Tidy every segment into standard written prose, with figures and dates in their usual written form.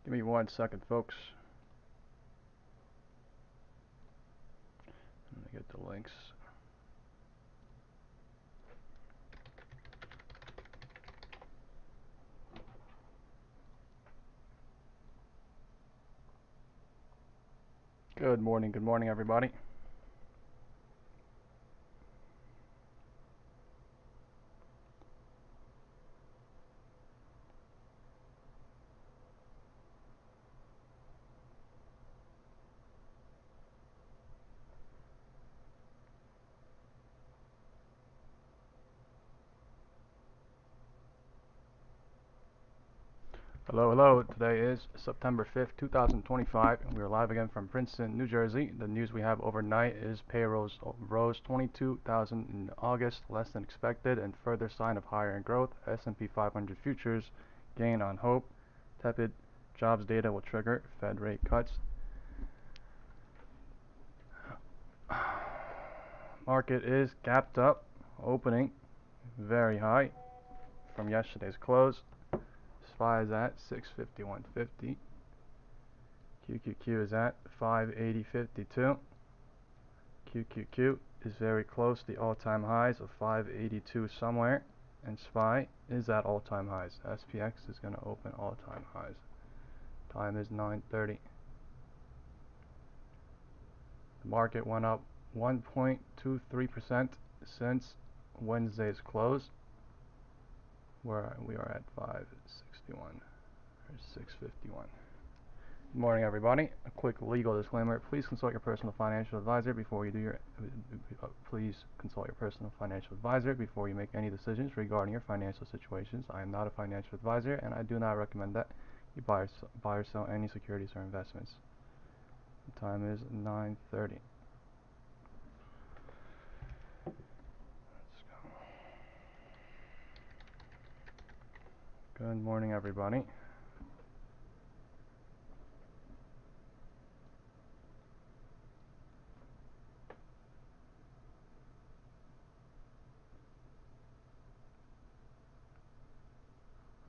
Give me 1 second, folks. Let me get the links. Good morning, everybody. Hello. Today is September 5th, 2025. We are live again from Princeton, New Jersey. The news we have overnight is payrolls rose 22,000 in August, less than expected, and further sign of higher growth. S&P 500 futures gain on hope. Tepid jobs data will trigger Fed rate cuts. Market is gapped up, opening very high from yesterday's close. SPY is at 651.50. QQQ is at 580.52. QQQ is very close to the all-time highs of 582 somewhere, and SPY is at all-time highs. SPX is going to open all-time highs. Time is 9:30. The market went up 1.23% since Wednesday's close, where we are at 561 or 651. Good morning, everybody. A quick legal disclaimer: please consult your personal financial advisor before you do your. Please consult your personal financial advisor before you make any decisions regarding your financial situations. I am not a financial advisor, and I do not recommend that you buy or sell any securities or investments. The time is 9:30. Let's go. Good morning, everybody.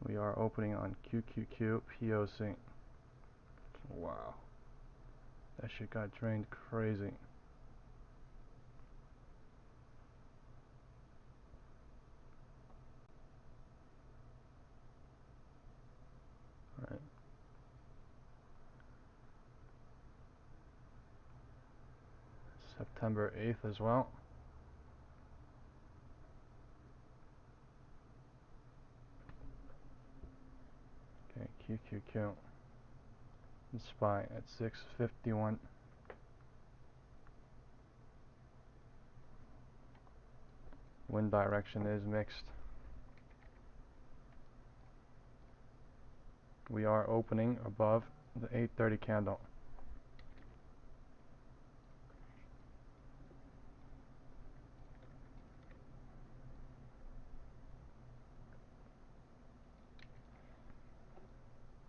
We are opening on QQQ POC. Wow. That shit got drained crazy. Alright. September 8th as well. Okay, QQQ. And SPY at 651. Wind direction is mixed. We are opening above the 8:30 candle.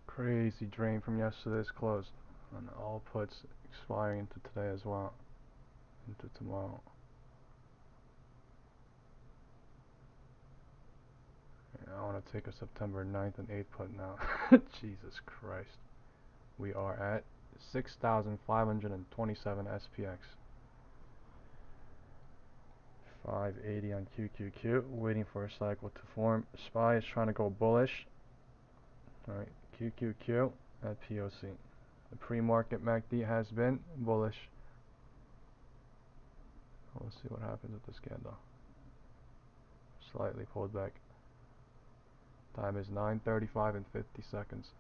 Crazy drain from yesterday's close, and all puts expiring into today as well, into tomorrow. I want to take a September 9th and 8th put now. Jesus Christ. We are at 6,527 SPX. 580 on QQQ, waiting for a cycle to form. SPY is trying to go bullish. Alright, QQQ at POC. The pre-market MACD has been bullish. We'll see what happens with this candle. Slightly pulled back. Time is 9:35 and 50 seconds.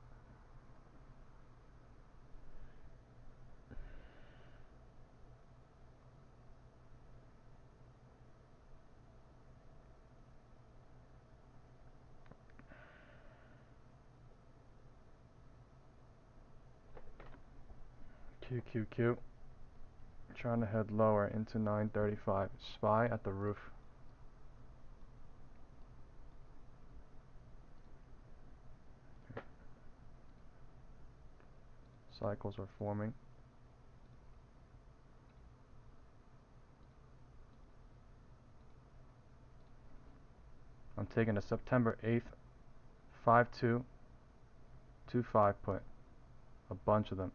QQQ trying to head lower into 9:35. SPY at the roof. Cycles are forming. I'm taking a September 8th 5225 put. a bunch of them.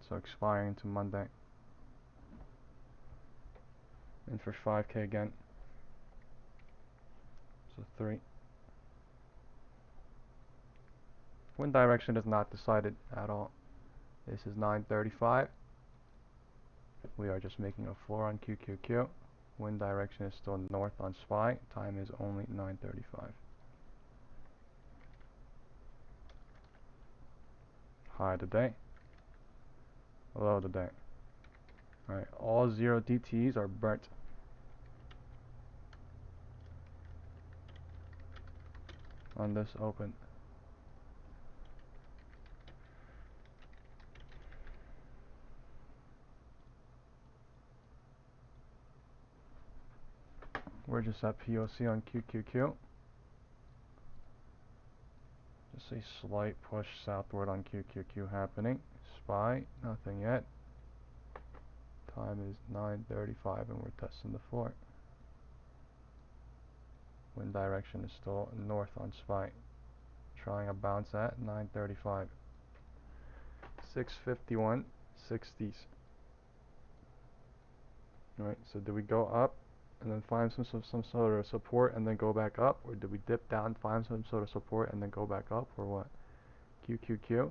So expiring into Monday. And for 5K again. So 3. Wind direction is not decided at all. This is 935. We are just making a floor on QQQ. Wind direction is still north on SPY. Time is only 9:35. High of the day. Low of the day. Alright, all 0 DTs are burnt. On this open. We're just at POC on QQQ. Just a slight push southward on QQQ happening. SPY, nothing yet. Time is 9:35 and we're testing the floor. Wind direction is still north on SPY. Trying a bounce at 9:35. 651, 60s. Alright, so do we go up and then find some sort of support and then go back up, or do we dip down, find some sort of support and then go back up, or what? QQQ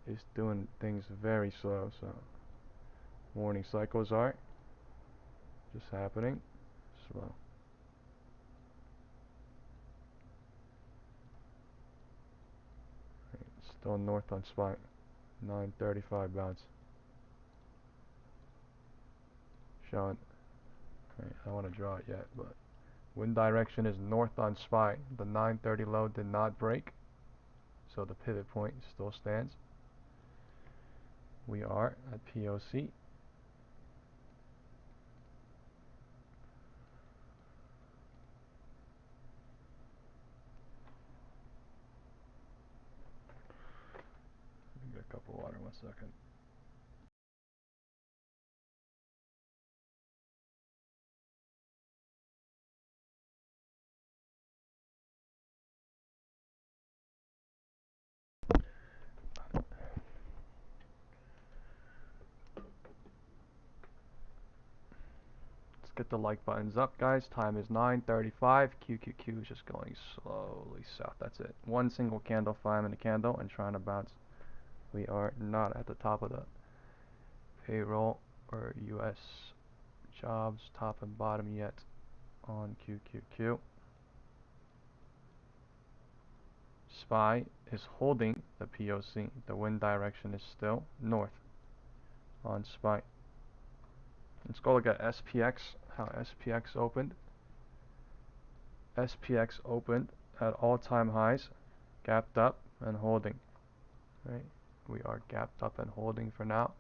is doing things very slow, so warning cycles are just happening slow. Right, still north on SPY. 9:35 bounce. Showing. Right, I don't want to draw it yet, but wind direction is north on SPY. The 9:30 low did not break, so the pivot point still stands. We are at POC. Let me get a cup of water, 1 second. Let's get the like buttons up, guys. Time is 9:35. QQQ is just going slowly south. That's it. One single candle, 5-minute candle, and trying to bounce. We are not at the top of the payroll or US jobs, top and bottom yet on QQQ. SPY is holding the POC. The wind direction is still north on SPY. Let's go look at SPX, how SPX opened. SPX opened at all-time highs, gapped up and holding. Right? We are gapped up and holding for now.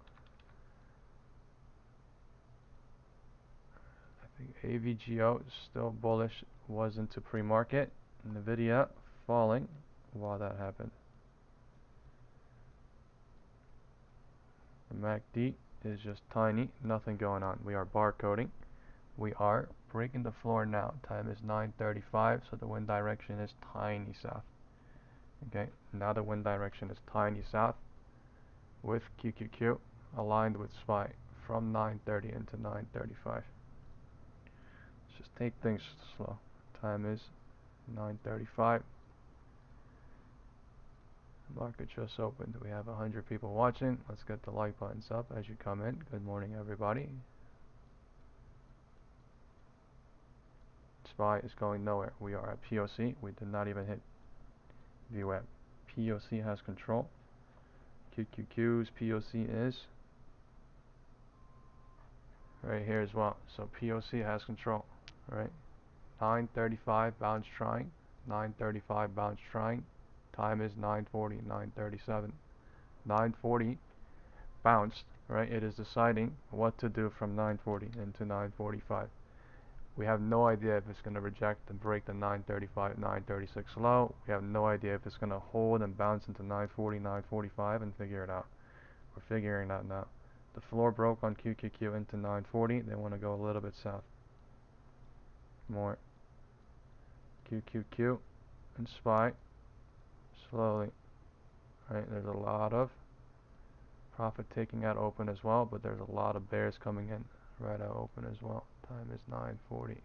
I think AVGO is still bullish, was into pre-market. Nvidia falling while that happened. The MACD is just tiny, nothing going on. We are barcoding. We are breaking the floor now. Time is 9:35, so the wind direction is tiny south. Okay, now the wind direction is tiny south with QQQ aligned with SPY from 9:30 into 9:35. Let's just take things slow. Time is 9:35. Market just opened. We have 100 people watching. Let's get the like buttons up as you come in. Good morning, everybody. SPY is going nowhere. We are at POC. We did not even hit VWAP. POC has control. QQQ's POC is right here as well. So POC has control. Right? 9:35 bounce trying. 9:35 bounce trying. Time is 9:40, 9:37. 9:40 bounced. Right? It is deciding what to do from 9:40 into 9:45. We have no idea if it's going to reject and break the 9:35, 9:36 low. We have no idea if it's going to hold and bounce into 9:40, 9:45 and figure it out. We're figuring that now. The floor broke on QQQ into 9:40. They want to go a little bit south. More. QQQ and SPY slowly right? There's a lot of profit taking at open as well, but there's a lot of bears coming in right at open as well. Time is 9:40.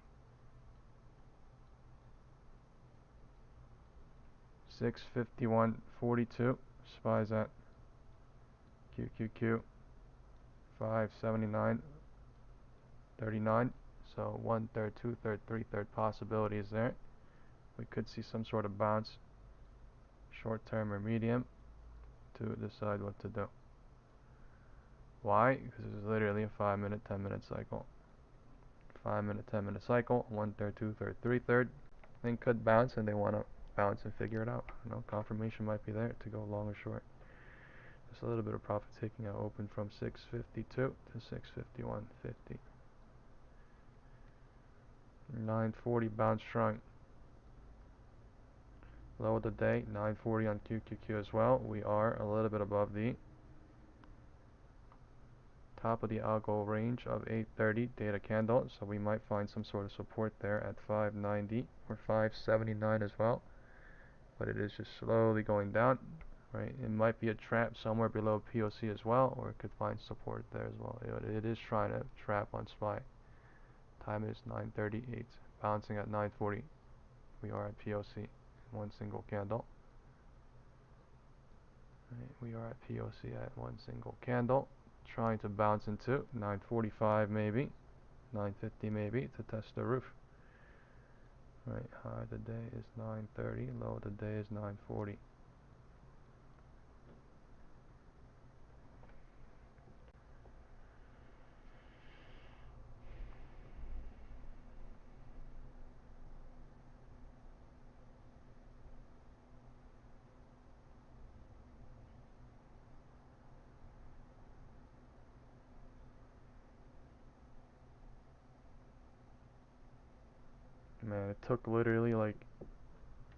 651.42. SPY's at QQQ 579.39. So 1/3, 2/3, 3/3 possibility is there. We could see some sort of bounce, short term or medium, to decide what to do. Why? Because it's literally a 5-minute, 10-minute cycle. 5-minute, 10-minute cycle, 1/3, 2/3, 3/3. Thing could bounce and they want to bounce and figure it out. Confirmation might be there to go long or short. Just a little bit of profit taking out open from 652 to 651.50. 940 bounce strong. Low of the day, 940 on QQQ as well. We are a little bit above the top of the algo range of 830 data candle, so we might find some sort of support there at 590 or 579 as well. But it is just slowly going down, right? It might be a trap somewhere below POC as well, or it could find support there as well. It is trying to trap on SPY. Time is 9:38, bouncing at 9:40. We are at POC, one single candle. Right, we are at POC at one single candle, trying to bounce into 9:45 maybe, 9:50 maybe to test the roof. Right, high of the day is 9:30, low of the day is 9:40. Man, it took literally like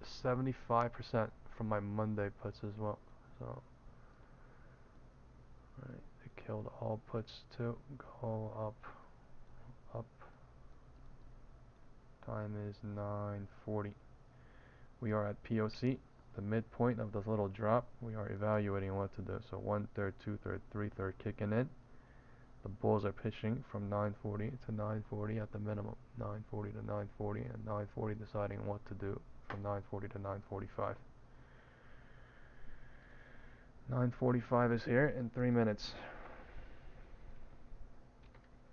75% from my Monday puts as well. So, right, they killed all puts to go up. Time is 9:40. We are at POC, the midpoint of this little drop. We are evaluating what to do. So 1/3, 2/3, 3/3 kicking in. The bulls are pitching from 9:40 to 9:40 at the minimum. 9:40 to 9:40, and 9:40 deciding what to do from 9:40 to 9:45. 9:45 is here in 3 minutes.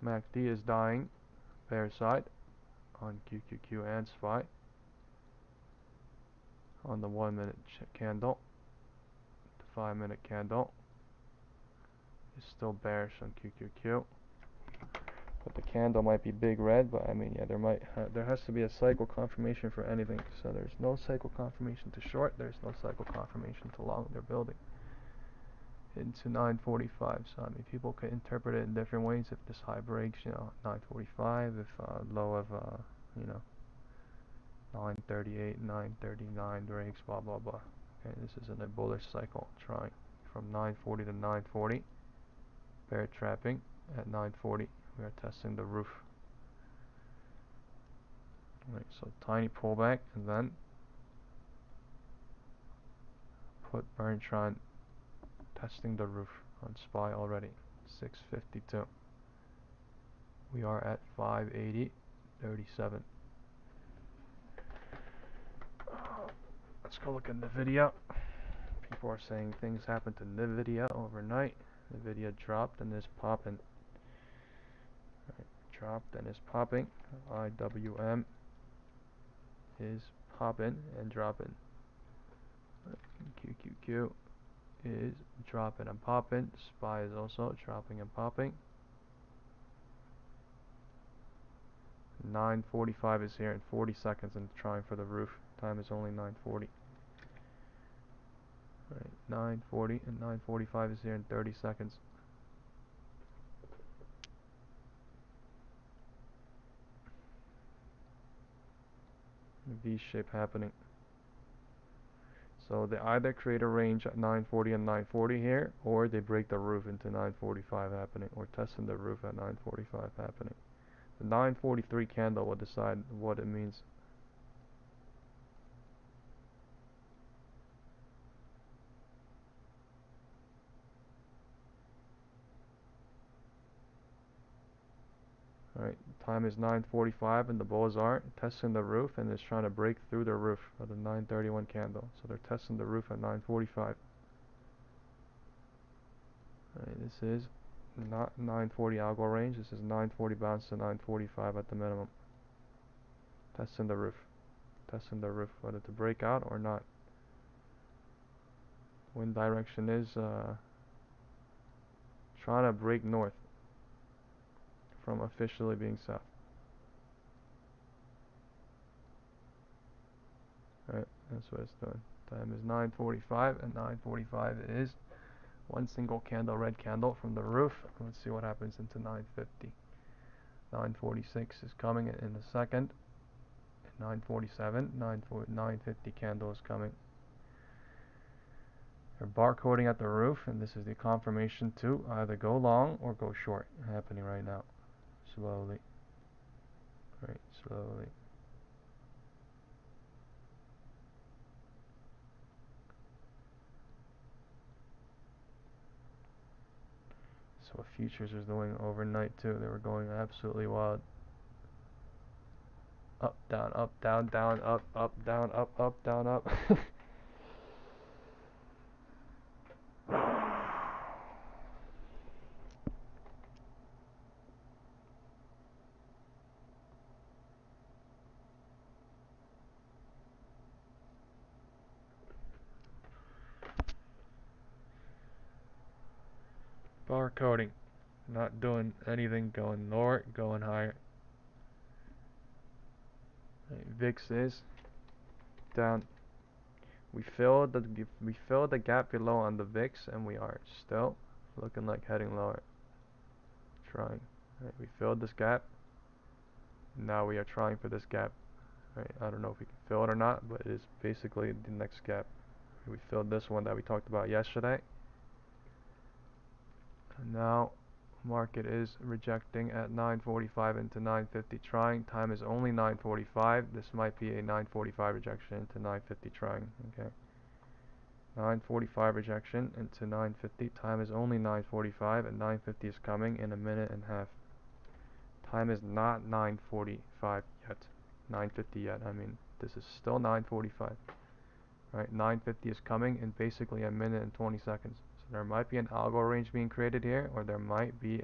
MACD is dying, bear side on QQQ and SPY. On the 1-minute candle, the 5-minute candle is still bearish on QQQ. But the candle might be big red, but I mean, yeah, there has to be a cycle confirmation for anything. So there's no cycle confirmation to short, there's no cycle confirmation to long. They're building into 9:45. So I mean, people could interpret it in different ways. If this high breaks, 9:45. If low of 9:38, 9:39 breaks, blah blah blah. Okay, this is in a bullish cycle, trying from 9:40 to 9:40. Bear trapping at 9:40. We are testing the roof. Right, so tiny pullback, and then put burn trend testing the roof on SPY already. 652. We are at 580.37. Let's go look at NVIDIA. People are saying things happened to NVIDIA overnight. NVIDIA dropped and is popping. Right, dropped and is popping. IWM is popping and dropping. QQQ is dropping and popping. SPY is also dropping and popping. 9:45 is here in 40 seconds and trying for the roof. Time is only 9:40. Right, 9:40 and 9:45 is here in 30 seconds. V-shape happening. So they either create a range at 9:40 and 9:40 here, or they break the roof into 9:45 happening, or testing the roof at 9:45 happening. The 9:43 candle will decide what it means. Alright, time is 9:45 and the bulls are testing the roof and is trying to break through the roof of the 9:31 candle. So they're testing the roof at 9:45. Alright, this is not 9:40 algo range. This is 9:40 bounce to 9:45 at the minimum. Testing the roof. Testing the roof, whether to break out or not. Wind direction is trying to break north from officially being south. Alright, that's what it's doing. Time is 9:45 and 9:45 is one single candle, red candle from the roof. Let's see what happens into 9:50. 9:46 is coming in a second. 9:47, 9:50 candle is coming. They're barcoding at the roof, and this is the confirmation to either go long or go short happening right now. Slowly. Right, slowly. So what futures was doing overnight too. They were going absolutely wild. Up, down, up, down, down, up, down, up, down, up. Barcoding. Not doing anything, going lower, going higher. Right, VIX is down. We filled the gap below on the VIX, and we are still looking like heading lower. Trying. Right, we filled this gap. Now we are trying for this gap. Right, I don't know if we can fill it or not, but it is basically the next gap. We filled this one that we talked about yesterday. And now market is rejecting at 9:45 into 9:50 trying. Time is only 9:45. This might be a 9:45 rejection into 9:50 trying. Okay. 9:45 rejection into 9:50. Time is only 9:45 and 9:50 is coming in a minute and a half. Time is not 9:45 yet. 9:50 yet. I mean, this is still 9:45. Right, 9:50 is coming in basically a minute and 20 seconds. So there might be an algo range being created here, or there might be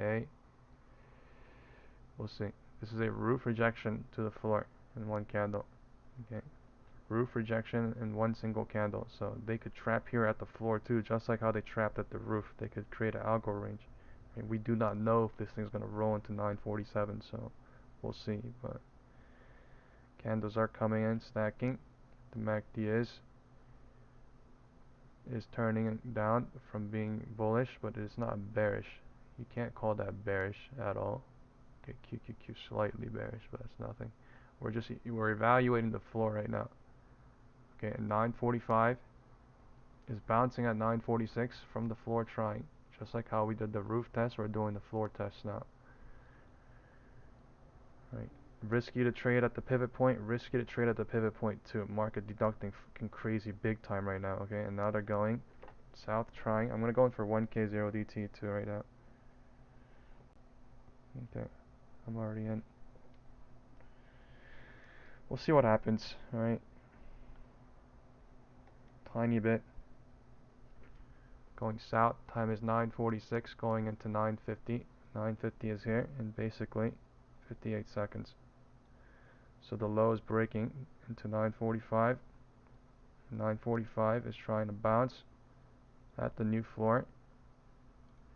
we'll see. This is a roof rejection to the floor in one candle. Okay, roof rejection in one single candle. So they could trap here at the floor too, just like how they trapped at the roof. They could create an algo range. And we do not know if this thing's going to roll into 9:47, so we'll see. But candles are coming in, stacking. The MACD is turning down from being bullish, but it's not bearish. You can't call that bearish at all. Okay, QQQ slightly bearish, but that's nothing. We're evaluating the floor right now. Okay, and 9:45 is bouncing at 9:46 from the floor trying. Just like how we did the roof test, we're doing the floor test now. Right. Risky to trade at the pivot point, risky to trade at the pivot point too. Market deducting fucking crazy big time right now, okay? And now they're going south trying. I'm gonna go in for 1K0DT too right now. Okay, I'm already in. We'll see what happens, alright? Tiny bit. Going south, time is 9:46, going into 9:50. 9:50 is here in basically 58 seconds. So the low is breaking into 9:45. 9:45 is trying to bounce at the new floor.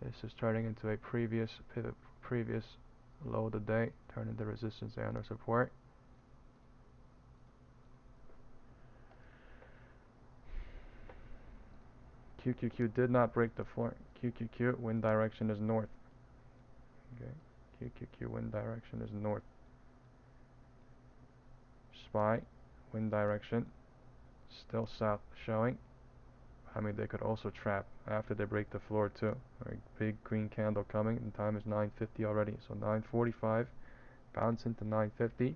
This is turning into a previous pivot, previous low of the day, turning the resistance and or support. QQQ did not break the floor. QQQ wind direction is north. Okay, QQQ wind direction is north. SPY wind direction still south showing. I mean, they could also trap after they break the floor too. Alright, big green candle coming, and time is 9:50 already. So 9:45, bounce into 9:50.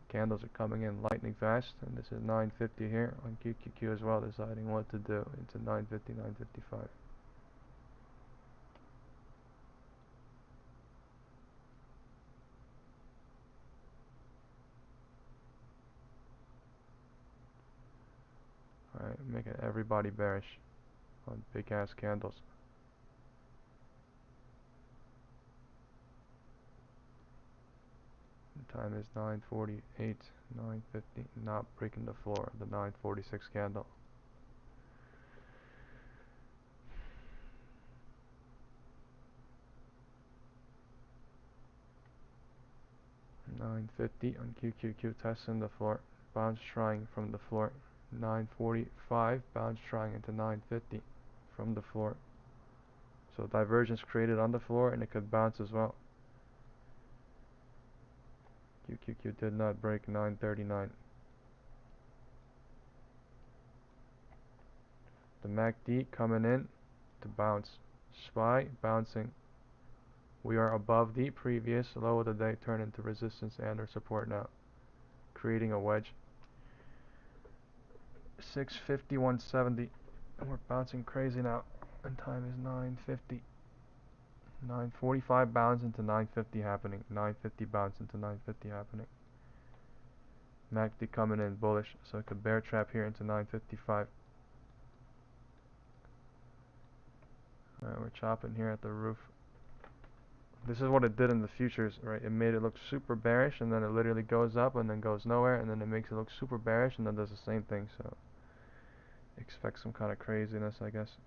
Candles are coming in lightning fast, and this is 9:50 here on QQQ as well, deciding what to do into 9:50, 9:55. making everybody bearish on big ass candles. The time is 9:48, 9:50, not breaking the floor, the 9:46 candle. 9:50 on QQQ, testing the floor, bounce trying from the floor. 9:45, bounce trying into 9:50 from the floor. So divergence created on the floor, and it could bounce as well. QQQ did not break 9:39. The MACD coming in to bounce. SPY bouncing. We are above the previous low of the day, turn into resistance and or support now, creating a wedge. 650, 170, and we're bouncing crazy now, and time is 9:50. 9:45 bounce into 9:50 happening. 9:50 bounce into 9:50 happening. MACD coming in bullish, so it could bear trap here into 9:55. Alright, we're chopping here at the roof. This is what it did in the futures, right? It made it look super bearish, and then it literally goes up and then goes nowhere, and then it makes it look super bearish and then does the same thing. So expect some kind of craziness, I guess.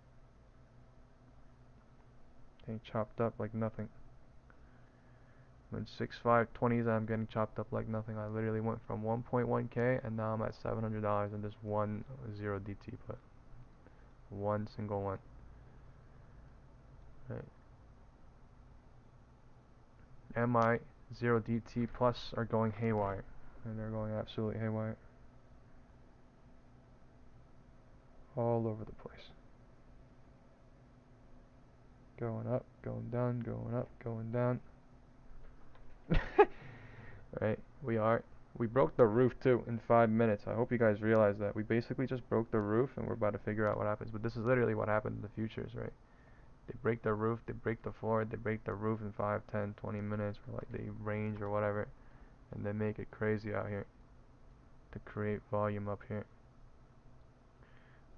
Getting chopped up like nothing. When 6.520s, I'm getting chopped up like nothing. I literally went from 1.1k and now I'm at $700 in this one 0DT put. One single one. Right. MI 0DT plus are going haywire, and they're going absolutely haywire all over the place. Going up, going down, going up, going down. Right, we broke the roof too in 5 minutes. I hope you guys realize that. We basically just broke the roof and we're about to figure out what happens. But this is literally what happened in the futures, right? They break the roof, they break the floor, they break the roof in 5, 10, 20 minutes, or like they range or whatever, and they make it crazy out here to create volume up here.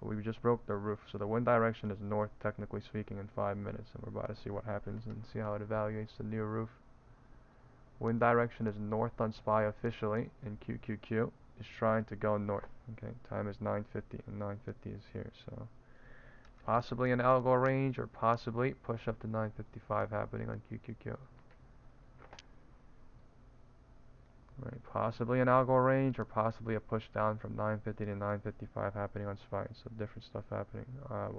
But we just broke the roof, so the wind direction is north, technically speaking, in 5 minutes, and we're about to see what happens and see how it evaluates the new roof. Wind direction is north on SPY officially, and QQQ is trying to go north. Okay, time is 9:50, and 9:50 is here, so possibly an algo range, or possibly push up to 9:55 happening on QQQ. Right, possibly an algo range, or possibly a push down from 9:50 to 9:55 happening on SPY. So different stuff happening.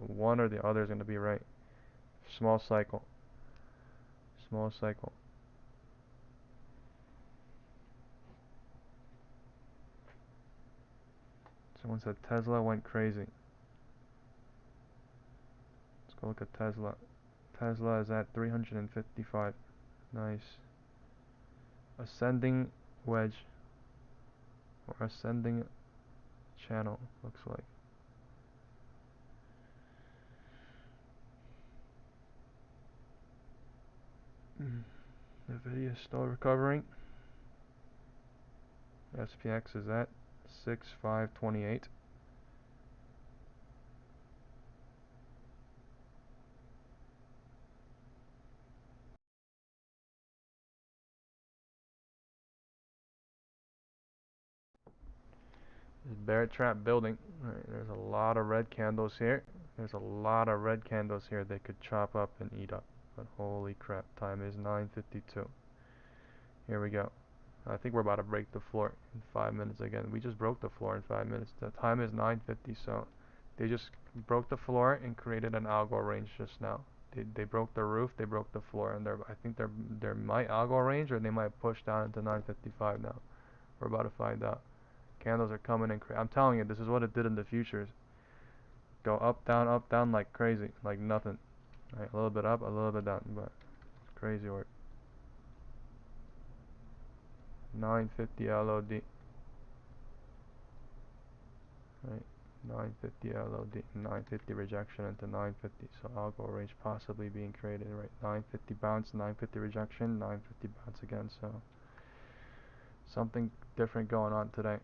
One or the other is going to be right. Small cycle. Small cycle. Someone said Tesla went crazy. Let's go look at Tesla. Tesla is at 355. Nice. Ascending wedge, or ascending channel, looks like. Nvidia is still recovering. SPX is at 6528. Bear trap building. Right, there's a lot of red candles here. There's a lot of red candles here they could chop up and eat up. But holy crap, time is 9:52. Here we go. I think we're about to break the floor in 5 minutes again. We just broke the floor in 5 minutes. The time is 9:50, so they just broke the floor and created an algo range just now. They broke the roof, they broke the floor, and I think they're might algo range, or they might push down into 9:55 now. We're about to find out. Candles are coming in. I'm telling you, this is what it did in the futures. Go up, down like crazy, like nothing. Right, a little bit up, a little bit down, but it's crazy work. 950 LOD. Right, 950 LOD, 950 rejection into 950. So algo range possibly being created. Right, 950 bounce, 950 rejection, 950 bounce again. So something different going on today.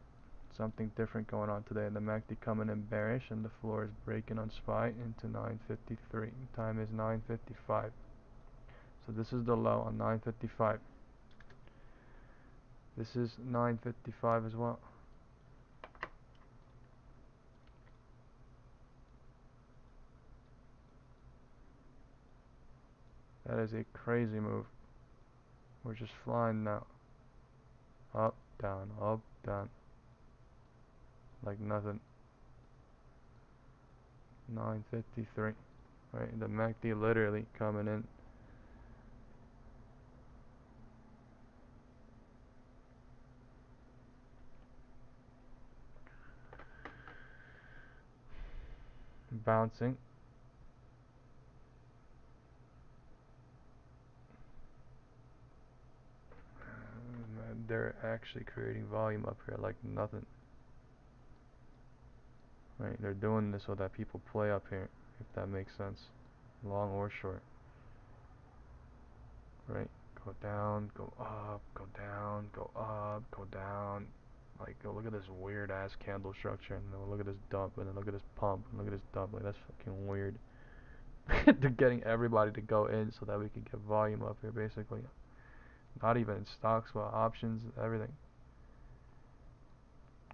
Something different going on today. The MACD coming in bearish, and the floor is breaking on SPY into 953. Time is 9:55. So this is the low on 9:55. This is 9:55 as well. That is a crazy move. We're just flying now. Up, down, like nothing. 9:53. Right, the MACD literally coming in. Bouncing. They're actually creating volume up here like nothing. Right, they're doing this so that people play up here, if that makes sense, long or short. Right, go down, go up, go down, go up, go down. Like, look at this weird ass candle structure, and then look at this dump, and then look at this pump, and look at this dump. Like, that's fucking weird. They're getting everybody to go in so that we can get volume up here, basically. Not even in stocks, but options, everything.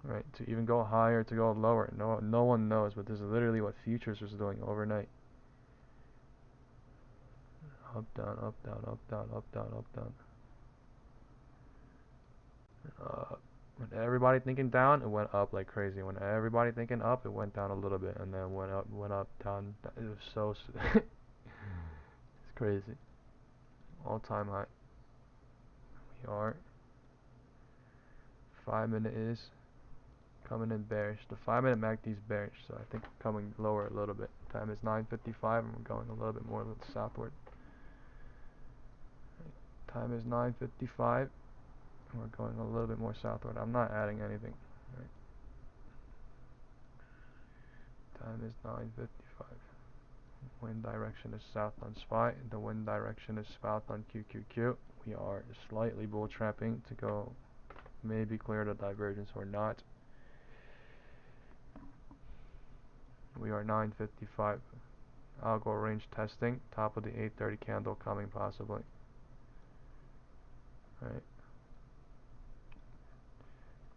Right, to even go higher, to go lower. No one knows, but this is literally what futures was doing overnight. Up, down, up, down, up, down, up, down, up, down. When everybody thinking down, it went up like crazy. When everybody thinking up, it went down a little bit, and then went up, down. It was so it's crazy. All time high. We are 5 minute is coming in bearish. The 5 minute MACD is bearish, so I think we're coming lower a little bit. Time is 9:55, and we're going a little bit more southward. Time is 9:55, and we're going a little bit more southward. I'm not adding anything. Right. Time is 9:55. Wind direction is south on SPY. The wind direction is south on QQQ. We are slightly bull trapping to go maybe clear the divergence or not. We are 9:55. Algo range testing. Top of the 8:30 candle coming possibly. Right.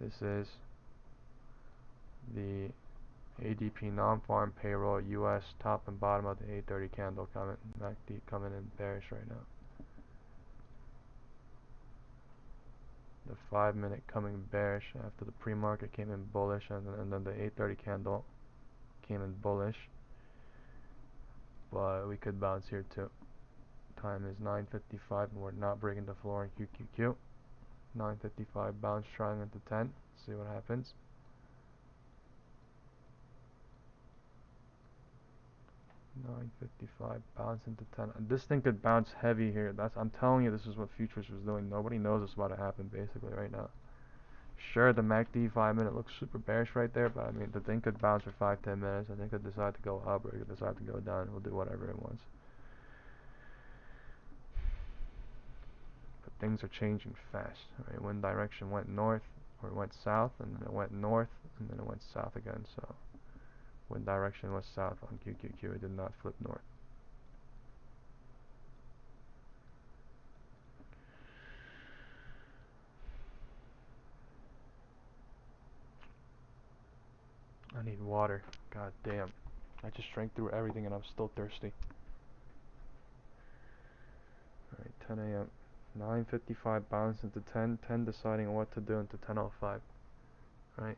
This is the ADP non-farm payroll US top and bottom of the 8:30 candle coming. MACD coming in bearish right now. The 5 minute coming bearish after the pre-market came in bullish, and then the 8:30 candle came in bullish, but we could bounce here too. Time is 9:55, and we're not breaking the floor in QQQ. 9:55 bounce trying into 10. See what happens. 9:55 bounce into 10. And this thing could bounce heavy here. I'm telling you, this is what futures was doing. Nobody knows what's about to happen basically right now. Sure, the MACD 5 minute looks super bearish right there, but I mean, the thing could bounce for 5-10 minutes, and it could decide to go up or it could decide to go down. It will do whatever it wants. But things are changing fast. Right? One direction went north, or it went south, and then it went north, and then it went south again. So one direction was south on QQQ. It did not flip north. I need water. God damn. I just drank through everything and I'm still thirsty. Alright, 10 a.m. 9:55 bounce into 10. 10 deciding what to do into 10:05. Right.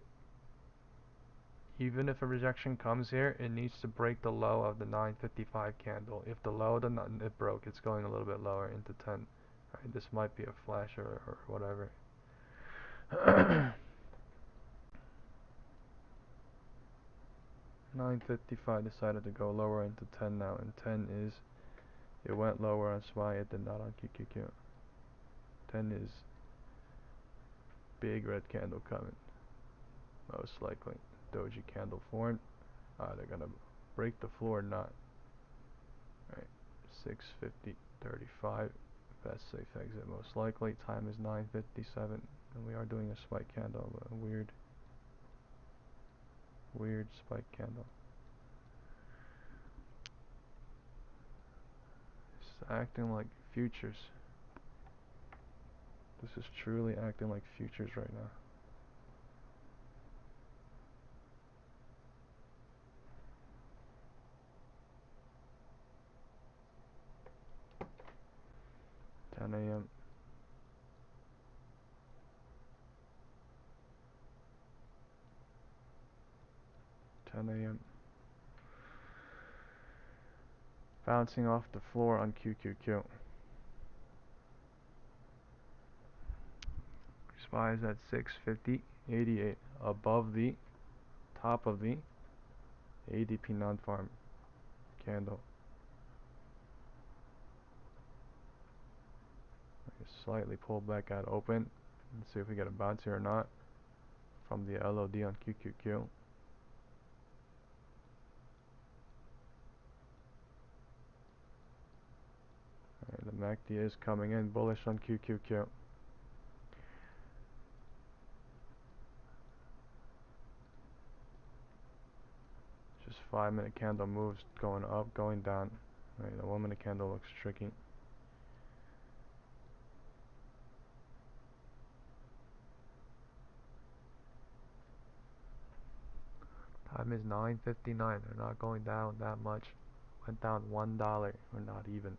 Even if a rejection comes here, it needs to break the low of the 9:55 candle. If the low it broke, it's going a little bit lower into 10. Right, this might be a flash or whatever. 9:55 decided to go lower into 10 now, and 10 is, it went lower on SPY, it did not on QQQ. 10 is big red candle coming, most likely. Doji candle formed. They're gonna break the floor or not. Right, 6:50.35. Best safe exit most likely. Time is 9:57, and we are doing a spike candle. Weird. Weird spike candle. It's acting like futures. This is truly acting like futures right now. Ten AM. 10 AM. Bouncing off the floor on QQQ. SPY is at 650.88, above the top of the ADP non-farm candle. Slightly pulled back at open. Let's see if we get a bounce here or not from the LOD on QQQ. The MACD is coming in bullish on QQQ. Just 5-minute candle moves going up, going down. Right, the 1-minute candle looks tricky. Time is 9:59. They're not going down that much. Went down $1 or not even.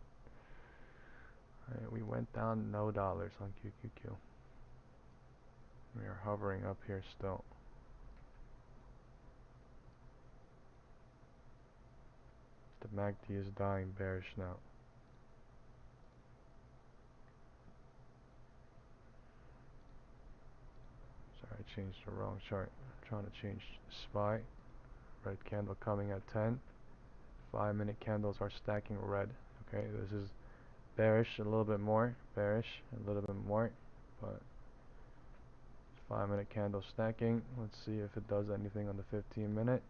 Right, we went down no dollars on QQQ. We are hovering up here still. The MACD is dying bearish now. Sorry, I changed the wrong chart. I'm trying to change SPY. Red candle coming at 10. 5-minute candles are stacking red. Okay, this is bearish a little bit more. Bearish a little bit more. But 5-minute candle stacking. Let's see if it does anything on the 15-minute.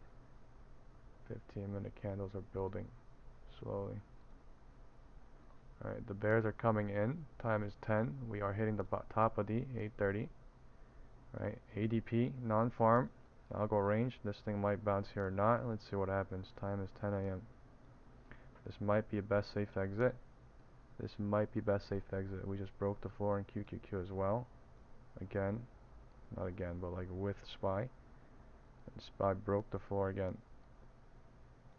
15-minute candles are building slowly. Alright, the bears are coming in. Time is 10. We are hitting the top of the 830. Right, ADP, non-farm, algo range. This thing might bounce here or not. Let's see what happens. Time is 10 AM. This might be a best safe exit. This might be best safe exit. We just broke the floor in QQQ as well. Again, not again, but like with SPY. And SPY broke the floor again.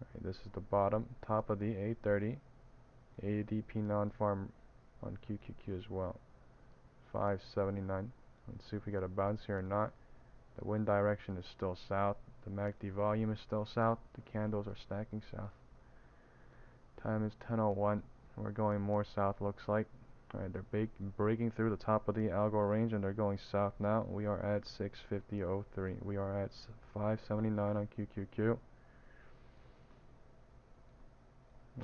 Right, this is the bottom, top of the 830. ADP non-farm on QQQ as well. 579. Let's see if we get a bounce here or not. The wind direction is still south. The MACD volume is still south. The candles are stacking south. Time is 10:01. We're going more south, looks like. Alright, they're breaking through the top of the algo range and they're going south now. We are at 650.03. We are at 579 on QQQ.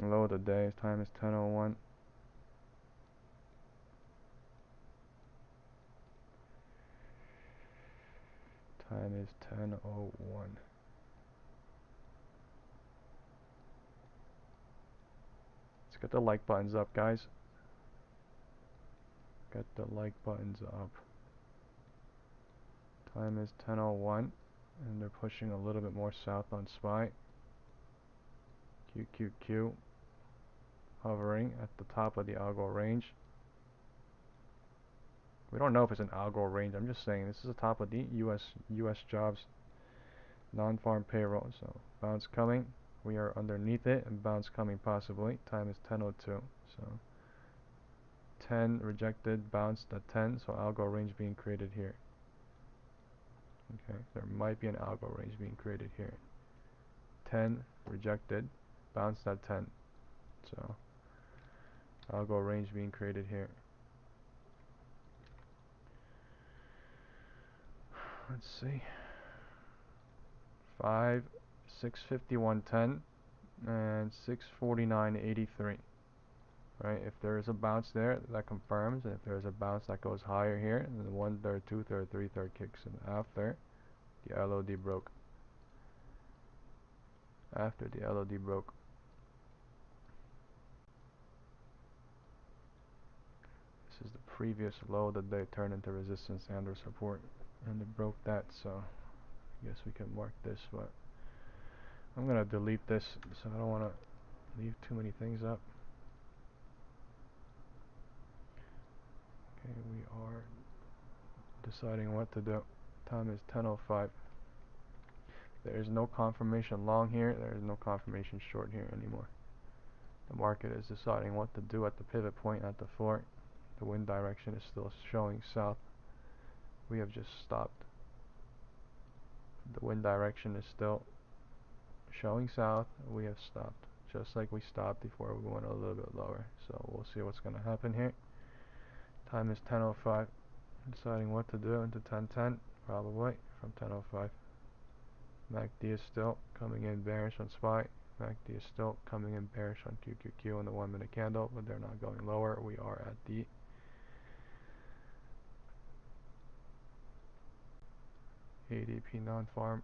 Low of the day. Time is 10:01. Time is 10:01. Let's get the like buttons up, guys. Get the like buttons up. Time is 10:01, and they're pushing a little bit more south on SPY. QQQ hovering at the top of the algo range. We don't know if it's an algo range. I'm just saying this is the top of the US jobs non-farm payroll. So bounce coming. We are underneath it, and bounce coming possibly. Time is 10:02. So 10 rejected, bounced at 10. So algo range being created here. Okay, there might be an algo range being created here. 10 rejected, bounced at 10. So algo range being created here. Let's see. 5, 651.10 and 649.83. Right, if there is a bounce there, that confirms. And if there is a bounce that goes higher here, then the 1/3, 2/3, 3/3 kicks in after the LOD broke. After the LOD broke. This is the previous low that they turned into resistance and or support, and it broke that. So I guess we can mark this, but I'm gonna delete this, so I don't want to leave too many things up. Okay, we are deciding what to do. Time is 10:05. There is no confirmation long here. There is no confirmation short here anymore. The market is deciding what to do at the pivot point at the floor. The wind direction is still showing south. We have just stopped. The wind direction is still showing south. We have stopped, just like we stopped before we went a little bit lower. So we'll see what's going to happen here. Time is 10:05. Deciding what to do into 10:10, probably from 10:05. MACD is still coming in bearish on SPY. MACD is still coming in bearish on QQQ on the 1 minute candle, but they're not going lower. We are at the ADP non-farm.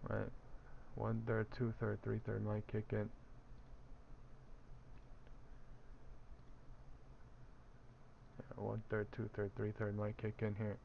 Right, 1/3, 2/3, 3/3 might kick in. Yeah, 1/3, 2/3, 3/3 might kick in here.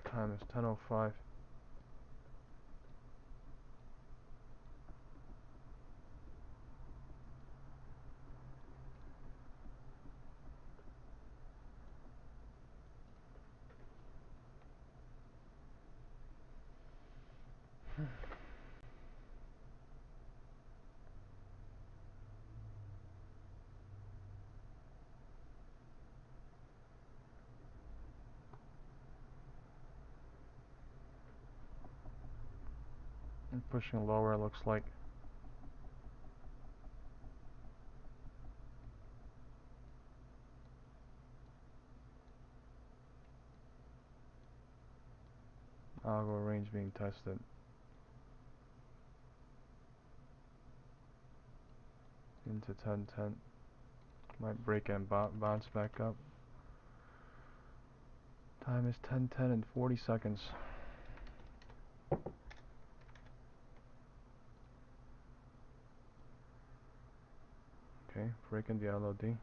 Time is 10:05. Pushing lower, it looks like. Algo range being tested. Into 10:10. Might break and bounce back up. Time is 10:10 and 40 seconds. Okay, breaking the LOD.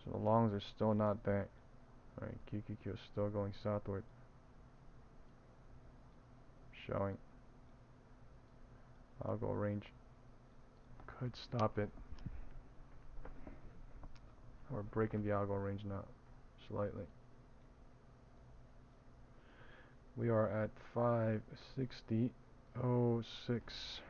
So the longs are still not there. Alright, QQQ is still going southward. Showing. Algo range could stop it. We're breaking the algo range now, slightly. We are at 560.06.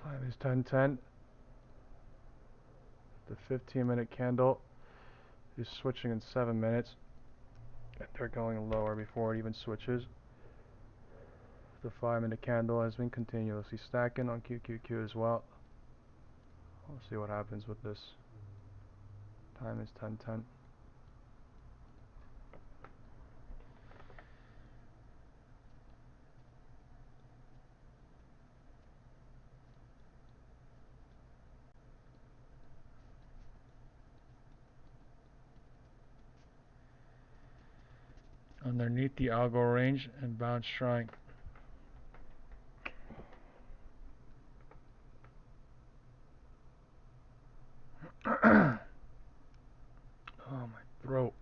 Time is 10:10. The 15-minute candle is switching in 7 minutes. And they're going lower before it even switches. The 5-minute candle has been continuously stacking on QQQ as well. We'll see what happens with this. Time is 10:10. Underneath the algo range and bounce strike. Oh, my throat.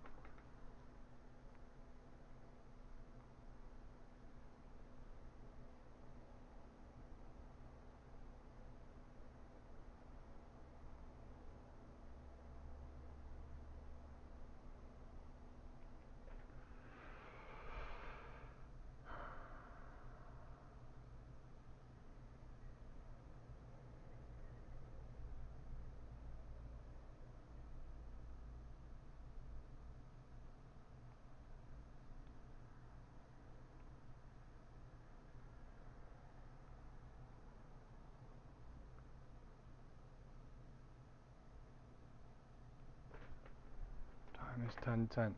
Time is 10:10.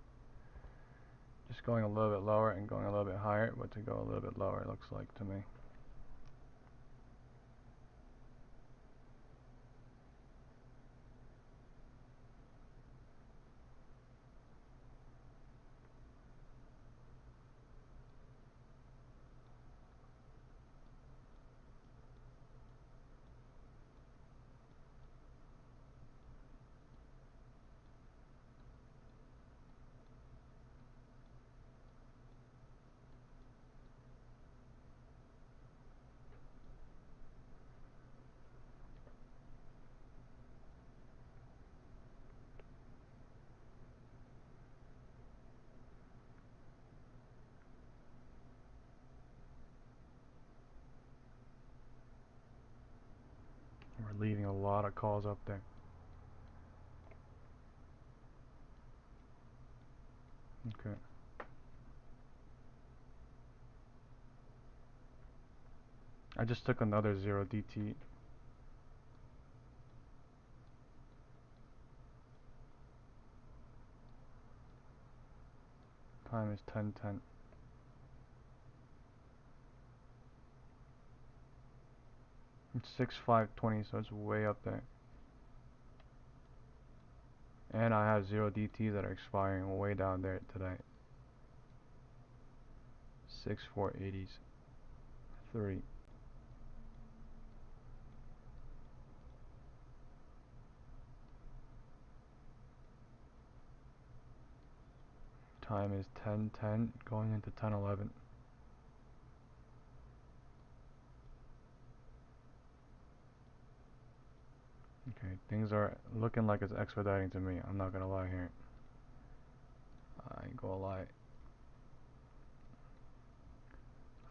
Just going a little bit lower and going a little bit higher, but to go a little bit lower, it looks like to me. We're leaving a lot of calls up there. Okay. I just took another 0 DT. Time is 10:10. It's 6/5/20, so it's way up there. And I have 0 DTs that are expiring way down there today. 6/4/80s. 3. Time is 10:10, going into 10:11. Okay, things are looking like it's expediting to me. I'm not gonna lie here. I ain't gonna lie.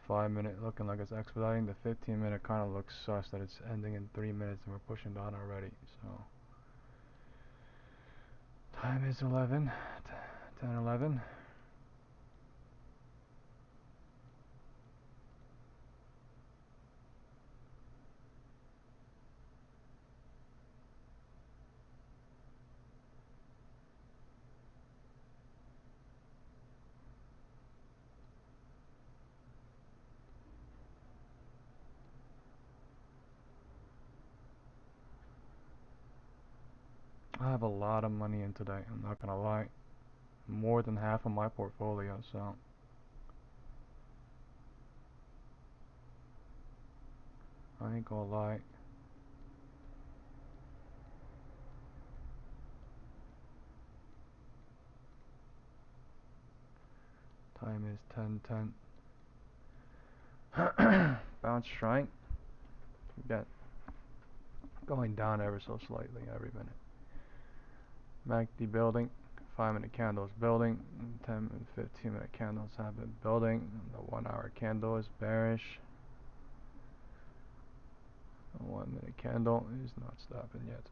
5-minute looking like it's expediting. The 15-minute kind of looks sus that it's ending in 3 minutes and we're pushing down already. So time is 10:11. I have a lot of money in today. I'm not gonna lie. More than half of my portfolio, so I ain't gonna lie. Time is 10:10. Bounce strike. We got going down ever so slightly every minute. MACD building. 5-minute candles building. 10 and 15-minute candles have been building. The 1-hour candle is bearish. The 1-minute candle is not stopping yet.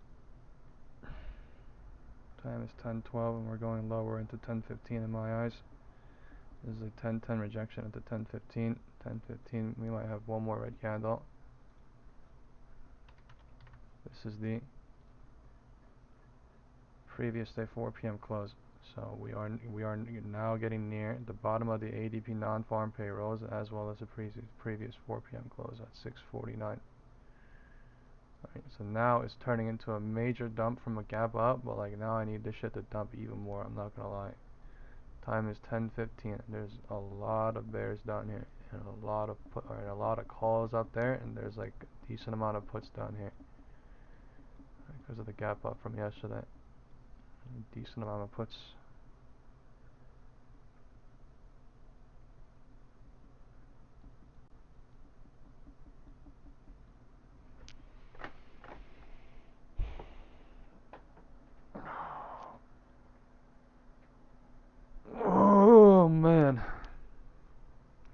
Time is 10:12 and we're going lower into 10:15 in my eyes. This is a 10-10 rejection at the 10-15. 10-15, we might have one more red candle. This is the previous day 4 p.m. close. So we are now getting near the bottom of the ADP non-farm payrolls, as well as the previous 4 p.m. close at 6:49. Alright, so now it's turning into a major dump from a gap up, but like now I need this shit to dump even more. I'm not gonna lie. Time is 10:15. There's a lot of bears down here, and a lot of calls up there, and there's like a decent amount of puts down here because of the gap up from yesterday. A decent amount of puts. Oh man.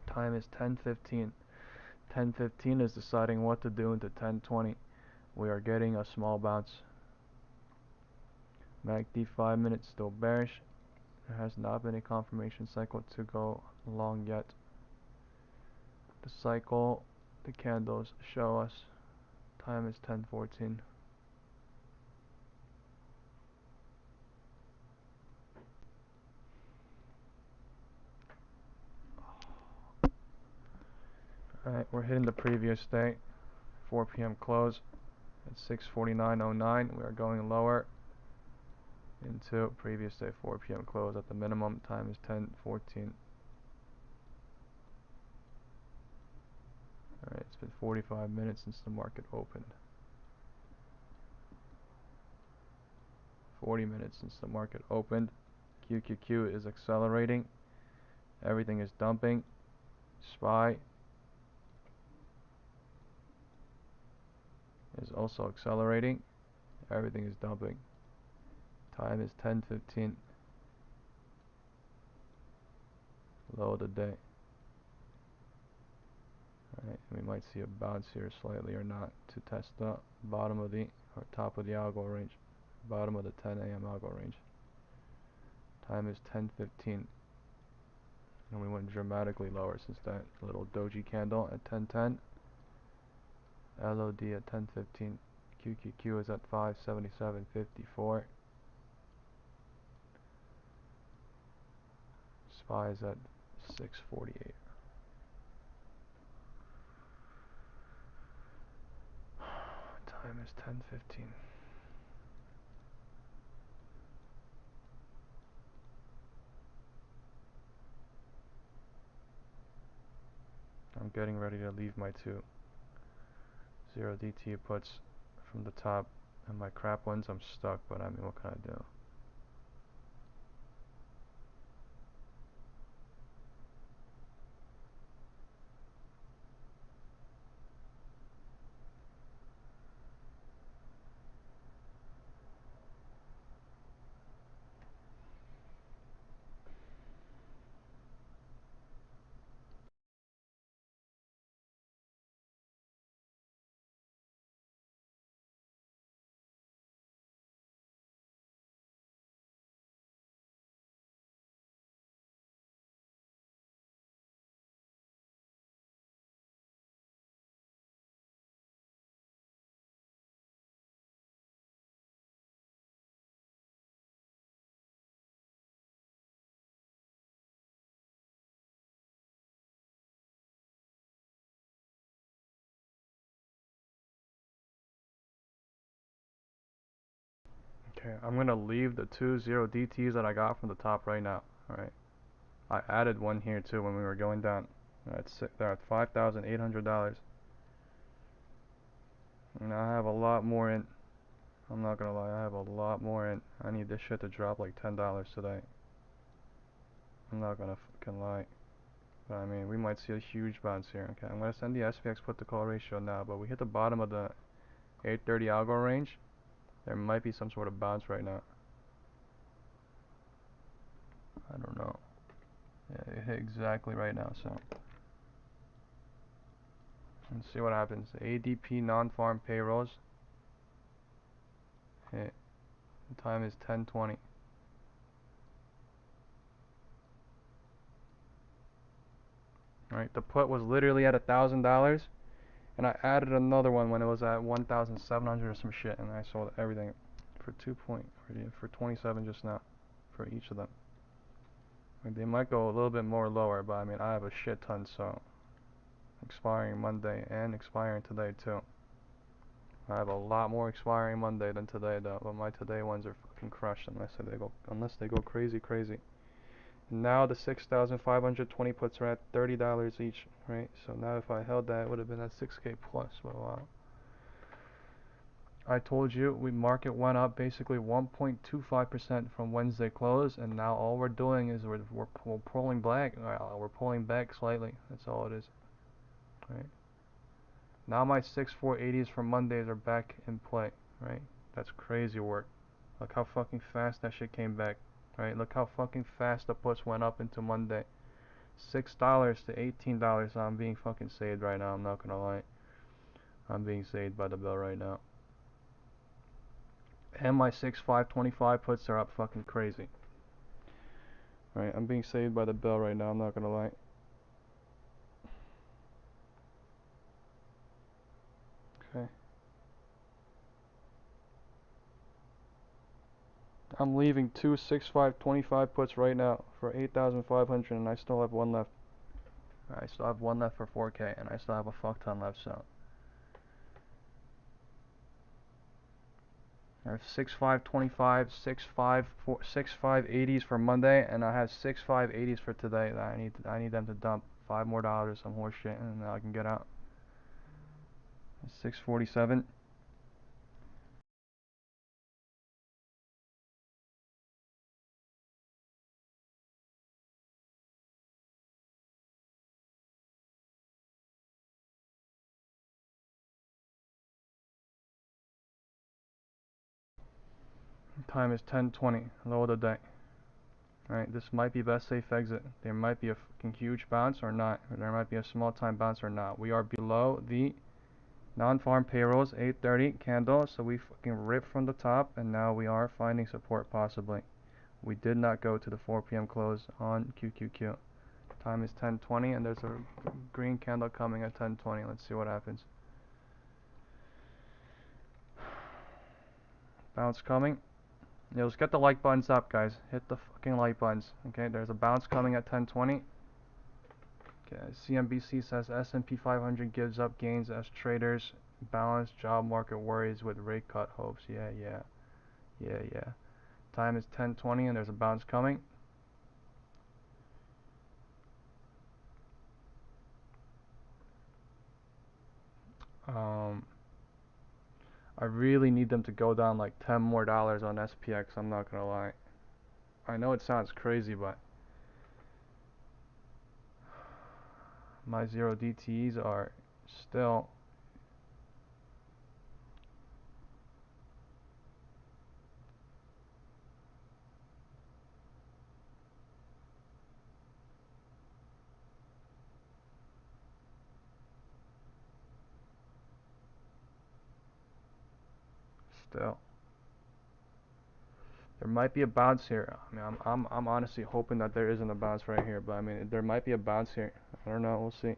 Time is 10:15. 10:15 is deciding what to do into 10:20. We are getting a small bounce. MACD 5 minutes still bearish. There has not been a confirmation cycle to go long yet. The cycle, the candles show us. Time is 10:14. Alright, we're hitting the previous day. 4 p.m. close at 6:49.09. We are going lower into previous day 4 p.m. close at the minimum. Time is 10:14. Alright, it's been 45 minutes since the market opened. 40 minutes since the market opened. QQQ is accelerating. Everything is dumping. SPY is also accelerating. Everything is dumping. Time is 10:15. Low of the day. Alright, we might see a bounce here slightly or not to test the bottom of the or top of the algo range. Bottom of the 10 a.m. algo range. Time is 10:15. And we went dramatically lower since that little doji candle at 10:10. LOD at 10:15. QQQ is at 577.54. SPY is at 648. Time is 10:15. I'm getting ready to leave my two 0 DT puts from the top, and my crap ones I'm stuck, but I mean, what can I do? Okay, I'm gonna leave the two 0 DTs that I got from the top right now. Alright. I added one here too when we were going down. They're at $5,800. And I have a lot more in. I'm not gonna lie, I have a lot more in. I need this shit to drop like $10 today. I'm not gonna fucking lie. But I mean, we might see a huge bounce here. Okay, I'm gonna send the SPX put to call ratio now, but we hit the bottom of the 830 algo range. There might be some sort of bounce right now. I don't know. Yeah, it hit exactly right now, so let's see what happens. ADP non-farm payrolls hit. The time is 10:20. Right, the put was literally at $1,000, and I added another one when it was at 1,700 or some shit, and I sold everything for 27 just now for each of them. I mean, they might go a little bit more lower, but I mean, I have a shit ton, so expiring Monday and expiring today too. I have a lot more expiring Monday than today though, but my today ones are fucking crushed unless they go crazy. Now the 6,520 puts are at $30 each, right? So now if I held that, it would have been at 6K plus. But wow. I told you we market went up basically 1.25% from Wednesday close, and now all we're doing is we're pulling back. We're pulling back slightly. That's all it is, right? Now my 6,480s from Mondays are back in play, right? That's crazy work. Look how fucking fast that shit came back, right? Look how fucking fast the puts went up into Monday. $6 to $18. I'm being fucking saved right now. I'm not gonna lie. I'm being saved by the bell right now. And my 6,525 puts are up fucking crazy. Right, I'm being saved by the bell right now. I'm not gonna lie. Okay. I'm leaving two 6,525 puts right now for 8,500, and I still have one left. I still have one left for 4K, and I still have a fuck ton left. So I have 6,525, 6,580s for Monday, and I have 6,580s for today. That I need them to dump $5 more or some horse shit, and then I can get out. 647. Time is 10:20. Low of the day. Right, this might be best safe exit. There might be a fucking huge bounce or not. Or there might be a small time bounce or not. We are below the non-farm payrolls 8:30 candle, so we fucking ripped from the top, and now we are finding support possibly. We did not go to the 4 p.m. close on QQQ. Time is 10:20, and there's a green candle coming at 10:20. Let's see what happens. Bounce coming. Yeah, let's get the like buttons up, guys. Hit the fucking like buttons. Okay, there's a bounce coming at 10:20. Okay, CNBC says S&P 500 gives up gains as traders balance job market worries with rate cut hopes. Yeah. Time is 10:20, and there's a bounce coming. I really need them to go down like $10 more on SPX. I'm not gonna lie. I know it sounds crazy, but my 0 DTEs are still still. There might be a bounce here. I mean, I'm honestly hoping that there isn't a bounce right here, but I mean, there might be a bounce here. I don't know. We'll see.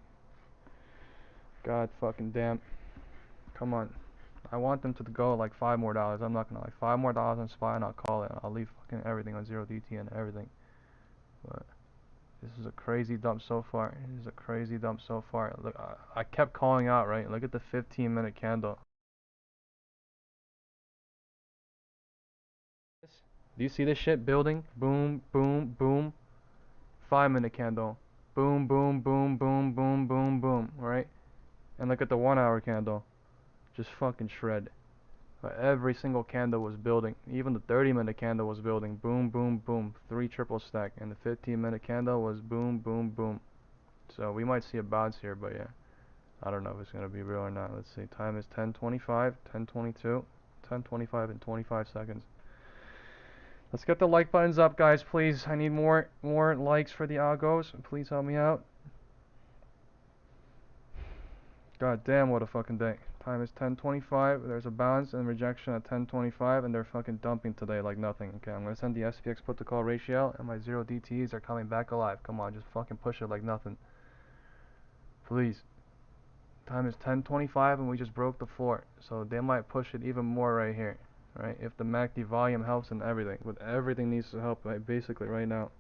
God fucking damn. Come on. I want them to go like $5 more. I'm not gonna lie. $5 more on SPY, and I'll call it. I'll leave fucking everything on 0 DT and everything. But this is a crazy dump so far. This is a crazy dump so far. Look, I kept calling out, right? Look at the 15-minute candle. Do you see this shit building? Boom, boom, boom. 5-minute candle. Boom, boom, boom, boom, boom, boom, boom. Right? And look at the 1-hour candle. Just fucking shred. Every single candle was building. Even the 30-minute candle was building. Boom, boom, boom. 3 triple stack. And the 15-minute candle was boom, boom, boom. So we might see a bounce here, but yeah. I don't know if it's going to be real or not. Let's see. Time is 10:25, 10:22, 10:25 and 25 seconds. Let's get the like buttons up, guys, please. I need more likes for the algos. Please help me out. God damn, what a fucking day. Time is 10:25. There's a bounce and rejection at 10:25, and they're fucking dumping today like nothing. Okay, I'm gonna send the SPX put to call ratio, and my 0 DTEs are coming back alive. Come on, just fucking push it like nothing. Please. Time is 10:25 and we just broke the floor. So they might push it even more right here. Right? If the MACD volume helps and everything. But everything needs to help basically right now.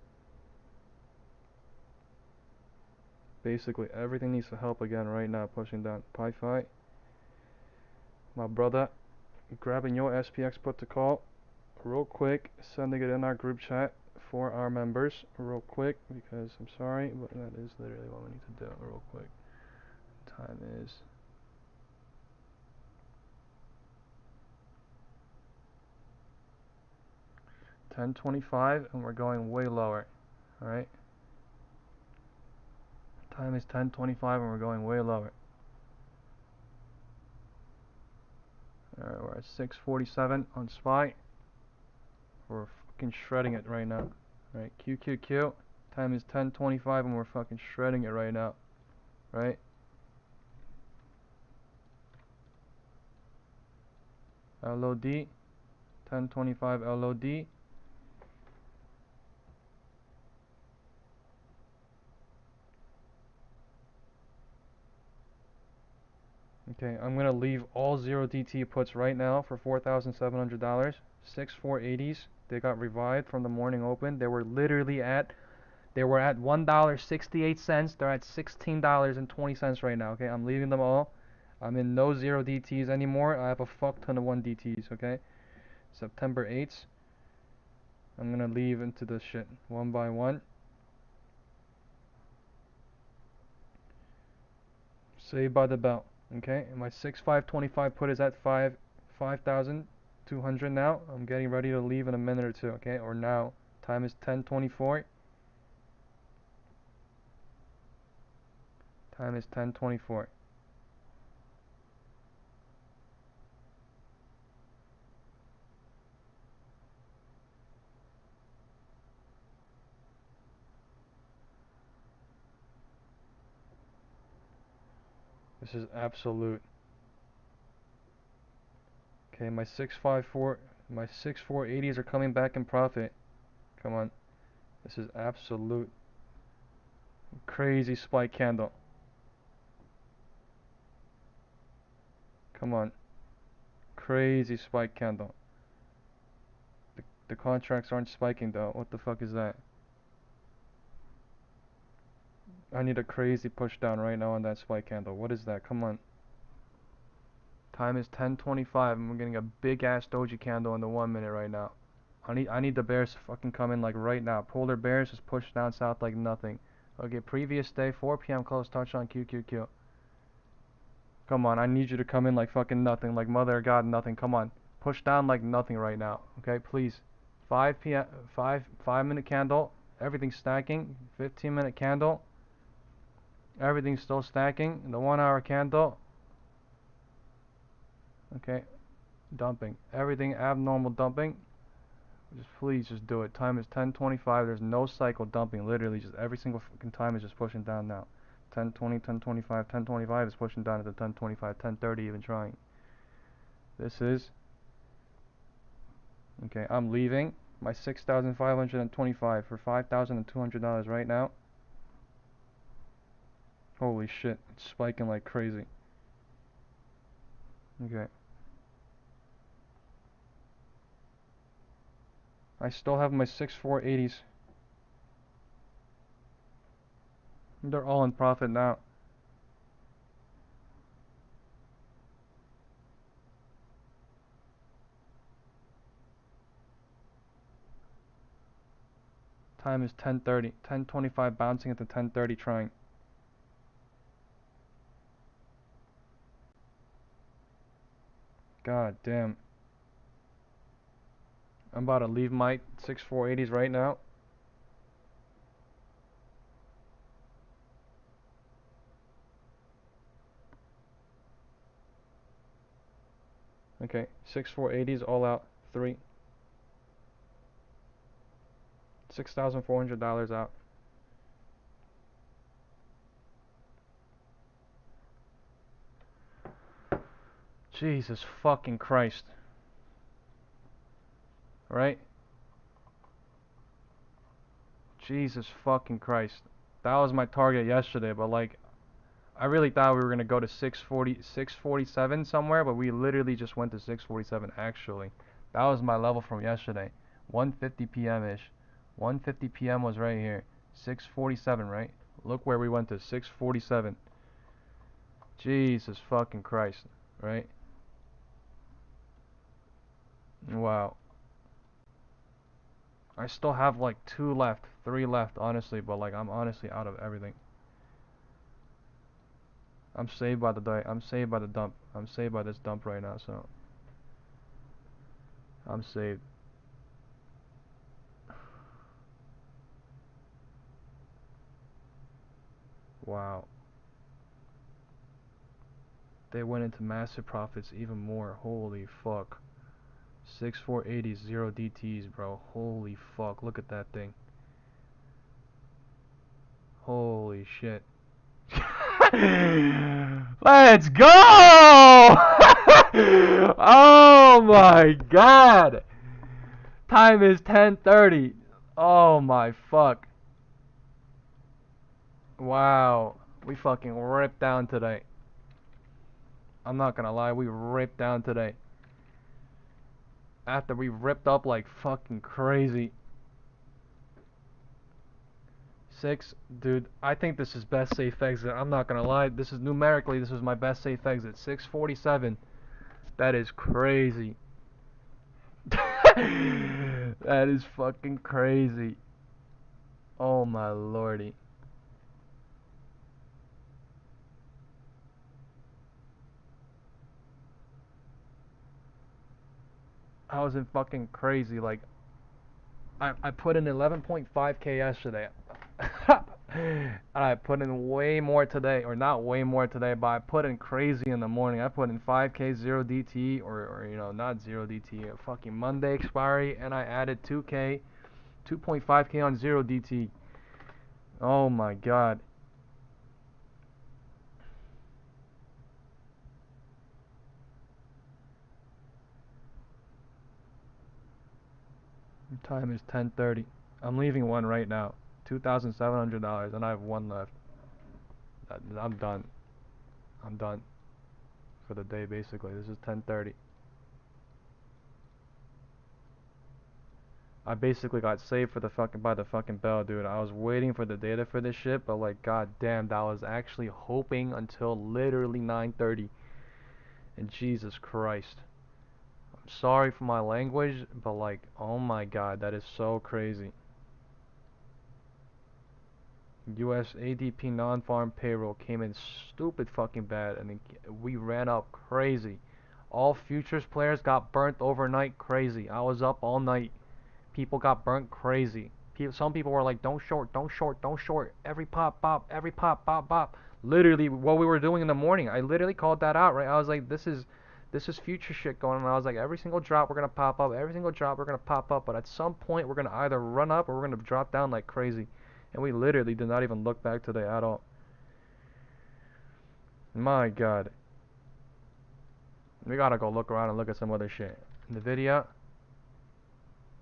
Basically everything needs to help again right now, pushing down. Pi Phi. My brother, grabbing your SPX put to call real quick, sending it in our group chat for our members real quick, because I'm sorry, but that is literally what we need to do real quick. Time is 10:25 and we're going way lower. Alright, time is 10:25 and we're going way lower. Alright, we're at 6:47 on SPY. We're fucking shredding it right now. Alright, QQQ, time is 10:25 and we're fucking shredding it right now. Right? LOD, 10:25 LOD. Okay, I'm gonna leave all 0DT puts right now for $4,700. 6/480s. They got revived from the morning open. They were at $1.68. They're at $16.20 right now. Okay, I'm leaving them all. I'm in no 0DTs anymore. I have a fuck ton of 1DTs. Okay, September 8th. I'm gonna leave into this shit one by one. Saved by the bell. Okay, and my 6/525 put is at 5,200 now. I'm getting ready to leave in a minute or two. Okay, or now. Time is 10:24. Time is 10:24. This is absolute. Okay, my 6/480s are coming back in profit. Come on. This is absolute crazy spike candle. Come on. Crazy spike candle. The contracts aren't spiking though. What the fuck is that? I need a crazy push down right now on that spike candle. What is that? Come on. Time is 10:25 and we're getting a big ass doji candle in the 1 minute right now. I need the bears to fucking come in like right now. Polar bears just push down south like nothing. Okay, previous day 4 p.m. close touch on QQQ. Come on, I need you to come in like fucking nothing, like mother of God nothing. Come on. Push down like nothing right now. Okay, please. 5 p.m. 5 minute candle. Everything's stacking. 15-minute candle. Everything's still stacking. The 1 hour candle. Okay, dumping. Everything abnormal dumping. Just please just do it. Time is 10:25. There's no cycle dumping. Literally, just every single fucking time is just pushing down now. 10:20, 10:25, 10:25 is pushing down to 10:25, 10:30 even trying. This is okay. I'm leaving my 6,525 for $5,200 right now. Holy shit, it's spiking like crazy. Okay. I still have my 6/480s. They're all in profit now. Time is 10:30. 10:25 bouncing into 10:30 trying. God damn. I'm about to leave my 6/480s right now. Okay, 6/480s all out. 3. $6,400 out. Jesus fucking Christ. Right? Jesus fucking Christ. That was my target yesterday, but like, I really thought we were gonna go to 640, 647 somewhere, but we literally just went to 647 actually. That was my level from yesterday. 1:50 p.m. ish. 1:50 p.m. was right here. 647, right? Look where we went to 647. Jesus fucking Christ, right? Wow. I still have like 2 left, 3 left, honestly, but like I'm honestly out of everything. I'm saved by the I'm saved by the dump. I'm saved by this dump right now, so I'm saved. Wow. They went into massive profits even more. Holy fuck. 6480 0 DTs, bro. Holy fuck. Look at that thing. Holy shit. Let's go! Oh my god. Time is 10:30. Oh my fuck. Wow. We fucking ripped down today. I'm not gonna lie, we ripped down today. After we ripped up like fucking crazy. 6, dude, I think this is best safe exit. I'm not gonna lie, this is numerically, this is my best safe exit. 647. That is crazy. That is fucking crazy. Oh my lordy. I was in fucking crazy. Like, I put in 11.5k yesterday. And I put in way more today, or not way more today, but I put in crazy in the morning. I put in 5k 0 DT, or you know, not 0 DT, a fucking Monday expiry, and I added 2k, 2.5k on 0 DT. Oh my god. Time is 10:30. I'm leaving one right now. $2,700, and I have one left. I'm done. I'm done for the day, basically. This is 10:30. I basically got saved for the fucking by the fucking bell, dude. I was waiting for the data for this shit, but like, god damn, I was actually hoping until literally 9:30. And Jesus Christ. I'm sorry for my language, but like, oh my god, that is so crazy. US ADP non-farm payroll came in stupid fucking bad, and we ran up crazy. All futures players got burnt overnight crazy. I was up all night. People got burnt crazy. Some people were like, don't short, don't short, don't short. Every pop, pop, every pop, pop, pop. Literally what we were doing in the morning. I literally called that out, right? I was like, this is future shit going on. I was like, every single drop we're gonna pop up, every single drop we're gonna pop up, but at some point we're gonna either run up or we're gonna drop down like crazy. And we literally did not even look back today at all. My god. We gotta go look around and look at some other shit. Nvidia,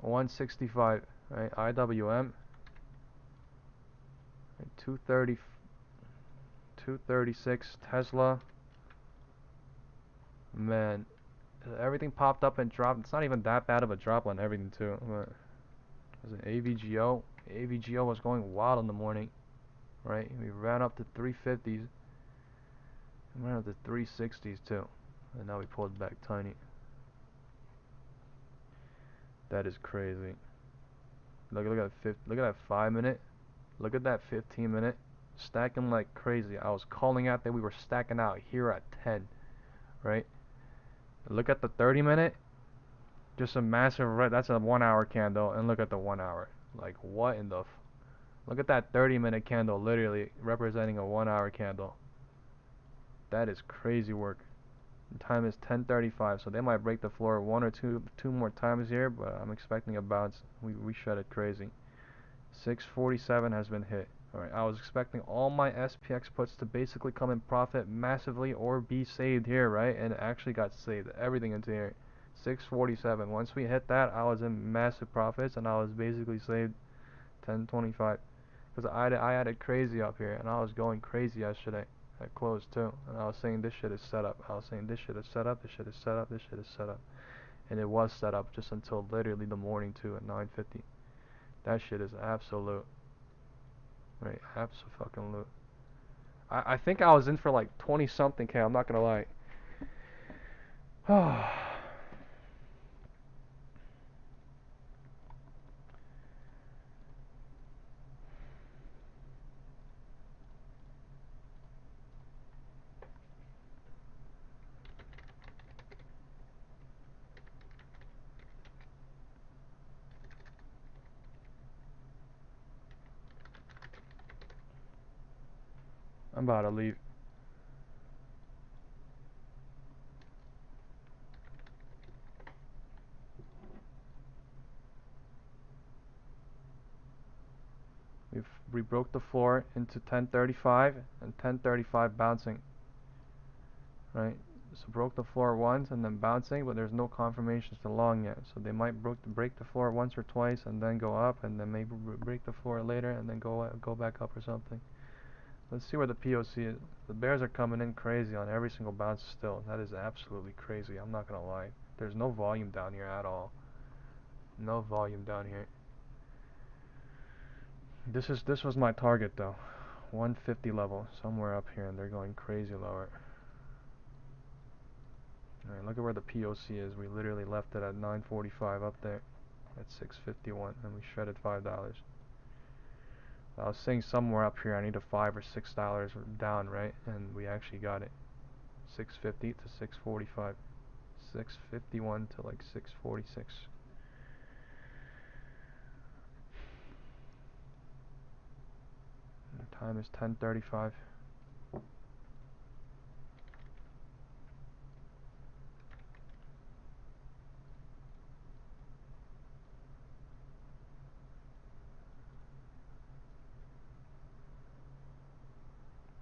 165, right? IWM, 230, 236. Tesla, man, everything popped up and dropped. It's not even that bad of a drop on everything too. But was it AVGO? AVGO was going wild in the morning, right? We ran up to 350s. We ran up to 360s too, and now we pulled back tiny. That is crazy. Look at that 5 minute. Look at that 15 minute. Stacking like crazy. I was calling out that we were stacking out here at 10, right? Look at the 30 minute. Just a massive red. That's a 1 hour candle, and look at the 1 hour. Like what in the? Look at that 30 minute candle, literally representing a 1 hour candle. That is crazy work. The time is 10:35, so they might break the floor one or two more times here, but I'm expecting a bounce. We shredded crazy. 647 has been hit. Alright, I was expecting all my SPX puts to basically come in profit massively or be saved here, right? And it actually got saved. Everything into here. 647. Once we hit that, I was in massive profits and I was basically saved 1025. Because I added crazy up here and I was going crazy yesterday. at close too, and I was saying this shit is set up. I was saying this shit is set up. This shit is set up. This shit is set up, and it was set up just until literally the morning too at 9:50. That shit is absolute. Right, absolute. I think I was in for like 20 something K. I'm not gonna lie. I'm about to leave. We broke the floor into 1035 and 1035 bouncing. Right? So broke the floor once and then bouncing, but there's no confirmations to long yet. So they might break the floor once or twice and then go up, and then maybe break the floor later and then go back up or something. Let's see where the POC is. The bears are coming in crazy on every single bounce still. That is absolutely crazy. I'm not gonna lie. There's no volume down here at all. No volume down here. This was my target though. 150 level, somewhere up here, and they're going crazy lower. Alright, look at where the POC is. We literally left it at 945 up there at 651, and we shredded $5. I was saying somewhere up here I need a $5 or $6 down, right? And we actually got it. 650 to 645. 651 to like 646. And the time is 10:35.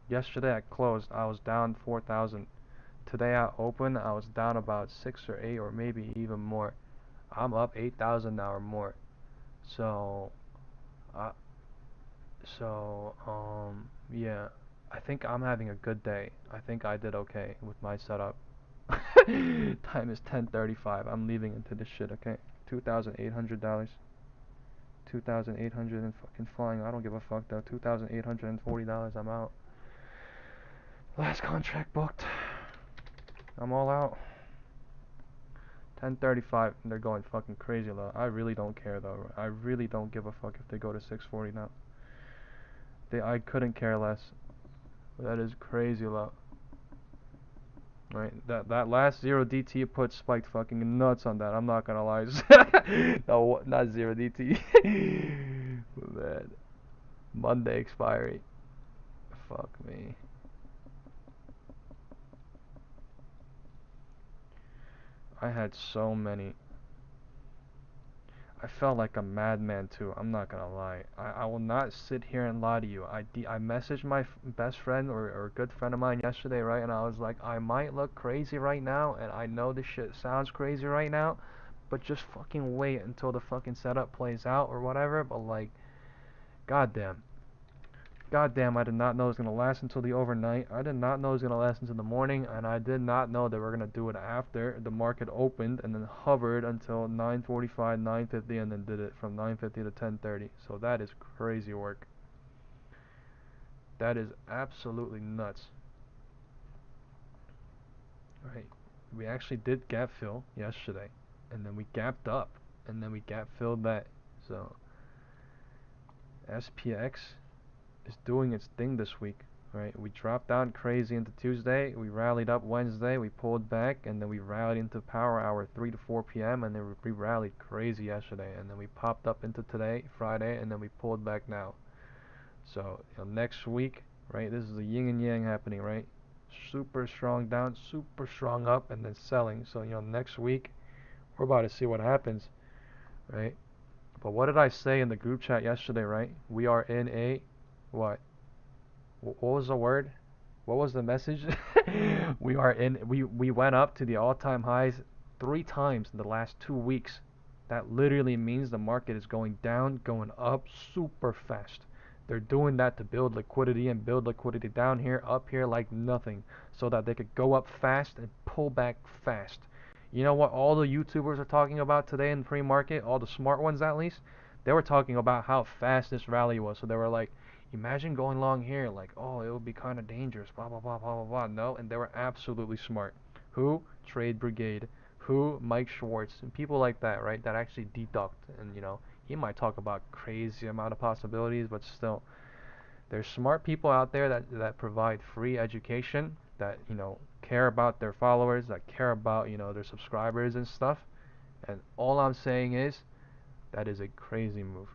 Yesterday I closed, I was down 4,000. Today I opened, I was down about 6 or 8 or maybe even more. I'm up 8,000 now or more. So, uh, yeah, I think I'm having a good day. I think I did okay with my setup. Time is 10:35. I'm leaving into this shit, okay? $2,800. 2,800 and fucking flying. I don't give a fuck though. $2,840. I'm out. Last contract booked. I'm all out. 10:35. They're going fucking crazy low. I really don't care though. I really don't give a fuck if they go to 640 now. I couldn't care less. That is crazy low. Right, that last 0 DT put spiked fucking nuts on that. I'm not gonna lie. No, not 0 DT. Man, Monday expiry. Fuck me. I had so many. I felt like a madman too. I'm not gonna lie. I will not sit here and lie to you. I messaged my best friend or good friend of mine yesterday, right? And I was like, I might look crazy right now, and I know this shit sounds crazy right now, but just fucking wait until the fucking setup plays out or whatever. But like, goddamn. Goddamn, I did not know it was going to last until the overnight. I did not know it was going to last until the morning, and I did not know they were going to do it after the market opened and then hovered until 9:45, 9:50, and then did it from 9:50 to 10:30. So that is crazy work. That is absolutely nuts. Right. We actually did gap fill yesterday, and then we gapped up, and then we gap filled that. So SPX is doing its thing this week, right? We dropped down crazy into Tuesday, we rallied up Wednesday, we pulled back, and then we rallied into power hour 3 to 4 p.m. and then we rallied crazy yesterday, and then we popped up into today, Friday, and then we pulled back now. So, next week, right, this is a yin and yang happening, right? Super strong down, super strong up, and then selling. So, next week, we're about to see what happens, right? But what did I say in the group chat yesterday, right? We are in a what? What was the word? What was the message? We went up to the all-time highs 3 times in the last 2 weeks. That literally means the market is going down, going up super fast. They're doing that to build liquidity and build liquidity down here, up here like nothing, so that they could go up fast and pull back fast. You know what all the YouTubers are talking about today in pre-market, all the smart ones at least? They were talking about how fast this rally was. So they were like, imagine going long here, like, oh, it would be kind of dangerous, blah, blah, blah, blah, blah, blah. No, and they were absolutely smart. Who? Trade Brigade. Who? Mike Schwartz. And people like that, right? That actually deduct. And, you know, he might talk about crazy amount of possibilities, but still, there's smart people out there that provide free education, that, you know, care about their followers, that care about, you know, their subscribers and stuff. And all I'm saying is, that is a crazy move.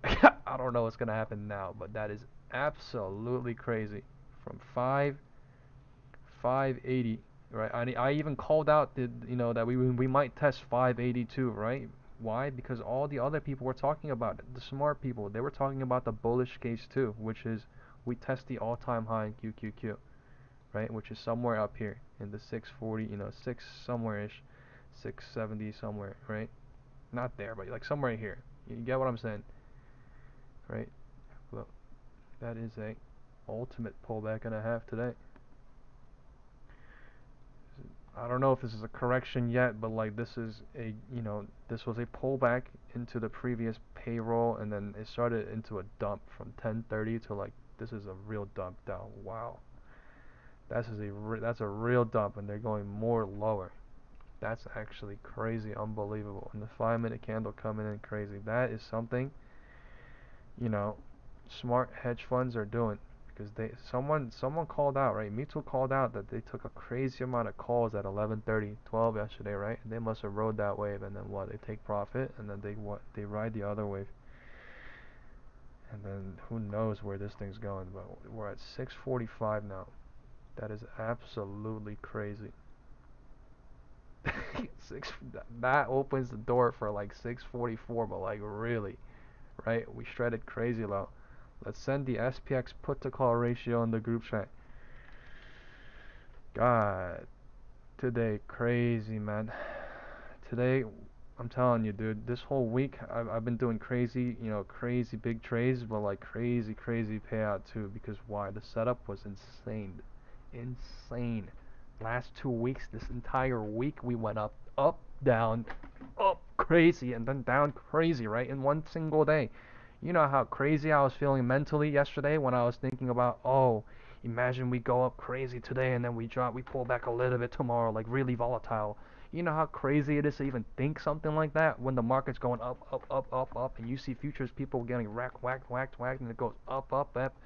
I don't know what's gonna happen now, but that is absolutely crazy. From 580, right? I even called out the, you know, that we might test 582, right? Why? Because all the other people were talking about it. The smart people, they were talking about the bullish case too, which is we test the all-time high in QQQ, right? Which is somewhere up here in the 640, you know, 6 somewhere ish, 670 somewhere, right? Not there, but like somewhere here. You get what I'm saying, right? Well, that is a ultimate pullback and a half today. I don't know if this is a correction yet, but like this is a, you know, this was a pullback into the previous payroll, and then it started into a dump from 1030 to like, this is a real dump down. Wow. That's a real dump, and they're going more lower. That's actually crazy, unbelievable. And the 5-minute candle coming in crazy. That is something, you know, smart hedge funds are doing, because someone called out, right? Mutual called out that they took a crazy amount of calls at 11:30, 12 yesterday, right? They must have rode that wave, and then what? They take profit, and then they ride the other wave, and then who knows where this thing's going? But we're at 645 now. That is absolutely crazy. Six that opens the door for like 644, but like really, right? We shredded crazy low. Let's send the SPX put to call ratio in the group chat. God, today crazy, man. Today, I'm telling you, dude, this whole week I've been doing crazy, you know, crazy big trades, but like crazy, crazy payout too. Because why? The setup was insane, insane. Last 2 weeks, this entire week, we went up, down, up, crazy, and then down crazy, right? In one single day. You know how crazy I was feeling mentally yesterday when I was thinking about, oh, imagine we go up crazy today and then we pull back a little bit tomorrow, like really volatile. You know how crazy it is to even think something like that when the market's going up, up, up, up, up, and you see futures people getting whacked, and it goes up, up, up,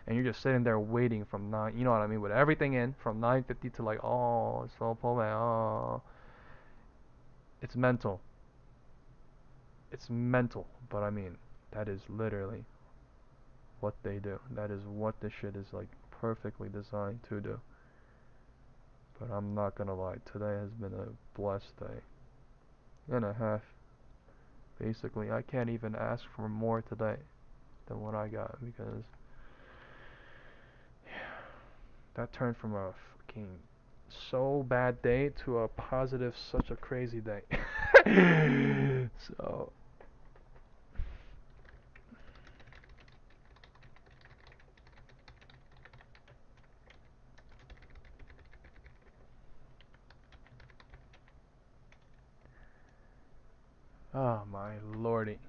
and you're just sitting there waiting from you know what I mean, with everything in from 9:50 to like, oh, slow pullback, oh, it's mental, it's mental, but I mean, that is literally what they do. That is what this shit is like perfectly designed to do. But I'm not gonna lie, today has been a blessed day and a half. Basically, I can't even ask for more today than what I got, because that turned from a fucking so bad day to a positive, such a crazy day. So, oh my lordy.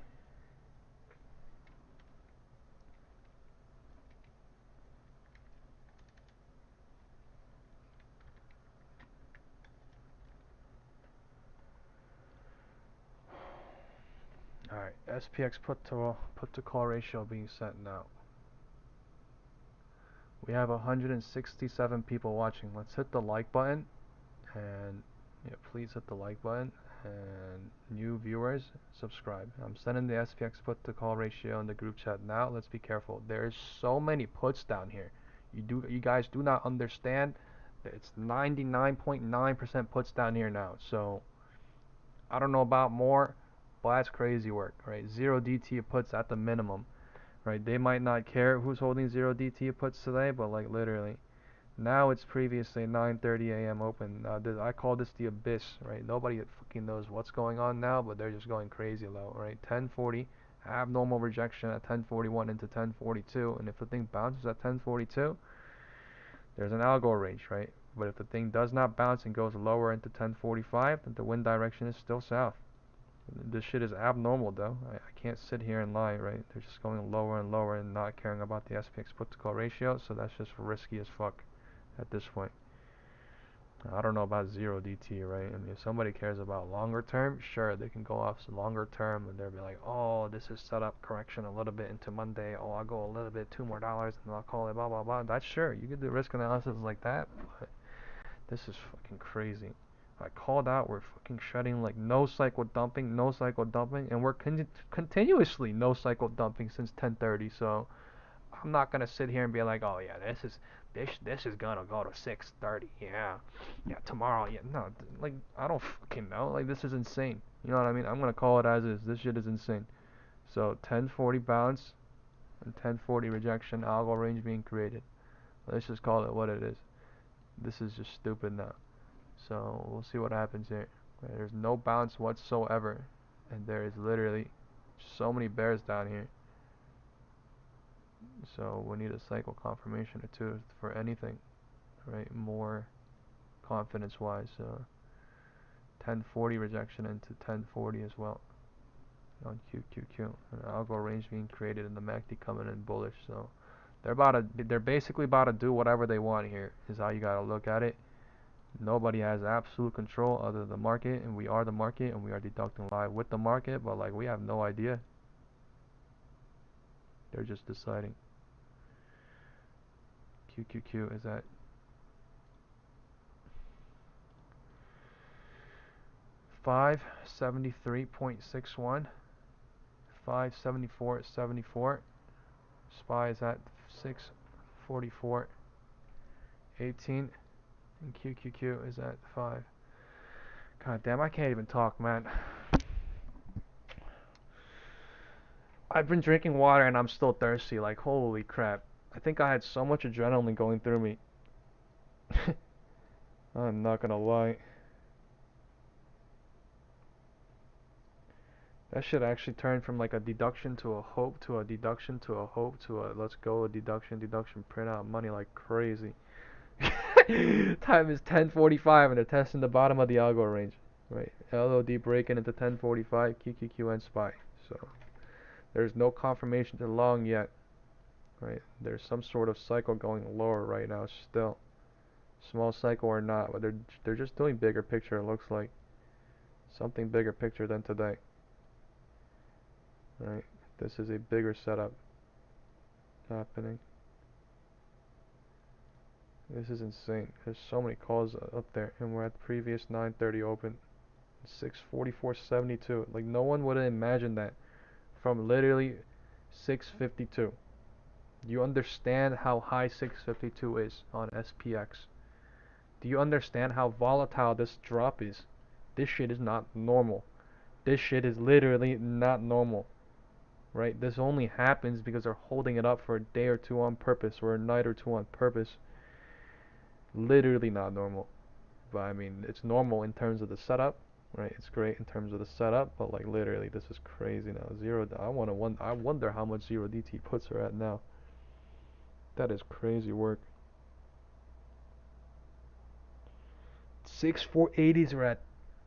Alright, SPX put to call ratio being set now. We have 167 people watching. Let's hit the like button, and yeah, please hit the like button, and new viewers, subscribe. I'm sending the SPX put to call ratio in the group chat now. Let's be careful. There's so many puts down here. You guys do not understand that it's 99.9% puts down here now. So I don't know about more, but that's crazy work, right? Zero DT puts at the minimum, right? They might not care who's holding zero DT puts today, but like literally. Now it's previously 9:30 a.m. open. I call this the abyss, right? Nobody fucking knows what's going on now, but they're just going crazy low, right? 10:40 abnormal rejection at 1041 into 1042, and if the thing bounces at 1042, there's an algo range, right? But if the thing does not bounce and goes lower into 1045, then the wind direction is still south. This shit is abnormal though. I can't sit here and lie, right? They're just going lower and lower and not caring about the SPX put to call ratio, so that's just risky as fuck at this point. I don't know about zero DT, right? I mean, if somebody cares about longer term, sure, they can go off longer term and they'll be like, oh, this is set up correction a little bit into Monday. Oh, I'll go a little bit, $2 more, and I'll call it blah, blah, blah. That's sure. You can do risk analysis like that, but this is fucking crazy. I called out, we're fucking shutting like no cycle dumping, and we're continuously no cycle dumping since 10:30, so I'm not gonna sit here and be like, oh yeah, this is gonna go to 6:30. Yeah, tomorrow. Yeah, no, like I don't fucking know. Like this is insane. You know what I mean? I'm gonna call it as is. This shit is insane. So 1040 bounce and 1040 rejection, algo range being created. Let's just call it what it is. This is just stupid now. So we'll see what happens here. There's no bounce whatsoever, and there is literally so many bears down here. So we need a cycle confirmation or two for anything, right? More confidence wise. 1040 rejection into 1040 as well on QQQ. An algo range being created and the MACD coming in bullish. So they're basically about to do whatever they want here. Is how you gotta look at it. Nobody has absolute control other than the market, and we are the market, and we are deducting live with the market. But like we have no idea. They're just deciding. QQQ is at 573.61, 574.74. SPY is at 644.18, and QQQ is at 5. God damn, I can't even talk, man. I've been drinking water and I'm still thirsty. Like holy crap! I think I had so much adrenaline going through me. I'm not gonna lie. That shit actually turned from like a deduction to a hope to a deduction to a hope to a let's go, a deduction, print out money like crazy. Time is 10:45 and they're testing the bottom of the algo range. Right. LOD breaking into 10:45, QQQ and SPY. So there's no confirmation to long yet. Right. There's some sort of cycle going lower right now still. Small cycle or not, but they're just doing bigger picture, it looks like. Something bigger picture than today. Right, this is a bigger setup happening. This is insane. There's so many calls up there, and we're at the previous 9:30 open, 644.72. Like no one would have imagined that from literally 652. Do you understand how high 652 is on SPX? Do you understand how volatile this drop is? This shit is not normal. This shit is literally not normal. Right? This only happens because they're holding it up for a day or two on purpose, or a night or two on purpose. Literally not normal. But I mean, it's normal in terms of the setup, right? It's great in terms of the setup, but like literally, this is crazy now. I wonder how much zero DT puts are at now. That is crazy work. 6480s are at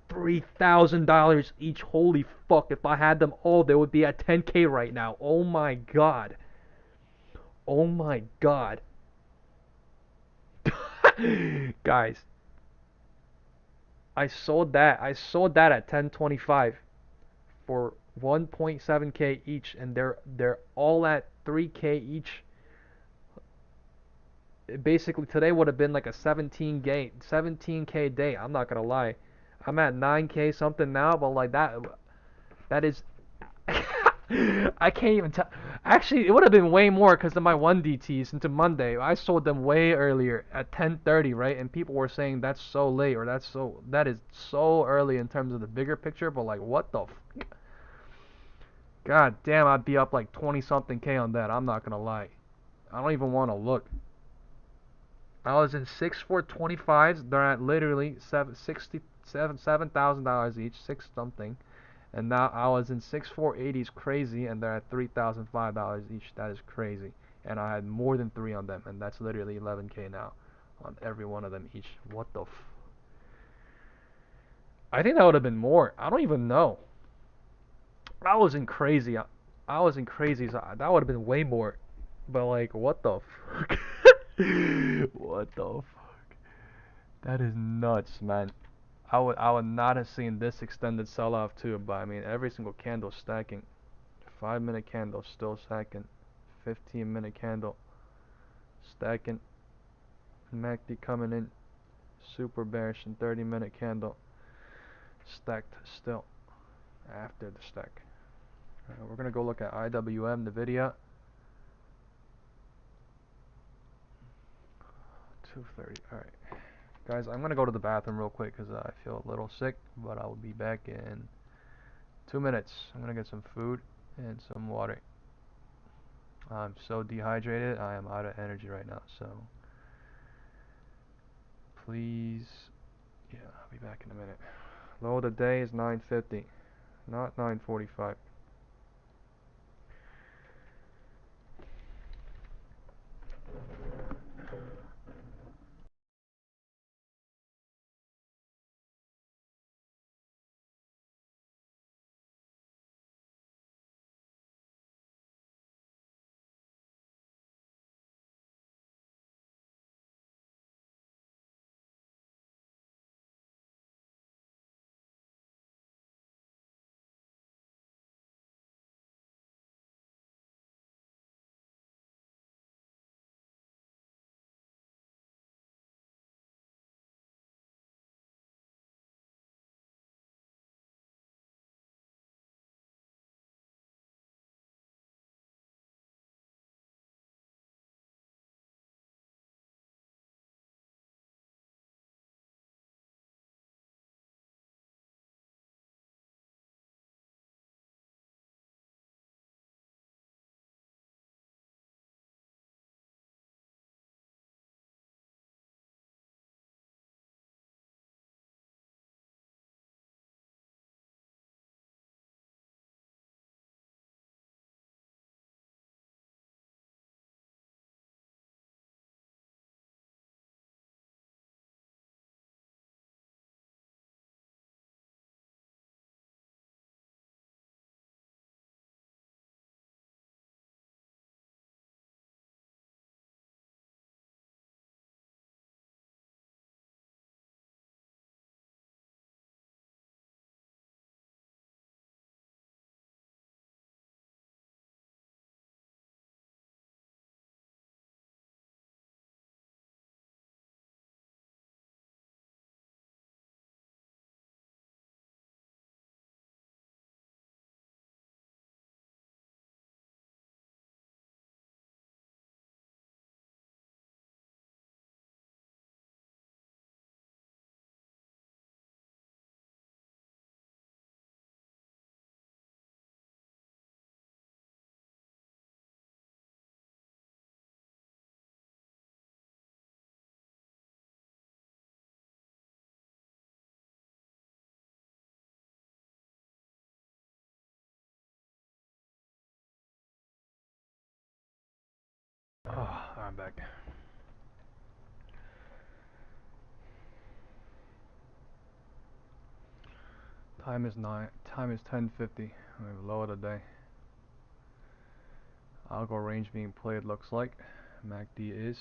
$3,000 each. Holy fuck! If I had them all, they would be at 10K right now. Oh my god. Oh my god. Guys, I sold that at 1025 for 1.7K each, and they're all at 3K each. Basically today would have been like a 17K day. I'm not gonna lie. I'm at 9K something now, but like that is I can't even tell. Actually, it would have been way more because of my 1DTs into Monday. I sold them way earlier at 10:30, right? And people were saying that's so late, or that is so early in terms of the bigger picture. But like, what the? God damn, I'd be up like 20 something K on that. I'm not gonna lie. I don't even want to look. I was in 6425s. They're at literally $7,000 each, six something. And now I was in 6480s, crazy, and they're at $3,005 each. That is crazy. And I had more than 3 on them, and that's literally 11K now on every one of them each. What the I think that would have been more. I don't even know. I was in crazy. I was in crazy. So that would have been way more. But like, what the fuck? What the fuck? That is nuts, man. I would not have seen this extended sell-off too. But I mean, every single candle stacking. 5-minute candle still stacking. 15-minute candle stacking. MACD coming in super bearish, and 30-minute candle stacked still after the stack. We're gonna go look at IWM, Nvidia. 2:30. All right, guys, I'm gonna go to the bathroom real quick because I feel a little sick, but I will be back in 2 minutes. I'm gonna get some food and some water. I'm so dehydrated. I am out of energy right now. So please, yeah, I'll be back in a minute. Low of the day is 950, not 945. Oh, I'm back. Time is 10:50. We have low of the day. Algo range being played looks like. MACD is.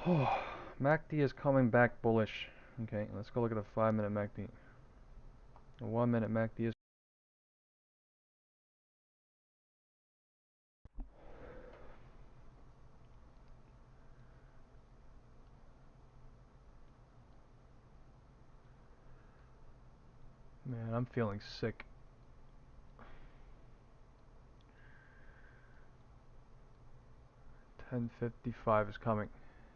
Oh, MACD is coming back bullish. Okay, let's go look at the 5-minute MACD. The 1-minute MACD is. Man, I'm feeling sick. 10:55 is coming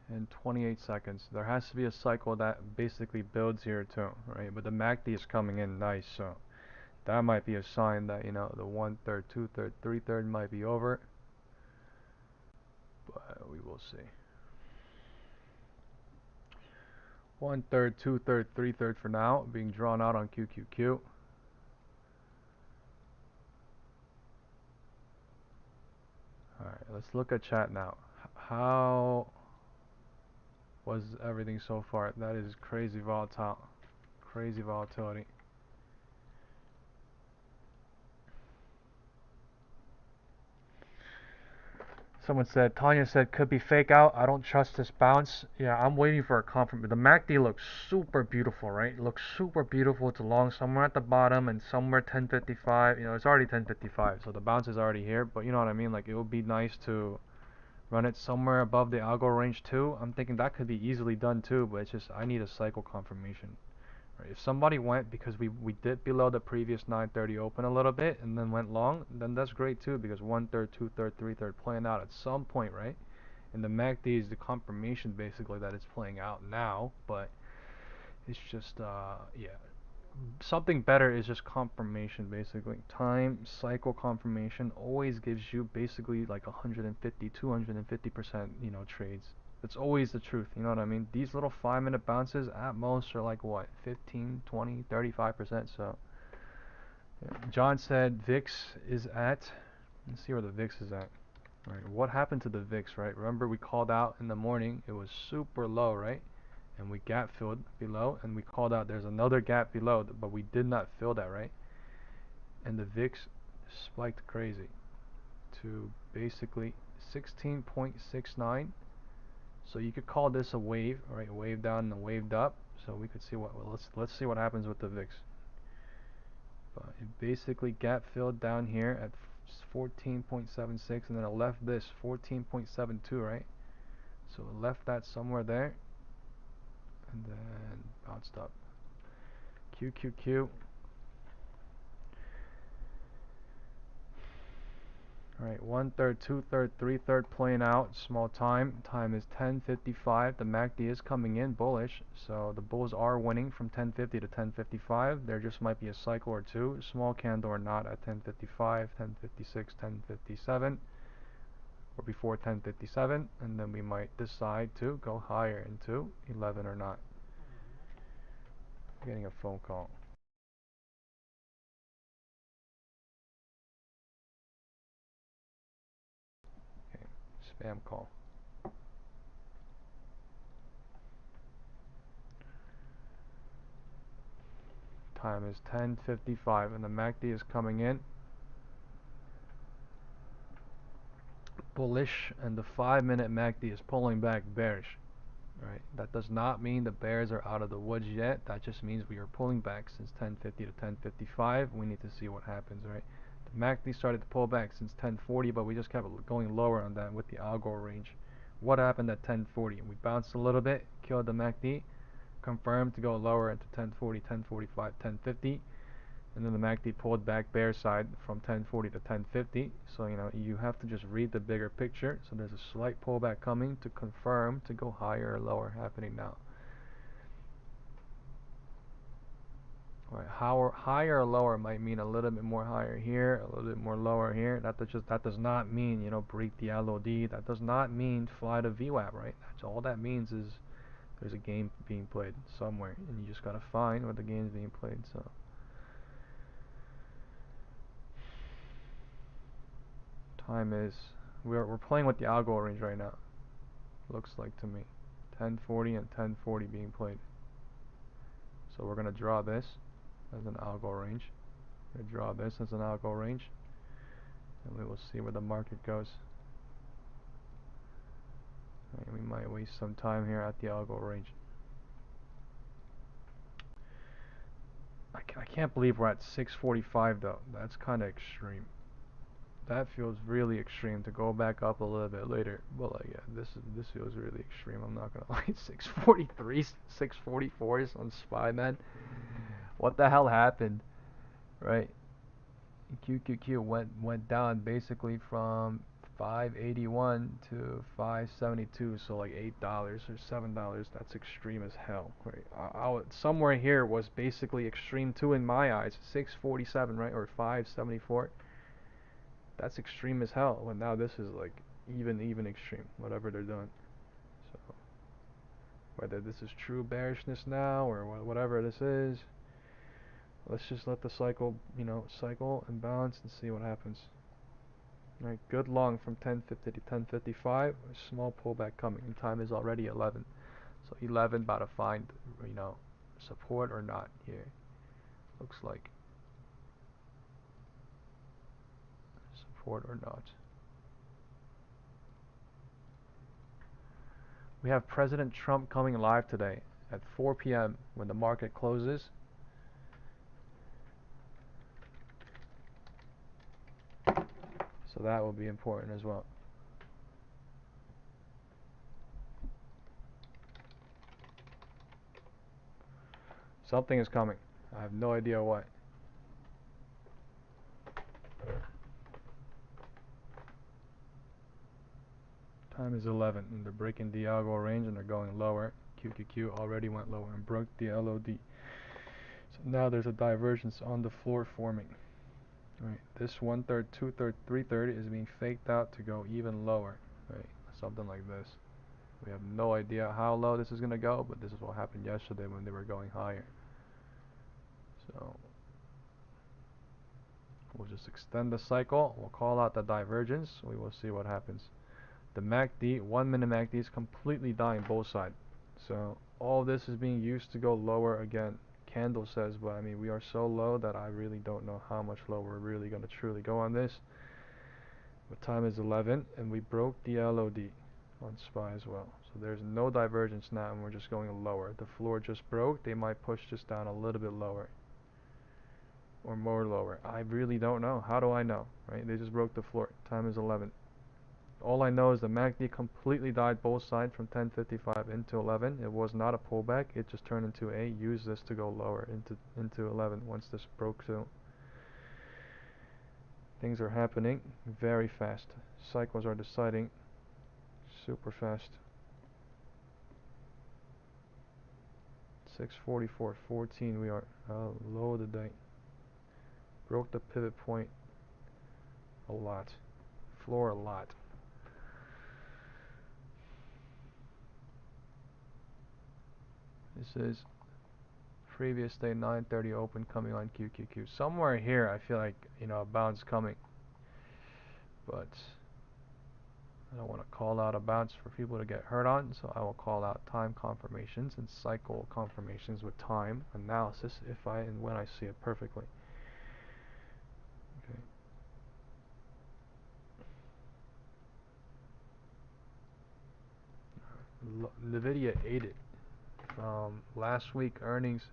in 28 seconds. There has to be a cycle that basically builds here too, right? But the MACD is coming in nice, so that might be a sign that, you know, the 1/3, 2/3, 3/3 might be over. But we will see. 1/3, 2/3, 3/3 for now, being drawn out on QQQ. Alright, let's look at chat now. How was everything so far? That is crazy volatile. Crazy volatility. Someone said, Tanya said, could be fake out. I don't trust this bounce. Yeah, I'm waiting for a confirmation. The MACD looks super beautiful, right? It looks super beautiful. It's along somewhere at the bottom and somewhere 1055. You know, it's already 1055, so the bounce is already here. But you know what I mean? Like, it would be nice to run it somewhere above the algo range too. I'm thinking that could be easily done too, but it's just I need a cycle confirmation. Right? If somebody went because we dipped below the previous 930 open a little bit and then went long, then that's great too because 1/3, 2/3, 3/3 playing out at some point, right? And the MACD is the confirmation basically that it's playing out now, but it's just yeah, something better is just confirmation basically. Time cycle confirmation always gives you basically like 150, 250%, you know, trades. It's always the truth, you know what I mean? These little 5-minute bounces at most are like what, 15, 20, 35%. So yeah. John said VIX is at, let's see where the VIX is at. Right, what happened to the VIX, right? Remember we called out in the morning, it was super low, right? And we gap filled below, and we called out there's another gap below, but we did not fill that, right? And the VIX spiked crazy to basically 16.69. So you could call this a wave, right? Wave down and a waved up. So we could see what, well, let's see what happens with the VIX. But it basically gap filled down here at 14.76, and then it left this 14.72, right? So it left that somewhere there, and then bounced up. QQQ. Alright, 1/3, 2/3, 3/3 playing out. Small time. Time is 10:55. The MACD is coming in bullish, so the bulls are winning from 10:50 to 10:55. There just might be a cycle or two, small candle or not, at 10:55, 10:56, 10:57, or before 10:57, and then we might decide to go higher into 11 or not. I'm getting a phone call. Okay, spam call. Time is 10:55 and the MACD is coming in bullish, and the 5-minute MACD is pulling back bearish. Right? That does not mean the bears are out of the woods yet. That just means we are pulling back since 10:50 to 10:55. We need to see what happens, right? The MACD started to pull back since 10:40, but we just kept going lower on that with the algo range. What happened at 10:40? We bounced a little bit, killed the MACD, confirmed to go lower into 10:40, 10:45, 10:50. And then the MACD pulled back bear side from 1040 to 1050. So you know, you have to just read the bigger picture. So there's a slight pullback coming to confirm to go higher or lower happening now. All right, higher or lower might mean a little bit more higher here, a little bit more lower here. That does not mean, you know, break the LOD. That does not mean fly to VWAP, right? That's all that means is there's a game being played somewhere, and you just gotta find where the game's being played. So time is, we're playing with the algo range right now. Looks like to me 1040 and 1040 being played. So we're gonna draw this as an algo range. We're gonna draw this as an algo range, and we will see where the market goes. Right, we might waste some time here at the algo range. I can't believe we're at 645 though. That's kind of extreme. That feels really extreme to go back up a little bit later. But like, yeah, this feels really extreme. I'm not gonna lie. 643, 644s on SPY, man. What the hell happened, right? QQQ went down basically from 581 to 572, so like $8 or $7. That's extreme as hell, right? Somewhere here was basically extreme too in my eyes. 647, right, or 574. That's extreme as hell. But now this is like even extreme, whatever they're doing. So Whether this is true bearishness now or whatever this is, let's just let the cycle, cycle and balance and see what happens. Alright, good long from 1050 to 1055. A small pullback coming, and time is already 11. So 11 about to find, support or not here. Looks like support or not. We have President Trump coming live today at 4 p.m. when the market closes. So that will be important as well. Something is coming. I have no idea what. Time is 11 and they're breaking the algo range and they're going lower. QQQ already went lower and broke the LOD. So now there's a divergence on the floor forming. Right, this 1/3, 2/3, 3/3 is being faked out to go even lower. Right, something like this. We have no idea how low this is going to go, but this is what happened yesterday when they were going higher. So we'll just extend the cycle. We'll call out the divergence. We will see what happens. The MACD, 1 minute MACD is completely dying both sides. So all this is being used to go lower again. Candle says, but I mean we are so low that I really don't know how much lower we're really going to truly go on this. But time is 11 and we broke the LOD on SPY as well. So there's no divergence now and we're just going lower. The floor just broke. They might push this down a little bit lower or more lower. I really don't know. How do I know? Right? They just broke the floor. Time is 11. All I know is the MACD completely died both sides from 1055 into 11. It was not a pullback. It just turned into a use this to go lower into 11 once this broke through. Things are happening very fast. Cycles are deciding super fast. 644.14 we are low of the day. Broke the pivot point a lot. Floor a lot. This is previous day 9:30 open coming on QQQ. Somewhere here I feel like a bounce coming, but I don't want to call out a bounce for people to get hurt on, so I will call out time confirmations and cycle confirmations with time analysis if I and when I see it perfectly. Okay. Nvidia ate it from last week earnings.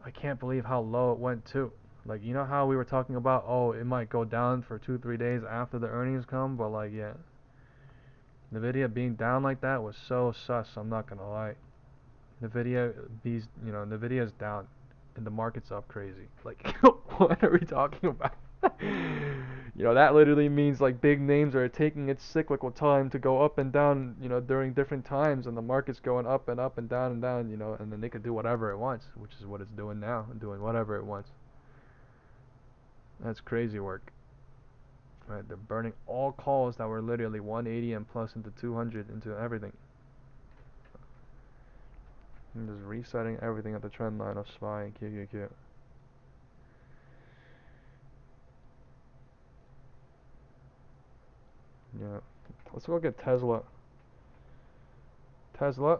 I can't believe how low it went too. Like, you know how we were talking about, oh, it might go down for 2-3 days after the earnings come, but like, yeah, Nvidia being down like that was so sus. I'm not gonna lie. Nvidia's down, and the market's up crazy. Like, what are we talking about? That literally means like big names are taking its cyclical time to go up and down, during different times, and the market's going up and up and down, and then they can do whatever it wants, which is what it's doing now, doing whatever it wants. That's crazy work. Right, they're burning all calls that were literally 180 and plus into 200 into everything. And just resetting everything at the trend line of SPY and QQQ. Yeah. Let's look at Tesla. Tesla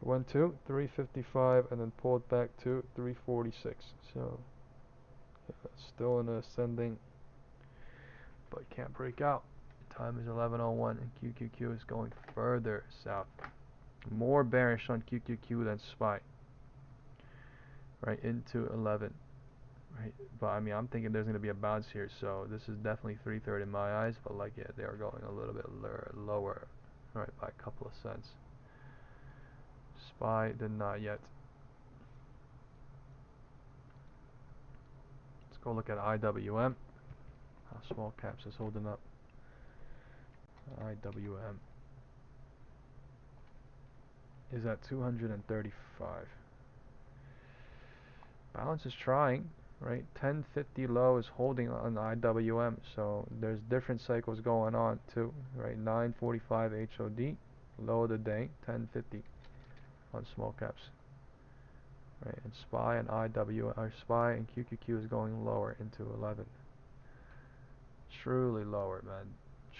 went to 355 and then pulled back to 346. So yeah, still in ascending, but can't break out. Time is 11:01 and QQQ is going further south. More bearish on QQQ than SPY. Right into 11. Right, but I mean I'm thinking there's going to be a bounce here, so this is definitely 330 in my eyes, but like yeah, they are going a little bit lower, right, by a couple of cents. SPY did not yet. Let's go look at IWM. How small caps is holding up. IWM is at 235. Balance is trying, right? 1050 low is holding on IWM, so there's different cycles going on too, right? 945 HOD, Low of the day, 1050 on small caps. Right, and SPY and IW, or SPY and QQQ is going lower into 11. Truly lower, man.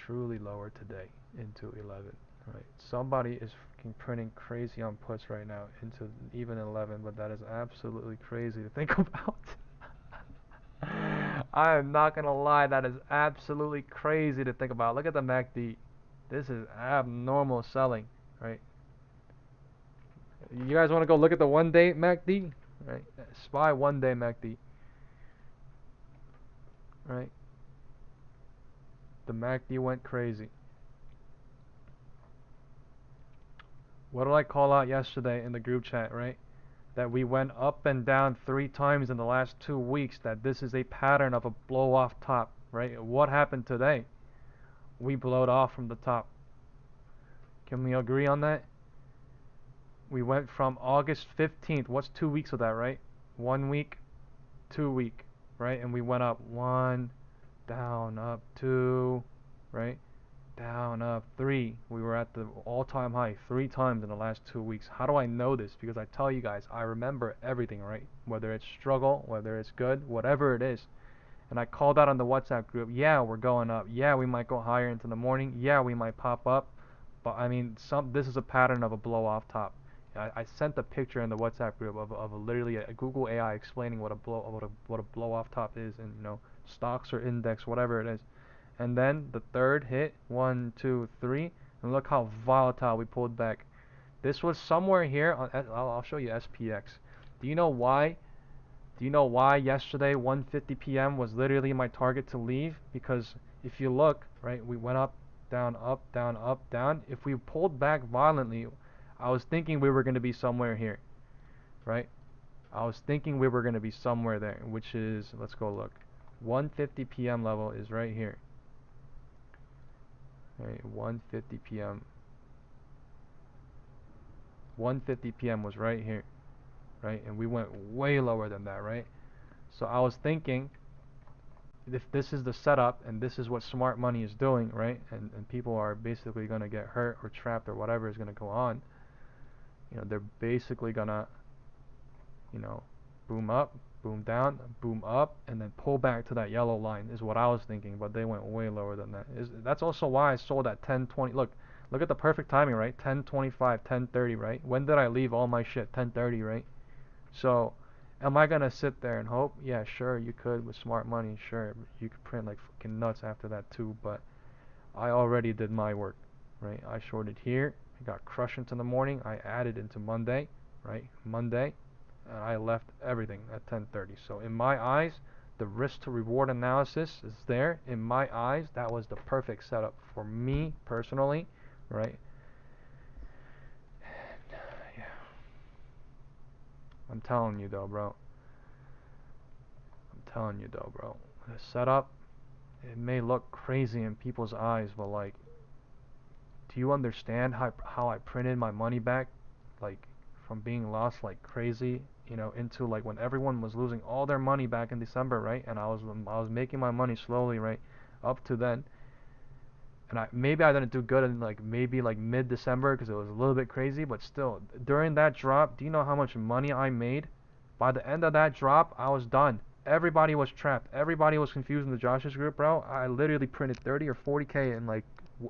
Truly lower today into 11. Right, somebody is fucking printing crazy on puts right now into even 11, but that is absolutely crazy to think about. I am not gonna lie, that is absolutely crazy to think about. Look at the MACD. This is abnormal selling, right? You guys want to go look at the 1-day MACD, right? SPY 1-day MACD, right? The MACD went crazy. What did I call out yesterday in the group chat, right? That we went up and down 3 times in the last 2 weeks, that this is a pattern of a blow off top, right? What happened today? We blowed off from the top. Can we agree on that? We went from August 15th, what's 2 weeks of that, right? 1 week, 2 week, right? And we went up 1, down, up 2, right? Down, up 3. We were at the all-time high 3 times in the last 2 weeks. How do I know this? Because I tell you guys, I remember everything, right? Whether it's struggle, whether it's good, whatever it is. And I called out on the WhatsApp group, yeah, we're going up. Yeah, we might go higher into the morning. Yeah, we might pop up. But I mean, this is a pattern of a blow off top. I sent a picture in the WhatsApp group of literally a Google AI explaining what a blow off top is, and stocks or index, whatever it is. And then the third hit, 1, 2, 3, and look how volatile we pulled back. This was somewhere here on, I'll show you SPX. Do you know why? Do you know why yesterday 1:50 p.m. was literally my target to leave? Because if you look, right, we went up, down, up, down, up, down. If we pulled back violently, I was thinking we were going to be somewhere here, right? I was thinking we were going to be somewhere there, which is, let's go look. 1:50 p.m. level is right here. Right, 1:50 p.m. 1:50 p.m. was right here, right? And we went way lower than that, right? So I was thinking, if this is the setup and this is what smart money is doing, right? And people are basically going to get hurt or trapped or whatever is going to go on. They're basically going to, boom up, boom down, boom up, and then pull back to that yellow line is what I was thinking, but they went way lower than that. That's also why I sold at 10:20. Look at the perfect timing, right? 10:25, 10:30, right? When did I leave all my shit? 10:30, right? So, am I gonna sit there and hope? Yeah, sure, you could with smart money, sure. You could print like fucking nuts after that too, but I already did my work, right? I shorted here, I got crushed into the morning, I added into Monday, right? Monday, and I left everything at 10:30. So in my eyes, the risk to reward analysis is there. In my eyes, that was the perfect setup for me personally, right? Yeah. I'm telling you though, bro. The setup, it may look crazy in people's eyes, but like, do you understand how I printed my money back, like from being lost like crazy, into like when everyone was losing all their money back in December, right? And I was making my money slowly, right, up to then. And maybe I didn't do good in like maybe like mid-December because it was a little bit crazy, but still during that drop, do you know how much money I made? By the end of that drop, I was done. Everybody was trapped. Everybody was confused in the Josh's group, bro. I literally printed 30 or 40K in like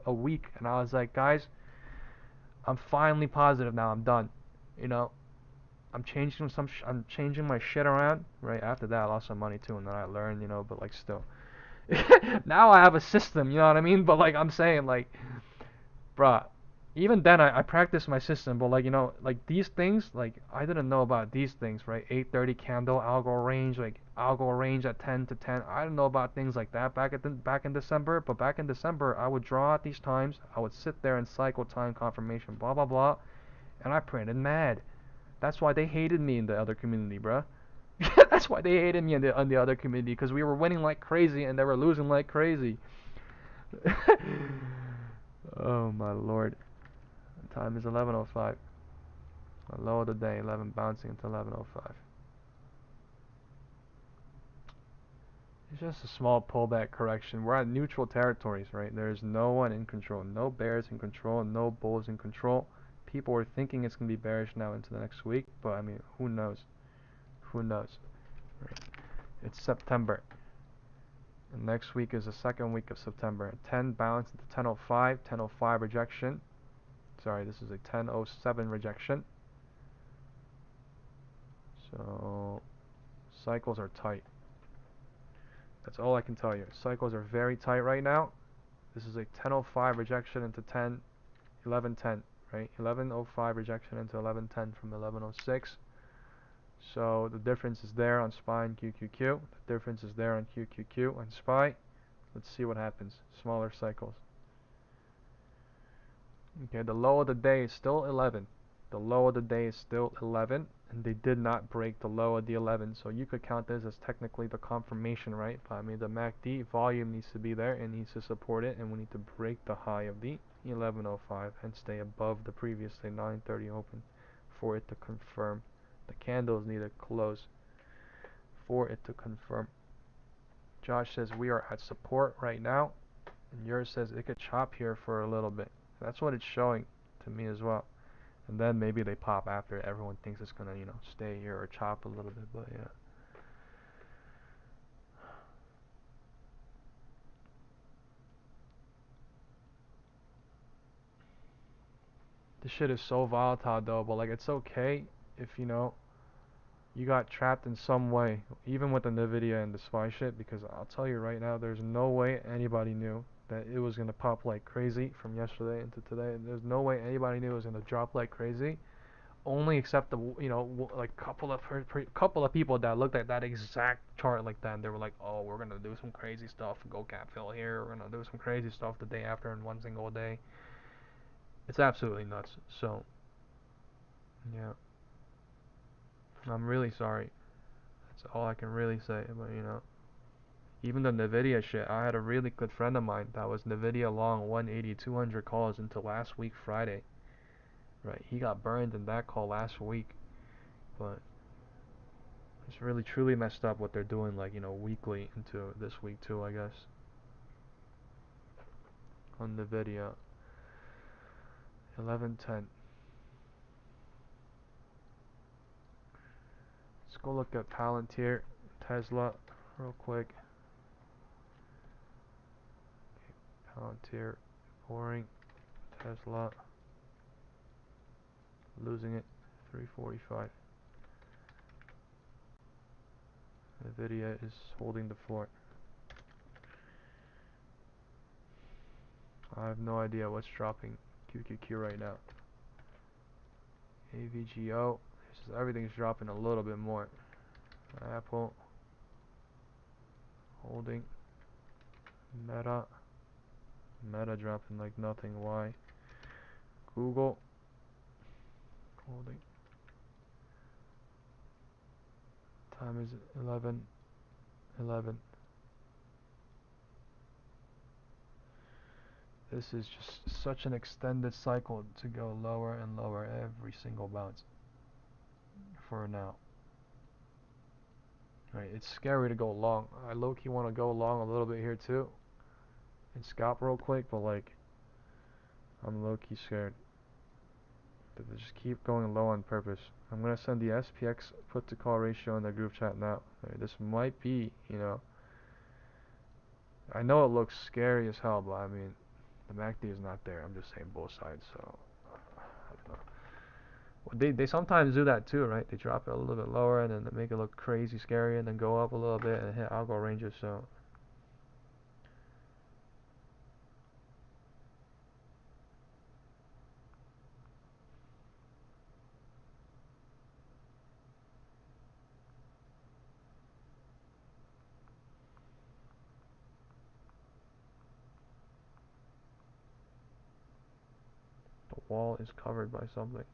a week, and I was like, guys, I'm finally positive now. I'm done. You know, I'm changing my shit around. Right after that, I lost some money too, and then I learned, but like still, now I have a system. You know what I mean? But like I'm saying, like, bruh, even then I practiced my system, but like like these things, like I didn't know about these things, right? 8:30 candle algo range, like algo range at 10 to 10. I didn't know about things like that back in December. But back in December, I would draw at these times, I would sit there and cycle time confirmation, blah blah blah, and I printed mad. That's why they hated me in the other community, bruh. That's why they hated me in the other community, because we were winning like crazy and they were losing like crazy. Oh my lord. Time is 11:05. Low of the day, 11 bouncing into 11:05. It's just a small pullback correction. We're at neutral territories, right? There's no one in control. No bears in control. No bulls in control. People are thinking it's going to be bearish now into the next week, but I mean, who knows? Who knows? Right? It's September. And next week is the second week of September. 10 bounce into 10.05. 10.05 rejection. Sorry, this is a 10.07 rejection. So cycles are tight. That's all I can tell you. Cycles are very tight right now. This is a 10.05 rejection into 11.10, right? 11.05 rejection into 11.10 from 11.06. So the difference is there on SPY and QQQ. The difference is there on QQQ and SPY. Let's see what happens. Smaller cycles. Okay, the low of the day is still 11. The low of the day is still 11, and they did not break the low of the 11. So you could count this as technically the confirmation, right? But I mean, the MACD volume needs to be there. It needs to support it, and we need to break the high of the 11.05 and stay above the previously 9:30 open for it to confirm. The candles need to close for it to confirm. Josh says we are at support right now, and yours says it could chop here for a little bit. That's what it's showing to me as well. And then maybe they pop after everyone thinks it's gonna, stay here or chop a little bit, but yeah. This shit is so volatile though, but like it's okay if you got trapped in some way, even with the Nvidia and the SPY shit, because I'll tell you right now, there's no way anybody knew that it was gonna pop like crazy from yesterday into today. There's no way anybody knew it was gonna drop like crazy. Only except the like couple of people that looked at that exact chart like that, and they were like, oh, we're gonna do some crazy stuff, go cap fill here, we're gonna do some crazy stuff the day after in one single day. It's absolutely nuts. So yeah, I'm really sorry. That's all I can really say. But even the Nvidia shit, I had a really good friend of mine that was Nvidia long 180 200 calls until last week Friday. Right, he got burned in that call last week. But it's really truly messed up what they're doing, like, weekly into this week too, I guess. On the video. 11:10. Let's go look at Palantir, Tesla, real quick. Palantir, boring. Tesla, losing it. 345. Nvidia is holding the fort. I have no idea what's dropping QQQ right now. AVGO, everything's dropping a little bit more. Apple, holding. Meta dropping like nothing. Why? Google, holding. Time is 11:11. This is just such an extended cycle to go lower and lower every single bounce for now. Right, it's scary to go long. I low-key want to go long a little bit here too and scalp real quick, but like I'm low-key scared to just keep going low on purpose. I'm gonna send the SPX put to call ratio in the group chat now. Right, this might be, I know it looks scary as hell, but I mean the MACD is not there. I'm just saying both sides, so I don't know. Well, they sometimes do that too, right? They drop it a little bit lower and then they make it look crazy scary and then go up a little bit and hit algo ranges, so the wall is covered by something.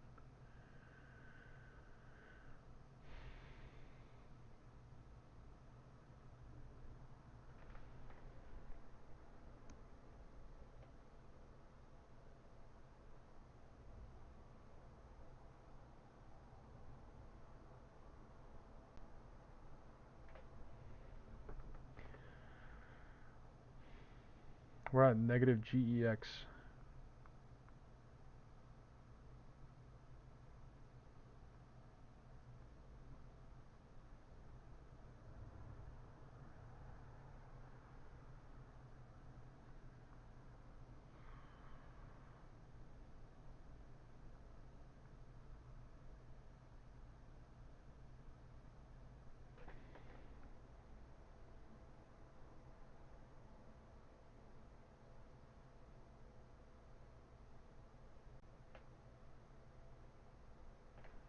We're at negative GEX.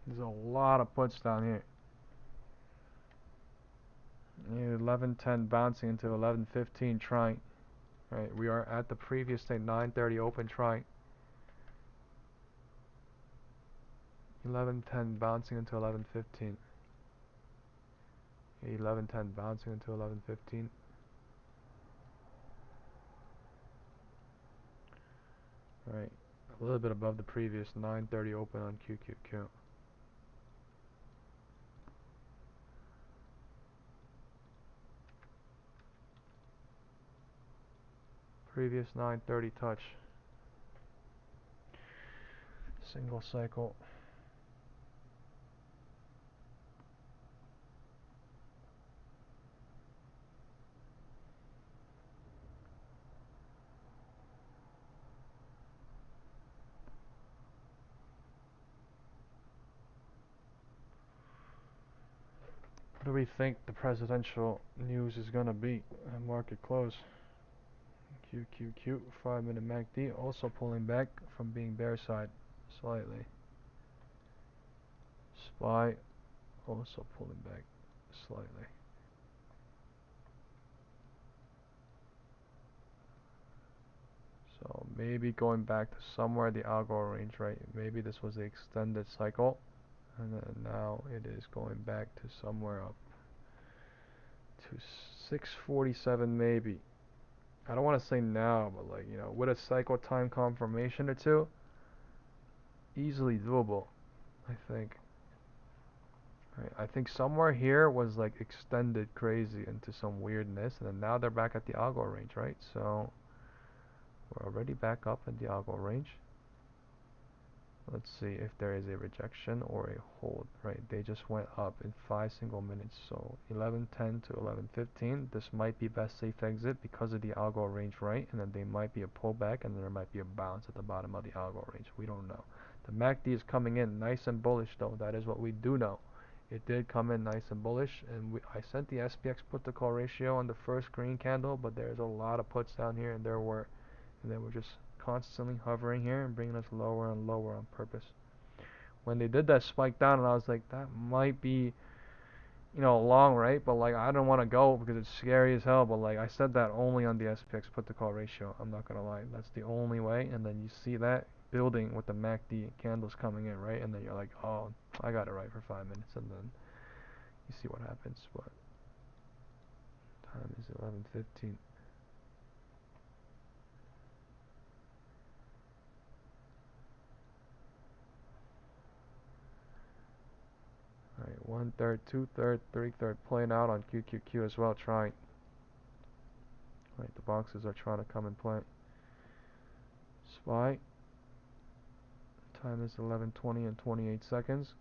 There's a lot of puts down here. 1110 bouncing into 1115 trying. Right, we are at the previous day 930 open trying. 1110 bouncing into 1115. 1110 bouncing into 1115. Right, a little bit above the previous 930 open on QQQ. Previous 930 touch. Single cycle. What do we think the presidential news is going to be at market close? QQQ, 5-minute MACD, also pulling back from being bear side slightly. SPY, also pulling back slightly. So maybe going back to somewhere the algo range, right? Maybe this was the extended cycle, and then now it is going back to somewhere up to 647 maybe. I don't want to say now, but like, you know, with a cycle time confirmation or two, easily doable, I think. Right, I think somewhere here was like extended crazy into some weirdness, and then now they're back at the algo range, right? So we're already back up in the algo range. Let's see if there is a rejection or a hold, right? They just went up in 5 single minutes. So 11:10 to 11:15. This might be best safe exit because of the algo range, right? And then they might be a pullback, and then there might be a bounce at the bottom of the algo range. We don't know. The MACD is coming in nice and bullish, though. That is what we do know. It did come in nice and bullish, and I sent the SPX put to call ratio on the first green candle, but there's a lot of puts down here, and they were just constantly hovering here and bringing us lower and lower on purpose. When they did that spike down, and I was like, that might be, you know, long, right? But like, I don't want to go because it's scary as hell. But like, I said that only on the SPX put to call ratio. I'm not gonna lie, that's the only way. And then you see that building with the MACD candles coming in, right? And then you're like, oh, I got it right for 5 minutes, and then you see what happens. But time is 11:15. Alright, 1/3, 2/3, 3/3 playing out on QQQ as well, trying. Right, the boxes are trying to come and play. SPY. Time is 11:20 and 28 seconds.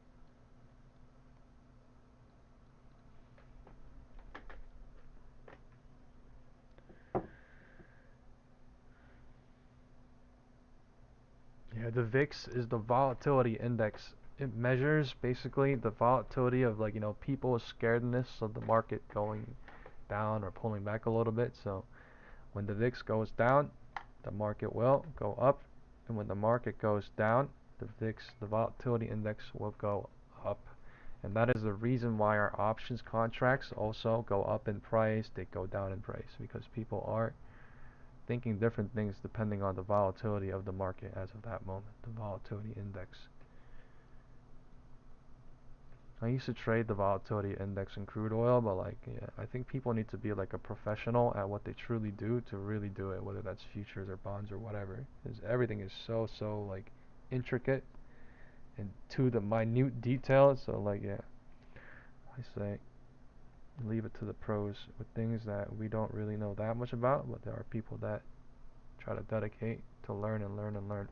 Yeah, the VIX is the volatility index. It measures basically the volatility of, like, you know, people's scaredness of the market going down or pulling back a little bit. So when the VIX goes down, the market will go up, and when the market goes down, the VIX, the volatility index, will go up. And that is the reason why our options contracts also go up in price, they go down in price, because people are thinking different things depending on the volatility of the market as of that moment, the volatility index. I used to trade the volatility index in crude oil, but like, yeah, I think people need to be like a professional at what they truly do to really do it, whether that's futures or bonds or whatever. Because everything is so like intricate and to the minute detail. So like, yeah, I say leave it to the pros with things that we don't really know that much about, but there are people that try to dedicate to learn and learn and learn.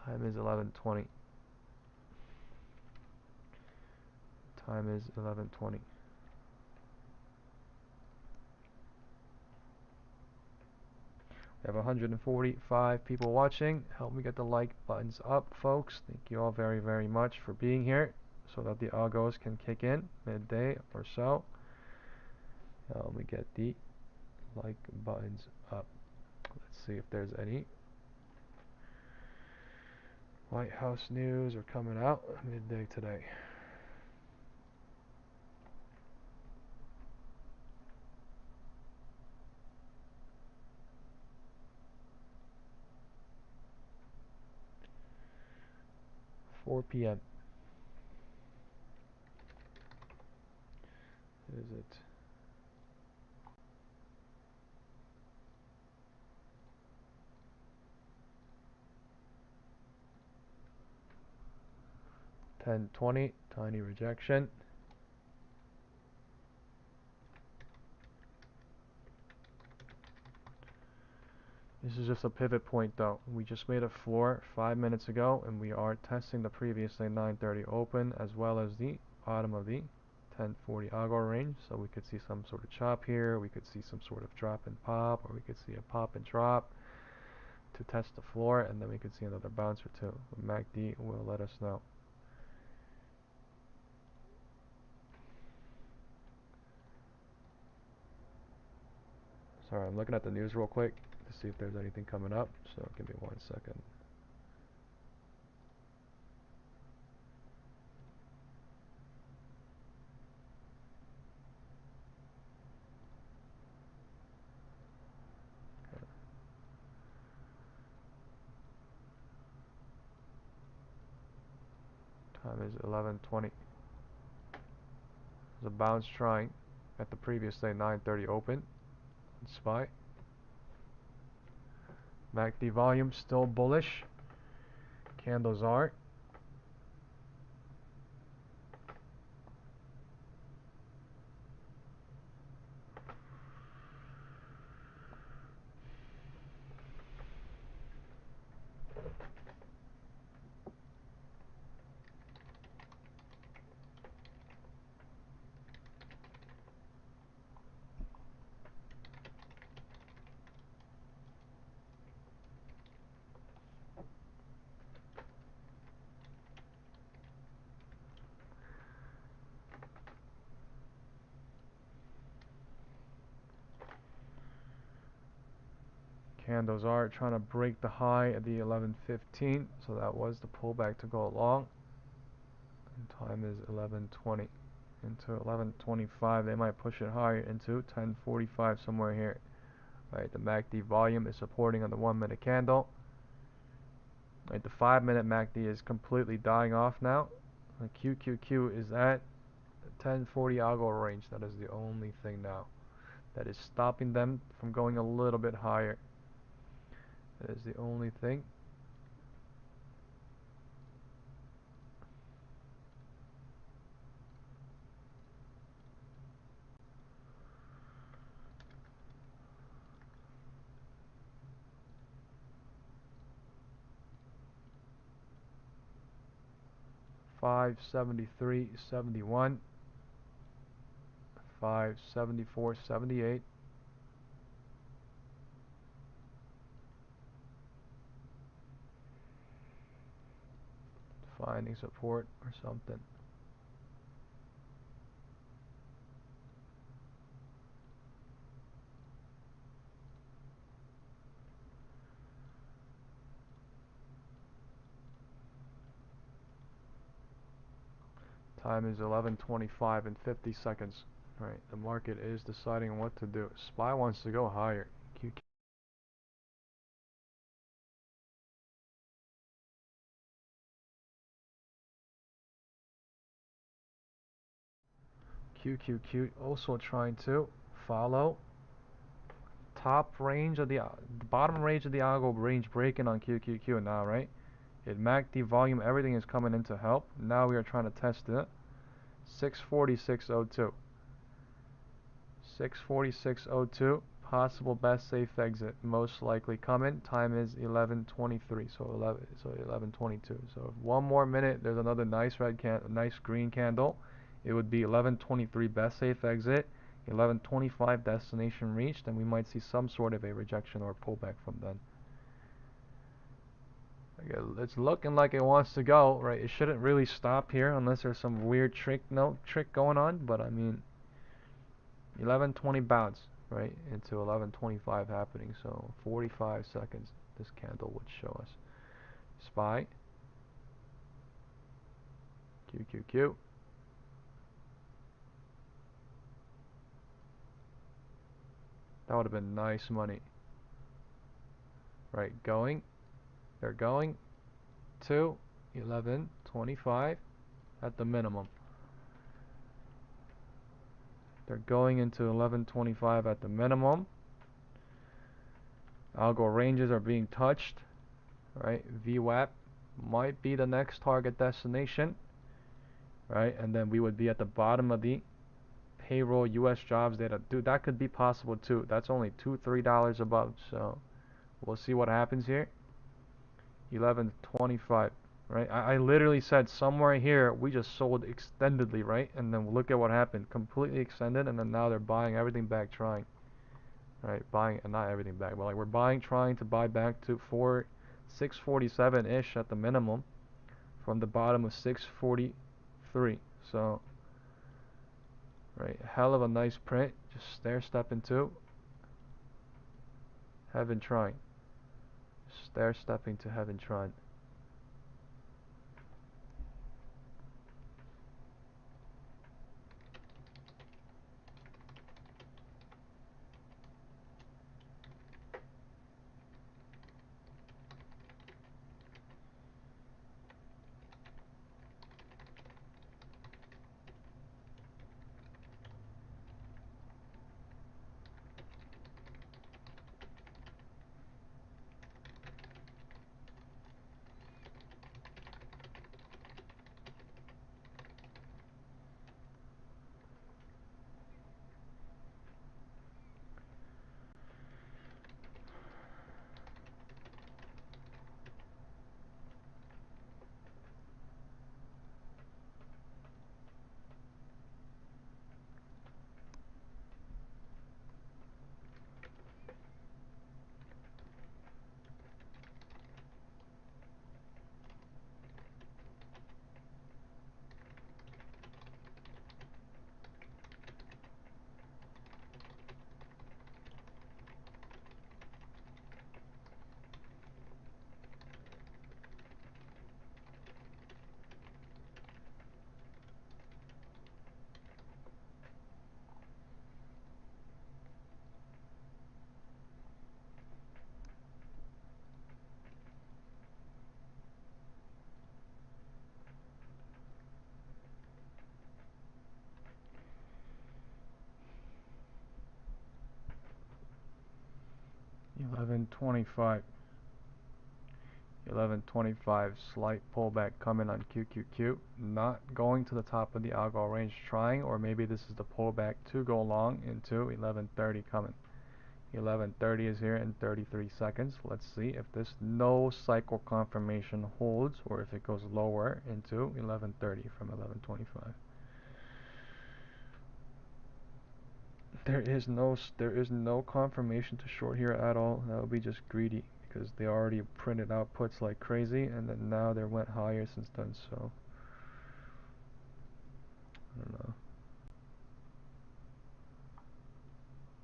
Time is 11:20. Time is 11:20. We have 145 people watching. Help me get the like buttons up, folks. Thank you all very, very much for being here so that the algos can kick in midday or so. Help me get the like buttons up. Let's see if there's any White House news are coming out midday today. Four p.m. Is it? $10.20, tiny rejection. This is just a pivot point though. We just made a floor 5 minutes ago and we are testing the previous 9:30 open as well as the bottom of the 1040 algo range. So we could see some sort of chop here, we could see some sort of drop and pop, or we could see a pop and drop to test the floor, and then we could see another bounce or two. MACD will let us know. Sorry, I'm looking at the news real quick to see if there's anything coming up, so give me 1 second. Time is 11:20. There's a bounce trying at the previous 9:30 open. SPY. MACD volume still bullish. Candles are. Candles are trying to break the high at the 11:15, so that was the pullback to go along. And time is 11:20. Into 11:25, they might push it higher into 10:45 somewhere here. Right, the MACD volume is supporting on the 1 minute candle. Right, the 5 minute MACD is completely dying off now. The QQQ is at 1040 algo range. That is the only thing now that is stopping them from going a little bit higher. That is the only thing. $573.71, $574.78, finding support or something. Time is 11:25 and 50 seconds. All right, the market is deciding what to do. SPY wants to go higher. QQQ also trying to follow top range of the bottom range of the algo range breaking on QQQ now, right? It MACD volume, everything is coming in to help. Now we are trying to test it. 646.02. 646.02 possible best safe exit, most likely coming. Time is 11:23, so 11:22. So if one more minute, there's another nice nice green candle. It would be 11:23 best safe exit, 11:25 destination reached, and we might see some sort of a rejection or pullback from then. It's looking like it wants to go, right? It shouldn't really stop here unless there's some weird trick going on, but I mean 11:20 bounce, right, into 11:25 happening, so 45 seconds this candle would show us. SPY, QQQ. That would have been nice money. Right, they're going to 11:25 at the minimum. They're going into 11:25 at the minimum. Algo ranges are being touched, right? VWAP might be the next target destination, right? And then we would be at the bottom of the payroll US jobs data. Dude, that could be possible too. That's only $2-3 above, so we'll see what happens here. 11:25, right? I literally said somewhere here we just sold extendedly, right? And then look at what happened. Completely extended, and then now they're buying everything back, trying. Right, buying, not everything back, but like we're trying to buy back to 647-ish at the minimum from the bottom of 643. So, right, hell of a nice print. Just stair step into heaven trying. Stair stepping to heaven trying. $11.25. 11.25, slight pullback coming on QQQ, not going to the top of the algo range, trying, or maybe this is the pullback to go long into 11.30 coming. 11.30 is here in 33 seconds. Let's see if this no cycle confirmation holds or if it goes lower into 11.30 from 11.25. There is no confirmation to short here at all. That would be just greedy because they already printed out puts like crazy, and then now they went higher since then. So I don't know.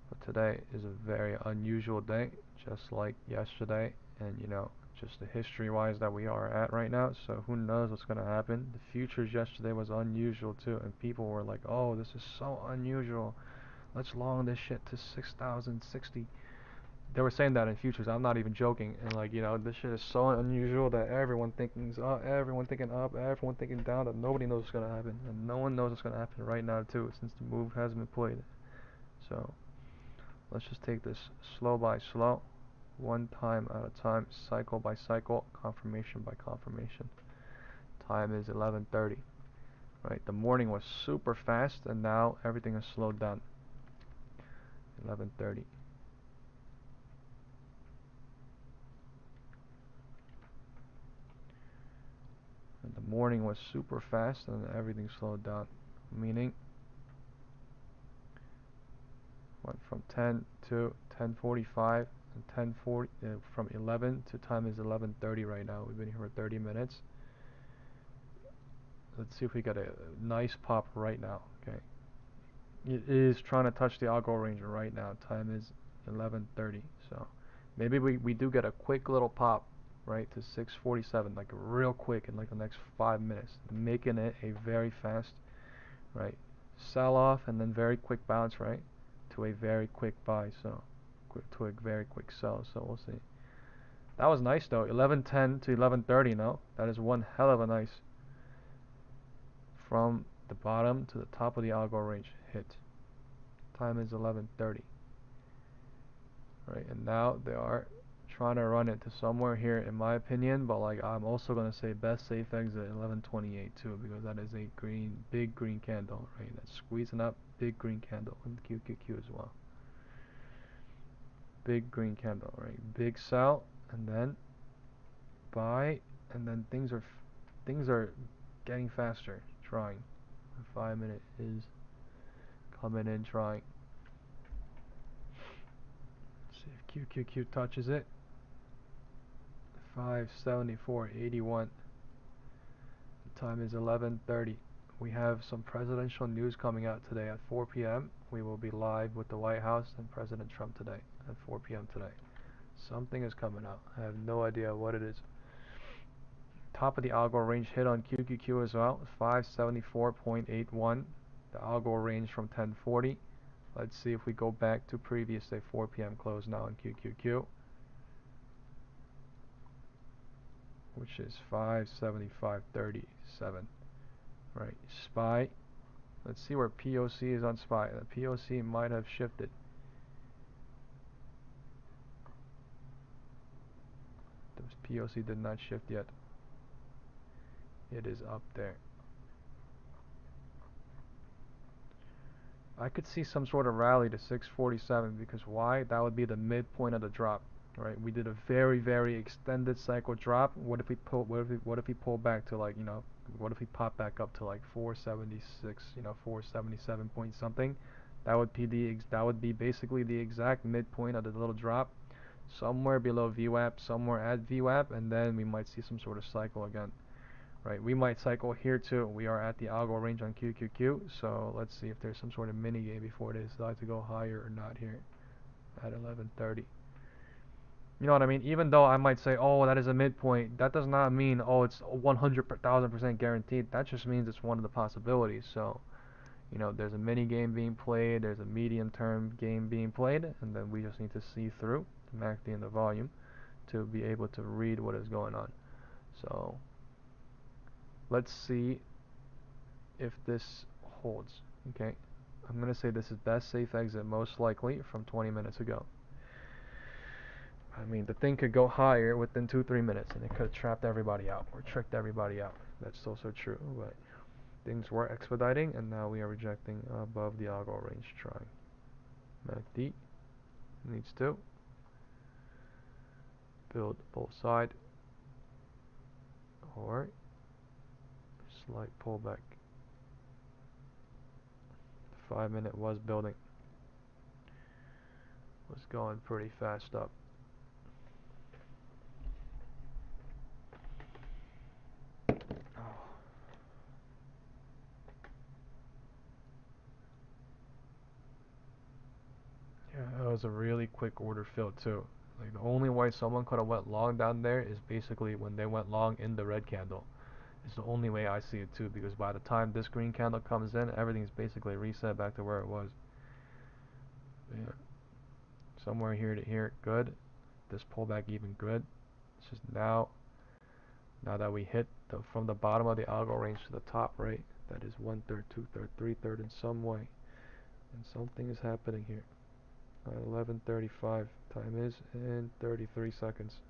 But today is a very unusual day, just like yesterday, and you know, just the history-wise that we are at right now. So who knows what's gonna happen? The futures yesterday was unusual too, and people were like, "Oh, this is so unusual. Let's long this shit to 6,060." They were saying that in futures. I'm not even joking. And like, you know, this shit is so unusual that everyone thinking up, everyone thinking up, everyone thinking down, that nobody knows what's gonna happen, and no one knows what's gonna happen right now too, since the move hasn't been played. So let's just take this slow by slow, one time at a time, cycle by cycle, confirmation by confirmation. Time is 11:30. Right, the morning was super fast, and now everything has slowed down. 11:30. morning was super fast and everything slowed down, meaning went from 10 to 10:45 and 10:40 from 11 to time is 11:30 right now. We've been here for 30 minutes. Let's see if we get a nice pop right now. Okay, it is trying to touch the algo range right now. Time is 11:30, so maybe we do get a quick little pop right to 6:47, like real quick in like the next 5 minutes, making it a very fast right sell off and then very quick bounce right to a very quick buy, so to a very quick sell. So we'll see. That was nice though. 11:10 to 11:30. No, that is one hell of a nice from the bottom to the top of the algo range hit. Time is 11:30. Right, and now they are trying to run it to somewhere here, in my opinion. But like, I'm also gonna say best safe exit 11:28 too, because that is a big green candle, right? That's squeezing up, big green candle, and QQQ as well. Big green candle, right? Big sell, and then buy, and then things are getting faster. Trying. The 5 minute is coming in, trying. Let's see if QQQ touches it. 574.81. The time is 11:30. We have some presidential news coming out today at 4 p.m. We will be live with the White House and President Trump today at 4 p.m. today. Something is coming out. I have no idea what it is. Top of the algo range hit on QQQ as well, 574.81. The algo range from 1040. Let's see if we go back to previous day 4 p.m. close now on QQQ, which is 575.37. Right, SPY. Let's see where POC is on SPY. The POC might have shifted. The POC did not shift yet. It is up there. I could see some sort of rally to 647, because why? That would be the midpoint of the drop, right? We did a very extended cycle drop. What if we pull back to, like, what if we pop back up to like 476, 477 point something? That would be basically the exact midpoint of the little drop, somewhere below VWAP, somewhere at VWAP, and then we might see some sort of cycle again. Right, we might cycle here too. We are at the algo range on QQQ, so let's see if there's some sort of mini game before they decide to go higher or not here at 11:30. You know what I mean? Even though I might say, oh, that is a midpoint, that does not mean, oh, it's 100,000% guaranteed. That just means it's one of the possibilities. So, there's a mini game being played, there's a medium term game being played, and then we just need to see through the MACD and the volume to be able to read what is going on. So let's see if this holds. Okay, I'm gonna say this is best safe exit, most likely, from 20 minutes ago. I mean, the thing could go higher within 2-3 minutes, and it could have trapped everybody out or tricked everybody out. That's also true, but things were expediting, and now we are rejecting above the algo range. Trying. MACD needs to build both side or slight pullback. 5 minute was building, was going pretty fast up. Yeah, that was a really quick order fill too. Like, the only way someone could have went long down there is basically when they went long in the red candle. It's the only way I see it too, because by the time this green candle comes in, everything's basically reset back to where it was. Yeah. Somewhere here to here, good. This pullback even good. It's just now that we hit from the bottom of the algo range to the top, right? That is 1/3, 2/3, 3/3 in some way. And something is happening here. 11:35 time is in 33 seconds.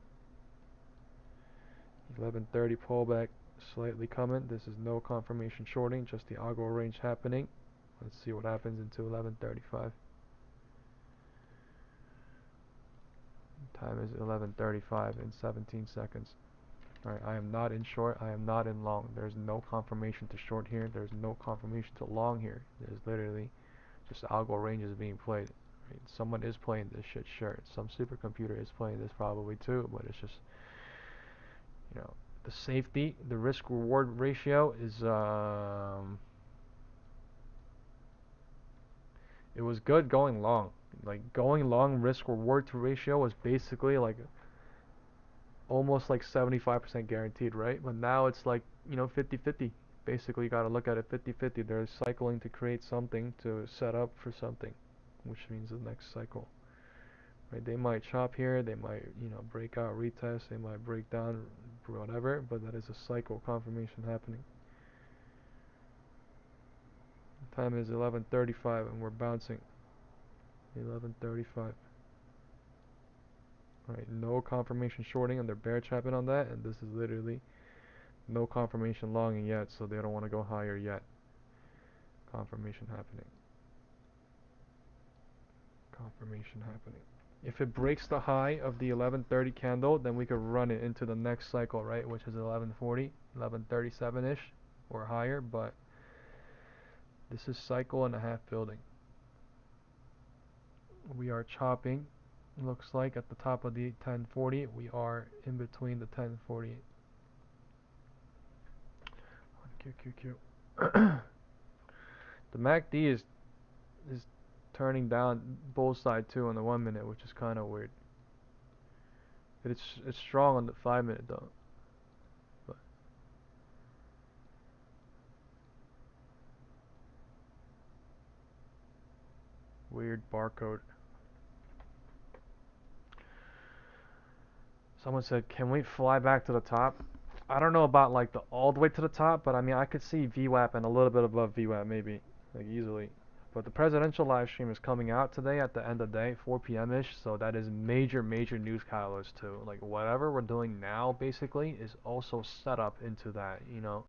11:30 pullback slightly coming. This is no confirmation shorting, just the algo range happening. Let's see what happens into 11:35. Time is 11:35 in 17 seconds. Alright, I am not in short, I am not in long. There's no confirmation to short here, there's no confirmation to long here. There's literally just algo ranges being played. Right? Someone is playing this shit, sure. Some supercomputer is playing this probably too, but it's just, you know, the safety, the risk reward ratio is it was good going long. Like going long risk reward to ratio was basically like almost like 75% guaranteed, right? But now it's like, you know, 50-50. Basically, you got to look at it 50-50. They're cycling to create something to set up for something, which means the next cycle. Right? They might chop here, they might, you know, break out, retest, they might break down, whatever, but that is a cycle confirmation happening. Time is 11:35 and we're bouncing. 11:35. Right, no confirmation shorting and they're bear trapping on that, and this is literally no confirmation longing yet, so they don't want to go higher yet. Confirmation happening. Confirmation happening. If it breaks the high of the 11:30 candle, then we could run it into the next cycle, right, which is 11:40, 11:37-ish or higher, but this is cycle and a half building. We are chopping, looks like, at the top of the 1040. We are in between the 1040 on QQQ. The MACD is turning down both side too on the 1 minute, which is kind of weird. It's strong on the 5 minute though. But weird barcode. Someone said, "Can we fly back to the top?" I don't know about like the all the way to the top, but I mean I could see VWAP and a little bit above VWAP maybe, like easily. But the presidential live stream is coming out today at the end of the day, 4 p.m.-ish, so that is major news catalyst too. Like whatever we're doing now basically is also set up into that, you know.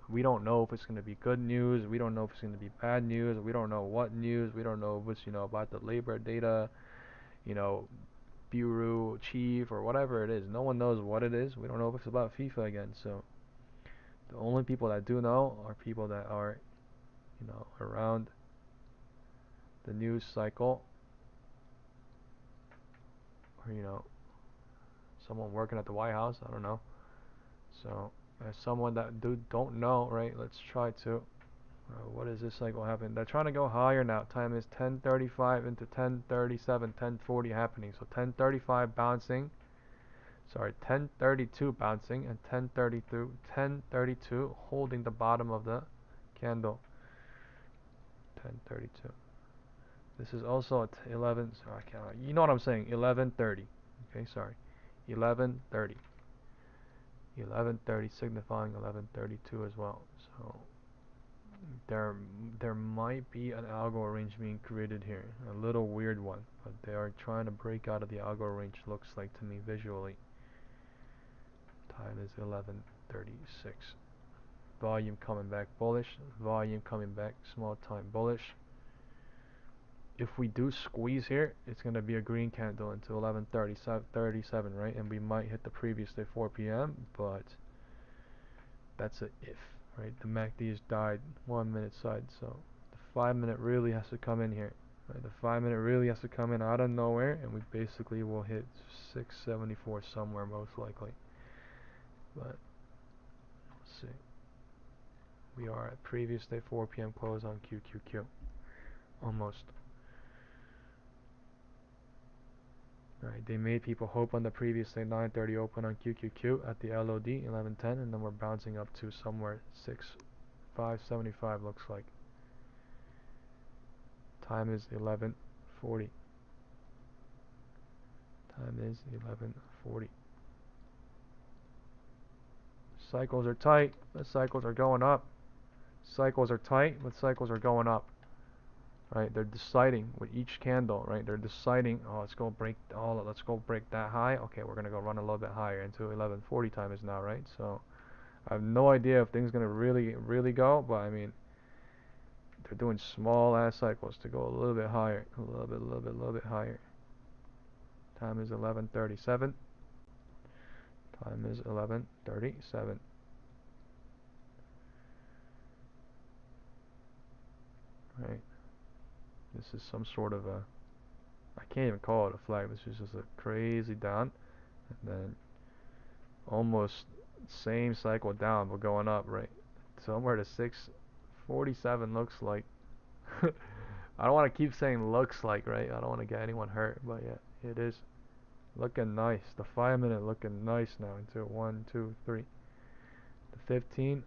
We don't know if it's going to be good news, we don't know if it's going to be bad news, we don't know what news, we don't know if it's, you know, about the labor data, you know, bureau chief or whatever it is. No one knows what it is. We don't know if it's about FIFA again. So the only people that do know are people that are, you know, around the news cycle, or, you know, someone working at the White House. I don't know. So as someone that don't know, right? Let's try to. What is this cycle happening? They're trying to go higher now. Time is 10:35 into 10:37, 10:40 happening. So 10:35 bouncing. Sorry, 10:32 bouncing and 10:32 holding the bottom of the candle. 10:32. This is also at 11. Sorry, I can't. You know what I'm saying? 11:30. Okay, sorry. 11:30. 11:30 signifying 11:32 as well. So there might be an algo range being created here, a little weird one, but they are trying to break out of the algo range. Looks like to me visually. Time is 11:36. Volume coming back bullish. Volume coming back small time bullish. If we do squeeze here, it's going to be a green candle until 11:37, right? And we might hit the previous day 4 p.m. But that's a if, right? The MACD has died 1 minute side, so the 5 minute really has to come in here. Right? The 5 minute really has to come in out of nowhere, and we basically will hit 674 somewhere most likely. But let's see. We are at previous day 4 p.m. close on QQQ. Almost. Alright, they made people hope on the previous day 9:30 open on QQQ at the LOD 11:10, and then we're bouncing up to somewhere 575 looks like. Time is 11:40. Time is 11:40. Cycles are tight, but cycles are going up. Cycles are tight, but cycles are going up. Right, they're deciding with each candle, right? They're deciding, oh, let's go break that high. Okay, we're gonna go run a little bit higher into 11:40 time is now, right? So I have no idea if things gonna really go, but I mean, they're doing small ass cycles to go a little bit higher, a little bit higher. Time is 11:37. Time is 11:37. Right. This is some sort of a, I can't even call it a flag. This is just a crazy down, and then almost same cycle down, but going up, right? Somewhere to 647 looks like. I don't want to keep saying looks like, right? I don't want to get anyone hurt, but yeah, it is looking nice. The 5 minute looking nice now into 1, 2, 3. The 15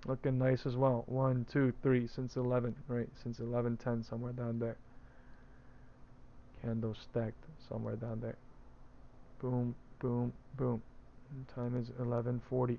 looking nice as well. 1, 2, 3 since 11, right? Since 11:10, somewhere down there. Candle stacked somewhere down there. Boom, boom, boom. And time is 11:40.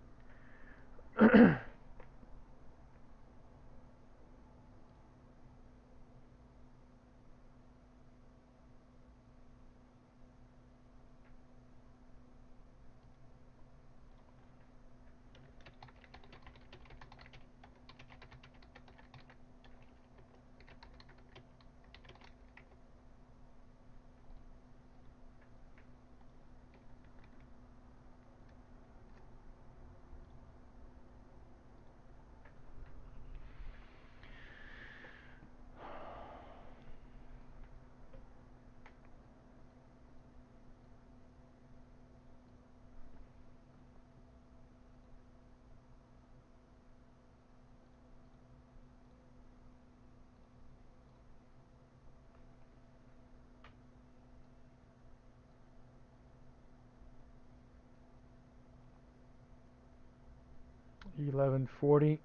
11:40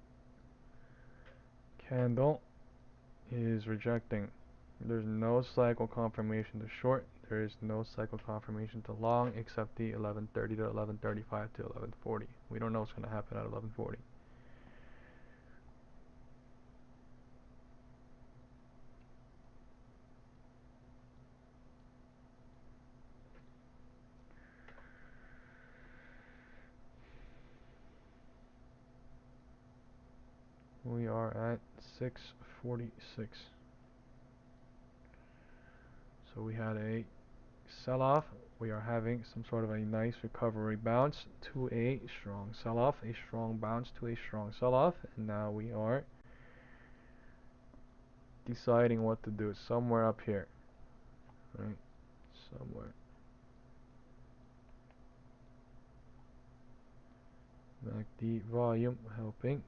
candle is rejecting. There's no cycle confirmation to short. There is no cycle confirmation to long except the 11:30 to 11:35 to 11:40. We don't know what's going to happen at 11:40. We are at 646. So we had a sell-off. We are having some sort of a nice recovery bounce to a strong sell-off, a strong bounce to a strong sell-off, and now we are deciding what to do. Somewhere up here, right? Somewhere. MACD volume helping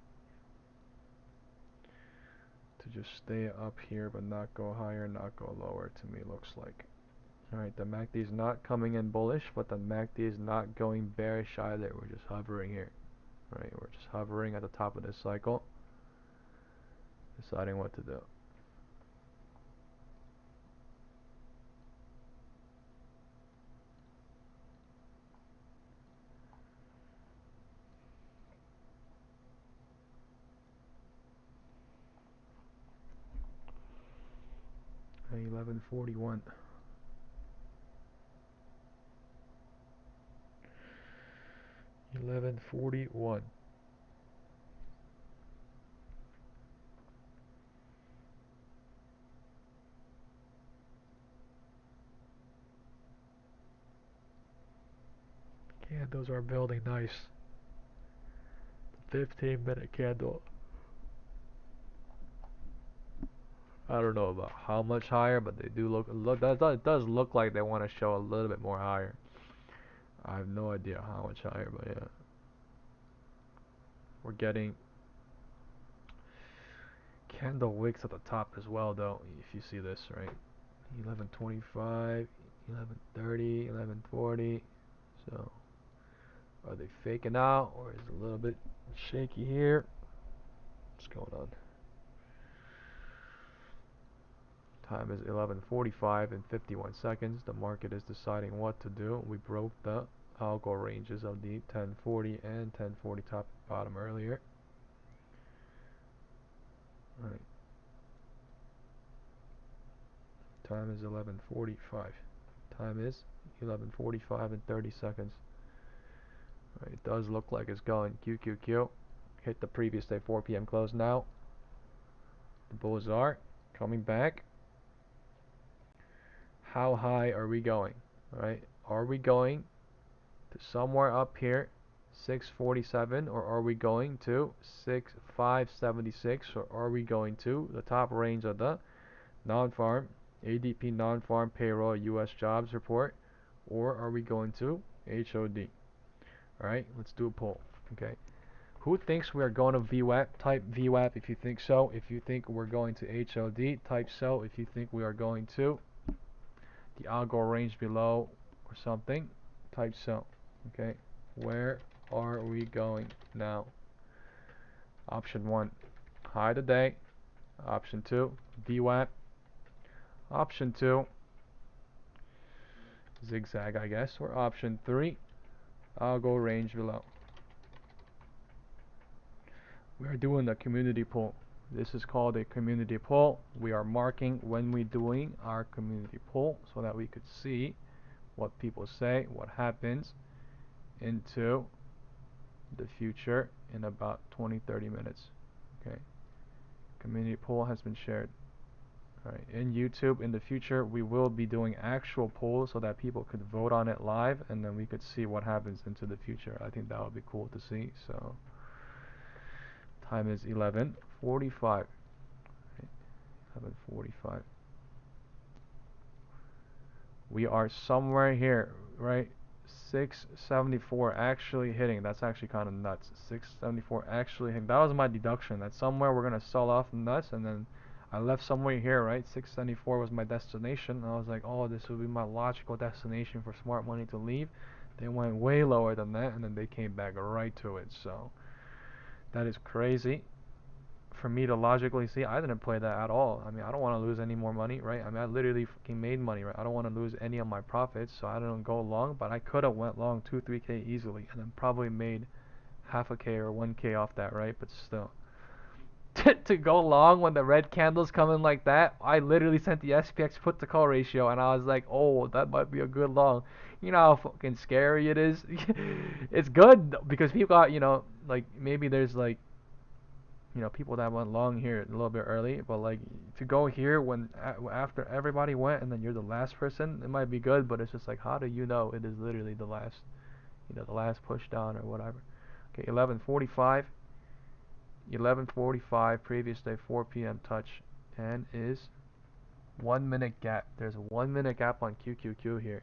to just stay up here but not go higher, not go lower, to me looks like. Alright, the MACD is not coming in bullish, but the MACD is not going bearish either. We're just hovering here. Right, we're just hovering at the top of this cycle, deciding what to do. At 11:41. 11:41. Candles are building nice. 15-minute candle. I don't know about how much higher, but they do look. It does look like they want to show a little bit more higher. I have no idea how much higher, but yeah, we're getting candle wicks at the top as well, though. If you see this, right? 11:25, 11:30, 11:40. So, are they faking out, or is it a little bit shaky here? What's going on? Time is 11:45 and 51 seconds. The market is deciding what to do. We broke the algo ranges of the 1040 and 1040 top and bottom earlier. All right. Time is 11:45. Time is 11:45 and 30 seconds. All right, it does look like it's going QQQ. Hit the previous day 4 p.m. close now. The bulls are coming back. How high are we going? All right, are we going to somewhere up here, 647, or are we going to 6576, or are we going to the top range of the non-farm ADP non-farm payroll US jobs report, or are we going to HOD? All right, let's do a poll. Okay, who thinks we are going to VWAP? Type VWAP if you think so. If you think we're going to HOD, type so. If you think we are going to the algo range below or something, type so. Okay, where are we going now? Option 1, high today. Option 2, VWAP. Option 2, zigzag, I guess. Or option 3, algo range below. We are doing the community poll. This is called a community poll. We are marking when we're doing our community poll so that we could see what people say, what happens into the future in about 20-30 minutes. Okay. Community poll has been shared. Alright, in YouTube in the future we will be doing actual polls so that people could vote on it live, and then we could see what happens into the future. I think that would be cool to see. So time is 11:45. 11:45. We are somewhere here, right? 674 actually hitting. That's actually kind of nuts. 674 actually hitting. That was my deduction. That somewhere we're gonna sell off nuts, and then I left somewhere here, right? 674 was my destination, and I was like, oh, this would be my logical destination for smart money to leave. They went way lower than that, and then they came back right to it. So that is crazy for me to logically see. I didn't play that at all. I mean, I don't want to lose any more money, right? I mean, I literally fucking made money, right? I don't want to lose any of my profits, so I don't go long, but I could have went long 2-3k easily and then probably made half a k or 1k off that, right? But still, to go long when the red candles come in like that, I literally sent the SPX put to call ratio, and I was like, oh, that might be a good long. You know how fucking scary it is. It's good because people got, like maybe there's like, people that went long here a little bit early, but like to go here when after everybody went and then you're the last person, it might be good, but it's just like, how do you know it is literally the last, the last push down or whatever. Okay, 11:45. 11:45 previous day 4 p.m. touch, and is 1 minute gap. There's a 1 minute gap on QQQ here.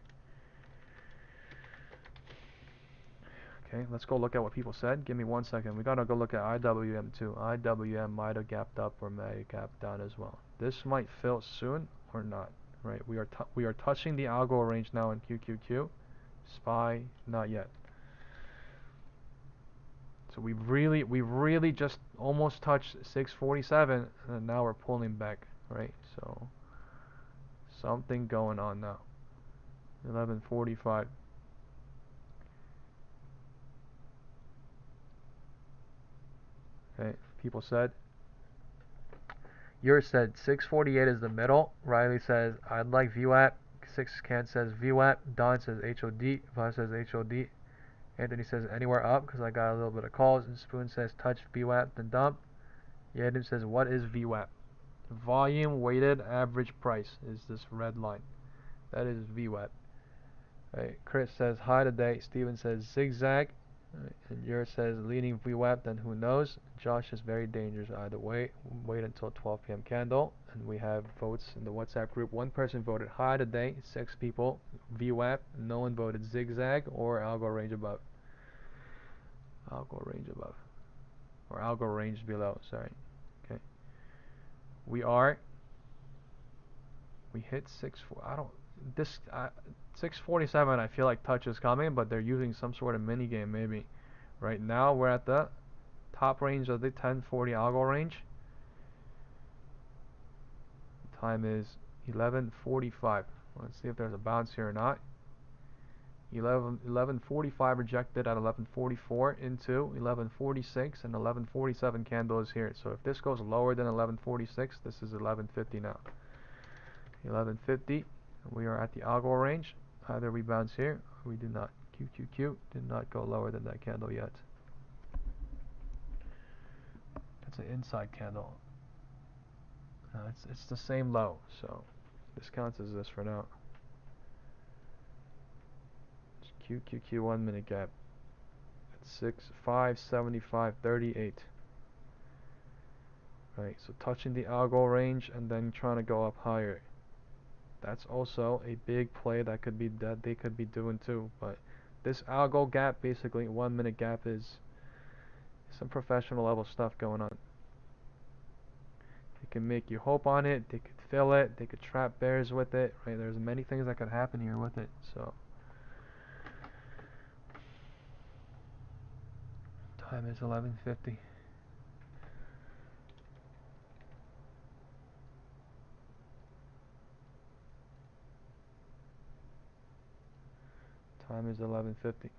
Okay, let's go look at what people said. Give me 1 second. We gotta go look at IWM too. IWM might have gapped up or may have gapped down as well. This might fill soon or not. Right? We are touching the algo range now in QQQ. SPY not yet. So we really just almost touched 647, and now we're pulling back. Right? So something going on now. 11:45. Okay, people said. Yours said 648 is the middle. Riley says I'd like VWAP. 6can says VWAP. Don says HOD. Vaughn says HOD. Anthony says anywhere up because I got a little bit of calls. And Spoon says touch VWAP then dump. Yadim says what is VWAP? Volume weighted average price is this red line. That is VWAP. Right. Chris says hi today. Steven says zigzag. Right. And yours says leading VWAP, then who knows? Josh is very dangerous either way. Wait until 12 p.m. candle. And we have votes in the WhatsApp group. One person voted high today. 6 people. VWAP. No one voted zigzag or algo range above. Algo range above. Or algo range below. Sorry. Okay. We hit 647. I feel like touch is coming, but they're using some sort of mini game maybe. Right now we're at the top range of the 1040 algo range. Time is 11:45. Let's see if there's a bounce here or not. 11:45 rejected at 11:44 into 11:46, and 11:47 candle is here. So if this goes lower than 11:46, this is 11:50 now. 11:50. We are at the algo range. Either we bounce here, or we do not. QQQ did not go lower than that candle yet. That's an inside candle. It's the same low, so this counts as this for now. Just QQQ 1 minute gap at 575.38. Right, so touching the algo range and then trying to go up higher. That's also a big play that they could be doing too. But this algo gap, basically 1 minute gap, is some professional level stuff going on. They can make you hope on it, they could fill it, they could trap bears with it, right? There's many things that could happen here with it. So time is 11:50. Time is 11:50.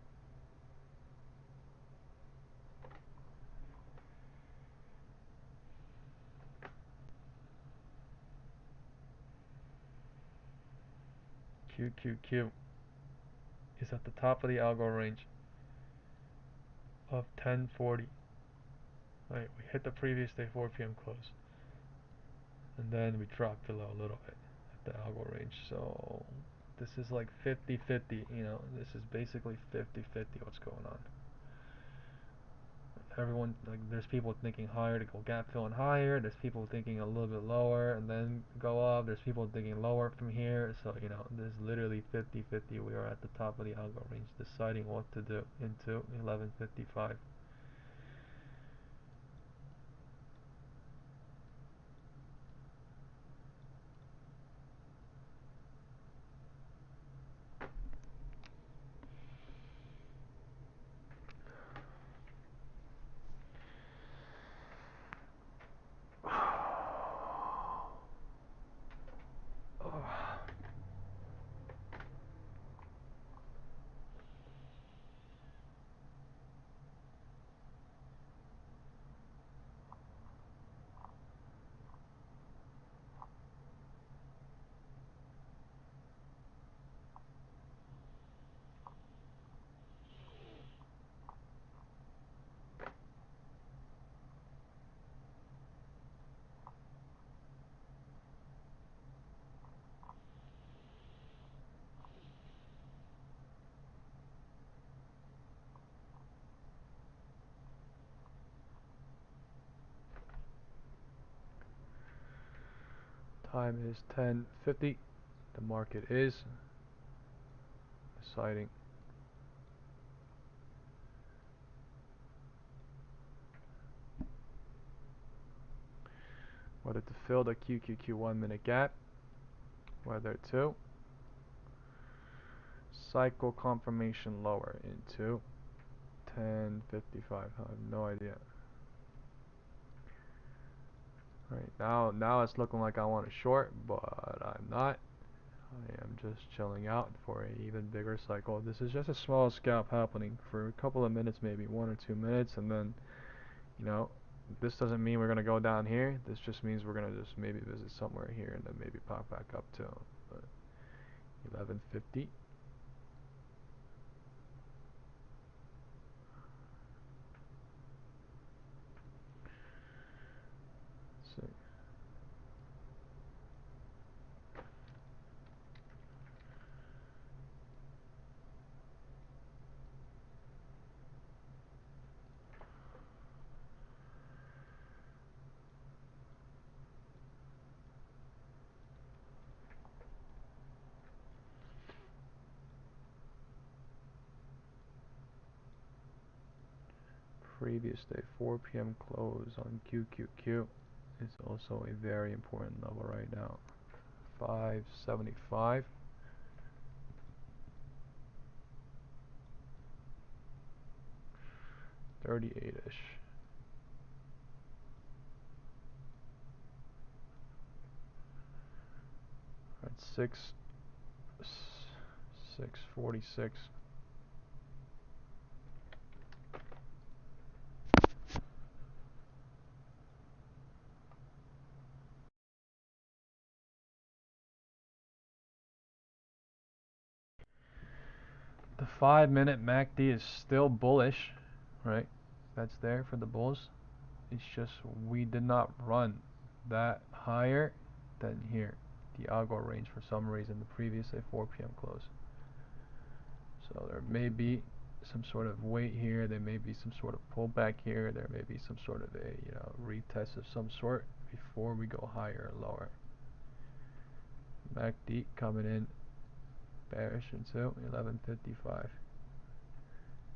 QQQ is at the top of the algo range of 1040. Right, we hit the previous day 4 p.m. close, and then we dropped below a little bit at the algo range. So this is like 50-50. This is basically 50-50 what's going on. Everyone, like, there's people thinking higher to go gap filling higher, there's people thinking a little bit lower and then go up, there's people thinking lower from here. So there's literally 50-50. We are at the top of the algo range deciding what to do into 11:55. Time is 10:50. The market is deciding whether to fill the QQQ 1 minute gap, whether to cycle confirmation lower into 10:55. I have no idea. Right now it's looking like I want to short, but I'm not. I am just chilling out for an even bigger cycle. This is just a small scalp happening for a couple of minutes, maybe 1 or 2 minutes, and then this doesn't mean we're gonna go down here. This just means we're gonna just maybe visit somewhere here and then maybe pop back up to 11:50. So previous day 4 p.m. close on QQQ is also a very important level right now. 575. 38-ish. At 646. The 5-minute MACD is still bullish, right? That's there for the bulls. It's just we did not run that higher than here, the algo range, for some reason, the previous 4 p.m. close. So there may be some sort of weight here, there may be some sort of pullback here, there may be some sort of a retest of some sort before we go higher or lower. MACD coming in bearish until 11:55.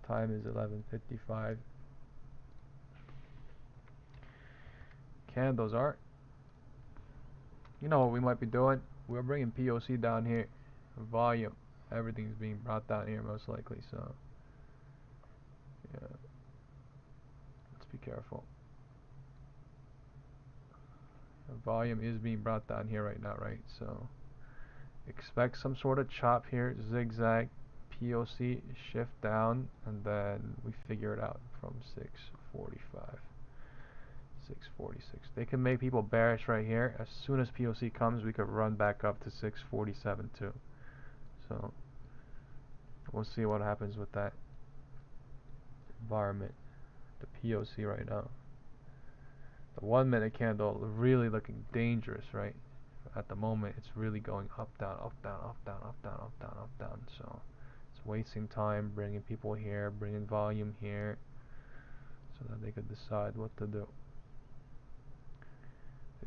Time is 11:55. Candles are. You know what we might be doing? We're bringing POC down here. Volume. Everything's being brought down here most likely. So yeah, let's be careful. The volume is being brought down here right now, right? So expect some sort of chop here, zigzag, POC, shift down, and then we figure it out from 645. 646. They can make people bearish right here. As soon as POC comes, we could run back up to 647 too. So we'll see what happens with that environment. The POC right now. The 1 minute candle really looking dangerous, right? At the moment, it's really going up, down, up, down, up, down, up, down, up, down, up, down. So it's wasting time bringing people here, bringing volume here, so that they could decide what to do.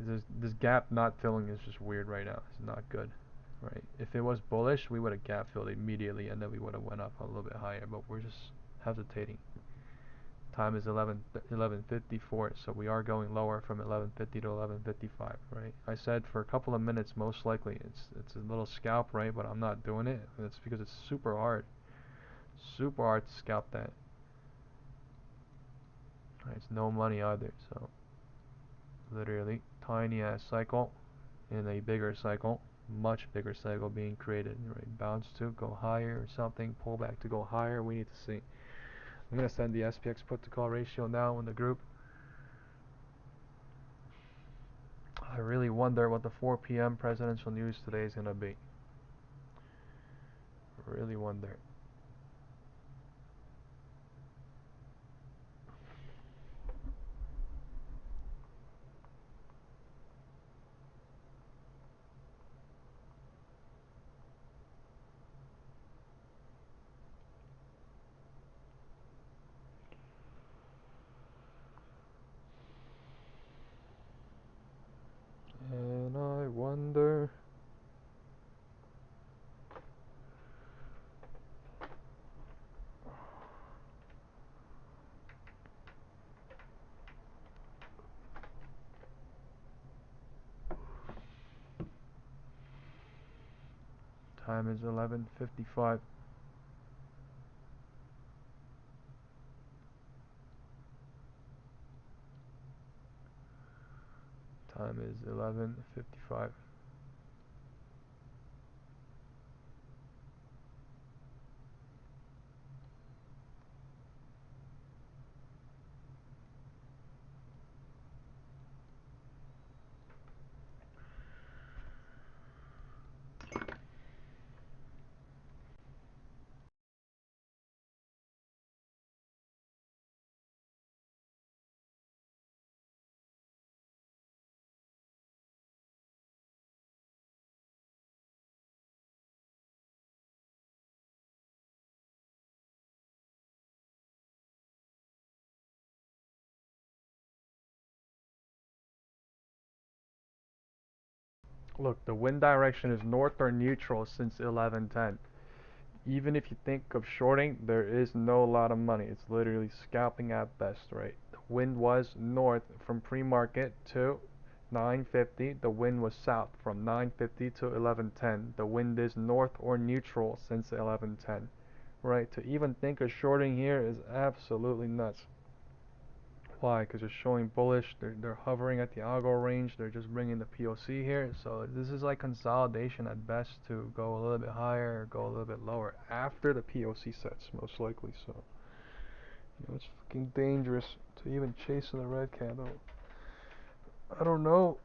This gap not filling is just weird right now. It's not good, right? If it was bullish, we would have gap filled immediately, and then we would have went up a little bit higher. But we're just hesitating. Time is 11:54, so we are going lower from 11:50 to 11:55, right? I said for a couple of minutes, most likely it's a little scalp, right? But I'm not doing it. It's because it's super hard to scalp that. Right, it's no money either, so literally tiny ass cycle in a bigger cycle, much bigger cycle being created, right? Bounce to go higher or something, pull back to go higher. We need to see. I'm gonna send the SPX put to call ratio now in the group. I really wonder what the 4 p.m. presidential news today is gonna be. Really wonder. And I wonder. Time is 11:55. Time is 11:55. Look, the wind direction is north or neutral since 11:10. Even if you think of shorting, there is no lot of money. It's literally scalping at best, right? The wind was north from pre-market to 9:50. The wind was south from 9:50 to 11:10. The wind is north or neutral since 11:10, right? To even think of shorting here is absolutely nuts. Why? Because they're showing bullish. They're hovering at the algo range. They're just bringing the POC here. So this is like consolidation at best to go a little bit higher or go a little bit lower after the POC sets, most likely. So it's fucking dangerous to even chase in the red candle. I don't know,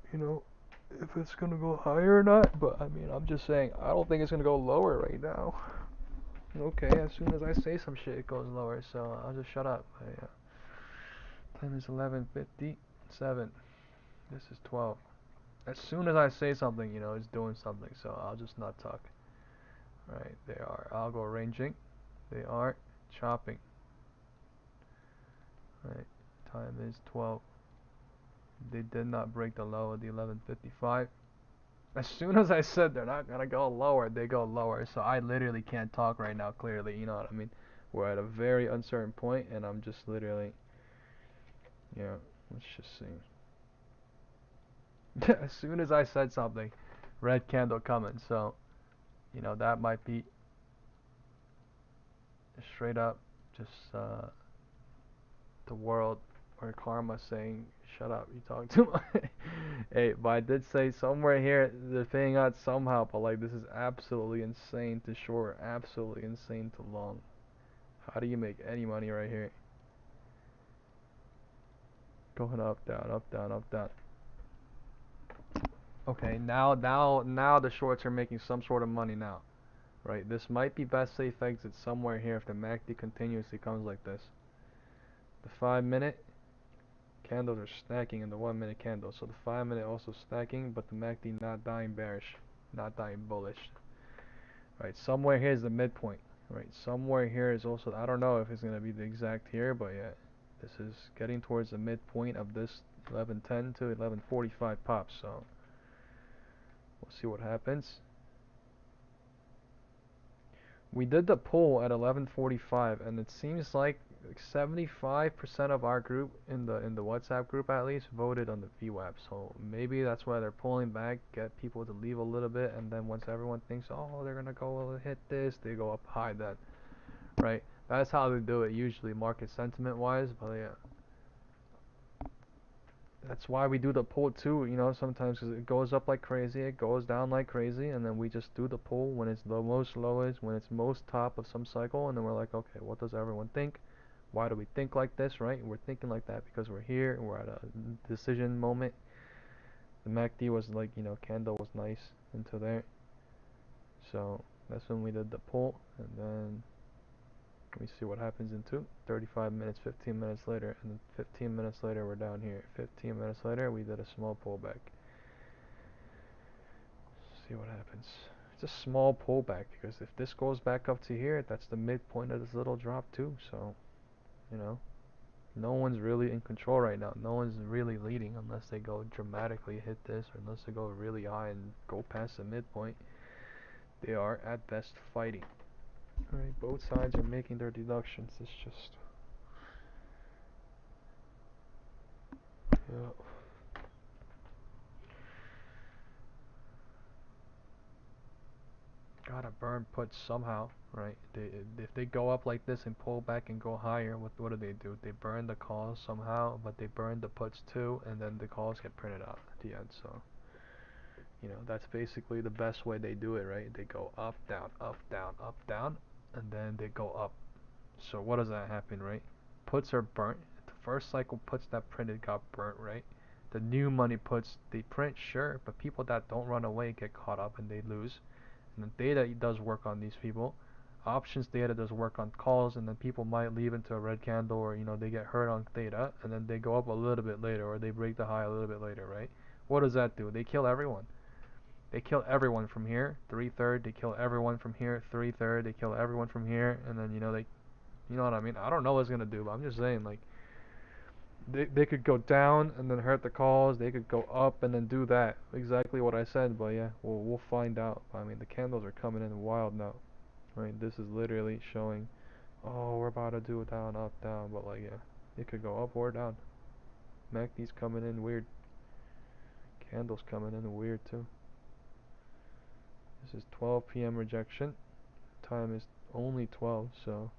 if it's gonna go higher or not. But I mean, I'm just saying, I don't think it's gonna go lower right now. Okay, as soon as I say some shit, it goes lower. So I'll just shut up. Time is 11:57. This is 12. As soon as I say something, it's doing something, so I'll just not talk. Right, they are algo ranging. They are chopping. Right. Time is 12. They did not break the low of the 1155. As soon as I said they're not gonna go lower, they go lower. So I literally can't talk right now clearly, you know what I mean? We're at a very uncertain point and I'm just literally, yeah, let's just see. As soon as I said something, red candle coming. So, you know, that might be straight up just the world or karma saying, shut up, you talk too much. Hey, but I did say somewhere here they're paying out somehow, but like this is absolutely insane to short, absolutely insane to long. How do you make any money right here? Going up, down, up, down, up, down. Okay, now the shorts are making some sort of money now, right? This might be best safe exit somewhere here if the MACD continuously comes like this. The 5-minute candles are stacking in the 1-minute candle, so the 5-minute also stacking, but the MACD not dying bearish, not dying bullish. Right, somewhere here is the midpoint. Right, somewhere here is also, I don't know if it's gonna be the exact here, but yeah, this is getting towards the midpoint of this 1110 to 1145 pop. So we'll see what happens. We did the poll at 11:45, and it seems like 75% of our group in the WhatsApp group at least voted on the VWAP. So maybe that's why they're pulling back, get people to leave a little bit, and then once everyone thinks, oh, they're gonna go hit this, they go up high then, right? That's how they do it usually, market sentiment wise. But yeah, that's why we do the pull too, you know, sometimes 'cause it goes up like crazy, it goes down like crazy, and then we just do the pull when it's the most lowest, when it's most top of some cycle, and then we're like, okay, what does everyone think? Why do we think like this, right? We're thinking like that because we're here, and we're at a decision moment. The MACD was like, you know, candle was nice into there. So that's when we did the pull, and then let me see what happens in 35 minutes, 15 minutes later, and then 15 minutes later we're down here. 15 minutes later we did a small pullback. See what happens. It's a small pullback because if this goes back up to here, that's the midpoint of this little drop too. So, you know, no one's really in control right now. No one's really leading unless they go dramatically hit this or unless they go really high and go past the midpoint. They are at best fighting. Alright, both sides are making their deductions. It's just, yeah. Gotta burn puts somehow, right? If they go up like this and pull back and go higher, what do? They burn the calls somehow, but they burn the puts too, and then the calls get printed out at the end. So, you know, that's basically the best way they do it, right? They go up, down, up, down, up, down, and then they go up. So what does that happen, right? Puts are burnt. The first cycle puts that printed got burnt, right? The new money puts they print, sure, but people that don't run away get caught up and they lose. And the data does work on these people. Options data does work on calls, and then people might leave into a red candle, or you know they get hurt on theta, and then they go up a little bit later, or they break the high a little bit later, right? What does that do? They kill everyone. They kill everyone from here, 3/3. They kill everyone from here, 3/3. They kill everyone from here, and then you know you know what I mean? I don't know what it's gonna do, but I'm just saying like they could go down and then hurt the calls. They could go up and then do that. Exactly what I said, but yeah, we'll find out. I mean, the candles are coming in wild now, right? This is literally showing, oh, we're about to do it down, up, down, but like yeah, it could go up or down. MACD's coming in weird. Candles coming in weird too. This is 12 p.m. rejection. Time is only 12, so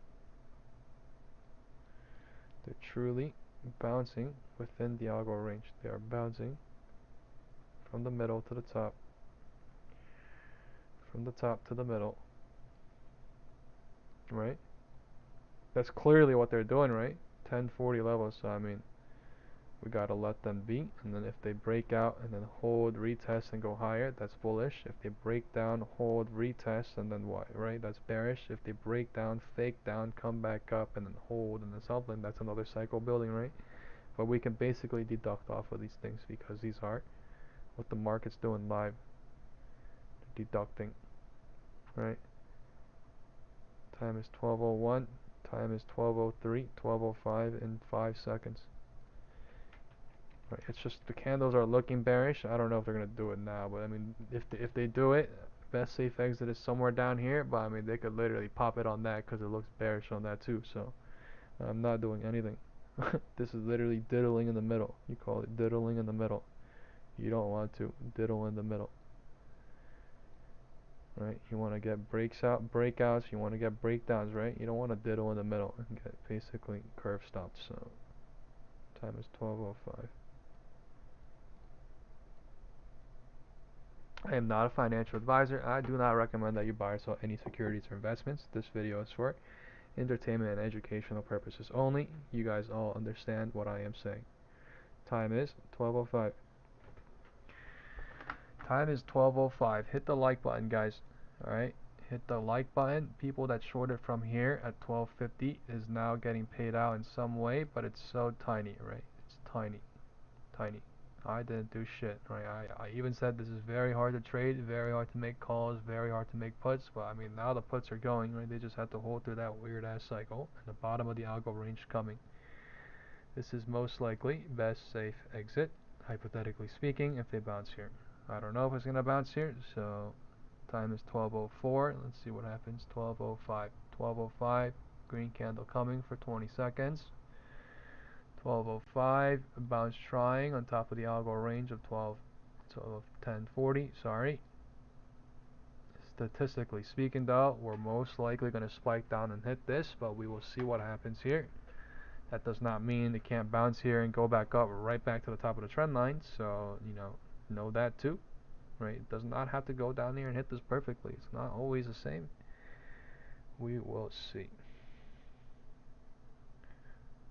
they're truly bouncing within the algo range. They are bouncing from the middle to the top, from the top to the middle, right? That's clearly what they're doing, right? 1040 levels, so I mean, we gotta let them be, and then if they break out and then hold, retest, and go higher, that's bullish. If they break down, hold, retest, and then what, right? That's bearish. If they break down, fake down, come back up, and then hold, and then something, that's another cycle building, right? But we can basically deduct off of these things because these are what the market's doing live, deducting, right? Time is 12:01. Time is 12:03. 12:05 in 5 seconds. Right, it's just the candles are looking bearish. I don't know if they're gonna do it now, but I mean, if they do it, best safe exit is somewhere down here. But I mean, they could literally pop it on that because it looks bearish on that too. So I'm not doing anything. This is literally diddling in the middle. You call it diddling in the middle. You don't want to diddle in the middle. Right? You want to get breakouts. You want to get breakdowns, right? You don't want to diddle in the middle and get basically curve stopped. So time is 12:05. I am not a financial advisor. I do not recommend that you buy or sell any securities or investments. This video is for entertainment and educational purposes only. You guys all understand what I am saying. Time is 12:05. Time is 12:05. Hit the like button, guys. Alright? Hit the like button. People that shorted from here at 12:50 is now getting paid out in some way, but it's so tiny, right? It's tiny. Tiny. I didn't do shit, right? I even said this is very hard to trade, very hard to make calls, very hard to make puts, but I mean now the puts are going, right? They just have to hold through that weird ass cycle and the bottom of the algo range coming. This is most likely best safe exit, hypothetically speaking, if they bounce here. I don't know if it's gonna bounce here, so time is 12:04. Let's see what happens. 12:05. 12:05. Green candle coming for 20 seconds. 12:05, bounce trying on top of the algo range of 1040. Sorry. Statistically speaking, though, we're most likely going to spike down and hit this, but we will see what happens here. That does not mean it can't bounce here and go back up right back to the top of the trend line. So, know that too, right? It does not have to go down here and hit this perfectly. It's not always the same. We will see.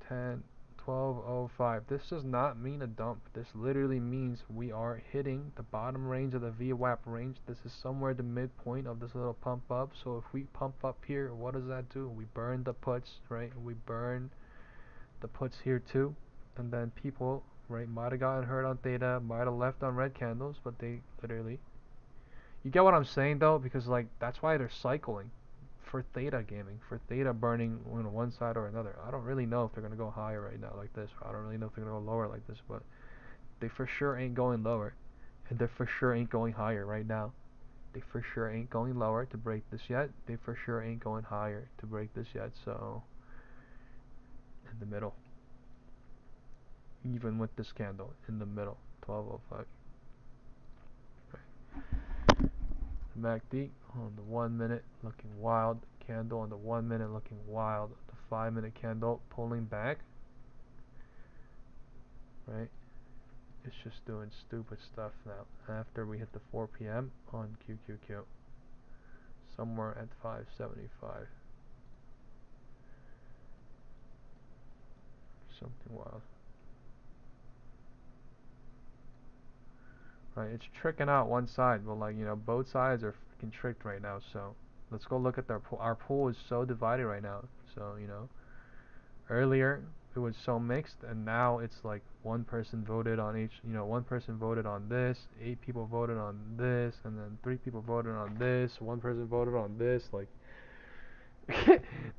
12:05. This does not mean a dump. This literally means we are hitting the bottom range of the VWAP range. This is somewhere the midpoint of this little pump up. So if we pump up here, what does that do? We burn the puts, right? We burn the puts here too. And then people, right, might have gotten hurt on theta, might have left on red candles, but they literally... You get what I'm saying though? Because like that's why they're cycling. For theta gaming, for theta burning on one side or another. I don't really know if they're going to go higher right now like this, or I don't really know if they're going to go lower like this, but they for sure ain't going lower, and they for sure ain't going higher right now. They for sure ain't going lower to break this yet. They for sure ain't going higher to break this yet, so in the middle. Even with this candle, in the middle, 12:05. MACD on the 1 minute looking wild. Candle on the 1 minute looking wild. The 5-minute candle pulling back. Right? It's just doing stupid stuff now. After we hit the 4 p.m. on QQQ. Somewhere at 575. Something wild. Right? It's tricking out one side, but like, both sides are freaking tricked right now, so let's go look at our pool. Our pool is so divided right now. So, earlier it was so mixed, and now it's like one person voted on each, one person voted on this, 8 people voted on this, and then 3 people voted on this, one person voted on this, like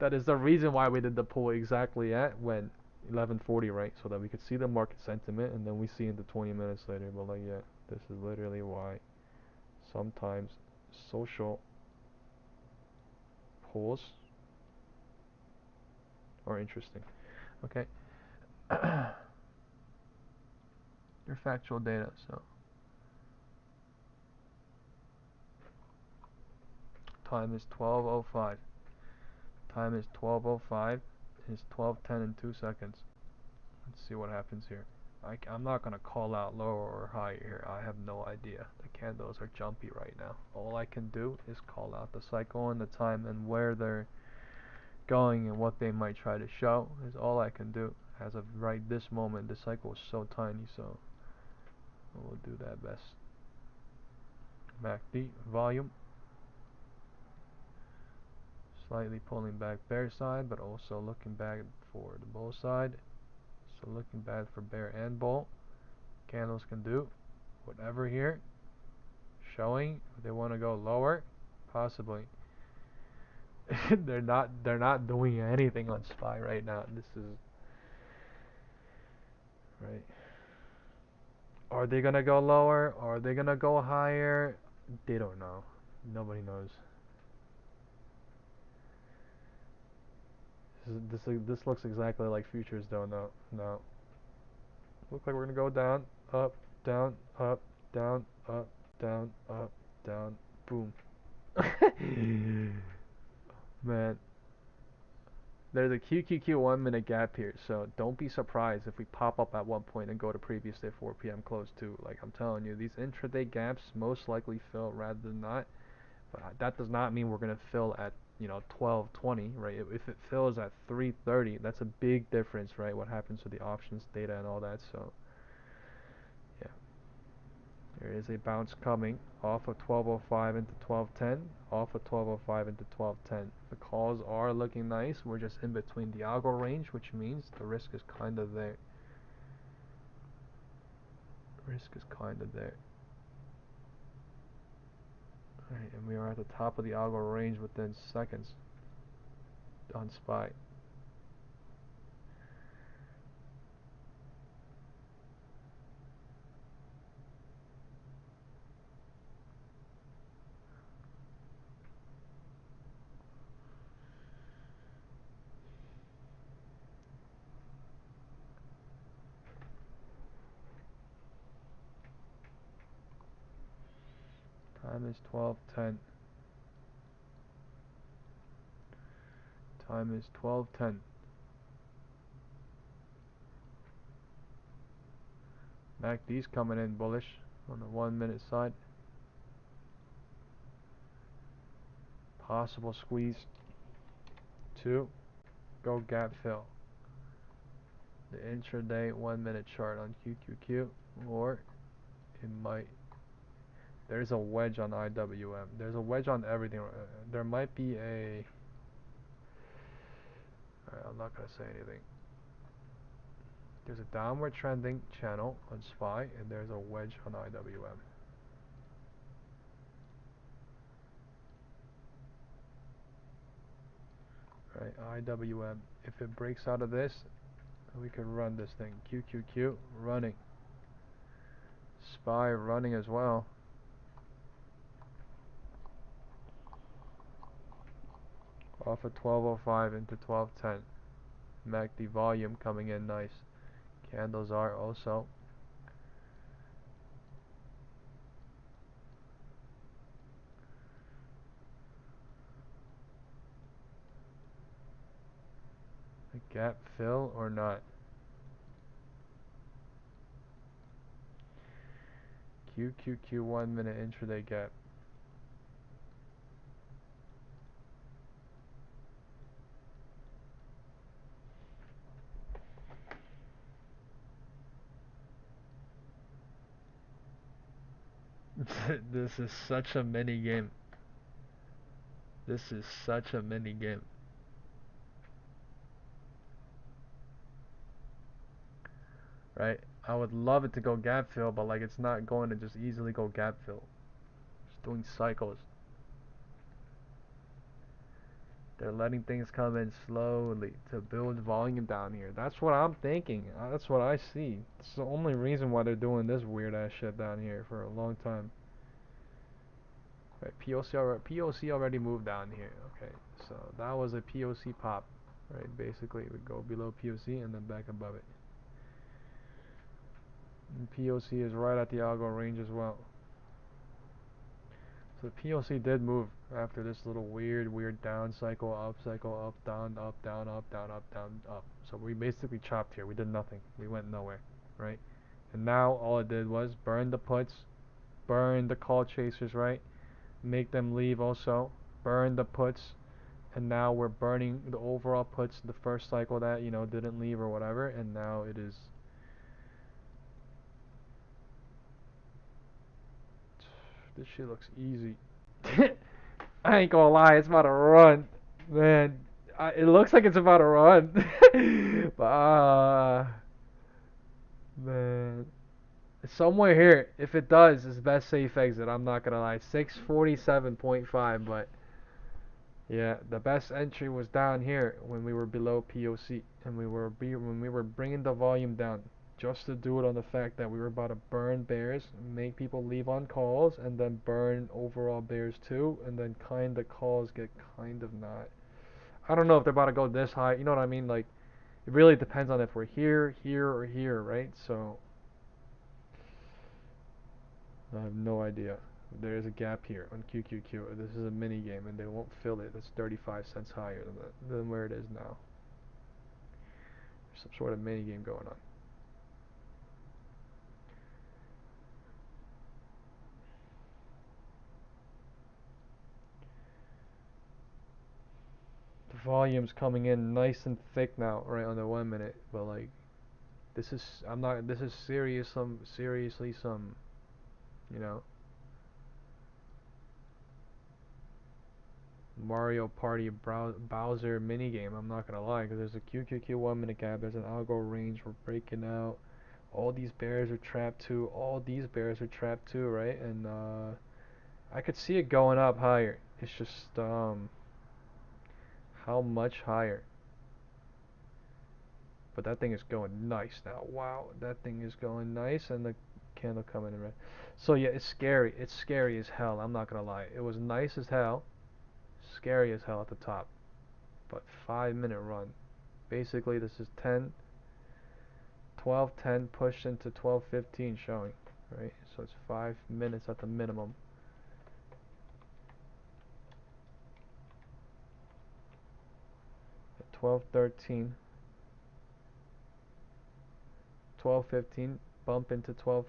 that is the reason why we did the poll exactly at when 11:40, right? So that we could see the market sentiment, and then we see into 20 minutes later. But like, yeah, this is literally why sometimes social polls are interesting. Okay. Your factual data. So time is 12:05. Time is 12:05. It's 12:10 in 2 seconds. Let's see what happens here. I'm not gonna call out lower or higher here. I have no idea. The candles are jumpy right now. All I can do is call out the cycle and the time and where they're going and what they might try to show is all I can do. As of right this moment, the cycle is so tiny, so we'll do that best. MACD volume. Slightly pulling back bear side, but also looking back for the bull side. So looking bad for bear and bull. Candles can do whatever here. Showing if they want to go lower, possibly. They're not doing anything on SPY right now. This is right. Are they gonna go lower? Are they gonna go higher? They don't know. Nobody knows. This looks exactly like futures though. No, no. Looks like we're gonna go down, up, down, up, down, up, down, up, down, boom. Man, there's a QQQ 1 minute gap here, so don't be surprised if we pop up at one point and go to previous day 4 p.m. close too. Like I'm telling you, these intraday gaps most likely fill rather than not. But that does not mean we're gonna fill at 12:20, right? If it fills at 3:30, that's a big difference, right? What happens to the options data and all that. So yeah, there is a bounce coming off of 12:05 into 12:10, off of 12:05 into 12:10. The calls are looking nice. We're just in between the algo range, which means the risk is kind of there. Risk is kind of there. Alright, and we are at the top of the algo range within seconds on SPY. Time is 12:10. Time is 12:10. MACD's coming in bullish on the 1 minute side. Possible squeeze. 2. Go gap fill. The intraday 1 minute chart on QQQ, or it might. There's a wedge on IWM. There's a wedge on everything. There might be a. Alright, I'm not gonna say anything. There's a downward trending channel on SPY, and there's a wedge on IWM. Right, IWM. If it breaks out of this, we could run this thing. QQQ running. SPY running as well. Off of 12:05 into 12:10. MACD volume coming in nice. Candles are also. A gap fill or not? QQQ 1 minute intraday gap. This is such a mini game. This is such a mini game. Right? I would love it to go gap fill, but like it's not going to just easily go gap fill. It's doing cycles. They're letting things come in slowly to build volume down here. That's what I'm thinking. That's what I see. It's the only reason why they're doing this weird ass shit down here for a long time. Right, POC already moved down here. Okay, so that was a POC pop. Right, basically we go below POC and then back above it. And POC is right at the algo range as well. So the POC did move after this little weird down cycle, up, down, up, down, up, down, up, down, up. So we basically chopped here. We did nothing. We went nowhere, right? And now all it did was burn the puts, burn the call chasers, right? Make them leave also, burn the puts, and now we're burning the overall puts the first cycle that didn't leave or whatever, and now it is. This shit looks easy. I ain't gonna lie, it's about to run, man. It looks like it's about to run, but man, somewhere here. If it does, it's best safe exit. I'm not gonna lie, 647.5, but Yeah, the best entry was down here when we were below POC, and when we were bringing the volume down, just to do it on the fact that we were about to burn bears, make people leave on calls, and then burn overall bears too, and then kind of calls get kind of not. I don't know if they're about to go this high. You know what I mean? Like it really depends on if we're here, here, or here, right? So I have no idea. There's a gap here on QQQ. This is a mini game, and they won't fill it. It's 35 cents higher than where it is now. There's some sort of mini game going on. The volume's coming in nice and thick now, right on the 1 minute. But like, this is I'm not. This is serious. Seriously some, you know, Mario Party Bowser minigame. I'm not gonna lie, because there's a QQQ 1 minute gap. There's an algo range. We're breaking out. All these bears are trapped too. All these bears are trapped too, right? And I could see it going up higher. It's just how much higher? But that thing is going nice now. Wow, that thing is going nice, and the candle coming in red. So yeah, it's scary. It's scary as hell. I'm not gonna lie. It was nice as hell, scary as hell at the top. But 5 minute run. Basically, this is 10, 12, 10 pushed into 12, 15 showing, right? So it's 5 minutes at the minimum. At 12, 13, 12, 15, bump into 12,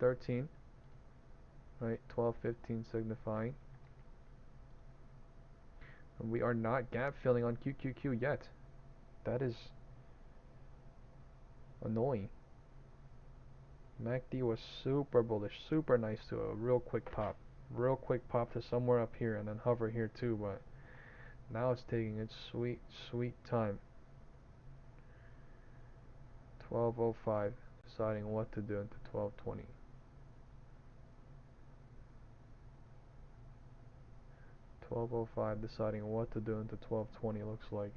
13, right? 12, 15 signifying. And we are not gap filling on QQQ yet. That is annoying. MACD was super bullish, super nice to a real quick pop. Real quick pop to somewhere up here and then hover here too, but now it's taking its sweet, sweet time. 12:05, deciding what to do into 12:20. 12:05, deciding what to do into 12:20 looks like.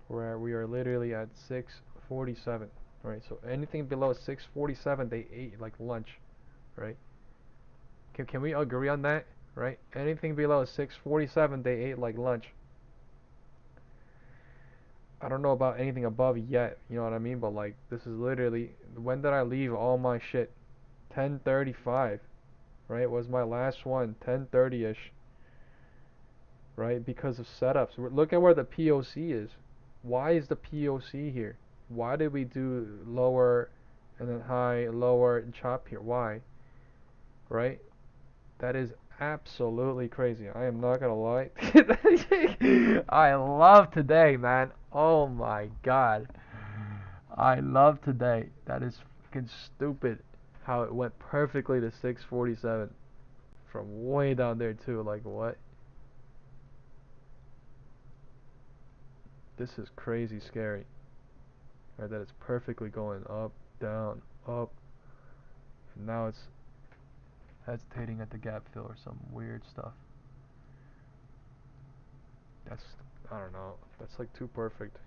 We are literally at 6:47, right? So anything below 6:47, they ate like lunch, right? Can we agree on that, right? Anything below 6:47, they ate like lunch. I don't know about anything above yet, you know what I mean? But like, this is literally, when did I leave all my shit? 10:35, right? Was my last one, 10:30ish, right? Because of setups. Look at where the POC is. Why is the POC here? Why did we do lower and then high, lower and chop here? Why? Right? That is absolutely crazy. I am not gonna lie. I love today, man. Oh my god. I love today. That is fucking stupid how it went perfectly to 6:47 from way down there too. Like what? This is crazy scary. Right, that it's perfectly going up, down, up. And now it's hesitating at the gap fill or some weird stuff. That's, I don't know. That's like too perfect.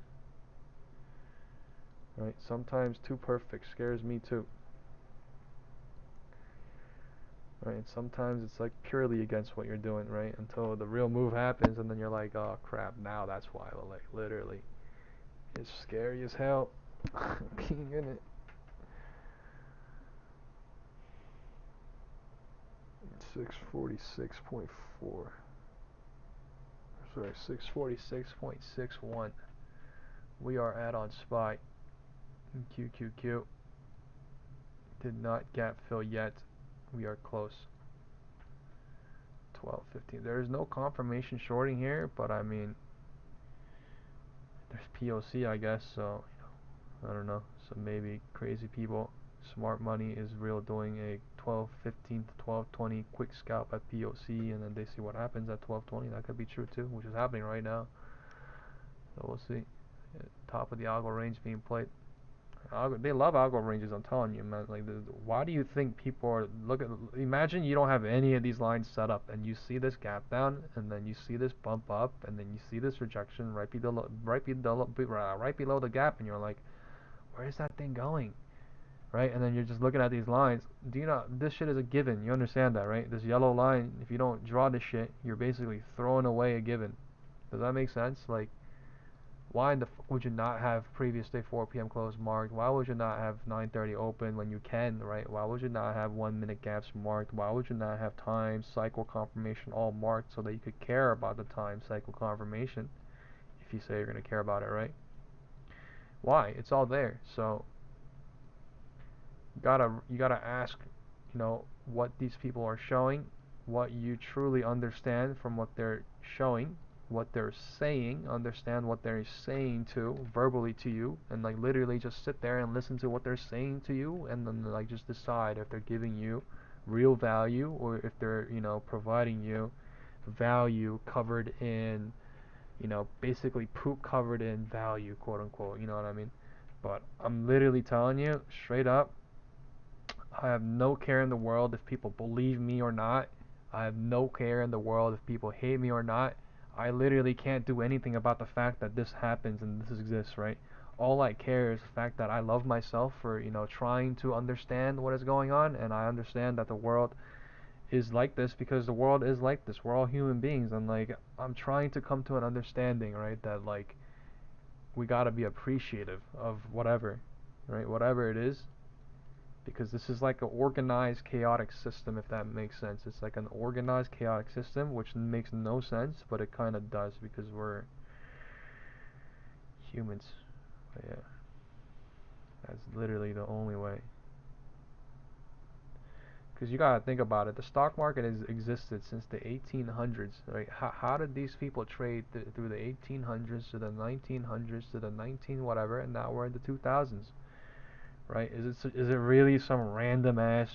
Right? Sometimes too perfect scares me too. Right? And sometimes it's like purely against what you're doing, right? Until the real move happens, and then you're like, oh crap, now that's why. Like literally, it's scary as hell being in it. 646.4. Sorry, 646.61. We are at on SPY. QQQ did not gap fill yet. We are close. 12:15. There is no confirmation shorting here, but I mean, there's POC, I guess. So I don't know. So maybe crazy people, smart money is real doing a 12:15 to 12:20 quick scalp at POC, and then they see what happens at 12:20. That could be true too, which is happening right now. So we'll see. Top of the algo range being played. They love algo ranges. I'm telling you, man. Like, why do you think people are look at? Imagine you don't have any of these lines set up, and you see this gap down, and then you see this bump up, and then you see this rejection right below the gap, and you're like, where is that thing going? Right? And then you're just looking at these lines. Do you know this shit is a given? You understand that, right? This yellow line, if you don't draw this shit, you're basically throwing away a given. Does that make sense? Like, why the would you not have previous day 4 p.m. close marked? Why would you not have 9:30 open when you can, right? Why would you not have 1 minute gaps marked? Why would you not have time cycle confirmation all marked so that you could care about the time cycle confirmation if you say you're going to care about it, right? Why? It's all there. So you gotta ask, what these people are showing, what you truly understand from what they're showing, what they're saying, understand what they're saying to verbally to you, and like literally just sit there and listen to what they're saying to you, and then like just decide if they're giving you real value or if they're providing you value covered in basically poop covered in value, quote unquote. You know what I mean? But I'm literally telling you straight up, I have no care in the world if people believe me or not. I have no care in the world if people hate me or not. I literally can't do anything about the fact that this happens and this exists, right? All I care is the fact that I love myself for, trying to understand what is going on, and I understand that the world is like this because the world is like this. We're all human beings, and like I'm trying to come to an understanding, right? That like we gotta be appreciative of whatever, right? Whatever it is, because this is like an organized chaotic system, if that makes sense. It's like an organized chaotic system, which makes no sense, but it kind of does because we're humans. But yeah, that's literally the only way. Because you gotta think about it, the stock market has existed since the 1800s, right? How did these people trade through the 1800s to the 1900s to the 19 whatever, and now we're in the 2000s, right? Is it really some random ass,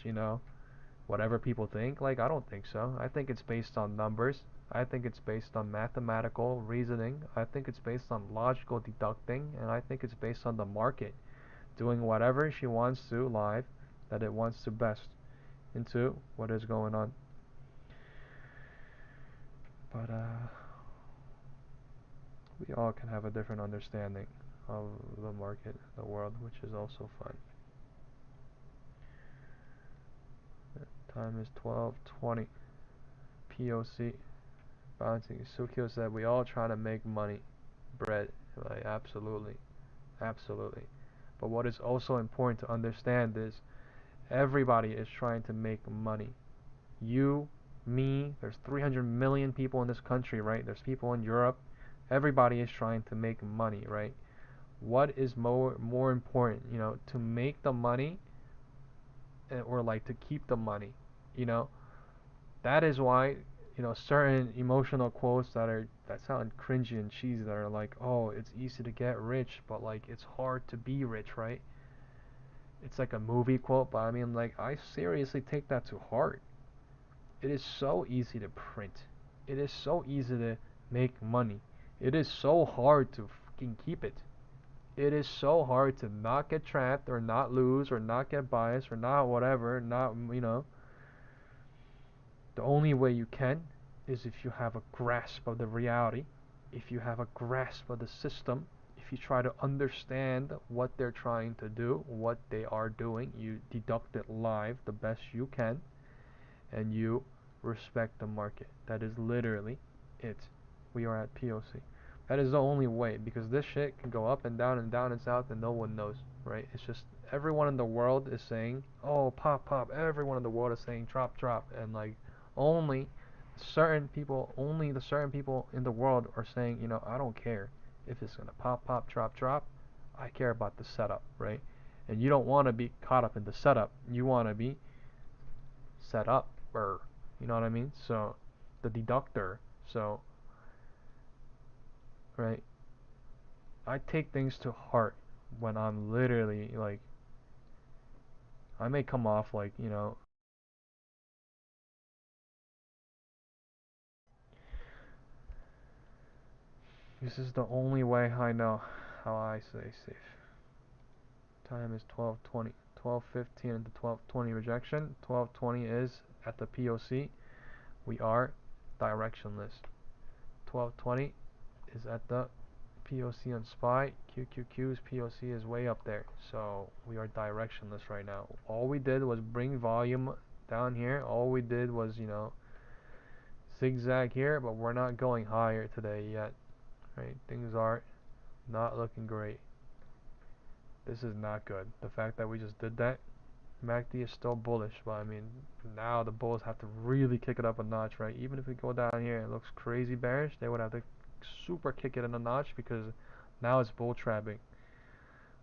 whatever people think? Like, I don't think so. I think it's based on numbers. I think it's based on mathematical reasoning. I think it's based on logical deducting, and I think it's based on the market doing whatever she wants to live that it wants to best into what is going on. But we all can have a different understanding of the market, the world, which is also fun. Time is 12:20. POC. Balancing. Sukio said we all try to make money, bread. Like, absolutely, absolutely. But what is also important to understand is everybody is trying to make money. You, me, there's 300 million people in this country, right? There's people in Europe. Everybody is trying to make money, right? What is more important, to make the money or like to keep the money, you know? That is why, certain emotional quotes that sound cringy and cheesy that are like, "Oh, it's easy to get rich, but like it's hard to be rich," right? It's like a movie quote, but I mean, like, I seriously take that to heart. It is so easy to print. It is so easy to make money. It is so hard to fucking keep it. It is so hard to not get trapped or not lose or not get biased or not whatever, not, the only way you can is if you have a grasp of the reality, if you have a grasp of the system, if you try to understand what they're trying to do, what they are doing, you deduct it live the best you can, and you respect the market. That is literally it. We are at POC. That is the only way, because this shit can go up and down and south and no one knows, right? It's just everyone in the world is saying, "Oh, pop pop." Everyone in the world is saying drop drop, and like only only the certain people in the world are saying, "I don't care if it's going to pop pop drop drop. I care about the setup," right? And you don't want to be caught up in the setup. You want to be set up, or you know what I mean? So the deductor. So, right, I take things to heart when I'm literally like, I may come off like, this is the only way I know how I stay safe. Time is 12:20. 12:15 into 12:20 rejection. 12:20 is at the POC. We are directionless. 12:20 is at the POC on SPY. QQQ's POC is way up there. So we are directionless right now. All we did was bring volume down here. All we did was, zigzag here, but we're not going higher today yet. Right? Things are not looking great. This is not good. The fact that we just did that, MACD is still bullish, but I mean, now the bulls have to really kick it up a notch, right? Even if we go down here and it looks crazy bearish, they would have to super kick it in a notch because now it's bull trapping.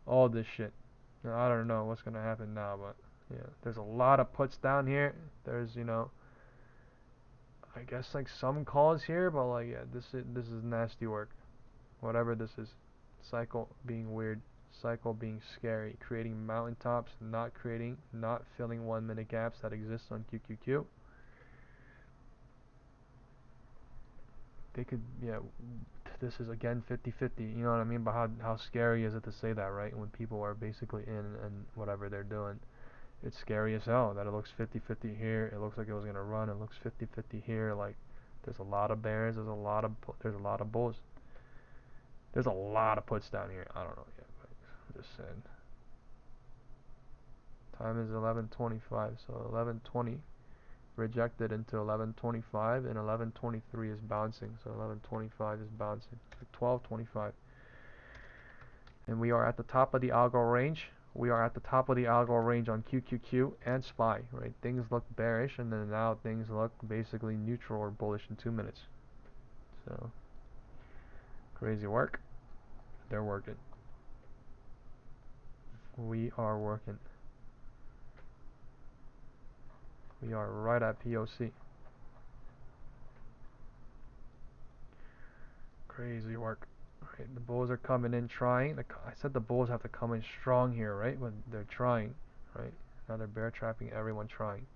All this shit. Now, I don't know what's gonna happen now, but yeah, there's a lot of puts down here. There's, I guess like some calls here, but like yeah, this is nasty work. Whatever this is, cycle being weird, cycle being scary, creating mountaintops, not filling 1 minute gaps that exist on QQQ. They could, yeah, this is again 50-50, you know what I mean? But how scary is it to say that, right? When people are basically in and whatever they're doing. It's scary as hell that it looks 50-50 here. It looks like it was gonna run. It looks 50-50 here. Like there's a lot of bears. There's a lot of bulls. There's a lot of puts down here. I don't know yet, but I'm just saying. Time is 11:25, so 11:20 rejected into 11:25, and 11:23 is bouncing. So 11:25 is bouncing. 12:25, and we are at the top of the algo range. We are at the top of the algo range on QQQ and SPY, right? Things look bearish, and then now things look basically neutral or bullish in 2 minutes. So crazy work. They're working. We are working. We are right at POC. Crazy work. Right, the bulls are coming in trying. I said the bulls have to come in strong here, right? When they're trying, right? Now they're bear trapping everyone trying.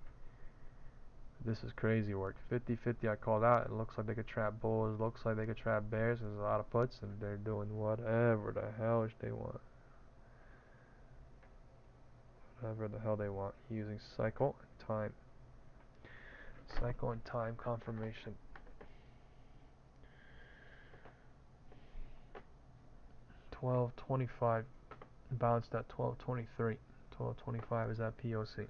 This is crazy work. 50-50 I call that. It looks like they could trap bulls. Looks like they could trap bears. There's a lot of puts, and they're doing whatever the hell they want. Whatever the hell they want. Using cycle and time. Cycle and time confirmation. 12:25 bounced at 12:23. 12:25 is at POC. So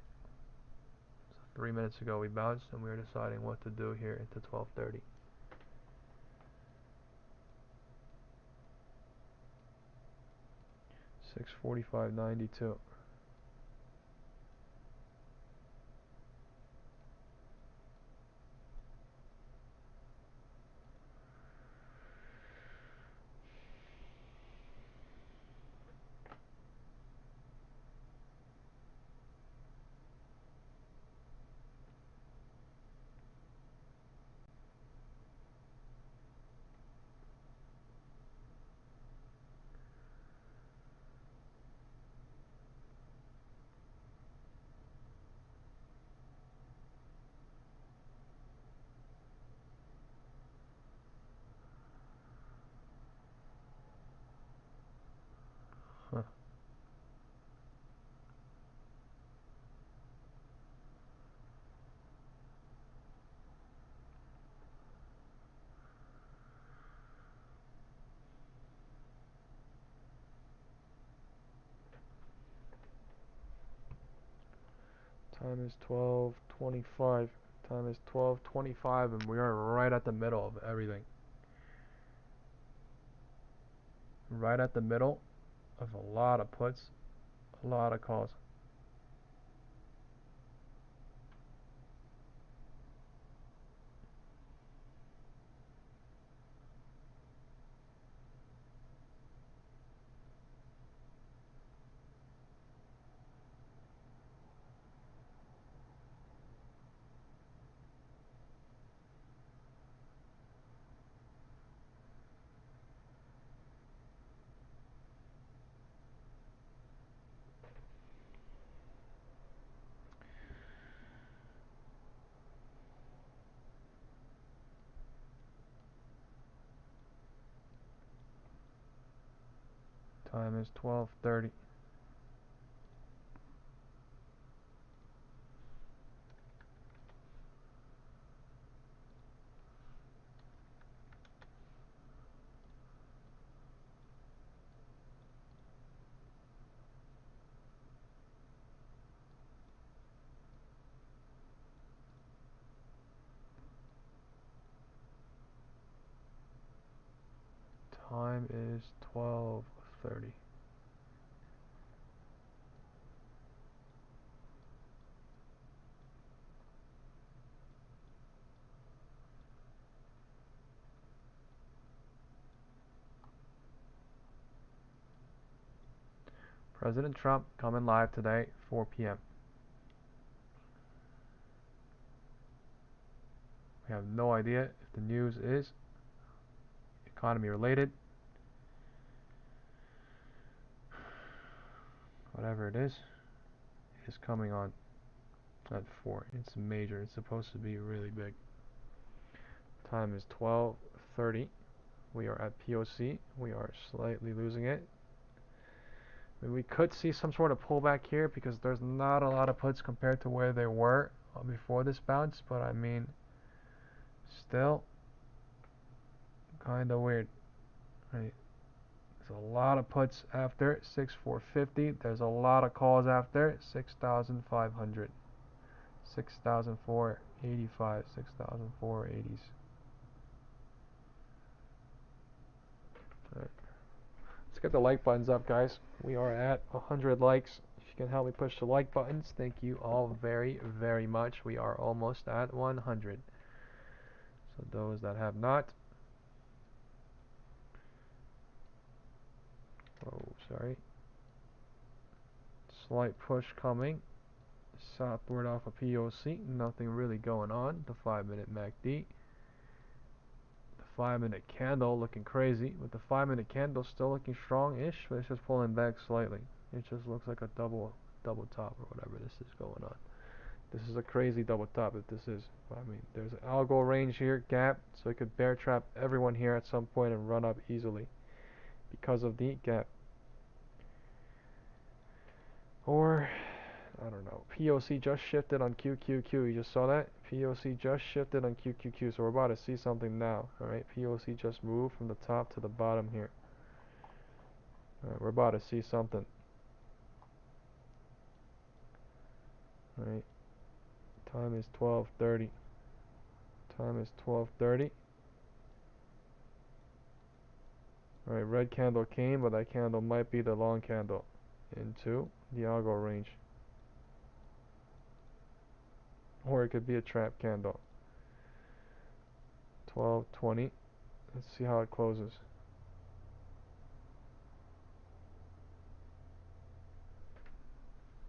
3 minutes ago we bounced, and we were deciding what to do here into 12:30. 645.92. Huh. Time is 12:25. Time is 12:25, and we are right at the middle of everything. Right at the middle of a lot of puts, a lot of calls. Time is 12:30. Time is 12:30. President Trump coming live today, 4 p.m. We have no idea if the news is economy related. Whatever it is coming on at 4. It's major. It's supposed to be really big. Time is 12:30. We are at POC. We are slightly losing it. We could see some sort of pullback here because there's not a lot of puts compared to where they were before this bounce, but I mean, still kind of weird, right? There's a lot of puts after 6,450. There's a lot of calls after 6,500, 6,485, 6,480s. Right. Let's get the like buttons up, guys. We are at 100 likes. If you can help me push the like buttons, thank you all very, very much. We are almost at 100. So those that have not, oh, sorry, slight push coming southward off of POC. Nothing really going on. The 5-minute MACD. The 5-minute candle looking crazy, with the 5-minute candle still looking strong-ish, but it's just pulling back slightly. It just looks like a double top or whatever this is going on. This is a crazy double top if this is. I mean, there's an algo range here, gap, so it could bear trap everyone here at some point and run up easily because of the gap. Or, I don't know, POC just shifted on QQQ. You just saw that? POC just shifted on QQQ, so we're about to see something now. Alright, POC just moved from the top to the bottom here. Alright, we're about to see something. Alright, time is 12:30. Time is 12:30. Alright, red candle came, but that candle might be the long candle into the algo range. Or it could be a trap candle. 12:20. Let's see how it closes.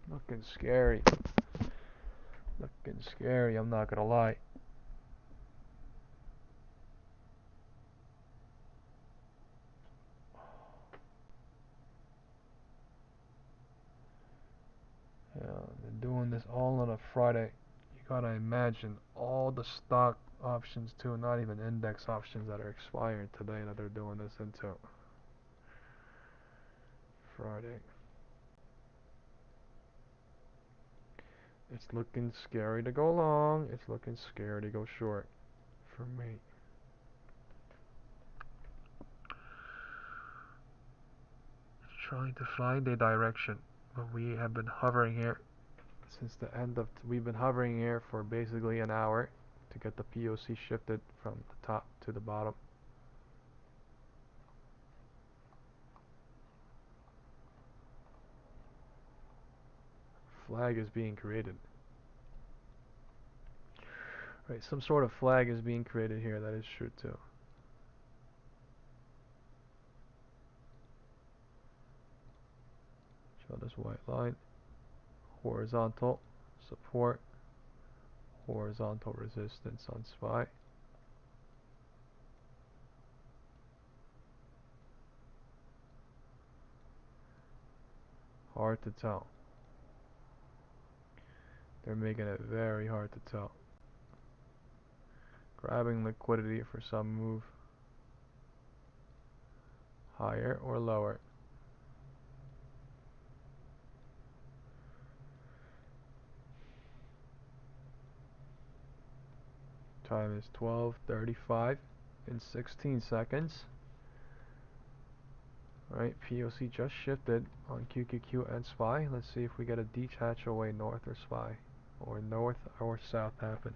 Looking scary. Looking scary, I'm not gonna lie. Yeah, they're doing this all on a Friday. You gotta imagine all the stock options too, not even index options that are expiring today that they're doing this into. Friday. It's looking scary to go long. It's looking scary to go short for me. Trying to find a direction, but we have been hovering here since the end of we've been hovering here for basically an hour to get the POC shifted from the top to the bottom. Flag is being created. Right, some sort of flag is being created here. That is true too. Show this white line. Horizontal support. Horizontal resistance on SPY. Hard to tell. They're making it very hard to tell. Grabbing liquidity for some move. Higher or lower. Time is 12:35 in 16 seconds. Alright, POC just shifted on QQQ and SPY. Let's see if we get a detach away north or SPY, or north or south happen.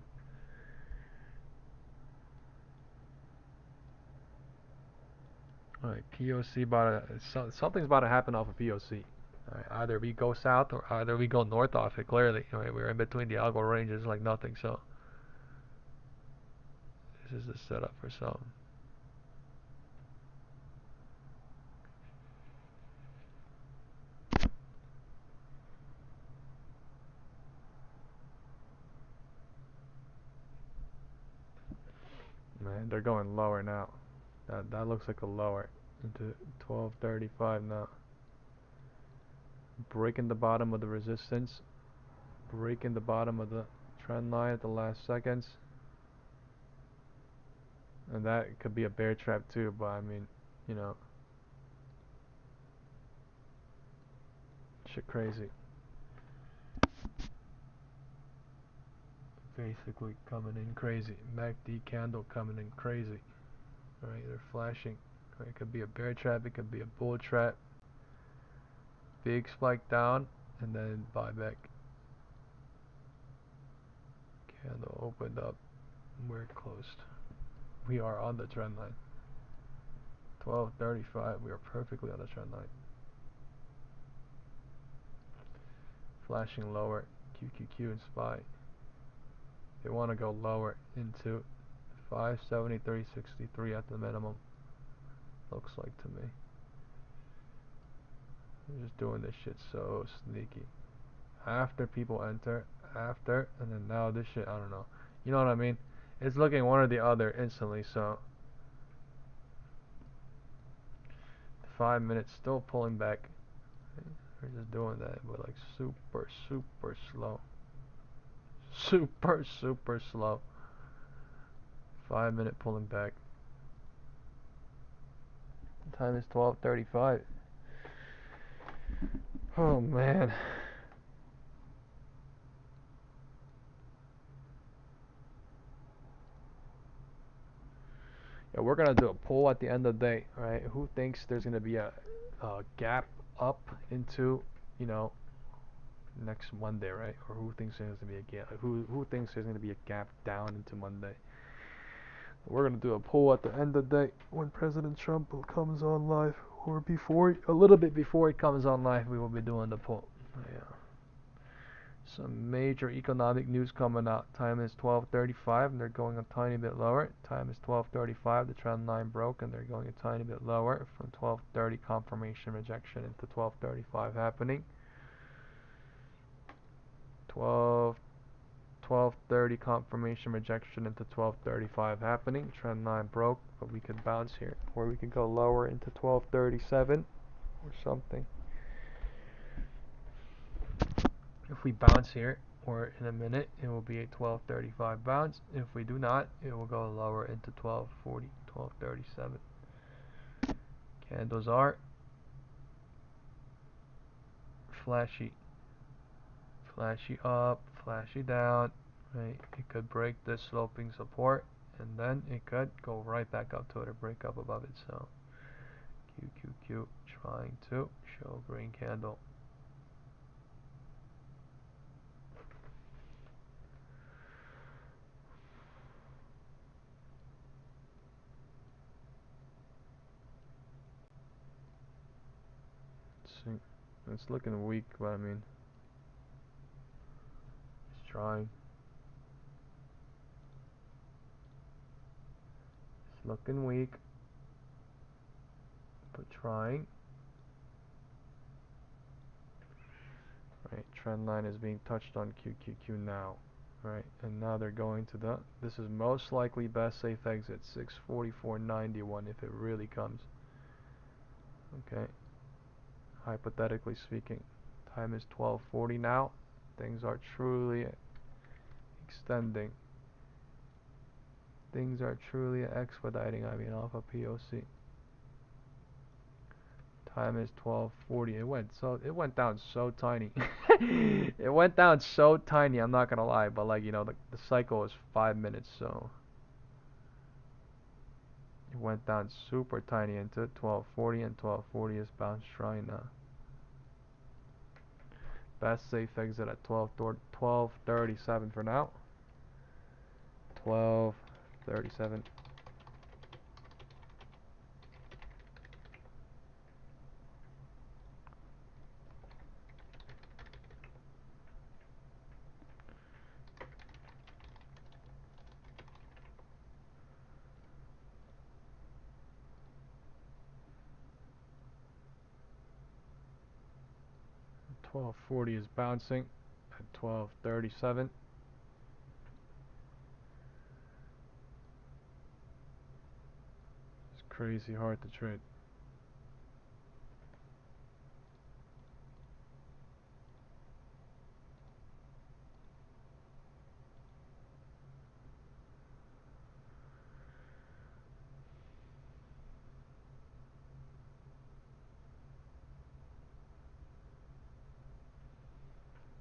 Alright, POC about to, something's about to happen off of POC. Alright, either we go south or either we go north off it, clearly. Alright, we're in between the algo ranges like nothing, so this is the setup for some. Man, they're going lower now. That looks like a lower into 1235 now. Breaking the bottom of the resistance, breaking the bottom of the trend line at the last seconds. And that could be a bear trap too, but I mean, you know, shit crazy. Basically coming in crazy. MACD candle coming in crazy. Alright, they're flashing. It could be a bear trap, it could be a bull trap. Big spike down and then buy back. Candle opened up. We're closed. We are on the trend line. 1235, we are perfectly on the trend line. Flashing lower, QQQ and SPY. They want to go lower into 573.63 at the minimum. Looks like to me. They're just doing this shit so sneaky. After people enter, and then now this shit, I don't know. You know what I mean? It's looking one or the other instantly, so 5 minutes still pulling back. We're just doing that, but like super slow. Super slow. 5 minute pulling back. Time is 12:35. Oh man. Yeah, we're gonna do a poll at the end of the day, right? Who thinks there's gonna be a gap up into, you know, next Monday, right? Or who thinks there's gonna be a gap? Who thinks there's gonna be a gap down into Monday? We're gonna do a poll at the end of the day when President Trump comes on live, or before, a little bit before he comes on live, we will be doing the poll. Yeah. Some major economic news coming out. Time is 12:35 and they're going a tiny bit lower. Time is 12:35. The trend line broke and they're going a tiny bit lower from 12:30 confirmation rejection into 12:35 happening. 12:30 confirmation rejection into 12:35 happening. Trend line broke, but we could bounce here, or we could go lower into 12:37 or something. If we bounce here, or in a minute, it will be a 12:35 bounce. If we do not, it will go lower into 12:40, 12:37. Candles are flashy. Flashy up, flashy down. Right? It could break this sloping support, and then it could go right back up to it or break up above it. So QQQ trying to show green candle. Let's see. It's looking weak, but I mean, it's trying. It's looking weak, but trying. Right, trend line is being touched on QQQ now. Right, and now they're going to the, this is most likely best safe exit 644.91 if it really comes. Okay, hypothetically speaking, time is 12:40 now. Things are truly extending. Things are truly expediting, I mean, off of POC. Time is 12:40. It went down so tiny. It went down so tiny, I'm not gonna lie, but like, you know, the cycle is 5 minutes, so it went down super tiny into 12:40, and 12:40 is bounce trying now. Best safe exit at 12:37 for now. 12:37. 1240 is bouncing at 1237. It's crazy hard to trade.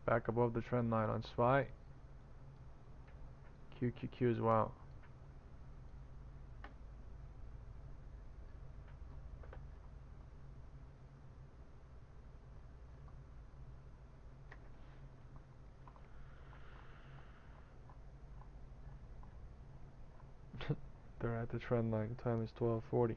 Back above the trend line on SPY. QQQ as well. They're at the trend line. The time is 1240.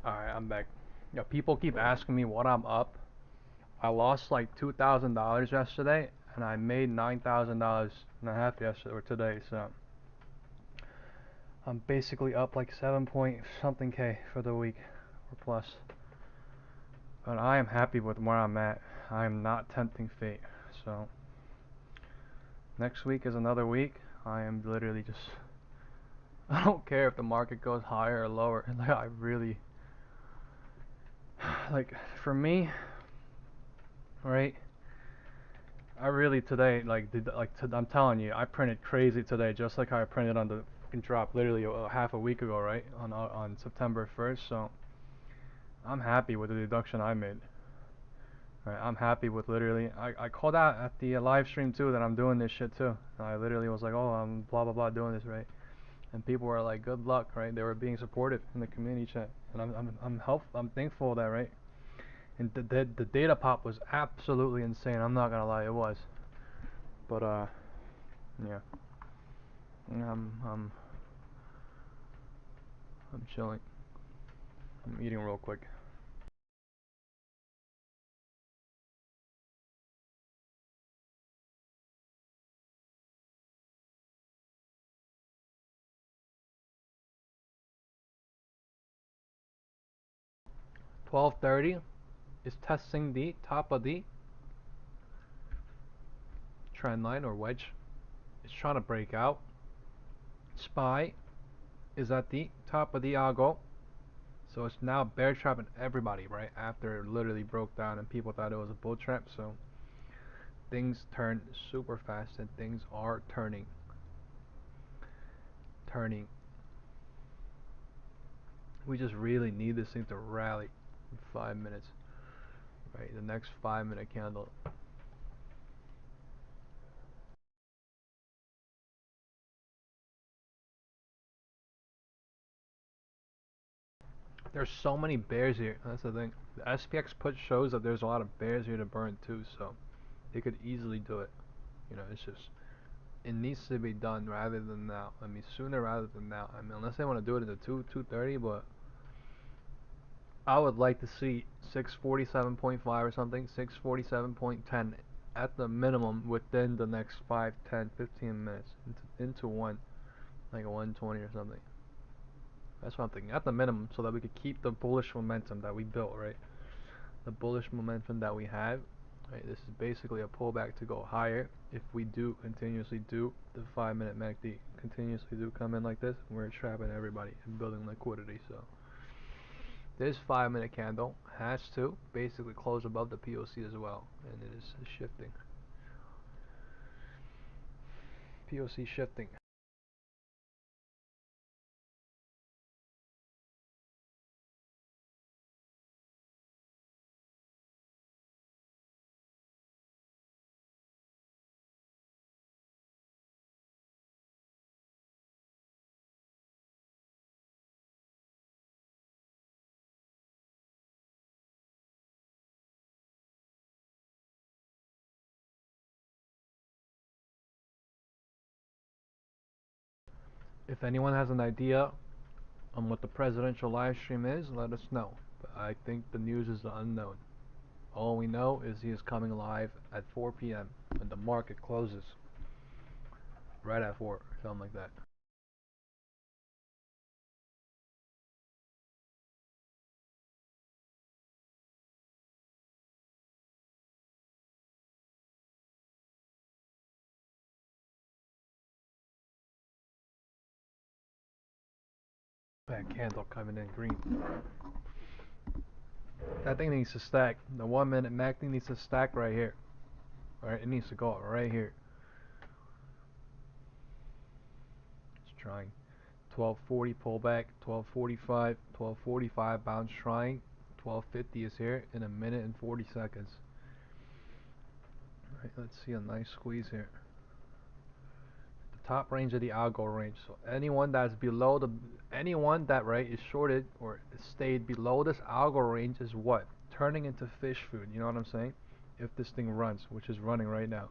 Alright, I'm back. Yeah, people keep asking me what I'm up. I lost like $2,000 yesterday, and I made $9,500 yesterday or today. So I'm basically up like 7 point something K for the week or plus. But I am happy with where I'm at. I am not tempting fate. So next week is another week. I am literally just I don't care if the market goes higher or lower. Like I really like for me, right? I really today I'm telling you, I printed crazy today, just like how I printed on the fucking drop literally half a week ago, right? On September 1st. So I'm happy with the deduction I made. Right, I'm happy with literally. I called out at the live stream too that I'm doing this shit too. I literally was like, oh, I'm blah blah blah doing this, right? And people were like, good luck, right? They were being supportive in the community chat, and I'm thankful of that, right? And the data pop was absolutely insane. I'm not gonna lie, it was. But yeah, I'm I'm chilling. I'm eating real quick. $12.30 is testing the top of the trend line or wedge. It's trying to break out. SPY is at the top of the algo. So it's now bear trapping everybody, right? After it literally broke down and people thought it was a bull trap. So things turn super fast and things are turning. We just really need this thing to rally in 5 minutes, right? The next 5 minute candle. There's so many bears here. That's the thing. The SPX put shows that there's a lot of bears here to burn too, so they could easily do it. You know, it's just it needs to be done rather than now. I mean, sooner rather than now. I mean, unless they want to do it at the 2:30, but I would like to see 647.5 or something, 647.10 at the minimum within the next 5, 10, 15 minutes into one, like a 120 or something. That's what I'm thinking, at the minimum, so that we could keep the bullish momentum that we built, right? The bullish momentum that we have, right? This is basically a pullback to go higher. If we do continuously do the 5-minute MACD, continuously do come in like this, we're trapping everybody and building liquidity. So this 5-minute candle has to basically close above the POC as well, and it is shifting. POC shifting. If anyone has an idea on what the presidential live stream is, let us know. But I think the news is the unknown. All we know is he is coming live at 4 p.m. when the market closes. Right at 4, something like that. That candle coming in green. That thing needs to stack. The 1-minute MACD needs to stack right here. Alright, it needs to go right here. It's trying. 1240 pullback, 1245, 1245 bounce trying. 1250 is here in a minute and 40 seconds. Alright, let's see a nice squeeze here. The top range of the algo range. So anyone that's below the, anyone that right is shorted or stayed below this algo range is what? Turning into fish food. You know what I'm saying? If this thing runs, which is running right now.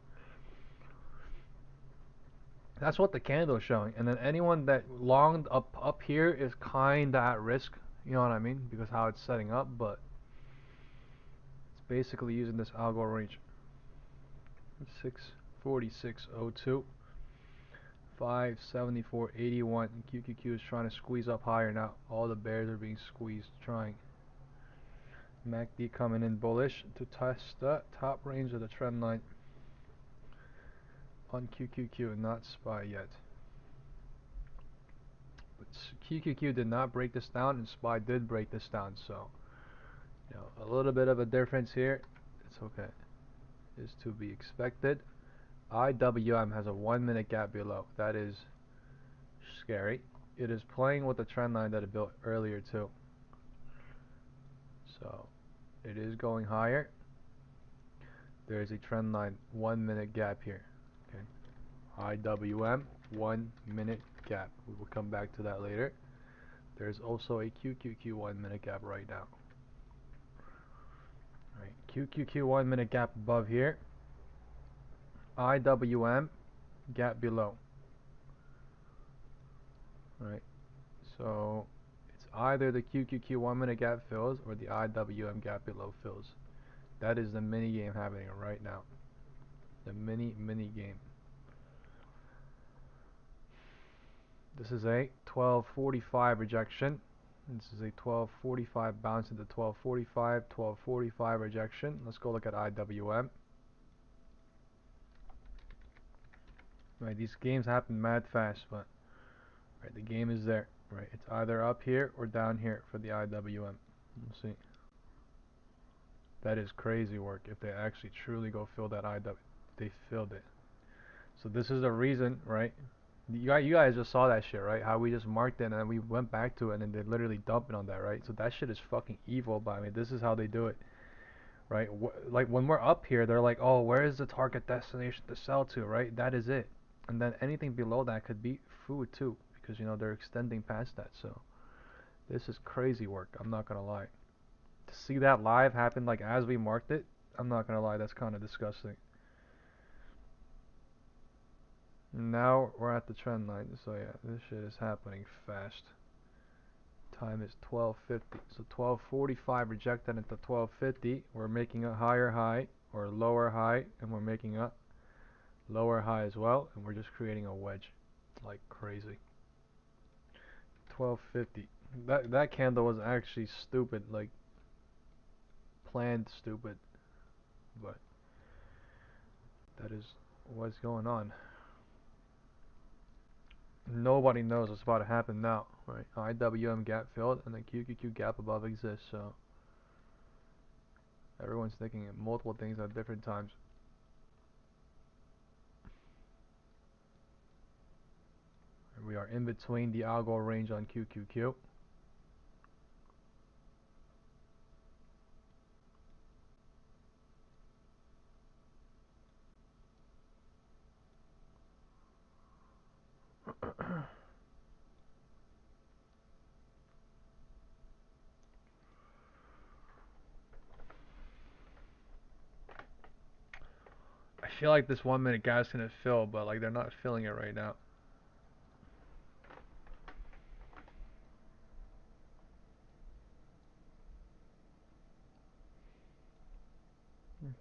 That's what the candle is showing. And then anyone that longed up here is kinda at risk. You know what I mean? Because how it's setting up, but it's basically using this algo range. 646.02, 574.81. QQQ is trying to squeeze up higher now. All the bears are being squeezed, trying. MACD coming in bullish to test the top range of the trend line on QQQ, not SPY yet. But QQQ did not break this down, and SPY did break this down, so you know, a little bit of a difference here. It's okay. Is to be expected. IWM has a 1-minute gap below. That is scary. It is playing with the trend line that it built earlier too. So it is going higher. There is a trend line 1-minute gap here. Okay. IWM 1-minute gap. We will come back to that later. There's also a QQQ 1-minute gap right now. Right. QQQ 1-minute gap above here. IWM gap below. Right. So it's either the QQQ 1-minute gap fills or the IWM gap below fills. That is the mini game happening right now. The mini game. This is a 1245 rejection. This is a 1245 bounce into 1245, 1245 rejection. Let's go look at IWM. Right, these games happen mad fast, but right, the game is there. Right, it's either up here or down here for the IWM. We'll see. That is crazy work. If they actually truly go fill that IW, they filled it. So this is the reason, right? You guys just saw that shit, right? How we just marked it and then we went back to it and then they literally dumped it on that, right? So that shit is fucking evil, but I mean, this is how they do it, right? Like when we're up here, they're like, oh, where is the target destination to sell to, right? That is it. And then anything below that could be food too, because you know they're extending past that. So this is crazy work. I'm not gonna lie. To see that live happen like as we marked it, I'm not gonna lie, that's kind of disgusting. Now we're at the trend line, so yeah, this shit is happening fast. Time is 12:50. So 12:45 rejected into 12:50. We're making a higher high or lower high, and we're making a lower high as well, and we're just creating a wedge like crazy. 12:50. That candle was actually stupid, like planned stupid, but that is what's going on. Nobody knows what's about to happen now, right? IWM gap filled and the QQQ gap above exists, so everyone's thinking multiple things at different times. We are in between the algo range on QQQ. I feel like this 1 minute gap's gonna fill, but like they're not filling it right now.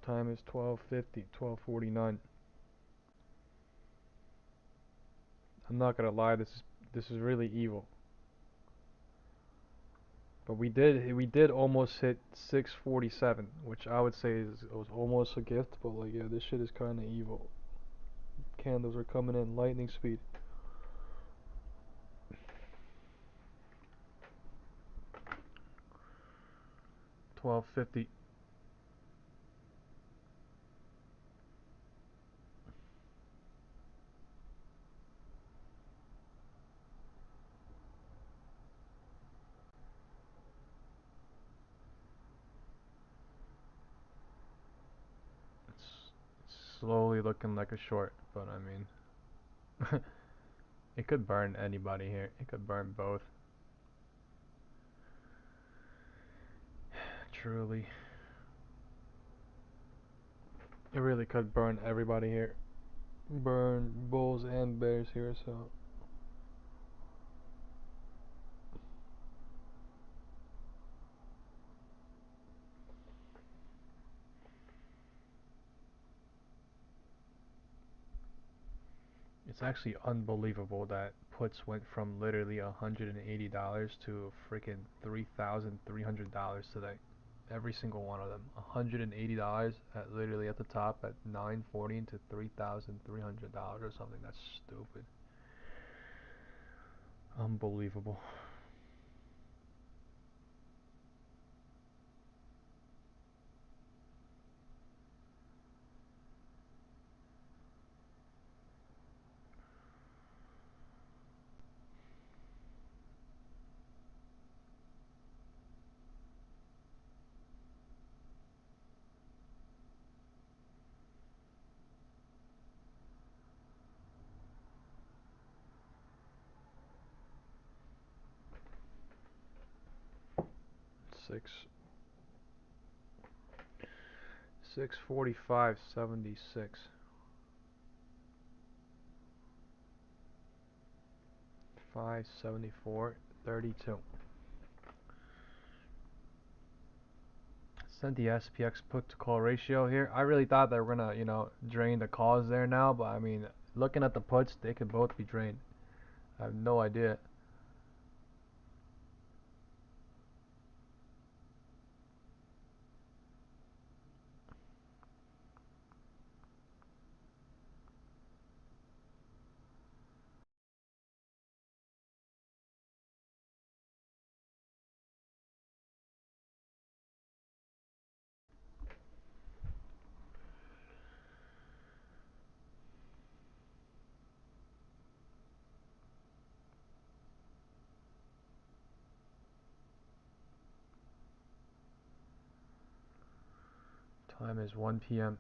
Time is 12:50, 12:49. I'm not gonna lie, this is really evil. But we did almost hit 647, which I would say was almost a gift. But like, yeah, this shit is kind of evil. Candles are coming in lightning speed. 1250. It's slowly looking like a short, but I mean, it could burn anybody here. It could burn both. Truly, it really could burn everybody here. Burn bulls and bears here, so. It's actually unbelievable that puts went from literally $180 to freaking $3,300 today. Every single one of them. $180 at literally at the top at 940 to $3,300 or something. That's stupid. Unbelievable. Six 645.76. 574.32. Sent the SPX put to call ratio here. I really thought they were gonna, drain the calls there now, but I mean, looking at the puts, they could both be drained. I have no idea. Time is 1 p.m.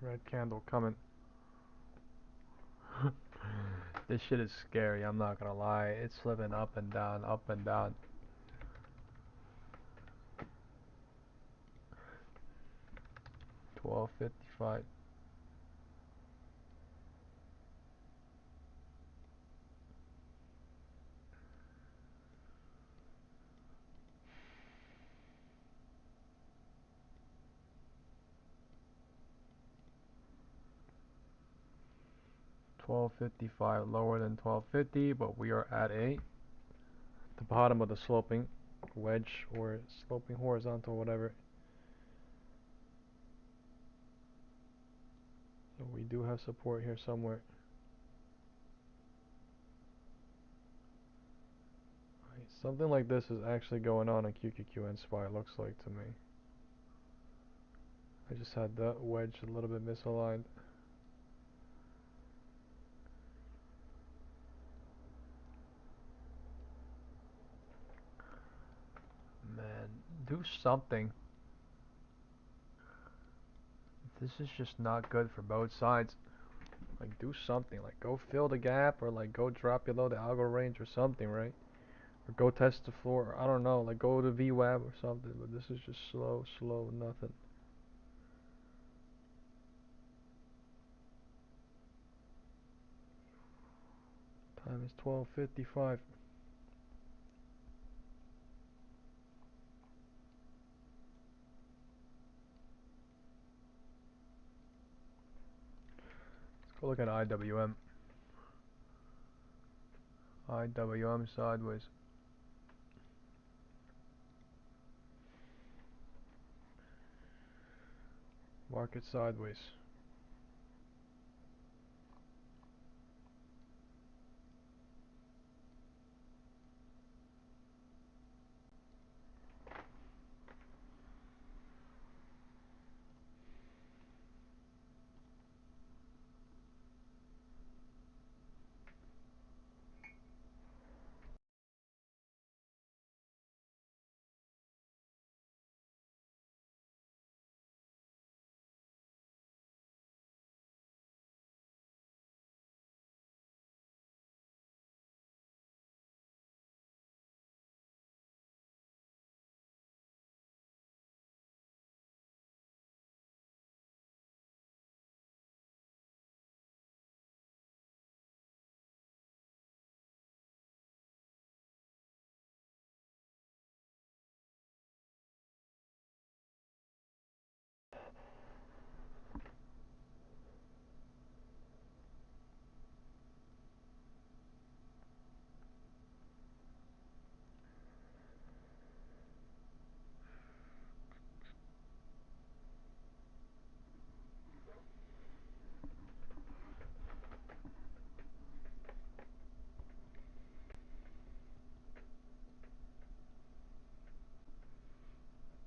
Red candle coming. This shit is scary, I'm not gonna lie. It's slipping up and down, up and down. $12.55. $12.55 lower than 12.50, but we are at the bottom of the sloping wedge or sloping horizontal, whatever. So we do have support here somewhere. Right, something like this is actually going on QQQ and SPY, it looks like to me. I just had that wedge a little bit misaligned. Man, do something. This is just not good for both sides. Like, do something. Like, go fill the gap, or like go drop below the algo range or something, right? Or go test the floor. I don't know. Like, go to VWAP or something. But this is just slow, slow, nothing. Time is 12:55. Let's go look at IWM. IWM sideways. Market sideways.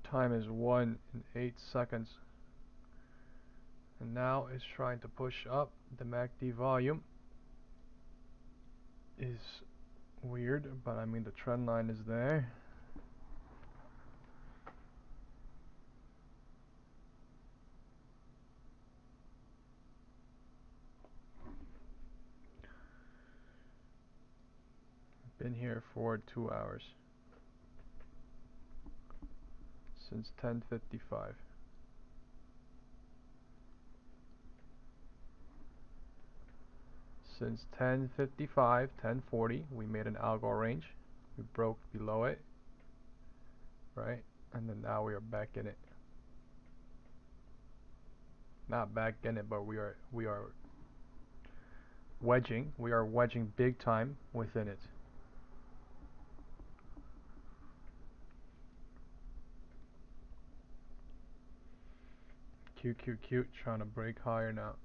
Time is 1 and 8 seconds. And now it's trying to push up. The MACD volume is weird, but I mean the trend line is there. Been here for 2 hours. Since 10:55. Since 10:55, 10:40, we made an algo range. We broke below it, right? And then now we are back in it. Not back in it, but we are wedging. We are wedging big time within it. QQQ trying to break higher now.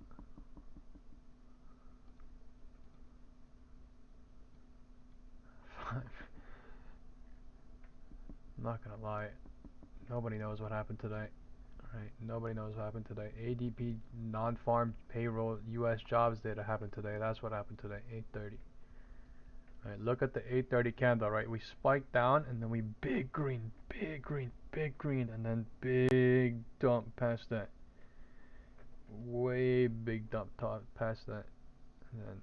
I'm not gonna lie, nobody knows what happened today. Right? Nobody knows what happened today. ADP non-farm payroll U.S. jobs data happened today. That's what happened today. 8:30. Right, look at the 8:30 candle, right? We spiked down and then we big green, big green, big green, and then big dump past that. way big dump top past that. And then,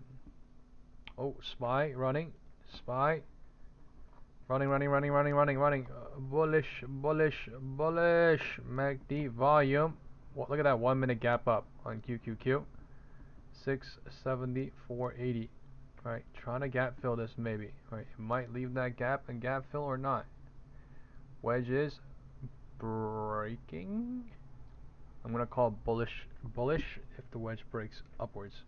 oh, SPY running. SPY running. Bullish, bullish, bullish. MACD volume. Look at that 1 minute gap up on QQQ. 674.80. Right, trying to gap fill this maybe. Right, it might leave that gap and gap fill or not. Wedge is breaking. I'm gonna call bullish if the wedge breaks upwards.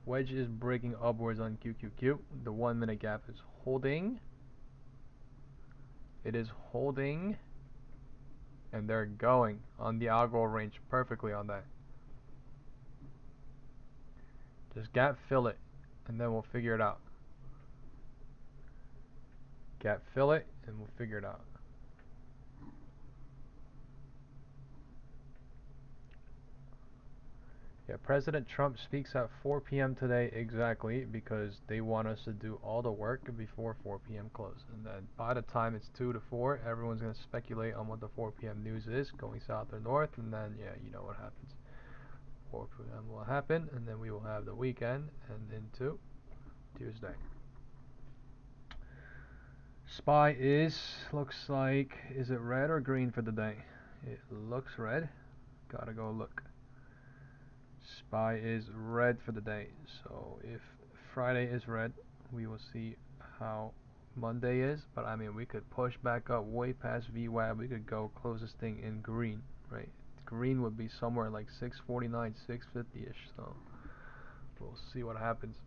Wedge is breaking upwards on QQQ. The 1 minute gap is holding. It is holding, and they're going on the algo range perfectly on that. Just gap fill it, and then we'll figure it out. Gap fill it, and we'll figure it out. Yeah, President Trump speaks at 4 p.m. today exactly because they want us to do all the work before 4 p.m. close. And then by the time it's 2 to 4, everyone's going to speculate on what the 4 p.m. news is, going south or north, and then, yeah, you know what happens. 4 p.m. will happen, and then we will have the weekend and into Tuesday. SPY looks like, is it red or green for the day? It looks red. Gotta go look. SPY is red for the day, so if Friday is red, we will see how Monday is. But I mean, we could push back up way past VWAP. We could go close this thing in green, right? Green would be somewhere like 649, 650-ish. So we'll see what happens.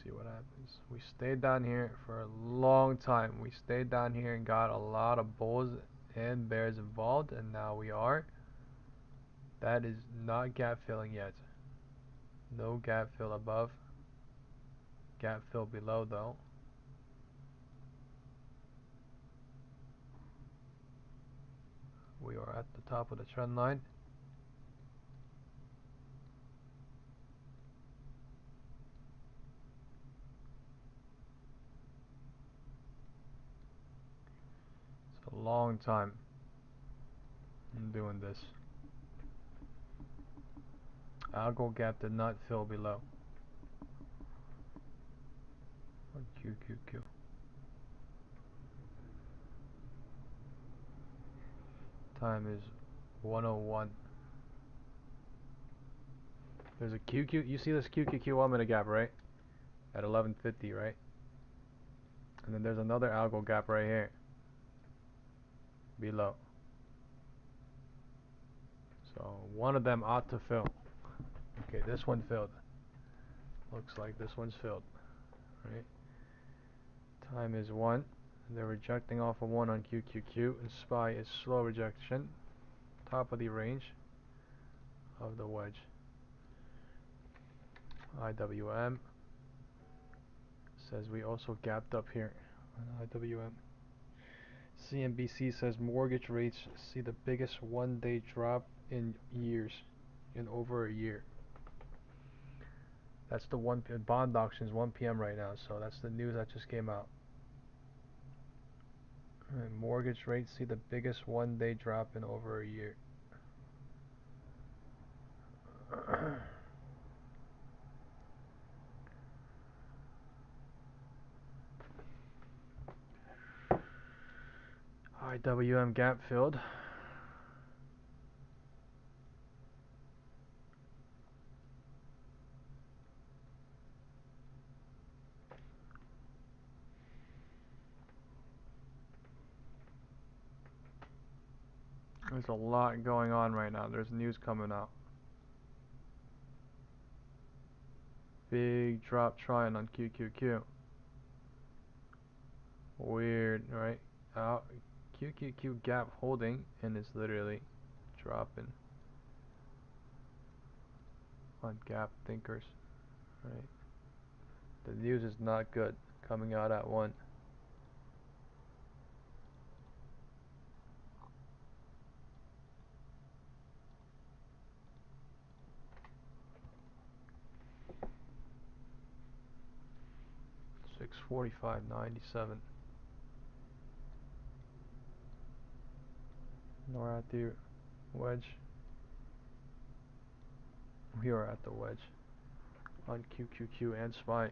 See what happens. We stayed down here for a long time. We stayed down here and got a lot of bulls and bears involved, and now we are. That is not gap filling yet. No gap fill above. Gap fill below though. We are at the top of the trend line. It's a long time I'm doing this. Algo gap did not fill below. On QQQ. Time is 1:01. There's a QQ. You see this QQQ 1 minute gap, right? At 11:50, right? And then there's another algo gap right here. Below. So one of them ought to fill. Okay, this one filled. Looks like this one's filled. Right? Time is 1. They're rejecting off of 1 on QQQ, and SPY is slow rejection. Top of the range of the wedge. IWM says we also gapped up here on IWM. CNBC says mortgage rates see the biggest one-day drop in years, in over a year. That's the bond auctions 1 p.m. right now, so that's the news that just came out. And mortgage rates see the biggest one-day drop in over a year. IWM gap filled. There's a lot going on right now. There's news coming out. Big drop trying on QQQ. Weird, right? Out QQQ gap holding, and it's literally dropping on gap thinkers, right? The news is not good coming out at 1. $645.97. We're at the wedge. We are at the wedge on QQQ and SPY.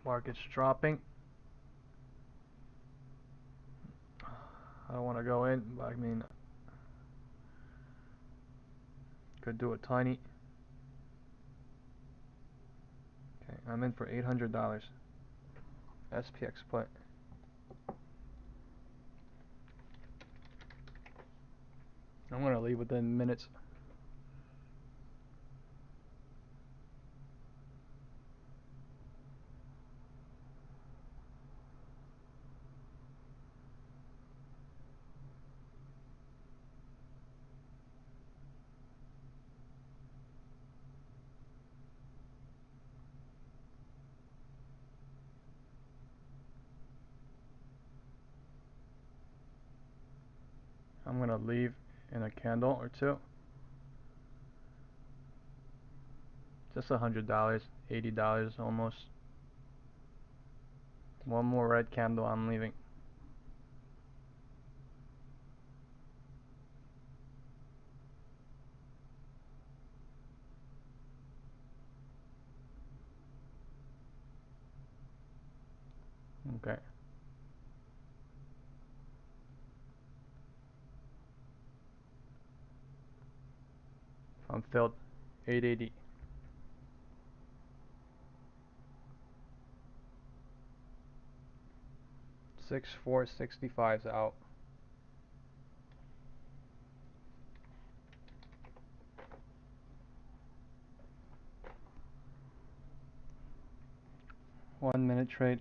Market's dropping. I don't want to go in, but I mean, could do it tiny. Okay, I'm in for $800. SPX put. I'm gonna leave within minutes. I'm gonna leave in a candle or two. Just $100, $80 almost. One more red candle, I'm leaving. Okay. I'm filled. 880. 6465's out. One minute trade.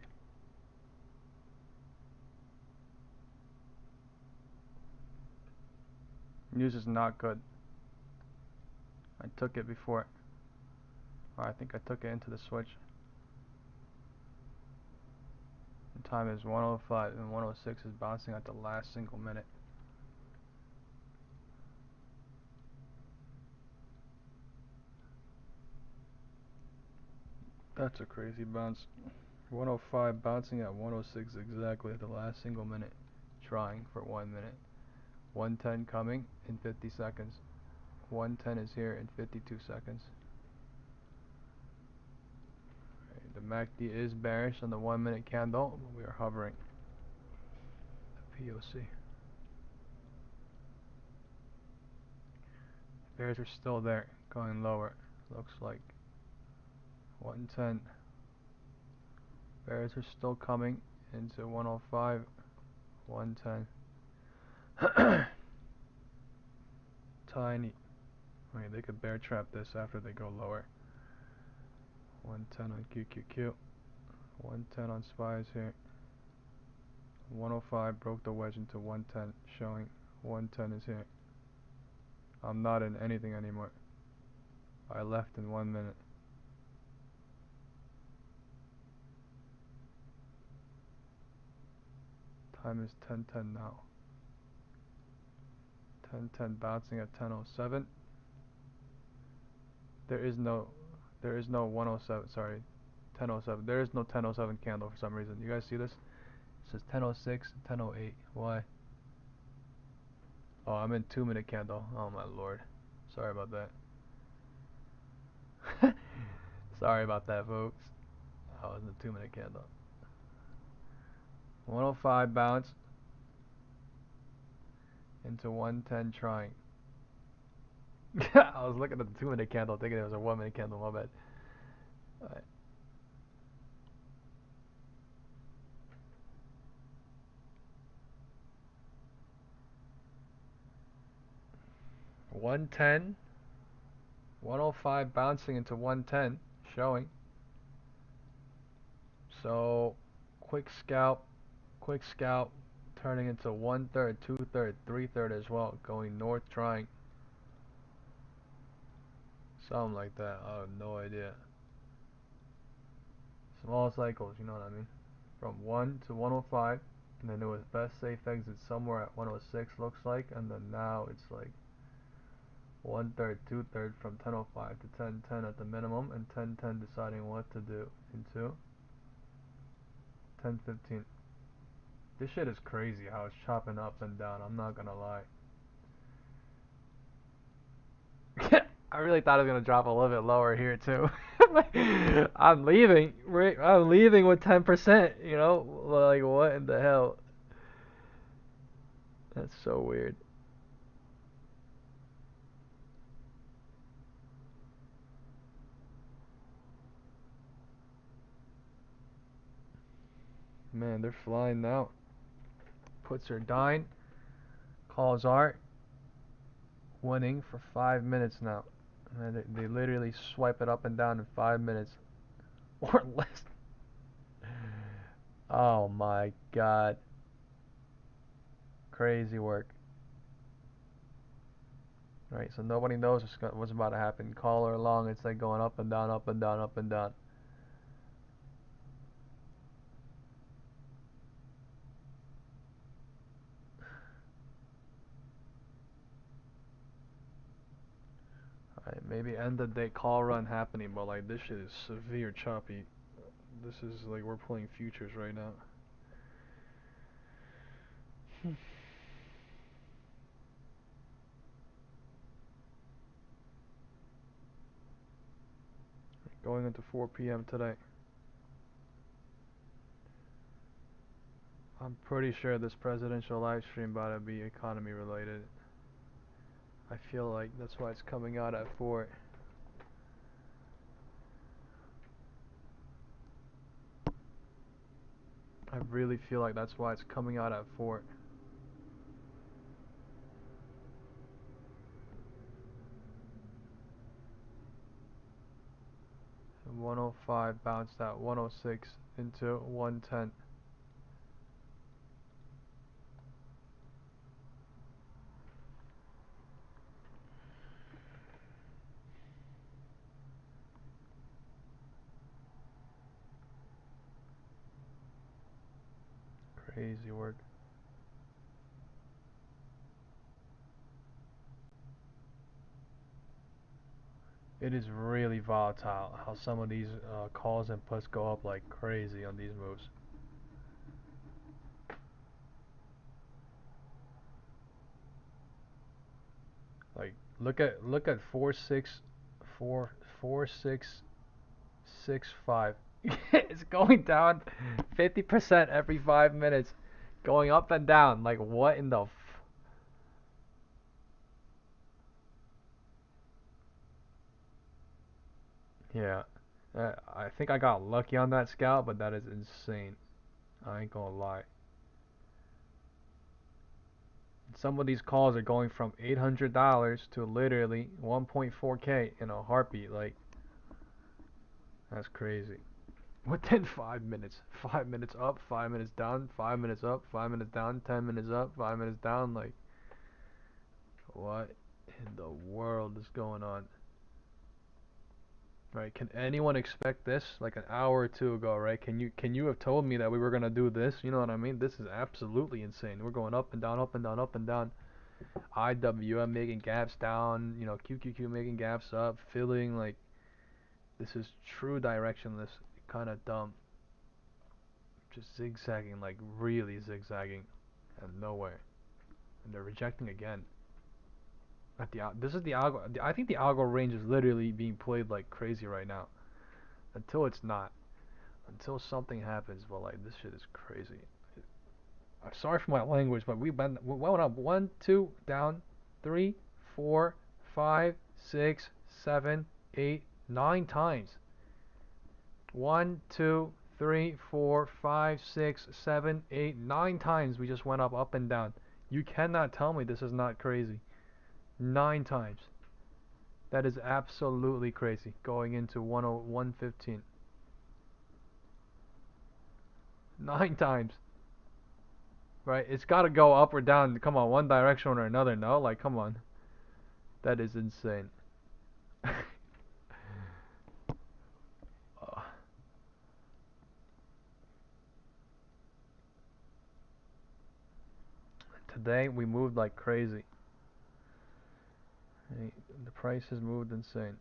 News is not good. I took it before. Or I think I took it into the switch. The time is 105 and 106 is bouncing at the last single minute. That's a crazy bounce. 105 bouncing at 106 exactly at the last single minute. Trying for 1 minute. 110 coming in 50 seconds. 110 is here in 52 seconds. Right, the MACD is bearish on the 1 minute candle, but we are hovering. The POC. Bears are still there, going lower. Looks like 110. Bears are still coming into 105, 110. Tiny. I mean, they could bear trap this after they go lower. 110 on QQQ. 110 on SPYs here. 105 broke the wedge into 110, showing 110 is here. I'm not in anything anymore. I left in 1 minute. Time is 10:10 now. 10:10 bouncing at 10:07. There is no 107. Sorry, 10:07. There is no 10:07 candle for some reason. You guys see this? It says 10:06, 10:08. Why? Oh, I'm in 2 minute candle. Oh my lord. Sorry about that. Sorry about that, folks. I was in a 2 minute candle. 105 bounce into 110 trying. I was looking at the 2 minute candle thinking it was a 1 minute candle, my bad. Alright. 110, 105 bouncing into 110, showing. So, quick scalp, turning into 1/3, 2/3, 3/3 as well, going north trying. Something like that. I have no idea. Small cycles, you know what I mean? From 1 to 105, and then it was best safe exit somewhere at 106, looks like, and then now it's like 1/3, 2/3 from 10:05 to 10:10 at the minimum, and 10:10 deciding what to do into 10:15. This shit is crazy how it's chopping up and down. I'm not gonna lie. I really thought it was gonna drop a little bit lower here too. I'm leaving. I'm leaving with 10%. You know, like what in the hell? That's so weird. Man, they're flying now. Puts are dying. Calls are winning for 5 minutes now. And they literally swipe it up and down in 5 minutes or less. Oh my god. Crazy work. Right, so nobody knows what's about to happen. Call or long, it's like going up and down, up and down, up and down. Alright, maybe end of day call run happening, but like this shit is severe choppy. This is like we're playing futures right now. Going into 4 p.m. today. I'm pretty sure this presidential live stream about to be economy related. I feel like that's why it's coming out at 4. I really feel like that's why it's coming out at 4. 105 bounced at 106 into 110. Crazy work. It is really volatile how some of these calls and puts go up like crazy on these moves. Like look at 4665. It's going down 50% every 5 minutes, going up and down. Like what in the yeah. I think I got lucky on that scalp, but that is insane. I ain't gonna lie. Some of these calls are going from $800 to literally 1.4K in a heartbeat. Like that's crazy. Within 5 minutes, 5 minutes up, 5 minutes down, 5 minutes up, 5 minutes down, 10 minutes up, 5 minutes down. Like what in the world is going on? Right? Can anyone expect this like an hour or two ago? Right? Can you have told me that we were gonna do this? You know what I mean? This is absolutely insane. We're going up and down, up and down, up and down. IWM making gaps down. You know, QQQ making gaps up, filling. Like this is true directionless. Kind of dumb. Just zigzagging, like really zigzagging, and nowhere. And they're rejecting again. At the this is the algo. I think the algo range is literally being played like crazy right now. Until it's not. Until something happens. But like this shit is crazy. I'm sorry for my language, but we went up 1, 2, down, 3, 4, 5, 6, 7, 8, 9 times. 1, 2, 3, 4, 5, 6, 7, 8, 9 times we just went up and down. You cannot tell me this is not crazy. 9 times. That is absolutely crazy. Going into 115. 9 times. Right? It's got to go up or down. Come on, one direction or another. No? Like, come on. That is insane. Today we moved like crazy. The prices moved insane.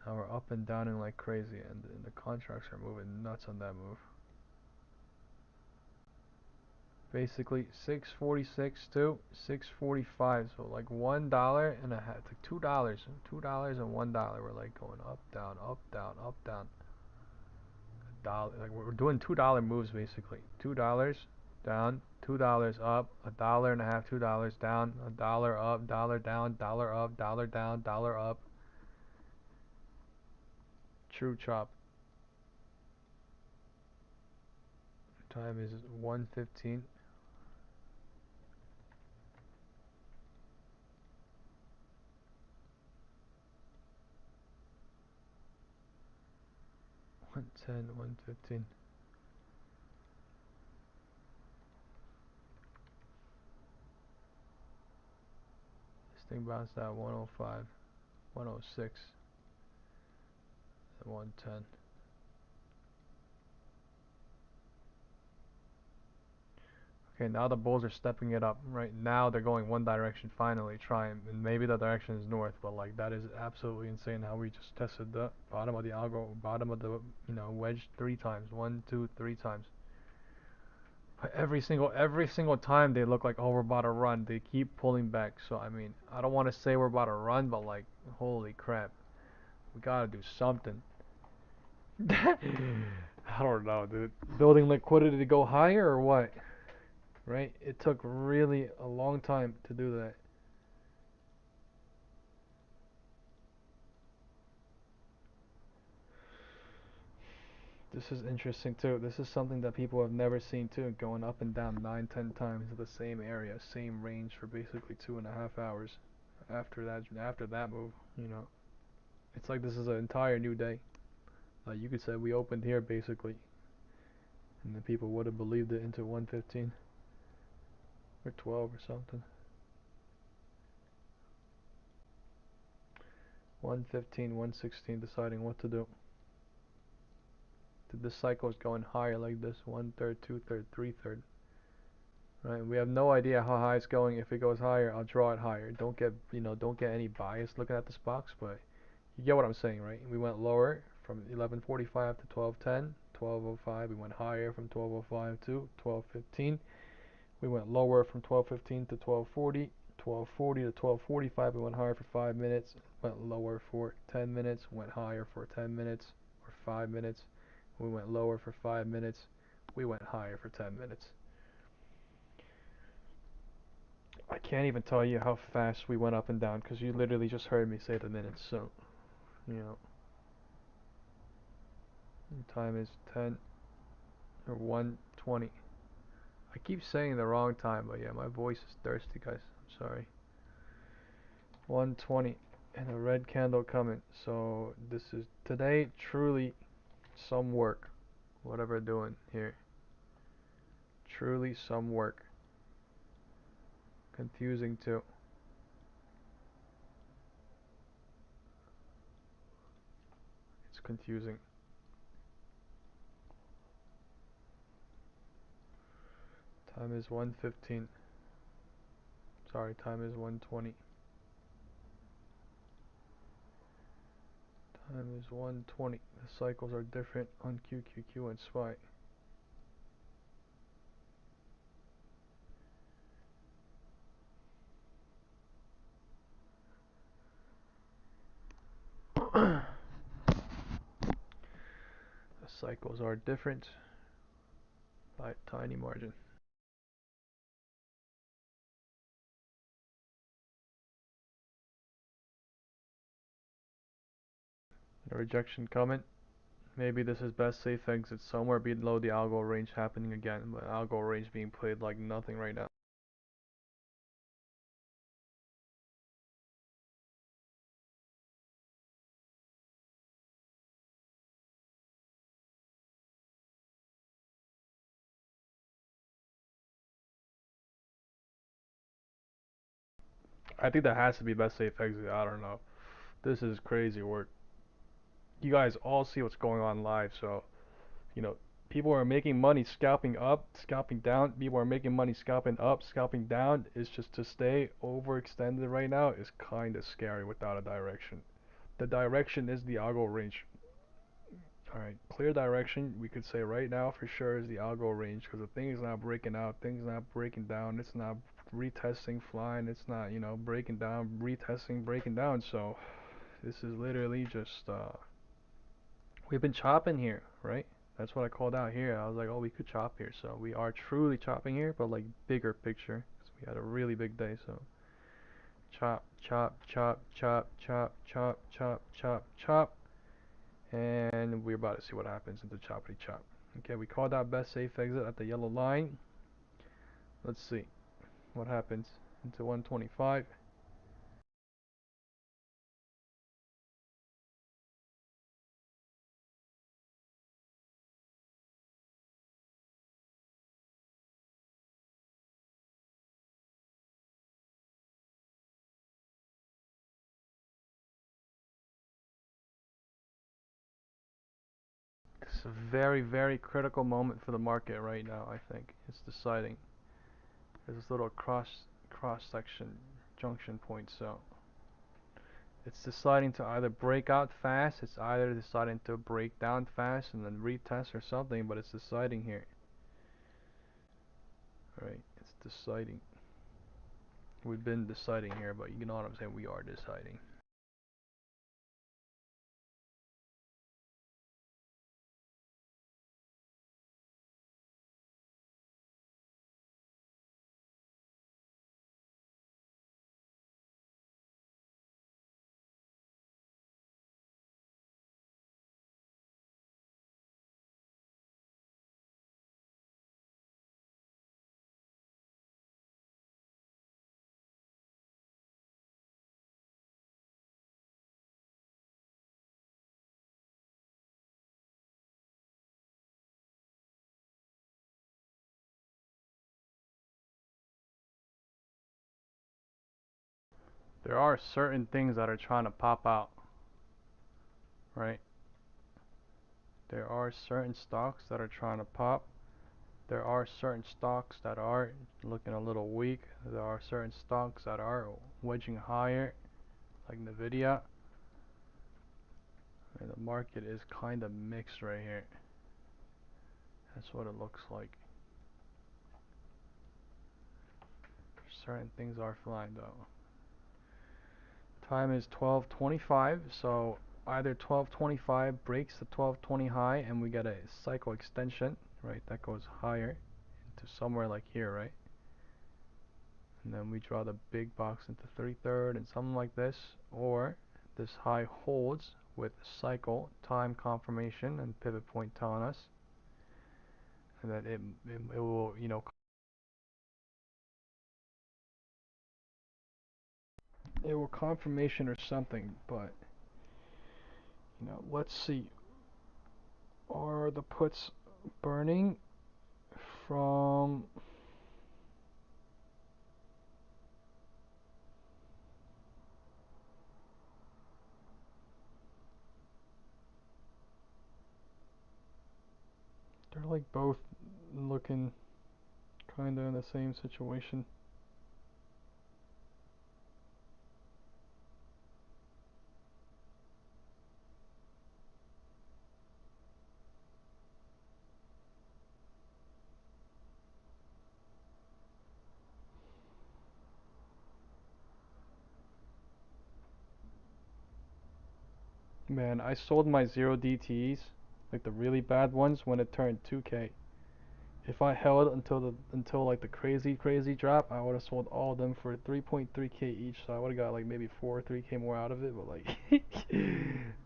Now we're up and down like crazy, and the contracts are moving nuts on that move. Basically 646 to 645, so like $1 and a half, like $2, $2 and $1. We're like going up, down, up, down, up, down. Dollar, like we're doing $2 moves basically. $2 down, $2 up, $1 and a half, $2 down, $1 up, dollar down, dollar up, dollar down, dollar up. True chop. Time is 1:15. 1:10, 1:15. This thing bounced out 105, 106, and 110. Okay, now the bulls are stepping it up. Right now they're going one direction finally, trying, and maybe the direction is north, but like that is absolutely insane how we just tested the bottom of the algo, bottom of the wedge 3 times, 1, 2, 3 times. But every single time they look like, oh, we're about to run. They keep pulling back. So I mean, I don't want to say we're about to run, but like, holy crap, we gotta do something. I don't know, dude. Building liquidity to go higher or what? Right? It took really a long time to do that. This is interesting too. This is something that people have never seen too, going up and down 9, 10 times in the same area, same range for basically 2.5 hours. After that move, it's like this is an entire new day. Like you could say we opened here basically, and the people would have believed it into 115 or 12 or something. 115, 116, deciding what to do. This cycle is going higher like this, 1/3, 2/3, 3/3. Right? We have no idea how high it's going. If it goes higher, I'll draw it higher. Don't get any bias looking at this box, but you get what I'm saying, right? We went lower from 11:45 to 12:10, 12:05. We went higher from 12:05 to 12:15. We went lower from 12:15 to 12:40, 12:40 to 12:45. We went higher for 5 minutes, went lower for 10 minutes, went higher for 10 minutes or 5 minutes. We went lower for 5 minutes. We went higher for 10 minutes. I can't even tell you how fast we went up and down because you literally just heard me say the minutes. So, you know, time is 10 or 1:20. I keep saying the wrong time, but yeah, my voice is thirsty, guys. I'm sorry. 1:20 and a red candle coming. So this is today truly some work. Whatever doing here. Truly some work. Confusing too. It's confusing. Time is 1:15. Sorry, time is 1:20. Time is 1:20. The cycles are different on QQQ and SPY. cycles are different by a tiny margin. A rejection coming. Maybe this is best safe exit somewhere below the algo range happening again, but algo range being played like nothing right now. I think that has to be best safe exit. I don't know. This is crazy work. You guys all see what's going on live, so you know, people are making money scalping up, scalping down. People are making money scalping up, scalping down. It's just to stay overextended right now is kind of scary without a direction. The direction is the algo range. Alright, clear direction, we could say right now for sure is the algo range because the thing is not breaking out, things not breaking down, it's not retesting, flying, it's not, you know, breaking down, retesting, breaking down. So this is literally just, we've been chopping here, right? That's what I called out here. I was like, oh, we could chop here. So we are truly chopping here, but like bigger picture. Because we had a really big day. So chop, chop, chop, chop, chop, chop, chop, chop, chop. And we're about to see what happens into choppity chop. Okay, we called out best safe exit at the yellow line. Let's see what happens into 125. It's a very, very critical moment for the market right now, I think. It's deciding. There's this little cross section junction point, so it's deciding to either break out fast, it's either deciding to break down fast and then retest or something, but it's deciding here. Right, it's deciding. We've been deciding here, but you know what I'm saying, we are deciding. There are certain things that are trying to pop out, right? There are certain stocks that are trying to pop. There are certain stocks that are looking a little weak. There are certain stocks that are wedging higher, like Nvidia. And the market is kind of mixed right here. That's what it looks like. Certain things are flying though. Time is 12:25, so either 12:25 breaks the 12:20 high and we get a cycle extension, right? That goes higher into somewhere like here, right? And then we draw the big box into 33rd and something like this, or this high holds with cycle time confirmation and pivot point telling us, and that it will, you know, it will confirmation or something, but you know, let's see. Are the puts burning from they're like both looking kinda in the same situation. Man, I sold my zero DTEs like the really bad ones when it turned 2K. If I held until like the crazy drop, I would have sold all of them for 3.3K each. So I would have got like maybe 4 or 3K more out of it. But like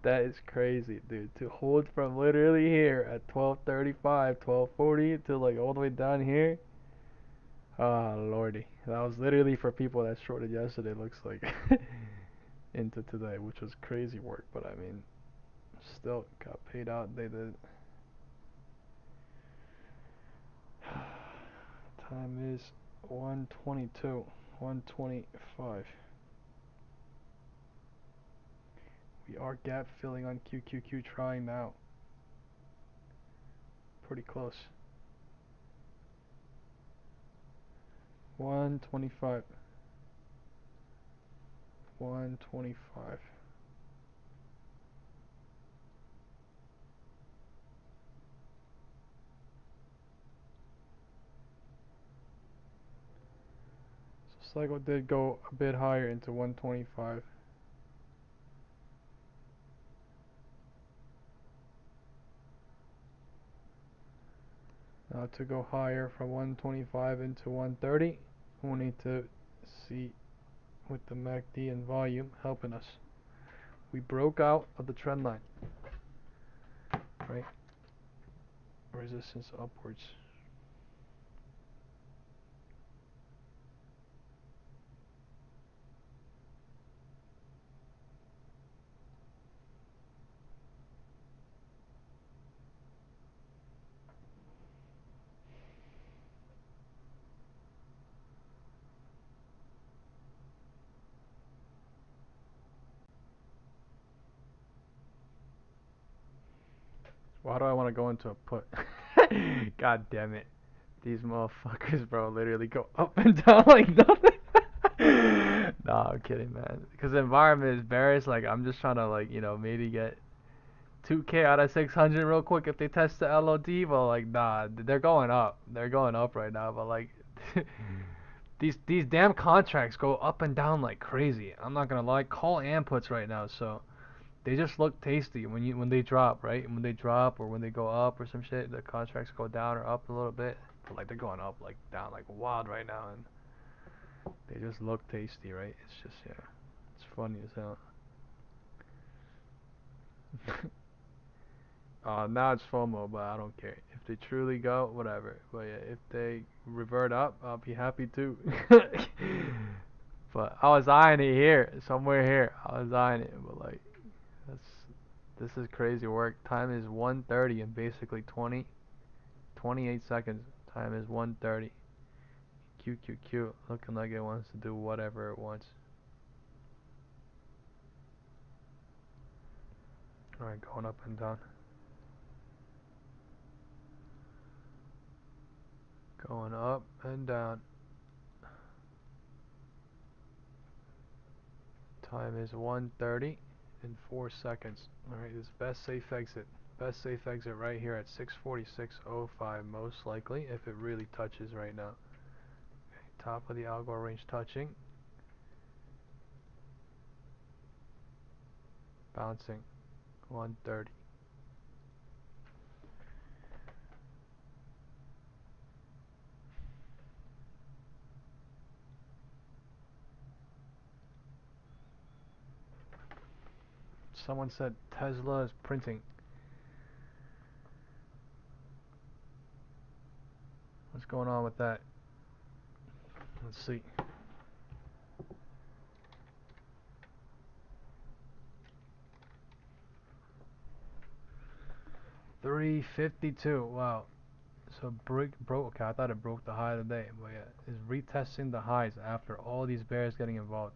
that is crazy, dude. To hold from literally here at 1235, 1240 to like all the way down here. Ah, lordy. That was literally for people that shorted yesterday. Looks like into today, which was crazy work. But I mean, still got paid out. They did. Time is 1:22, 1:25. We are gap filling on QQQ trying now. Pretty close. 1:25. 1:25. So cycle did go a bit higher into 1:25. Now to go higher from 1:25 into 1:30, we'll need to see with the MACD and volume helping us. We broke out of the trend line, right? Resistance upwards. Why do I want to go into a put? God damn it. These motherfuckers, bro, literally go up and down like nothing. Nah, I'm kidding, man. Because the environment is bearish. Like, I'm just trying to, like, maybe get 2K out of 600 real quick if they test the LOD. But, like, nah, they're going up. They're going up right now. But, like, these damn contracts go up and down like crazy. I'm not going to lie. Call and puts right now, so they just look tasty when they drop, right? And when they drop or when they go up or some shit, the contracts go down or up a little bit. But like they're going up like down like wild right now, and they just look tasty, right? It's just it's funny as hell. Now it's FOMO, but I don't care. If they truly go, whatever. But yeah, if they revert up, I'll be happy too. But I was eyeing it here, somewhere here. I was eyeing it, but like this is crazy work. Time is 1:30 and basically 28 seconds. Time is 1:30. QQQ looking like it wants to do whatever it wants. Alright, going up and down. Going up and down. Time is 1:30 and 4 seconds. Alright, this best safe exit. Best safe exit right here at 646.05 most likely if it really touches right now. Okay, top of the algo range touching. Bouncing. 1:30. Someone said Tesla is printing. What's going on with that? Let's see. 352. Wow. So broke. Okay, I thought it broke the high of the day, but yeah, it's retesting the highs after all these bears getting involved.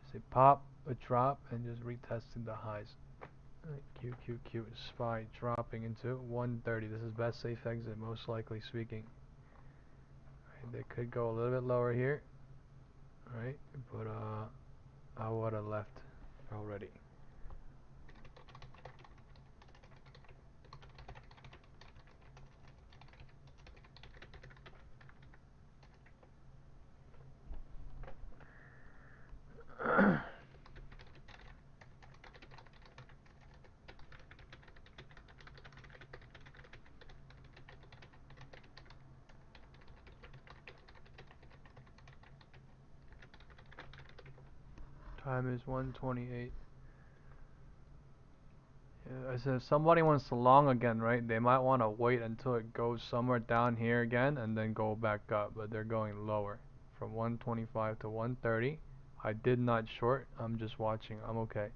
It's a pop, a drop, and just retesting the highs. QQQ SPY dropping into 130. This is best safe exit, most likely speaking. Right, they could go a little bit lower here, right? But I would have left already. Time is 1:28. Yeah, I said if somebody wants to long again, right? They might want to wait until it goes somewhere down here again and then go back up, but they're going lower from 125 to 130. I did not short. I'm just watching. I'm okay.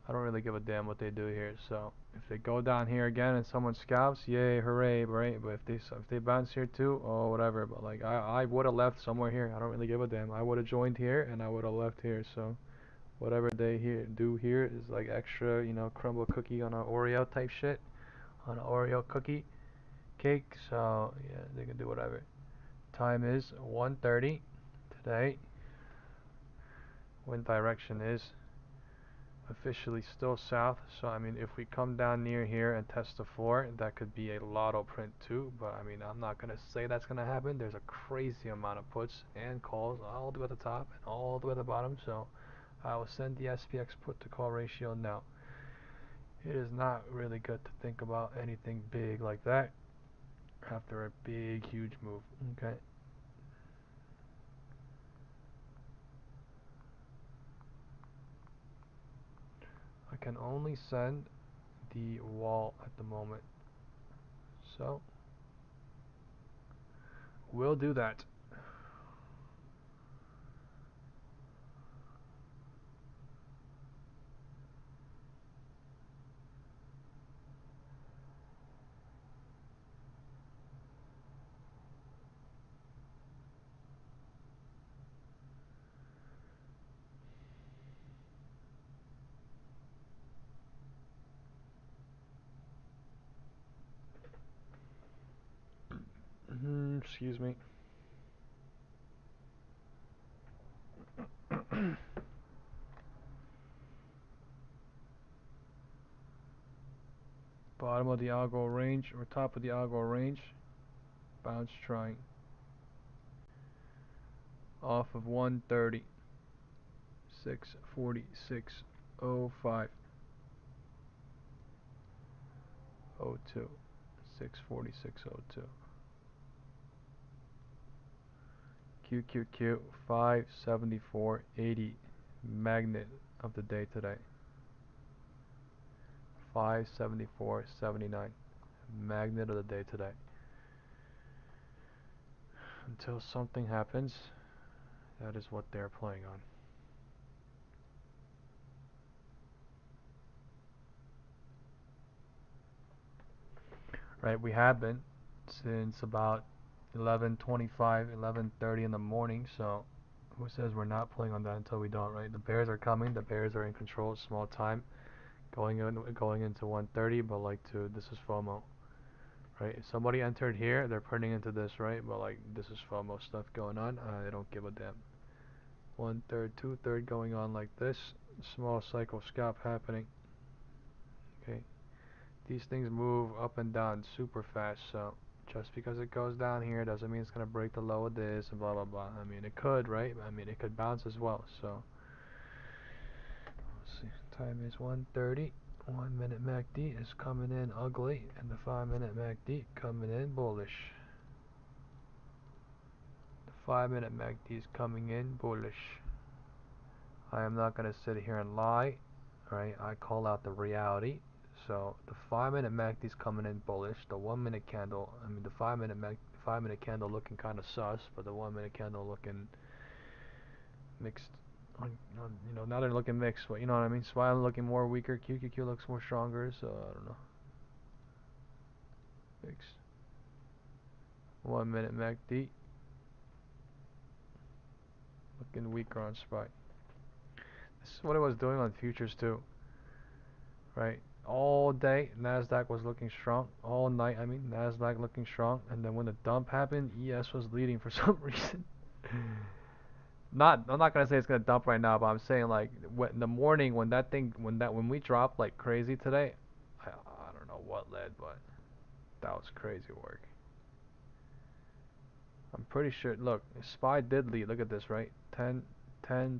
I don't really give a damn what they do here. So if they go down here again and someone scalps, yay, hooray, right? But if they bounce here too, oh whatever. But like I would have left somewhere here. I don't really give a damn. I would have joined here and I would have left here. So whatever they do here is like extra, crumble cookie on an Oreo type shit, on an Oreo cookie cake. So yeah, they can do whatever. Time is 1:30 today. Wind direction is officially still south, so I mean if we come down near here and test the floor, that could be a lotto print too, but I mean I'm not gonna say that's gonna happen. There's a crazy amount of puts and calls all the way at the top and all the way at the bottom, so I will send the SPX put to call ratio now. It is not really good to think about anything big like that after a big huge move. Okay, I can only send the wall at the moment, so we'll do that. Excuse me. Bottom of the algo range or top of the algo range. Bounce trying. Off of 130. 646.05. 02. 646.02. QQQ 574.80. Magnet of the day today. 574.79. Magnet of the day today. Until something happens, that is what they're playing on. Right, we have been since about 11:25, 11:30 in the morning, so who says we're not playing on that until we don't, right? The bears are coming, the bears are in control, small time, going into 130, but like this is FOMO, right? If somebody entered here, they're putting into this, right? But like this is FOMO stuff going on, I don't give a damn. 1/3, 2/3 going on like this, small cycle scalp happening, okay? These things move up and down super fast, so just because it goes down here doesn't mean it's going to break the low of this and blah blah blah. I mean it could, right? I mean it could bounce as well, so let's see. Time is 1:30. 1 minute MACD is coming in ugly and the 5 minute MACD coming in bullish. The 5 minute MACD is coming in bullish. I am not going to sit here and lie, right? I call out the reality. So the 5 minute MACD is coming in bullish. The 1 minute candle, I mean the 5 minute candle looking kind of sus, but the 1 minute candle looking mixed. Now they're looking mixed, but you know what I mean. SPY looking more weaker. QQQ looks more stronger. So I don't know. Mixed. 1 minute MACD looking weaker on SPY. This is what it was doing on futures too, right? All day Nasdaq was looking strong. All night, I mean, Nasdaq looking strong, and then when the dump happened, ES was leading for some reason. I'm not gonna say it's gonna dump right now, but I'm saying like in the morning when we dropped like crazy today, I don't know what led, but that was crazy work. I'm pretty sure. Look, SPY did lead. Look at this, right? 10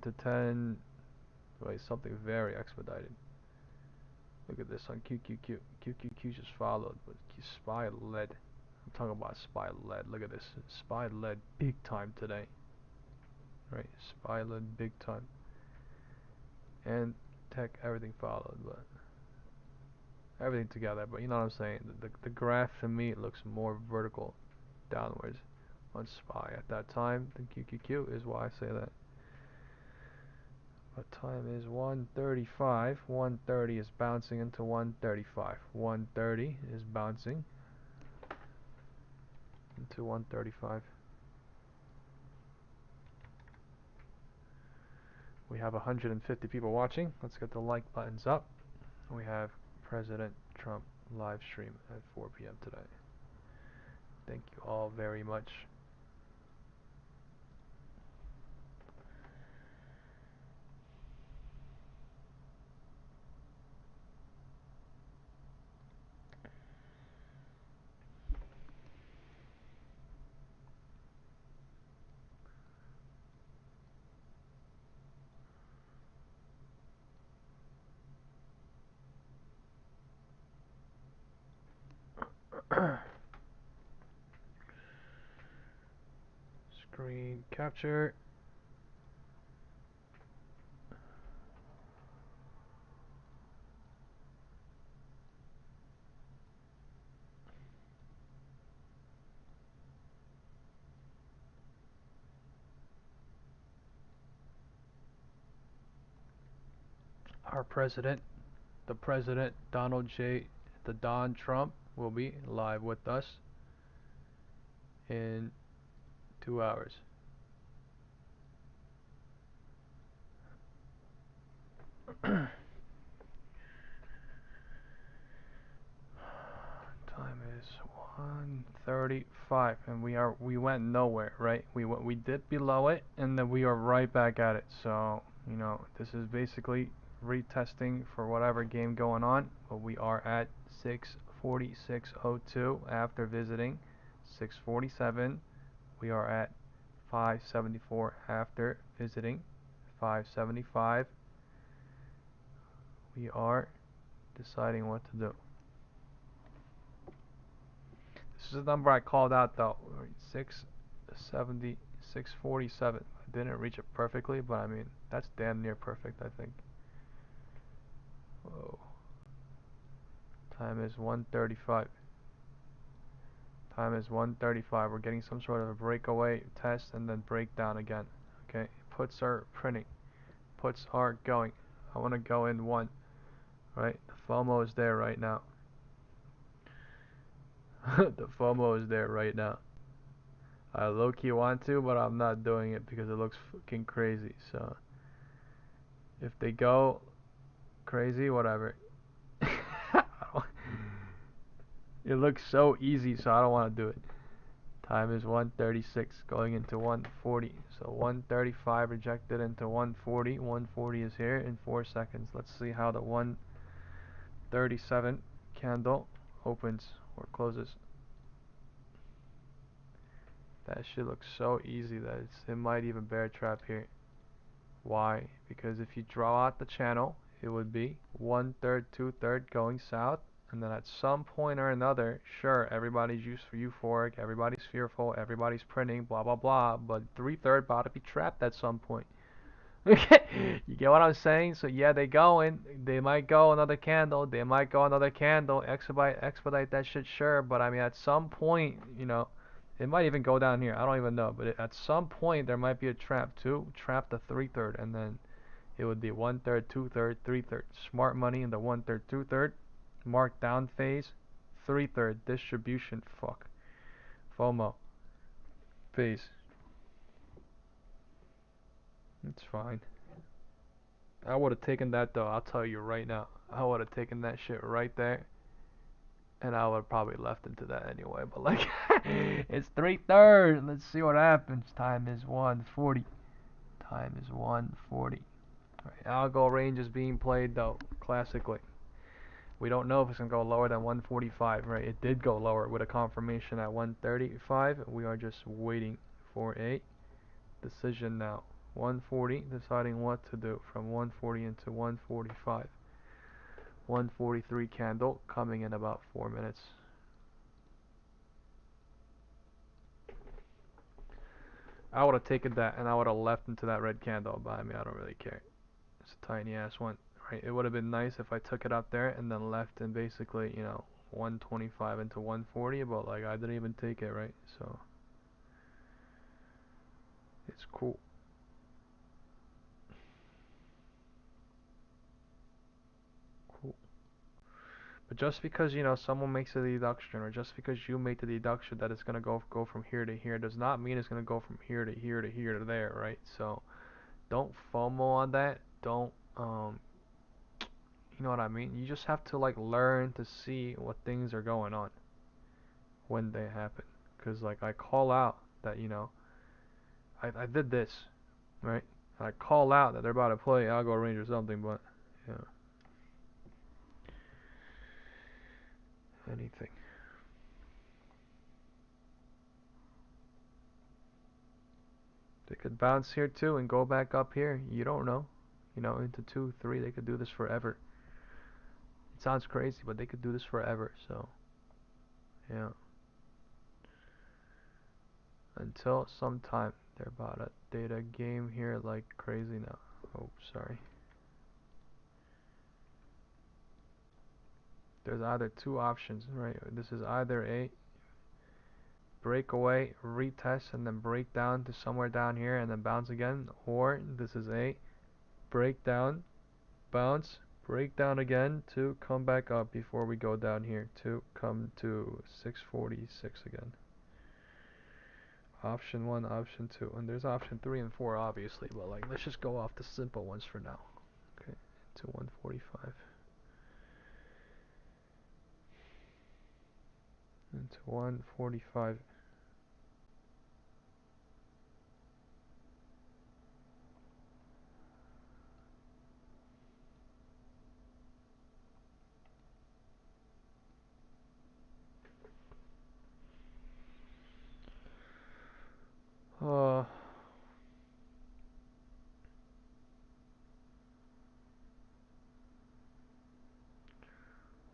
to 10. Wait, something very expedited. Look at this on QQQ. QQQ just followed, but SPY led. I'm talking about SPY led. Look at this. SPY led big time today. Right? SPY led big time. and tech, everything followed, but everything together. But you know what I'm saying? The graph to me it looks more vertical downwards on SPY at that time. The QQQ is why I say that. What time is 1:35? 1:30 is bouncing into 1:35. 1:30 is bouncing into 1:35. We have 150 people watching. Let's get the like buttons up. We have President Trump live stream at 4 p.m. today. Thank you all very much. Screen capture. Our president, the president Donald J. the Don Trump, will be live with us in 2 hours. Time is 1:35, and we went nowhere, right? We dipped below it, and then we are right back at it. So you know, this is basically retesting for whatever game going on. But we are at 646.02 after visiting 647. We are at 574 after visiting 575. We are deciding what to do. This is the number I called out though, 670, 647. I didn't reach it perfectly, but I mean, that's damn near perfect, I think. Whoa. Time is 1:35. Time is 1:35. We're getting some sort of a breakaway test and then breakdown again. Okay, puts are printing. Puts are going. I want to go in one. Right, the FOMO is there right now. The FOMO is there right now. I low-key want to, but I'm not doing it because it looks fucking crazy. So if they go crazy, whatever. It looks so easy, so I don't want to do it. Time is 1:36, going into 1:40. So 1:35 rejected into 1:40. 1:40 is here in 4 seconds. Let's see how the 1:37 candle opens or closes. That shit looks so easy that it might even bear trap here. Why? Because if you draw out the channel, it would be 1/3, 2/3 going south, and then at some point or another, sure, everybody's euphoric, everybody's fearful, everybody's printing, blah blah blah, but 3/3 about to be trapped at some point. Okay, you get what I'm saying? So yeah, they might go another candle, they might go another candle, expedite that shit, sure, but I mean at some point, you know, it might even go down here. I don't even know, but at some point there might be a trap too, trap the 3/3, and then it would be 1/3, 2/3, 3/3. Smart money in the 1/3, 2/3. Markdown phase, 3/3 distribution. Fuck. FOMO phase. It's fine. I would have taken that though. I'll tell you right now. I would have taken that shit right there, and I would have probably left into that anyway. But like, it's 3/3. Let's see what happens. Time is 1:40. Time is 1:40. Right, algo range is being played though, classically. We don't know if it's going to go lower than 145, right? It did go lower with a confirmation at 135. We are just waiting for a decision now. 140, deciding what to do from 140 into 145. 143 candle coming in about 4 minutes. I would have taken that and I would have left into that red candle, but I mean, I don't really care. It's tiny ass one, right? It would have been nice if I took it up there and then left and basically, 125 into 140, but like I didn't even take it, right? So it's cool. Cool. But just because, someone makes a deduction, or just because you make the deduction that it's gonna go from here to here, does not mean it's gonna go from here to here to here to there, right? So don't FOMO on that. Don't you know what I mean? You just have to like learn to see what things are going on when they happen. Cause like I call out that I did this, right? I call out that they're about to play algo range or something, but yeah, anything. They could bounce here too and go back up here. You don't know. Into 2, 3, they could do this forever. It sounds crazy, but they could do this forever. So, yeah. Until sometime. They're about to data game here like crazy now. Oh, sorry. There's either two options, right? This is either a breakaway, retest, and then break down to somewhere down here and then bounce again, or this is a breakdown, bounce, break down again to come back up before we go down here to come to 646 again. Option 1, option 2, and there's option 3 and 4 obviously, but like let's just go off the simple ones for now. Okay, to 145. Into 145. Uh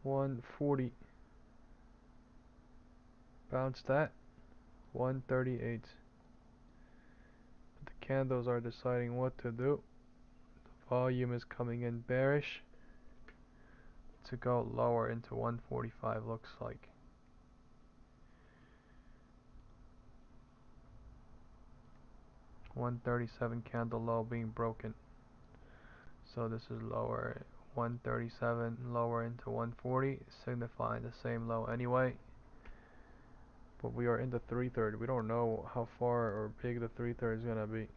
140. Bounce that. 138. The candles are deciding what to do. The volume is coming in bearish to go lower into 145 looks like. $137 candle low being broken. So this is lower. 137 lower into 140, signifying the same low anyway. But we are in the 3/3. We don't know how far or big the 3/3 is gonna be.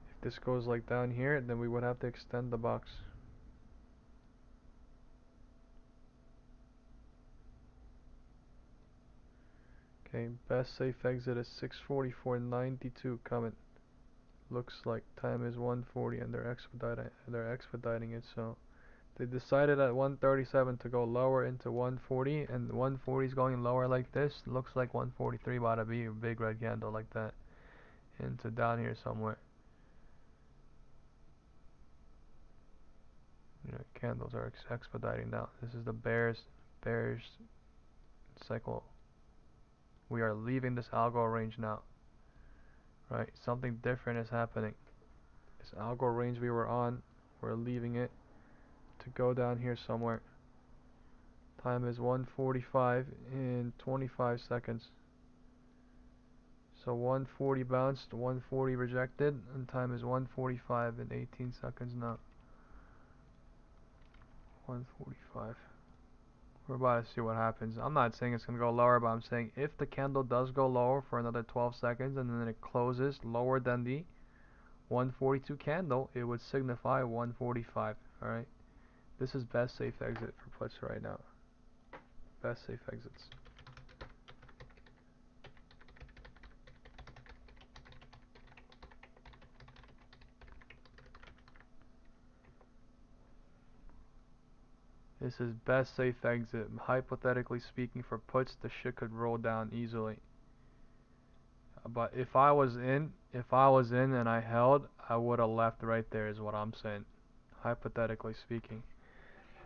If this goes like down here, then we would have to extend the box. Okay, best safe exit is 644.92 coming. Looks like time is 140 and they're expediting it, so they decided at 137 to go lower into 140, and 140 is going lower like this. Looks like 143 about to be a big red candle like that into down here somewhere. Candles are expediting now. This is the bearish cycle. We are leaving this algo range now, right? Something different is happening. This algo range we were on, we're leaving it to go down here somewhere. Time is 1:45 in 25 seconds. So 140 bounced, 140 rejected, and time is 1:45 in 18 seconds now. 1:45. We're about to see what happens. I'm not saying it's going to go lower, but I'm saying if the candle does go lower for another 12 seconds and then it closes lower than the 142 candle, it would signify 145. Alright? This is best safe exit for puts right now. Best safe exits. This is best safe exit. Hypothetically speaking, for puts, the shit could roll down easily. But if I was in and I held, I would have left right there is what I'm saying. Hypothetically speaking.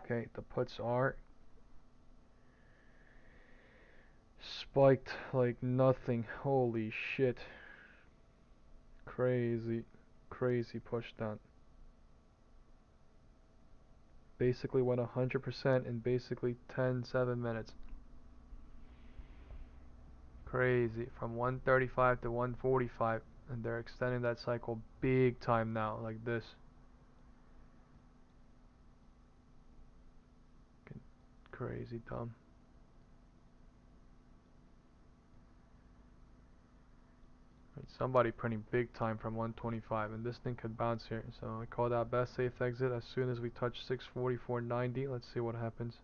Okay, the puts are spiked like nothing. Holy shit. Crazy. crazy push down. Basically went 100% in basically 7 minutes. Crazy. From 135 to 145. And they're extending that cycle big time now, like this. Crazy dumb. Somebody printing big time from 125, and this thing could bounce here. So I call that best safe exit as soon as we touch 644.90. Let's see what happens.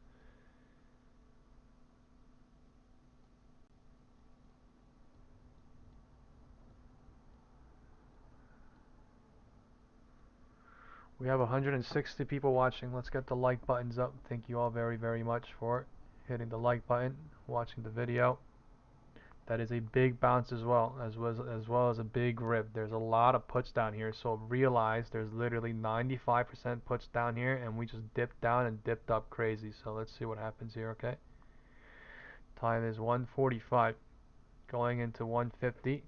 We have 160 people watching. Let's get the like buttons up. Thank you all very, very much for hitting the like button, watching the video. That is a big bounce as well as a big rip. There's a lot of puts down here, so realize there's literally 95% puts down here, and we just dipped down and dipped up crazy. So let's see what happens here, okay? Time is 1:45, going into 1:50.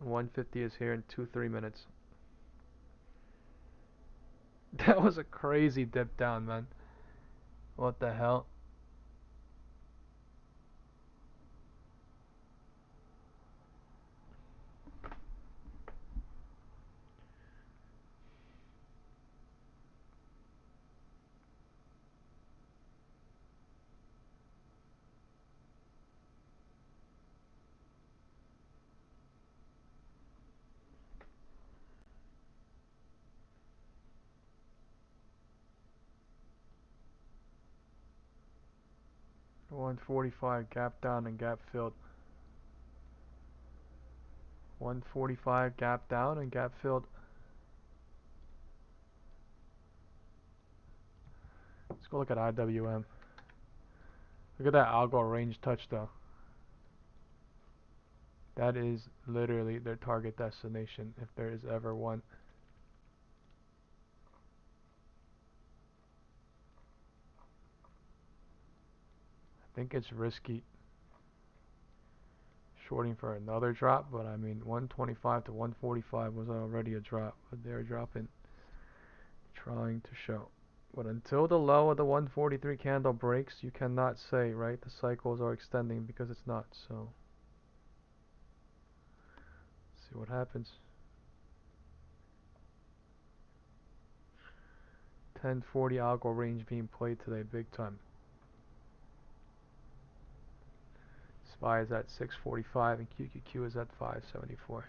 1:50 is here in 2-3 minutes. That was a crazy dip down, man. What the hell? 145 gap down and gap filled. 145 gap down and gap filled. Let's go look at IWM. Look at that algo range touch though. That is literally their target destination if there is ever one. I think it's risky shorting for another drop, but I mean 125 to 145 was already a drop, but they're dropping, trying to show. But until the low of the 143 candle breaks, you cannot say, right, the cycles are extending, because it's not. So see what happens. 1040 algo range being played today big time. SPY is at 645 and QQQ is at 574.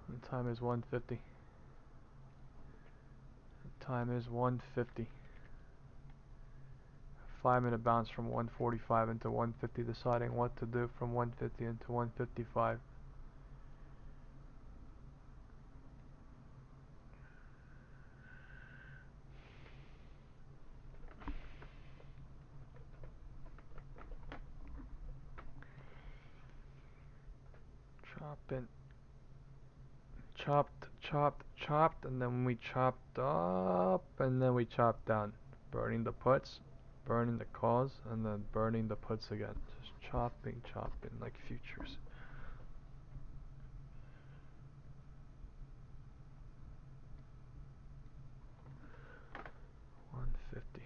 The time is 150. The time is 150. 5-minute bounce from 145 into 150, deciding what to do from 150 into 155. Chopping. Chopped, chopped, chopped, and then we chopped up, and then we chopped down. Burning the puts, burning the calls, and then burning the puts again. Just chopping, chopping like futures. 150.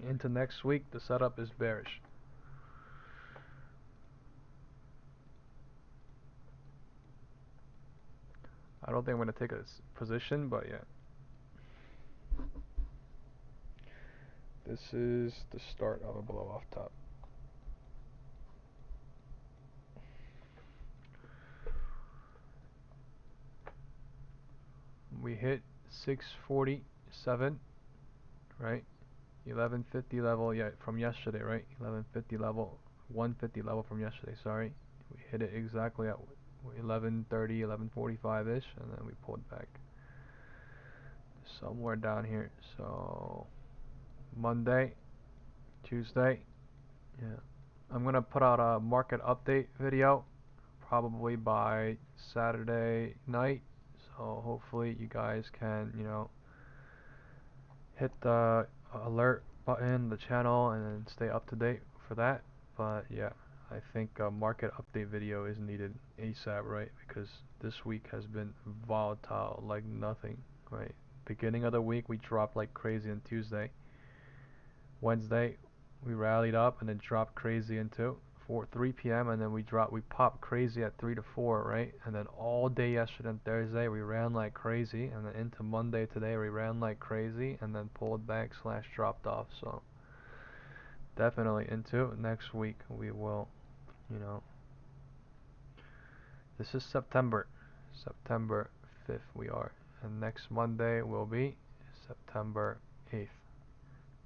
Into next week, the setup is bearish. I don't think I'm gonna take a position, but yeah. This is the start of a blow off top. We hit 647, right? 1150 level, yeah, from yesterday, right? 1150 level, 150 level from yesterday, sorry. We hit it exactly at 1130, 1145-ish, and then we pulled back somewhere down here. So Monday, Tuesday, yeah. I'm gonna put out a market update video probably by Saturday night. So hopefully you guys can, hit the alert button, the channel, and then stay up to date for that. But yeah, I think a market update video is needed ASAP, right? Because this week has been volatile like nothing, right? Beginning of the week, we dropped like crazy on Tuesday. Wednesday, we rallied up and then dropped crazy into 3 p.m. and then we popped crazy at 3 to 4, right? And then all day yesterday and Thursday we ran like crazy, and then into Monday today we ran like crazy and then pulled back slash dropped off. So definitely into next week we will, you know, this is September 5th we are, and next Monday will be September 8th,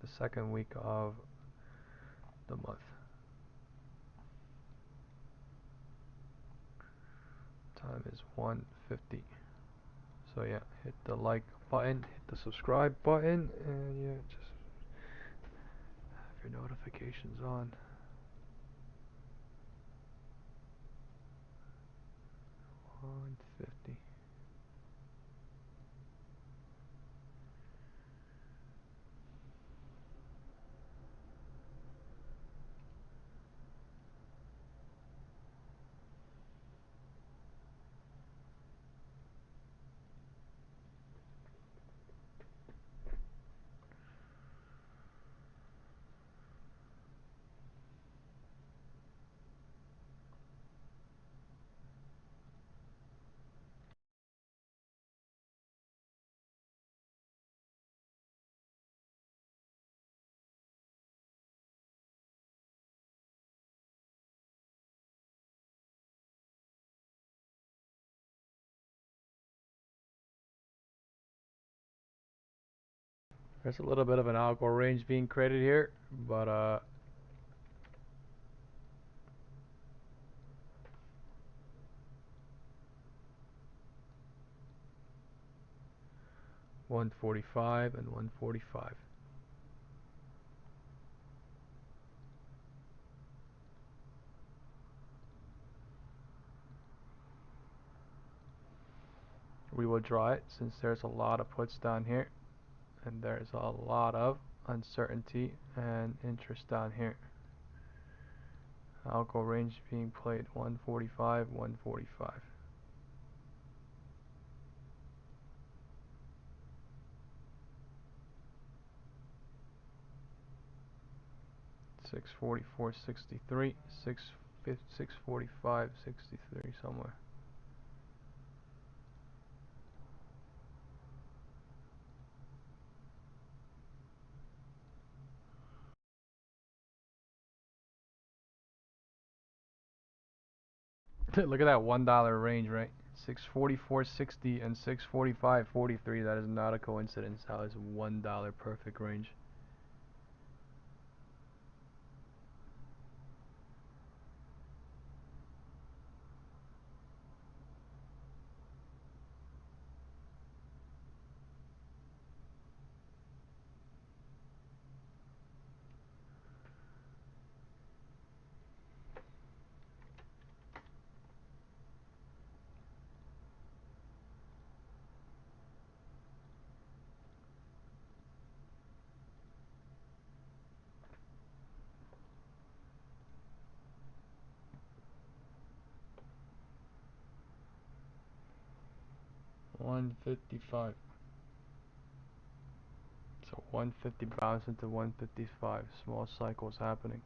the second week of the month. Time is 1:50. So yeah, hit the like button, hit the subscribe button, and yeah, just have your notifications on. 1:50. There's a little bit of an algo range being created here, but 145 and 145. We will draw it since there's a lot of puts down here, and there's a lot of uncertainty and interest down here. Algo range being played 145, 145. 644.63, 645.63 somewhere. Look at that $1 range, right? 644.60 and 645.43. That is not a coincidence. How is $1 perfect range? $155. So 150 bounce into 155. Small cycles happening.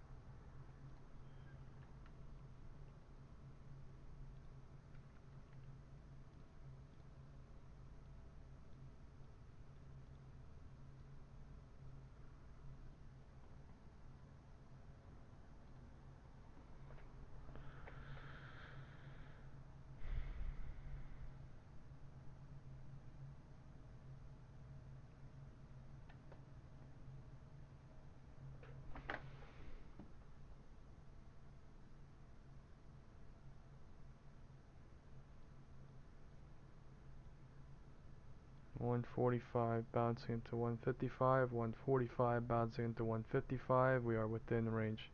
145 bouncing into 155, 145 bouncing into 155. We are within range.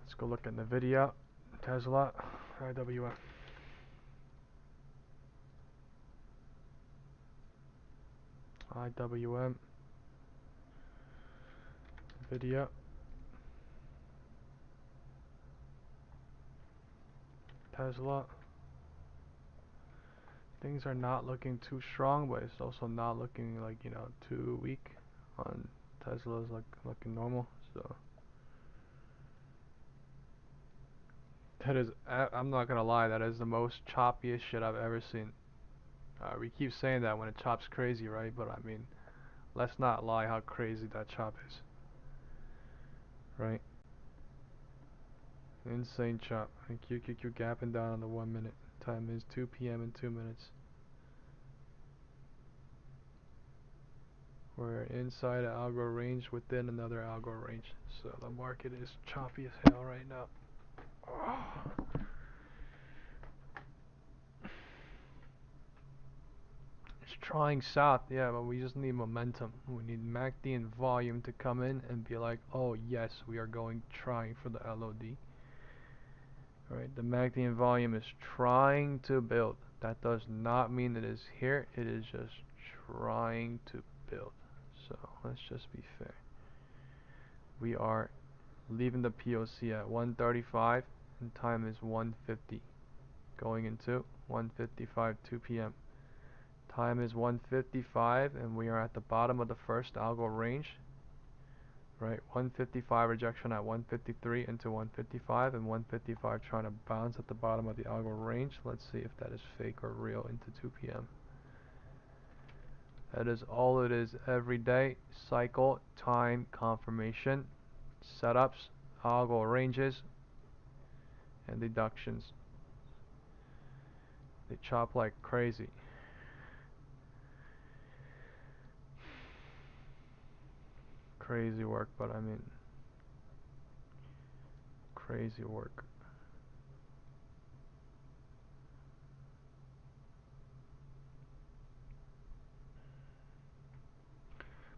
Let's go look at Nvidia, Tesla, IWM. IWM, Nvidia, Tesla. Things are not looking too strong, but it's also not looking like, you know, too weak. On Tesla's like looking normal. So that is, I'm not gonna lie, that is the most choppiest shit I've ever seen. We keep saying that when it chops crazy, right? But I mean, let's not lie how crazy that chop is, right? Insane chop. And QQQ gapping down on the 1 minute. Time is 2 p.m. in 2 minutes. We're inside an algo range within another algo range. So the market is choppy as hell right now. Oh. It's trying south, yeah, but we just need momentum. We need MACD and volume to come in and be like, oh yes, we are going trying for the LOD. Right, the MACD and volume is trying to build. That does not mean it is here. It is just trying to build. So let's just be fair. We are leaving the POC at 135 and time is 150. Going into 155, 2 p.m. Time is 155 and we are at the bottom of the first algo range. Right, 155 rejection at 153 into 155 and 155 trying to bounce at the bottom of the algo range. Let's see if that is fake or real into 2 p.m. That is all it is every day. Cycle, time, confirmation, setups, algo ranges, and deductions. They chop like crazy. Crazy work, but I mean, crazy work.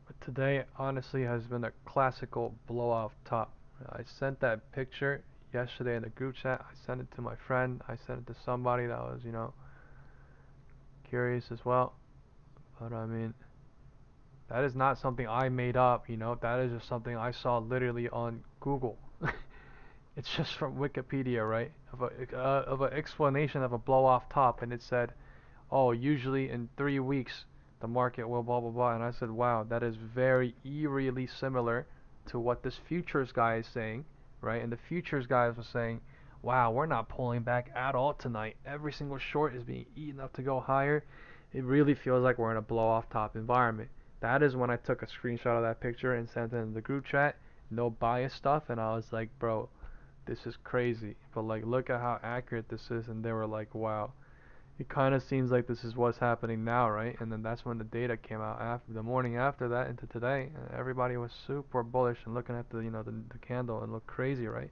But today, honestly, has been a classical blow-off top. I sent that picture yesterday in the group chat. I sent it to my friend. I sent it to somebody that was, you know, curious as well. But I mean, that is not something I made up, you know. That is just something I saw literally on Google. It's just from Wikipedia, right? Of an explanation of a blow-off top, and it said, "Oh, usually in 3 weeks the market will blah blah blah." And I said, "Wow, that is very eerily similar to what this futures guy is saying, right?" And the futures guy was saying, "Wow, we're not pulling back at all tonight. Every single short is being eaten up to go higher. It really feels like we're in a blow-off top environment." That is when I took a screenshot of that picture and sent it in the group chat. No bias stuff, and I was like, "Bro, this is crazy." But like, look at how accurate this is, and they were like, "Wow." It kind of seems like this is what's happening now, right? And then that's when the data came out after the morning after that into today, and everybody was super bullish and looking at the, you know, the candle and looked crazy, right?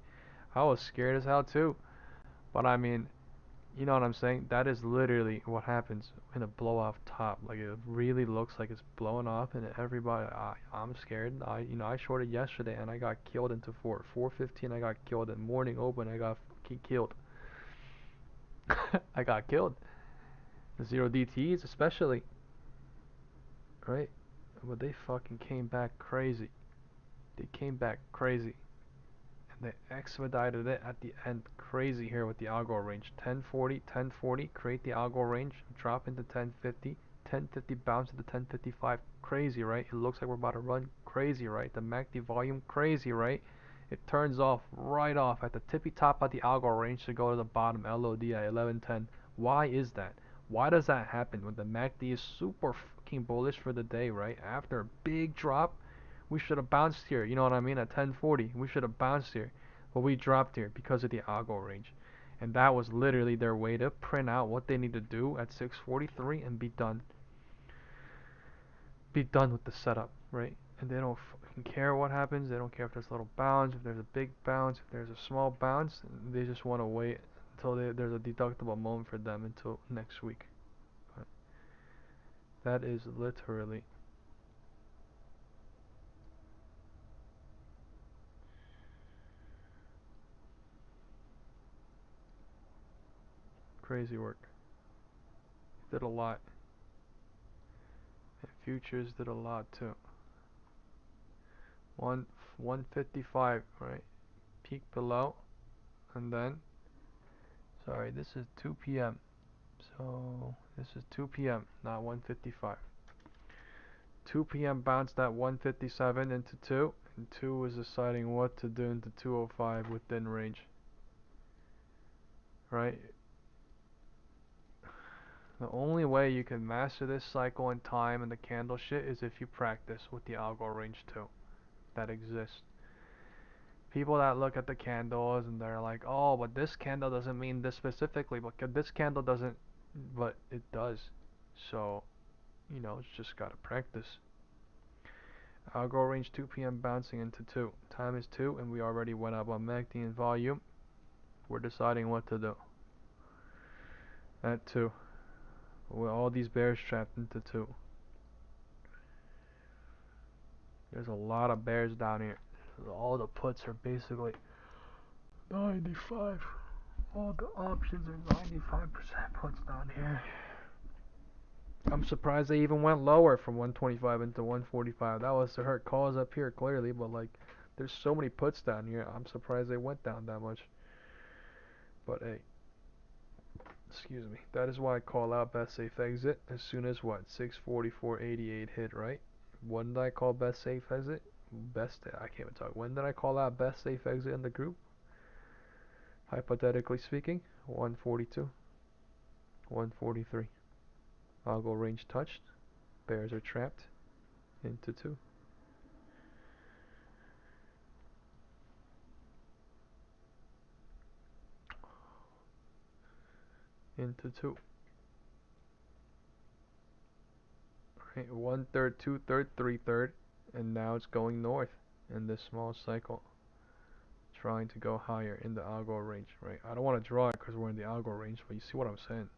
I was scared as hell too. But I mean, you know what I'm saying? That is literally what happens in a blow off top. Like it really looks like it's blowing off, and everybody, I'm scared. You know, I shorted yesterday and I got killed into 4:15. I got killed in morning open. I got killed. I got killed. The zero DTEs especially, right? But they fucking came back crazy. They came back crazy. And they expedited it at the end crazy here with the algo range. 1040, 1040, create the algo range, drop into 1050, 1050 bounce to the 1055. Crazy, right? It looks like we're about to run crazy, right? The MACD volume crazy, right? It turns off right off at the tippy top of the algo range to go to the bottom LOD at 1110. Why is that? Why does that happen when the MACD is super fucking bullish for the day, right? After a big drop, we should have bounced here. You know what I mean? At 1040, we should have bounced here, but we dropped here because of the algo range, and that was literally their way to print out what they need to do at 6:43 and be done. Be done with the setup, right? And they don't fucking care what happens. They don't care if there's a little bounce, if there's a big bounce, if there's a small bounce. They just want to wait until there's a deductible moment for them until next week. But that is literally crazy work. Did a lot. And futures did a lot too. 155, right? Peak below, and then, sorry, this is 2 p.m. So this is 2 p.m., not 155. 2 p.m. bounced at 157 into 2, and 2 was deciding what to do into 205 within range. Right? The only way you can master this cycle and time and the candle shit is if you practice with the algo range too. That exists. People that look at the candles and they're like, oh, but this candle doesn't mean this specifically, but this candle doesn't, but it does. So, it's just gotta practice. Algo range 2 p.m. bouncing into 2. Time is 2, and we already went up on MACD in volume. We're deciding what to do. At 2. With all these bears trapped into 2. There's a lot of bears down here. All the puts are basically 95. All the options are 95% puts down here. I'm surprised they even went lower from 125 into 145. That was to hurt calls up here clearly, but like there's so many puts down here. I'm surprised they went down that much. But hey, excuse me. That is why I call out best safe exit as soon as what 644.88 hit, right? When did I call best safe exit? I can't even talk. When did I call out best safe exit in the group? Hypothetically speaking, 142, 143. Algo range touched. Bears are trapped into 2. Into 2. Right, 1/3, 2/3, 3/3, and now it's going north in this small cycle. Trying to go higher in the algo range, right? I don't want to draw it because we're in the algo range, but you see what I'm saying.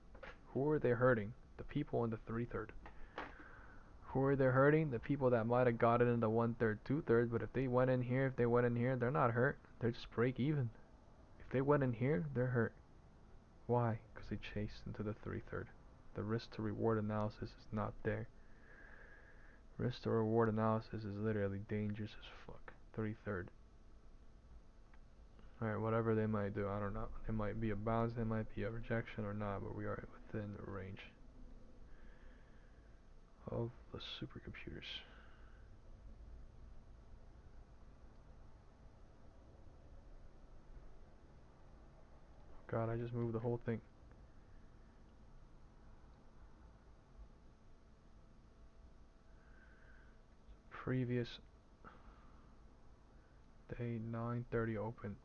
Who are they hurting? The people in the 3/3. Who are they hurting? The people that might have got it in the 1/3, 2/3, but if they went in here, they're not hurt. They're just break even. If they went in here, they're hurt. Why? Because they chased into the 3/3. The risk to reward analysis is not there. Risk to reward analysis is literally dangerous as fuck. 3/3. Alright, whatever they might do, I don't know. It might be a bounce, it might be a rejection or not, but we are within the range of the supercomputers. God, I just moved the whole thing. Previous day 9:30 open.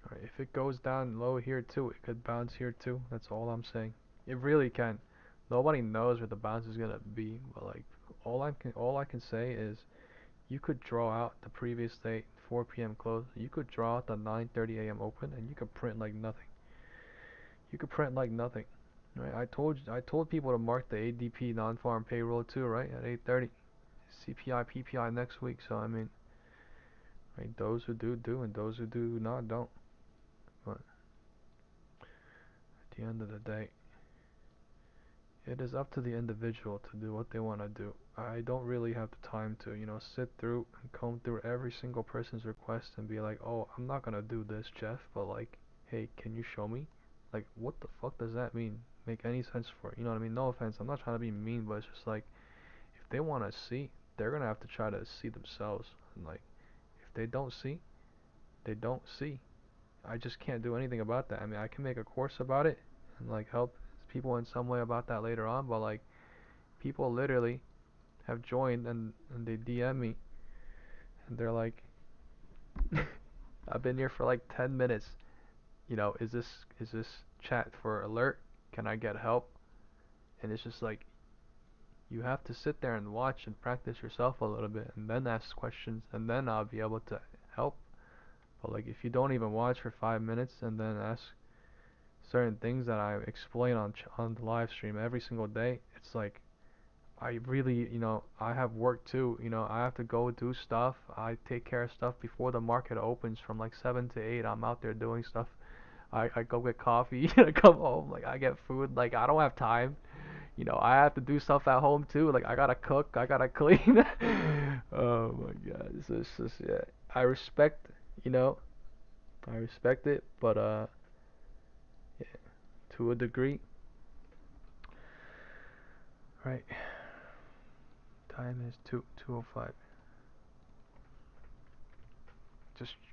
Alright, if it goes down low here too, it could bounce here too. That's all I'm saying. It really can. Nobody knows where the bounce is gonna be, but like all I can say is you could draw out the previous day 4 p.m. close. You could draw out the 9:30 a.m. open, and you could print like nothing. You could print like nothing. Right? I told people to mark the ADP non-farm payroll too, right? At 8:30. CPI, PPI next week. So I mean, right? Those who do, and those who do not don't. But at the end of the day, it is up to the individual to do what they want to do. I don't really have the time to, sit through and comb through every single person's request and be like, oh, I'm not gonna do this, Jeff, but like, hey, can you show me? Like, what the fuck does that mean? Make any sense for it? You know what I mean? No offense, I'm not trying to be mean, but it's just like, if they want to see, they're gonna have to try to see themselves. And like, if they don't see, they don't see. I just can't do anything about that. I mean, I can make a course about it and like help people in some way about that later on, but like, people literally have joined and they DM me and they're like, I've been here for like 10 minutes. Is this chat for alert? Can I get help? And it's just like you have to sit there and watch and practice yourself a little bit and then ask questions and then I'll be able to help. But like if you don't even watch for 5 minutes and then ask certain things that I explain on the live stream every single day, it's like I really, I have work too. I have to go do stuff. I take care of stuff before the market opens from like 7 to 8. I'm out there doing stuff. I go get coffee. I come home, like I get food. Like I don't have time. I have to do stuff at home too. Like I gotta cook, I gotta clean. Oh my God, it's just yeah. I respect, you know, I respect it, but yeah, to a degree, right? Time is 2:05.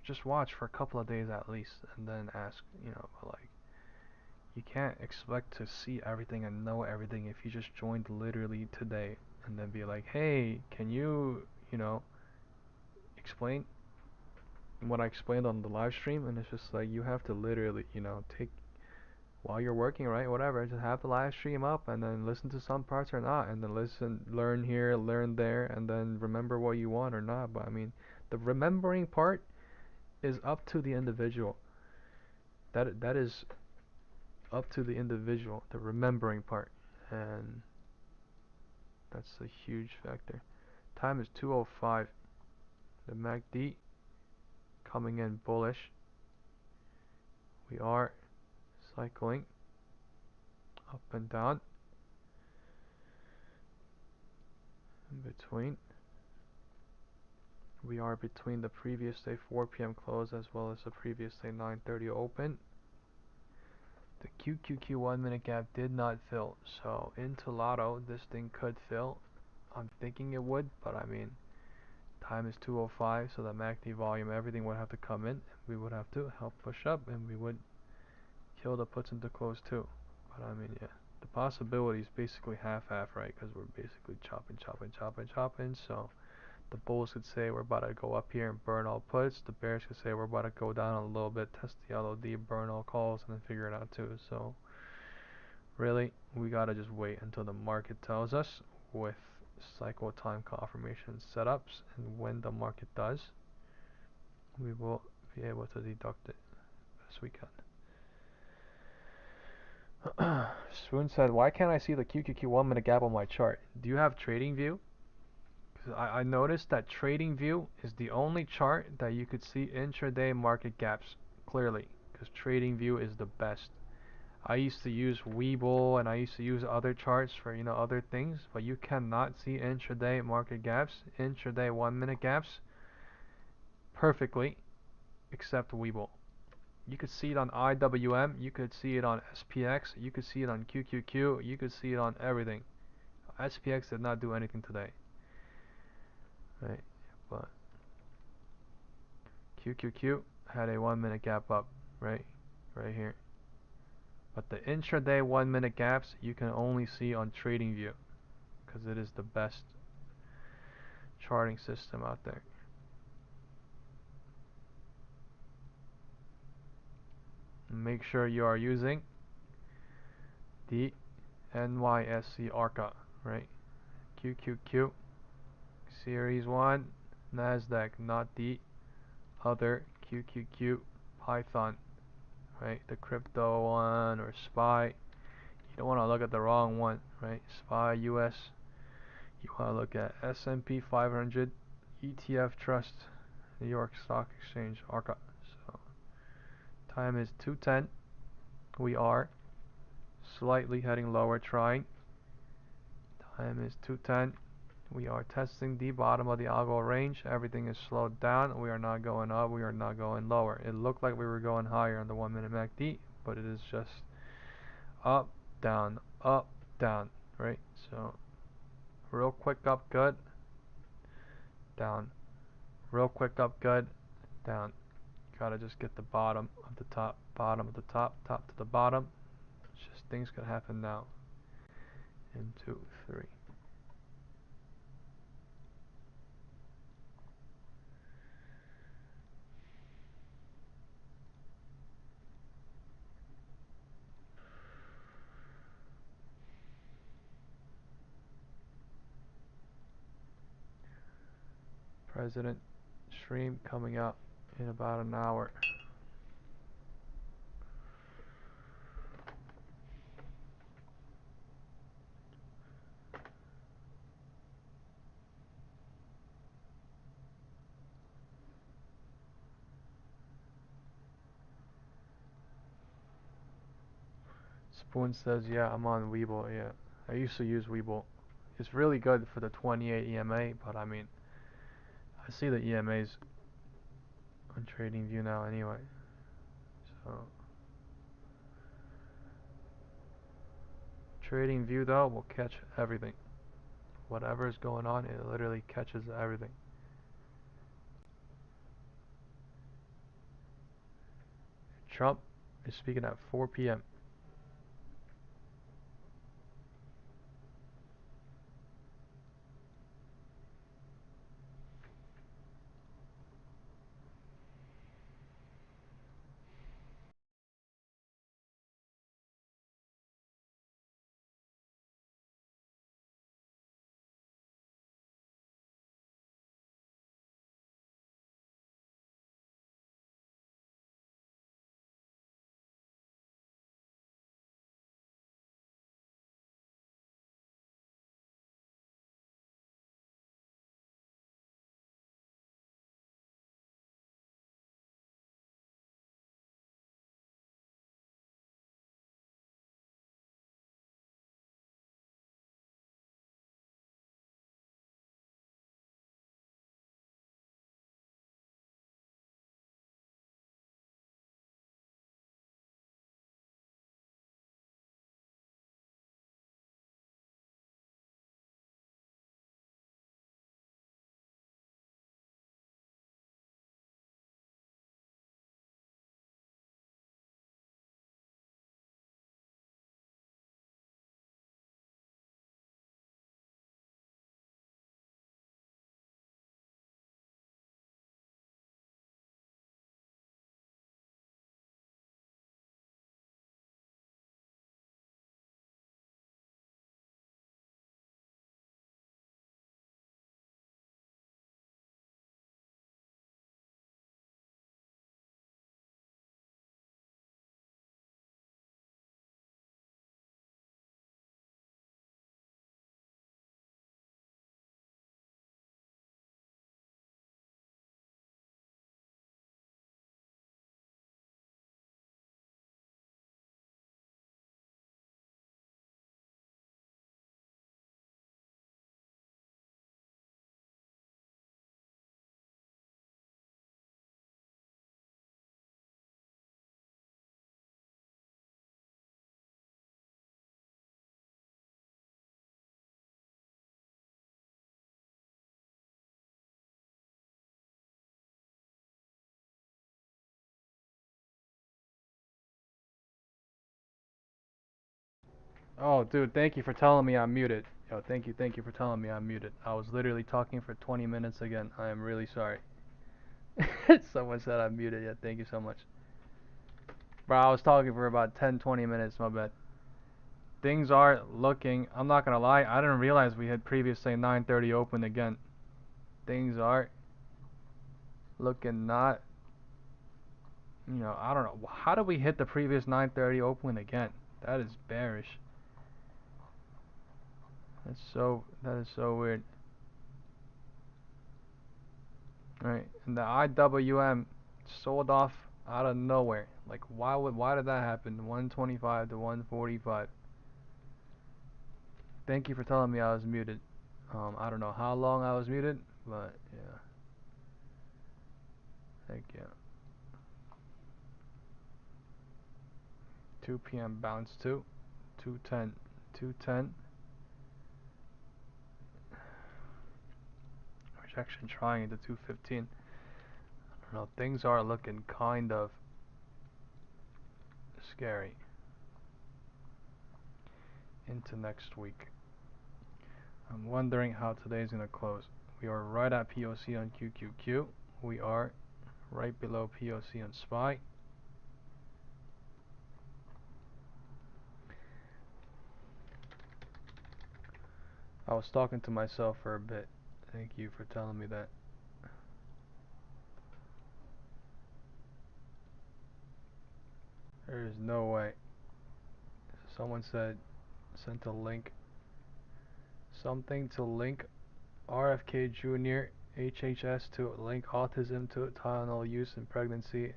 Just watch for a couple of days at least, and then ask, but like you can't expect to see everything and know everything if you just joined literally today, and then be like, hey, can you, explain what I explained on the live stream? And it's just like you have to literally, take while you're working, right? Whatever, just have the live stream up and then listen to some parts or not, and then learn here, learn there, and then remember what you want or not. But I mean, the remembering part is up to the individual. That is up to the individual, the remembering part, and that's a huge factor. Time is 2:05. The MACD coming in bullish. We are cycling up and down in between. We are between the previous day 4 p.m. close as well as the previous day 9:30 open. The QQQ 1 minute gap did not fill, so into Lotto this thing could fill. I'm thinking it would, but I mean, time is 2:05, so the MACD volume, everything would have to come in. We would have to help push up, and we would kill the puts into close too. But I mean, yeah, the possibility is basically half-half, right? Because we're basically chopping. So the bulls could say we're about to go up here and burn all puts. The bears could say we're about to go down a little bit, test the LOD, burn all calls, and then figure it out too. So really, we gotta just wait until the market tells us with cycle time confirmation setups, and when the market does, we will be able to deduct it as we can. Spoon said, why can't I see the QQQ 1 minute gap on my chart? Do you have TradingView? Because I noticed that TradingView is the only chart that you could see intraday market gaps clearly. Because TradingView is the best. I used to use Webull and I used to use other charts for other things, but you cannot see intraday market gaps, intraday 1 minute gaps perfectly except Webull. You could see it on IWM, you could see it on SPX, you could see it on QQQ, you could see it on everything. SPX did not do anything today, right? But QQQ had a 1 minute gap up, right here. But the intraday 1 minute gaps you can only see on TradingView because it is the best charting system out there. Make sure you are using the NYSE ARCA, right? QQQ Series 1 NASDAQ, not the other QQQ Python, right? The crypto one or SPY. You don't want to look at the wrong one, right? SPY US. You want to look at S&P 500 ETF Trust, New York Stock Exchange, ARCA. So time is 2:10. We are slightly heading lower, trying. Time is 2:10. We are testing the bottom of the algo range. Everything is slowed down. We are not going up. We are not going lower. It looked like we were going higher on the 1 minute MACD, but it is just up, down, right? So real quick up, good. Down. Real quick up, good. Down. Gotta just get the bottom of the top, bottom of the top, top to the bottom. It's just things could happen now. In 2, 3. President stream coming up in about an hour. Spoon says, yeah, I'm on Webull. Yeah, I used to use Webull. It's really good for the 28 EMA, but I mean, I see the EMAs on TradingView now anyway. So TradingView though will catch everything. Whatever is going on, it literally catches everything. Trump is speaking at 4 p.m. Oh, dude, thank you for telling me I'm muted. Yo, thank you for telling me I'm muted. I was literally talking for 20 minutes again. I am really sorry. Someone said I'm muted. Yeah, thank you so much. Bro, I was talking for about 10, 20 minutes, my bad. Things are looking, I'm not gonna lie, I didn't realize we had previously 9:30 open again. Things are looking not, I don't know. How did we hit the previous 9:30 open again? That is bearish. That is so weird. Right, and the IWM sold off out of nowhere. Like, why did that happen? 125 to 145. Thank you for telling me I was muted. I don't know how long I was muted, but yeah. Thank you. 2 p.m. bounce 210, 210. Rejection trying into 215. I don't know. Things are looking kind of scary into next week. I'm wondering how today's gonna close. We are right at POC on QQQ. We are right below POC on SPY. I was talking to myself for a bit. Thank you for telling me that. There is no way. Someone sent a link. Something to link RFK Jr., HHS to link autism to Tylenol use in pregnancy.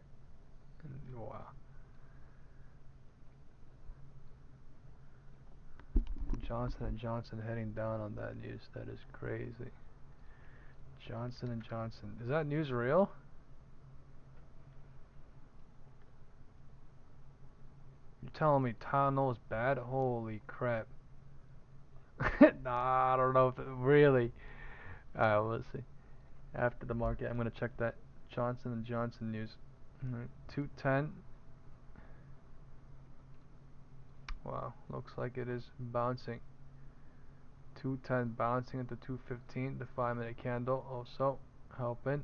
Wow. Johnson & Johnson heading down on that news. That is crazy. Johnson & Johnson. Is that news real? You're telling me Tylenol is bad? Holy crap. Nah, I don't know if it really. Alright, we'll see. After the market, I'm going to check that Johnson & Johnson news. 210. Wow, looks like it is bouncing. 210 bouncing into 215. The 5-minute candle also helping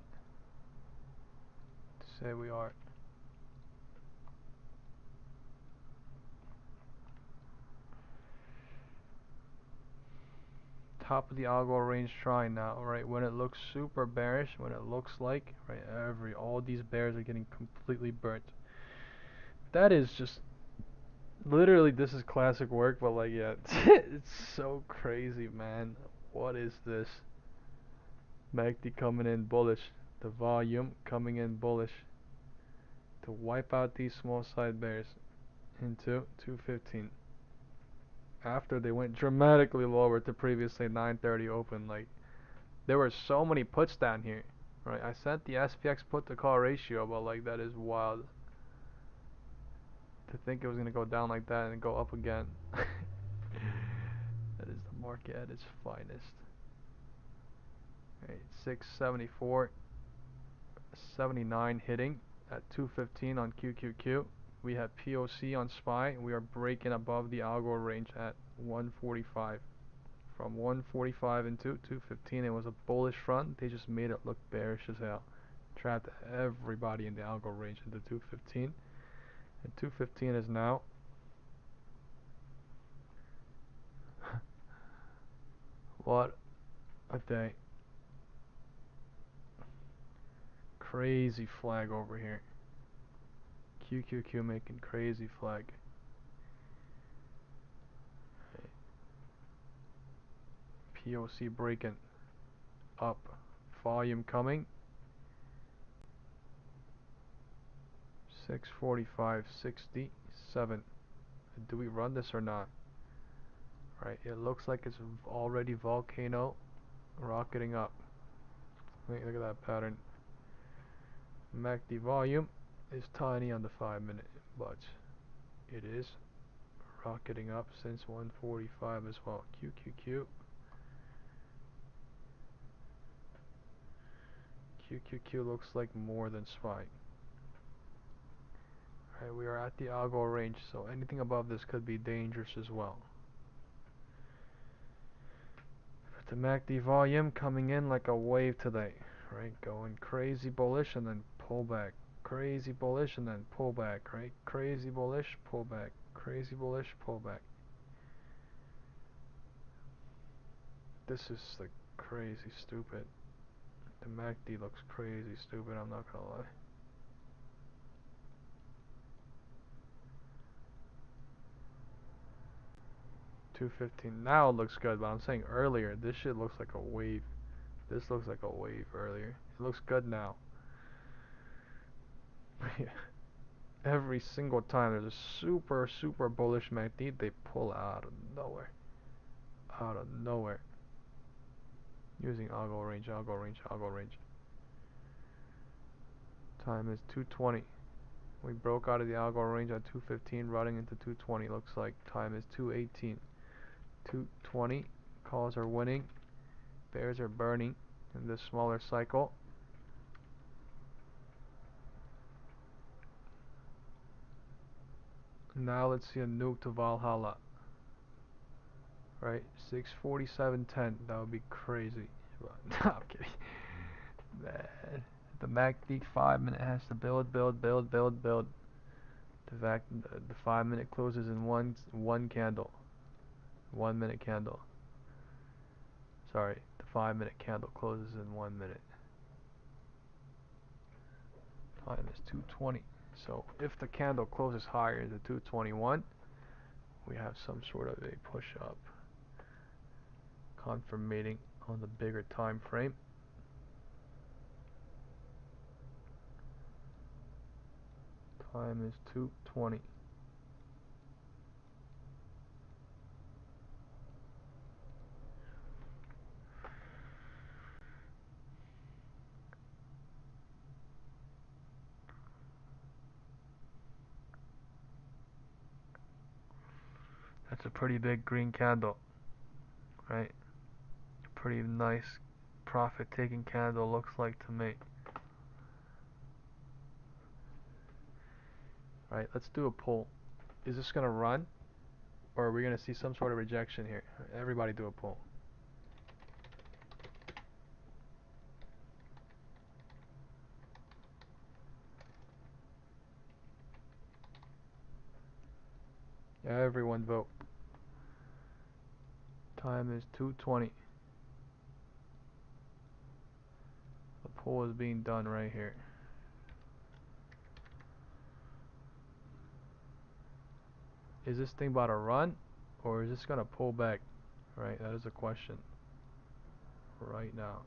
to say we are. Top of the algo range trying now, right? When it looks super bearish, when it looks like, right, all these bears are getting completely burnt. That is just literally, this is classic work, but like, yeah, it's so crazy, man. What is this? MACD coming in bullish. The volume coming in bullish to wipe out these small side bears into 215. After they went dramatically lower to previously 930 open, like there were so many puts down here, right? I sent the SPX put to call ratio, but like that is wild to think it was gonna go down like that and go up again. That is the market at its finest. Right, 674, 79 hitting at 215 on QQQ. We have POC on SPY. We are breaking above the algo range at 145. From 145 into 215, it was a bullish front. They just made it look bearish as hell. Trapped everybody in the algo range into 215. And 215 is now what a day. Crazy flag over here. QQQ making crazy flag. POC breaking up. Volume coming. 645, 67. Do we run this or not? Right, it looks like it's already volcano rocketing up. Look at that pattern. MACD volume is tiny on the 5-minute, but it is rocketing up since 145 as well. QQQ. QQQ looks like more than SPY. Right, we are at the algo range, so anything above this could be dangerous as well. But the MACD volume coming in like a wave today, right? Going crazy bullish and then pull back. Crazy bullish and then pull back, right? Crazy bullish, pull back. Crazy bullish, pull back. This is like crazy stupid. The MACD looks crazy stupid, I'm not gonna lie. $215 now it looks good, but I'm saying earlier this shit looks like a wave. This looks like a wave earlier. It looks good now. Every single time there's a super bullish MACD, they pull out of nowhere. Out of nowhere. Using algo range, algo range, algo range. Time is 2:20. We broke out of the algo range at 2:15, running into 2:20. Looks like time is 2:18. 2:20. Calls are winning. Bears are burning in this smaller cycle. Now let's see a nuke to Valhalla. Right, 647.10. That would be crazy. No, I'm kidding. Man, the MACD 5-minute has to build. The 5-minute closes in one candle. 1-minute candle. Sorry, the 5-minute candle closes in 1 minute. Time is 2:20. So if the candle closes higher than 2:21, we have some sort of a push up, confirming on the bigger time frame. Time is 2:20. That's a pretty big green candle, right? Pretty nice profit taking candle looks like to me. Right, let's do a poll. Is this gonna run, or are we gonna see some sort of rejection here? Everybody do a poll. Everyone vote. Time is 2:20. The poll is being done right here. Is this thing about to run, or is this gonna pull back? Right, that is a question right now.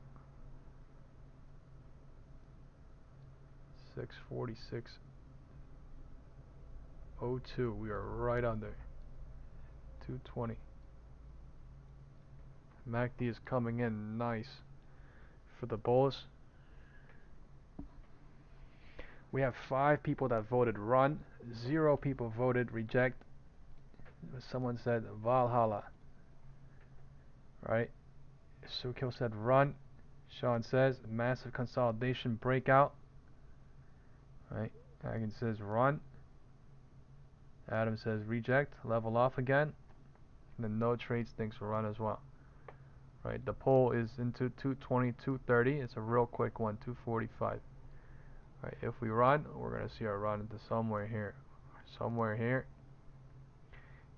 646.02. We are right under 220. MACD is coming in nice for the bulls. We have 5 people that voted run, 0 people voted reject. Someone said Valhalla. Right? Sukil said run. Sean says massive consolidation breakout. Right? Hagen says run. Adam says reject, level off again. And then no trades thinks run as well. Right? The poll is into 220, 230. It's a real quick one, 245. Right? If we run, we're gonna see our run into somewhere here. Somewhere here.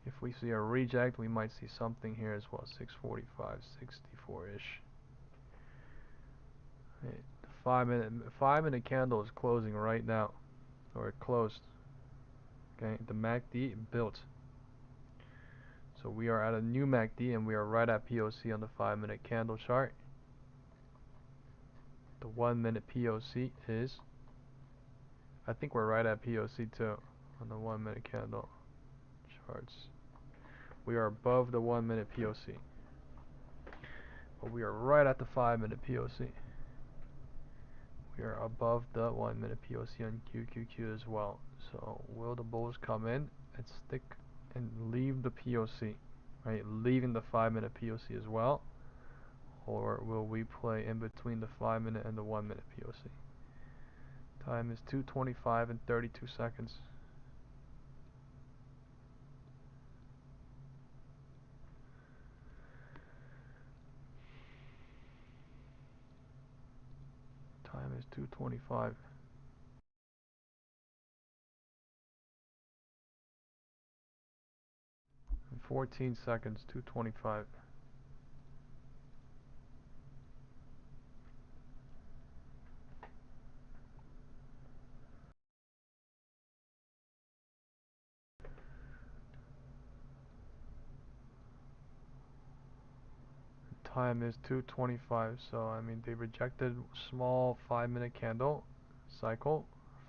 If we see a reject, we might see something here as well. 645, 64-ish. Right. The 5-minute candle is closing right now, or it closed. Okay, the MACD built. So we are at a new MACD, and we are right at POC on the 5-minute candle chart. The 1-minute POC is, I think we're right at POC too on the 1-minute candle charts. We are above the 1-minute POC, but we are right at the 5-minute POC. We are above the 1-minute POC on QQQ as well. So will the bulls come in and stick and leave the POC, right? Leaving the 5-minute POC as well, or will we play in between the 5-minute and the 1-minute POC? Time is 2:25 and 32 seconds. Time is 2:25. 14 seconds, 2:25. Time is 2:25. So I mean, they rejected small 5-minute candle cycle,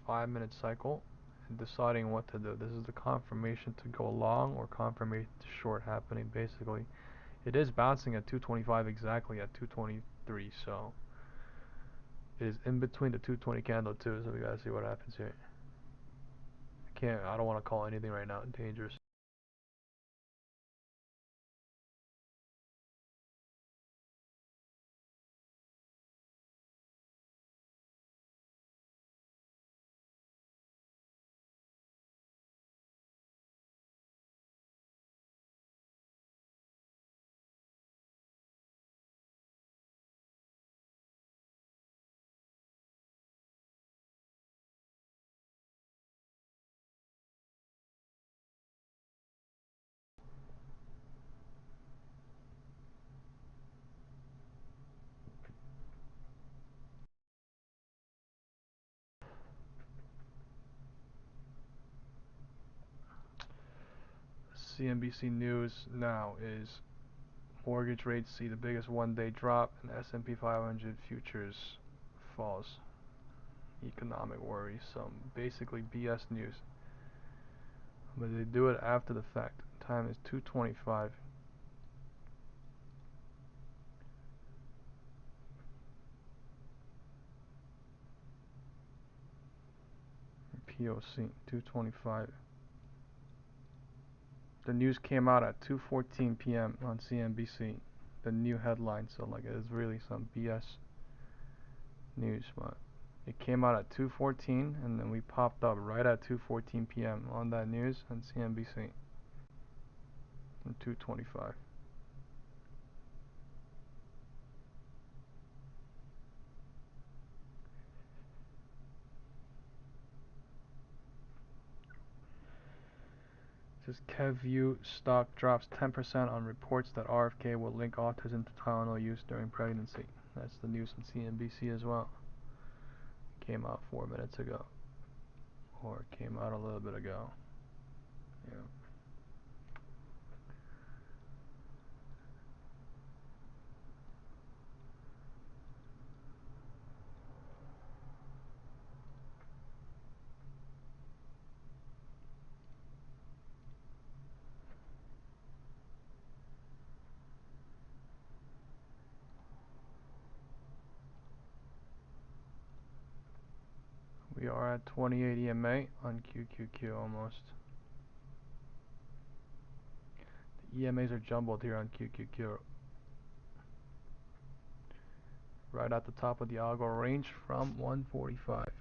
5-minute cycle, and deciding what to do. This is the confirmation to go long or confirmation to short happening. Basically, it is bouncing at 2:25 exactly at 2:23. So it is in between the 220 candle too. So we gotta see what happens here. I don't want to call anything right now. Dangerous. CNBC News now is mortgage rates see the biggest one-day drop, and S&P 500 futures falls. Economic worries, some basically BS news. But they do it after the fact. Time is 2:25. POC 2:25. The news came out at 2:14 p.m. on CNBC. The new headline, so like it is really some BS news, but it came out at 2:14, and then we popped up right at 2:14 p.m. on that news on CNBC. And 2:25. Says KevView stock drops 10% on reports that RFK will link autism to Tylenol use during pregnancy. That's the news on CNBC as well. Came out 4 minutes ago, or came out a little bit ago. Yeah. We are at 28 EMA on QQQ almost. The EMAs are jumbled here on QQQ. Right at the top of the algo range from 145.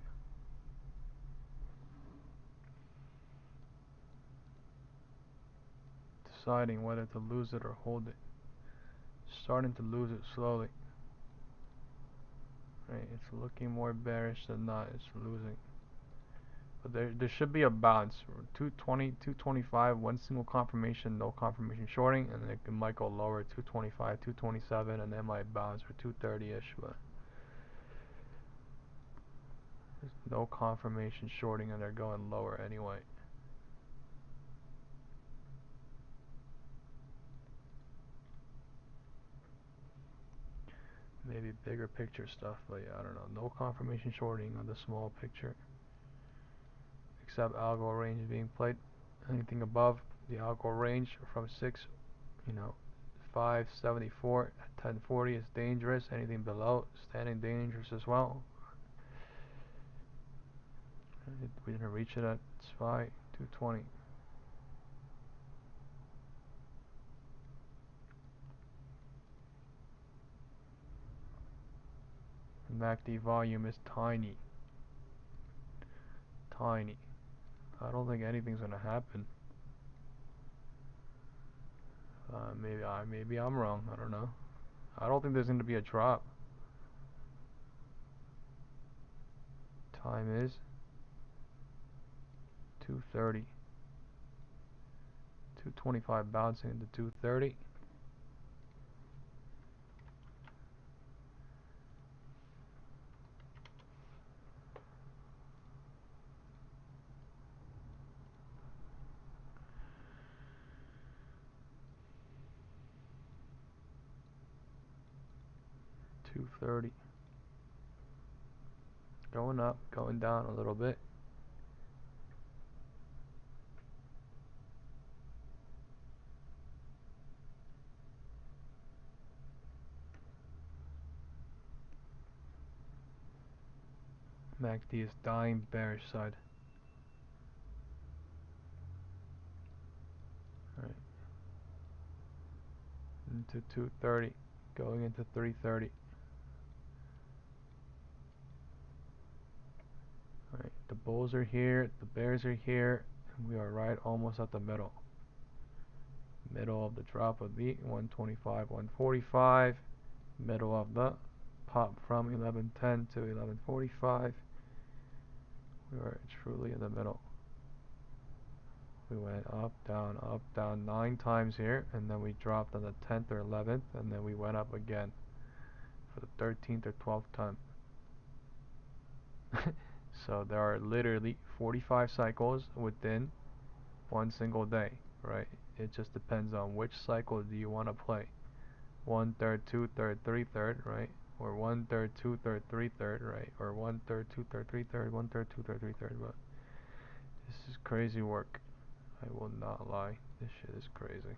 Deciding whether to lose it or hold it. Starting to lose it slowly. Right, it's looking more bearish than not. It's losing. But there should be a bounce. 220, 225, one single confirmation, no confirmation shorting, and then it might go lower, 225, 227, and then might bounce for 230-ish, but there's no confirmation shorting, and they're going lower anyway. Maybe bigger picture stuff, but yeah, I don't know. No confirmation shorting on the small picture, except algo range being played. Anything above the algo range from 574 at 1040 is dangerous. Anything below, standing dangerous as well. We didn't reach it at SPY 220. The MACD volume is tiny. Tiny. I don't think anything's gonna happen. Maybe I'm wrong. I don't know. I don't think there's gonna be a drop. Time is 2:30. 225 bouncing into 2:30. Going up, going down a little bit. MACD is dying bearish side. Alright. Into 230. Going into 330. Alright, the bulls are here, the bears are here, and we are right almost at the middle. Middle of the drop of the 125, 145. Middle of the pop from 1110 to 1145. We are truly in the middle. We went up, down 9 times here, and then we dropped on the 10th or 11th, and then we went up again for the 13th or 12th time. So there are literally 45 cycles within one single day, right? It just depends on which cycle do you want to play. 1/3, 2/3, 3/3, right? Or 1/3, 2/3, 3/3, right? Or 1/3, 2/3, 3/3, 1/3, 2/3, 3/3. But this is crazy work. I will not lie. This shit is crazy.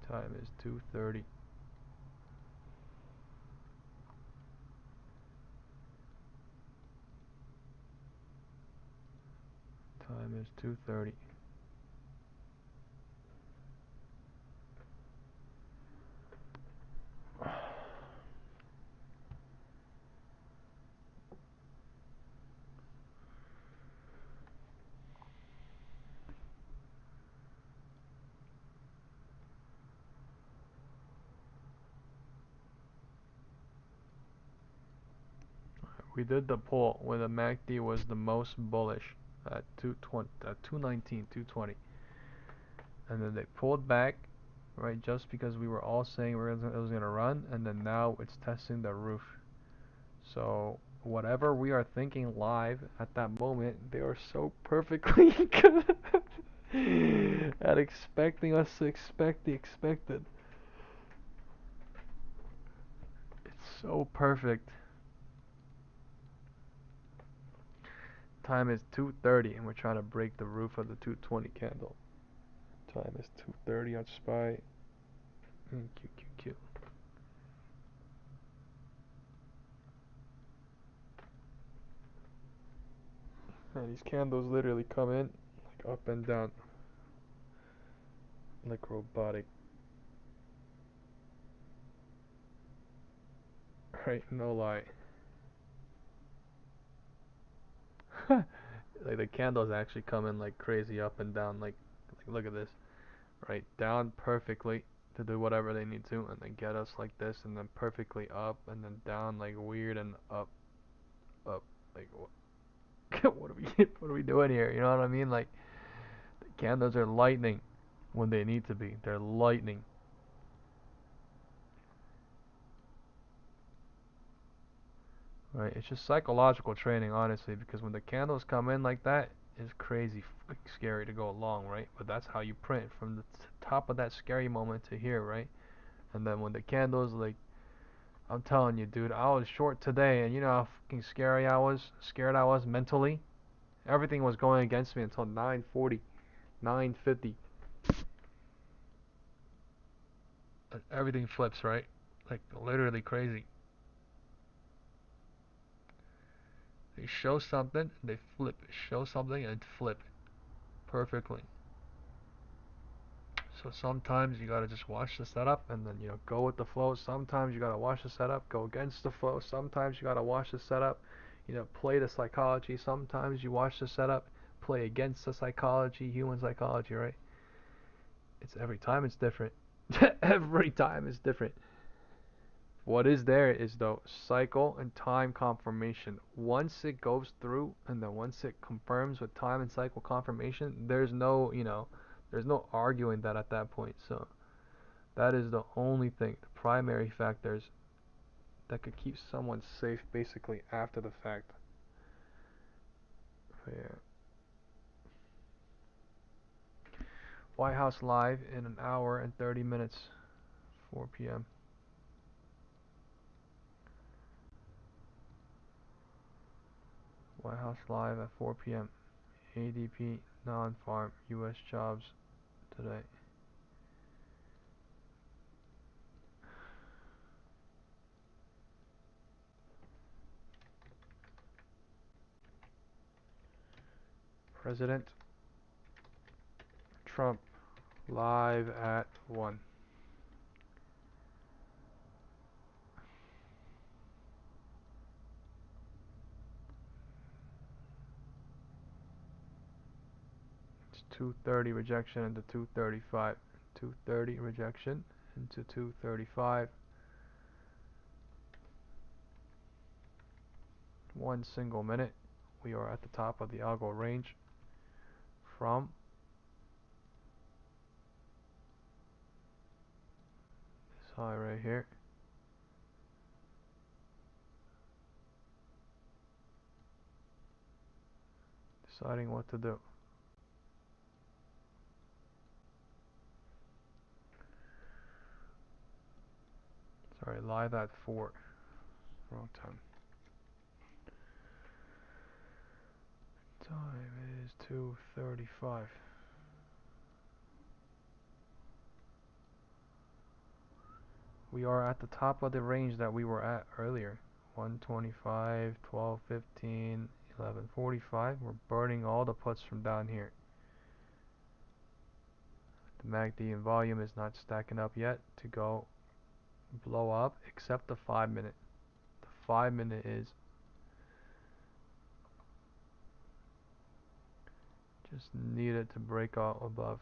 Time is 2:30. Time is 2:30. We did the pull when the MACD was the most bullish at 220, at 219, 220, and then they pulled back, right? Just because we were all saying it was gonna run, and then now it's testing the roof. So whatever we are thinking live at that moment, they are so perfectly good at expecting us to expect the expected. It's so perfect. Time is 2:30 and we're trying to break the roof of the 220 candle. Time is 2:30 on SPY and QQQ. Man, these candles literally come in like up and down, like robotic. Right? No lie. Like the candles actually come in like crazy up and down. Like look at this. Right? Down perfectly to do whatever they need to, and then get us like this, and then perfectly up, and then down like weird, and up, up. Like what are we what are we doing here? You know what I mean? Like the candles are lightning when they need to be. They're lightning. Right? It's just psychological training, honestly, because when the candles come in like that, it's crazy scary to go along, right? But that's how you print from the top of that scary moment to here, right? And then when the candles, like, I'm telling you, dude, I was short today, and you know how fucking scared I was mentally. Everything was going against me until 9:40, 9:50. Everything flips, right? Like literally crazy. They show something, they flip. Show something and flip perfectly. So sometimes you gotta just watch the setup and then go with the flow. Sometimes you gotta watch the setup, go against the flow. Sometimes you gotta watch the setup, play the psychology. Sometimes you watch the setup, play against the psychology, human psychology, right? It's every time it's different. Every time it's different. What is there is though cycle and time confirmation. Once it goes through and then once it confirms with time and cycle confirmation, there's no arguing that at that point. So that is the only thing, the primary factors that could keep someone safe basically after the fact. Yeah. White House live in an hour and 30 minutes, 4 p.m. White House live at 4 p.m. ADP non-farm U.S. jobs today. President Trump live at 1. It's 230 rejection into 235. 230 rejection into 235. 1 single minute. We are at the top of the algo range from this high right here. Deciding what to do. Sorry, live at 4. Wrong time. Time is 2:35. We are at the top of the range that we were at earlier. 125, 12:15, 11:45. We're burning all the puts from down here. The MACD and volume is not stacking up yet to go blow up, except the 5-minute. The 5-minute is just needed to break out above.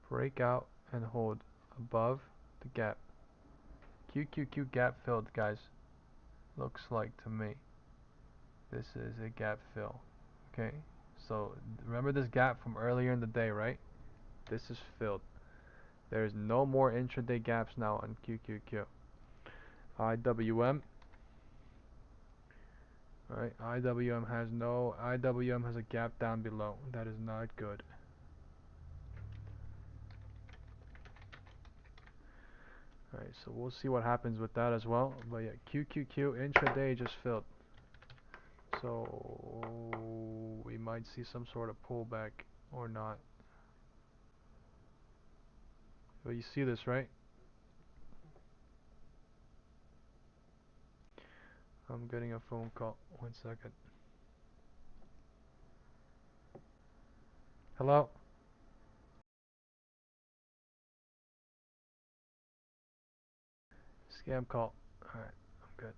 Break out and hold above the gap. QQQ gap filled, guys. Looks like to me. This is a gap fill. Okay, so remember this gap from earlier in the day, right? This is filled. There's no more intraday gaps now on QQQ. IWM. Alright, IWM has a gap down below. That is not good. Alright, so we'll see what happens with that as well. But yeah, QQQ intraday just filled. So we might see some sort of pullback or not. But you see this, right? I'm getting a phone call. 1 second. Hello? Scam call. Alright, I'm good.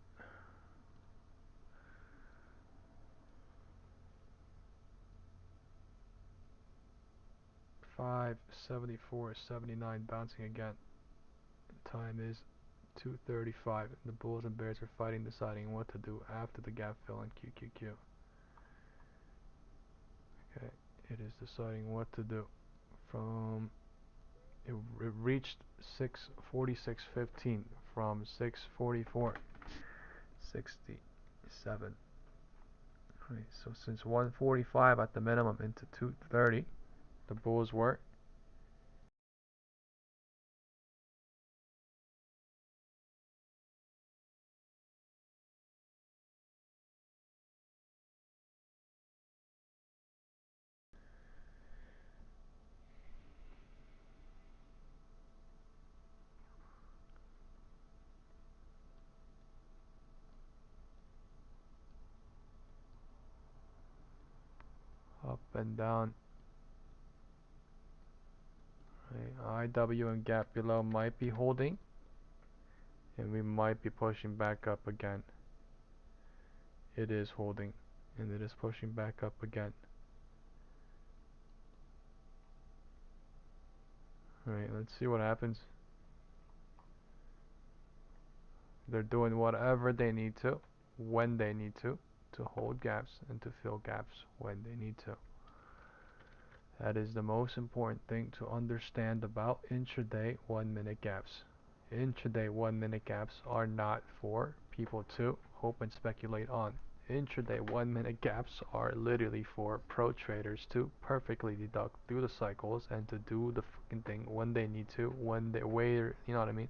574.79 bouncing again. Time is 2:35. The Bulls and Bears are fighting, deciding what to do after the gap fill in QQQ. Okay, it is deciding what to do. From it reached 646.15 from 644.67. Right, so since 145 at the minimum into 230, the Bulls were. Up and down. Right, IW and gap below might be holding, and we might be pushing back up again. It is holding, and it is pushing back up again. Alright, let's see what happens. They're doing whatever they need to, when they need to hold gaps and to fill gaps when they need to. That is the most important thing to understand about intraday 1 minute gaps. Intraday 1 minute gaps are not for people to hope and speculate on. Intraday 1 minute gaps are literally for pro traders to perfectly deduct through the cycles and to do the fucking thing when they need to, when they wait, you know what I mean?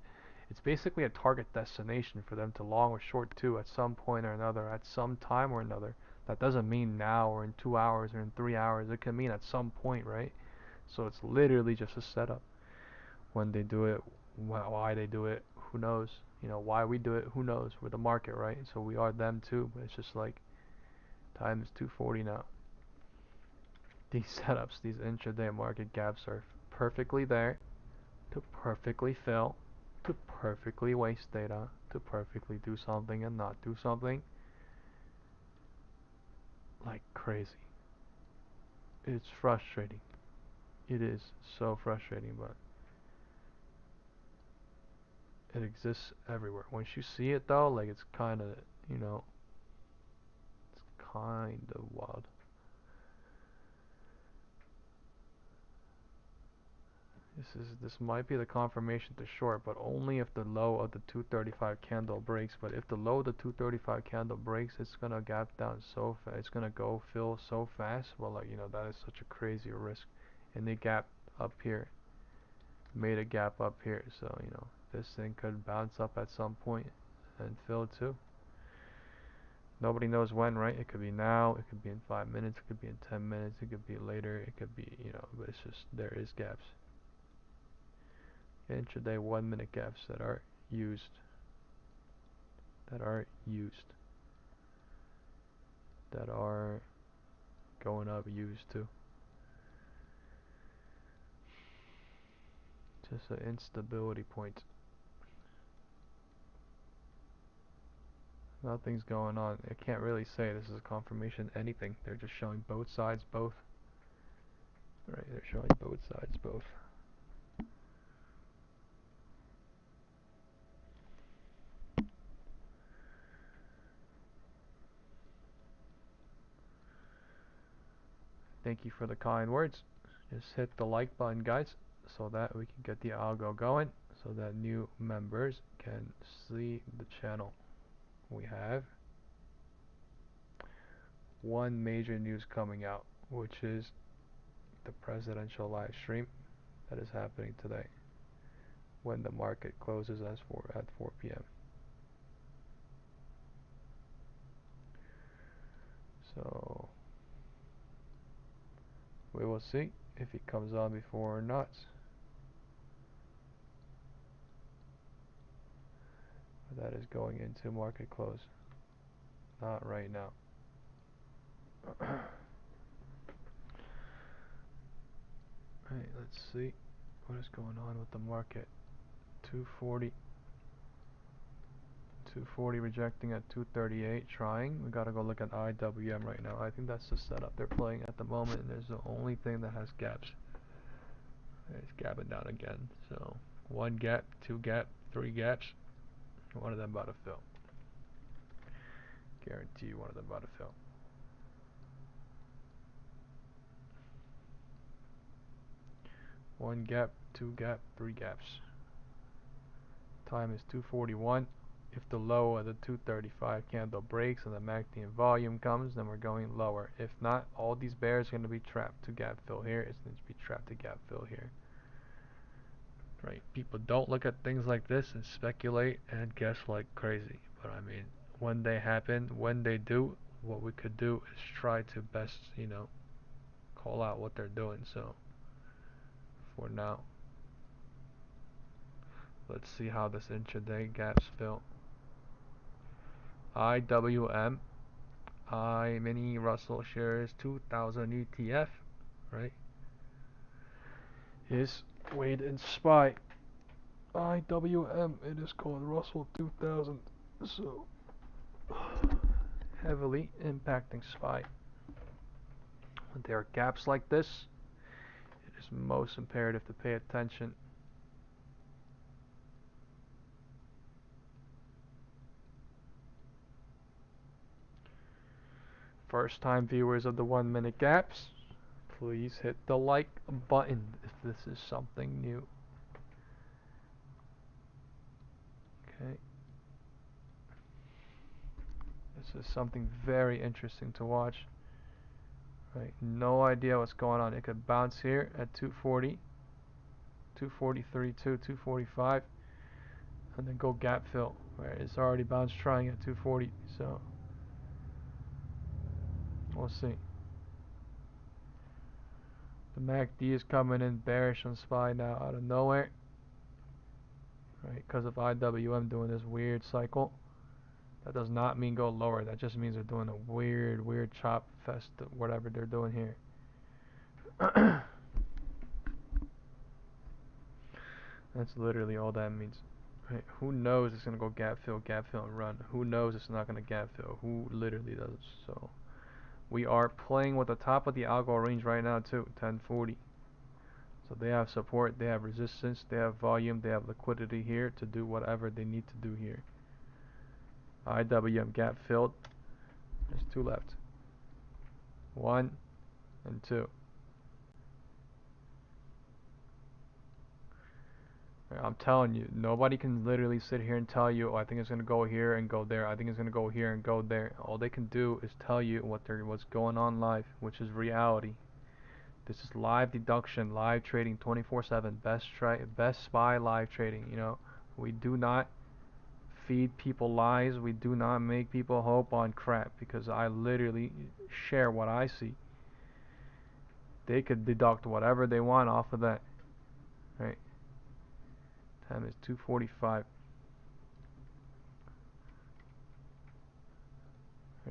It's basically a target destination for them to long or short to at some point or another, at some time or another. That doesn't mean now or in 2 hours or in 3 hours. It can mean at some point, right? So it's literally just a setup. When they do it, why they do it, who knows? You know, why we do it, who knows? We're the market, right? So we are them too, but it's just like time is 2:40 now. These setups, these intraday market gaps are perfectly there to perfectly fill, to perfectly waste data, to perfectly do something and not do something. Like crazy. It's frustrating. It is so frustrating, but it exists everywhere. Once you see it though, like it's kind of, you know, it's kind of wild. This might be the confirmation to short, but only if the low of the 235 candle breaks. But if the low of the 235 candle breaks, it's gonna gap down so fast. It's gonna go fill so fast. Well, like, you know, that is such a crazy risk. And they gapped up here, made a gap up here. So you know, this thing could bounce up at some point and fill too. Nobody knows when, right? It could be now, it could be in 5 minutes, it could be in 10 minutes, it could be later, it could be, you know, but it's just there is gaps. Intraday 1 minute gaps that are used, that are going up used too. Just an instability point. Nothing's going on. I can't really say this is a confirmation anything. They're just showing both sides both. Right, they're showing both sides both. Thank you for the kind words. Just hit the like button, guys, so that we can get the algo going, so that new members can see the channel. We have one major news coming out, which is the presidential live stream that is happening today when the market closes at 4 p.m. So we will see if he comes on before or not. That is going into market close. Not right now. Alright, let's see what is going on with the market. 240. 240 rejecting at 238, trying. We gotta go look at IWM right now. I think that's the setup they're playing at the moment, and there's the only thing that has gaps. It's gapping down again. So, one gap, two gap, three gaps. One of them about to fill. Guarantee you one of them about to fill. One gap, two gap, three gaps. Time is 2:41. If the low of the 235 candle breaks and the MACD volume comes, then we're going lower. If not, all these bears are going to be trapped to gap fill here. It's going to be trapped to gap fill here. Right? People don't look at things like this and speculate and guess like crazy. But I mean, when they happen, when they do, what we could do is try to best, call out what they're doing. So, for now, let's see how this intraday gaps fill. IWM, mini Russell shares 2000 ETF, right? Is weighed in SPY. IWM, it is called Russell 2000. So, heavily impacting SPY. When there are gaps like this, it is most imperative to pay attention. First time viewers of the 1 minute gaps, please hit the like button if this is something new. Okay. This is something very interesting to watch. Right, no idea what's going on. It could bounce here at 240, 243.2, 245, and then go gap fill. Right, it's already bounced trying at 240, so we'll see. The MACD is coming in bearish on SPY now out of nowhere. Right, because of IWM doing this weird cycle. That does not mean go lower. That just means they're doing a weird chop fest, whatever they're doing here. That's literally all that means. Right? Who knows it's gonna go gap fill, and run? Who knows it's not gonna gap fill? Who literally does? So we are playing with the top of the algo range right now too, 1040. So they have support, they have resistance, they have volume, they have liquidity here to do whatever they need to do here. IWM gap filled. There's two left. 1 and 2. I'm telling you, nobody can literally sit here and tell you, oh, I think it's going to go here and go there. I think it's going to go here and go there. All they can do is tell you what's going on live, which is reality. This is live deduction, live trading 24/7, best spy live trading, We do not feed people lies. We do not make people hope on crap, because I literally share what I see. They could deduct whatever they want off of that. Right? Time is 2:45.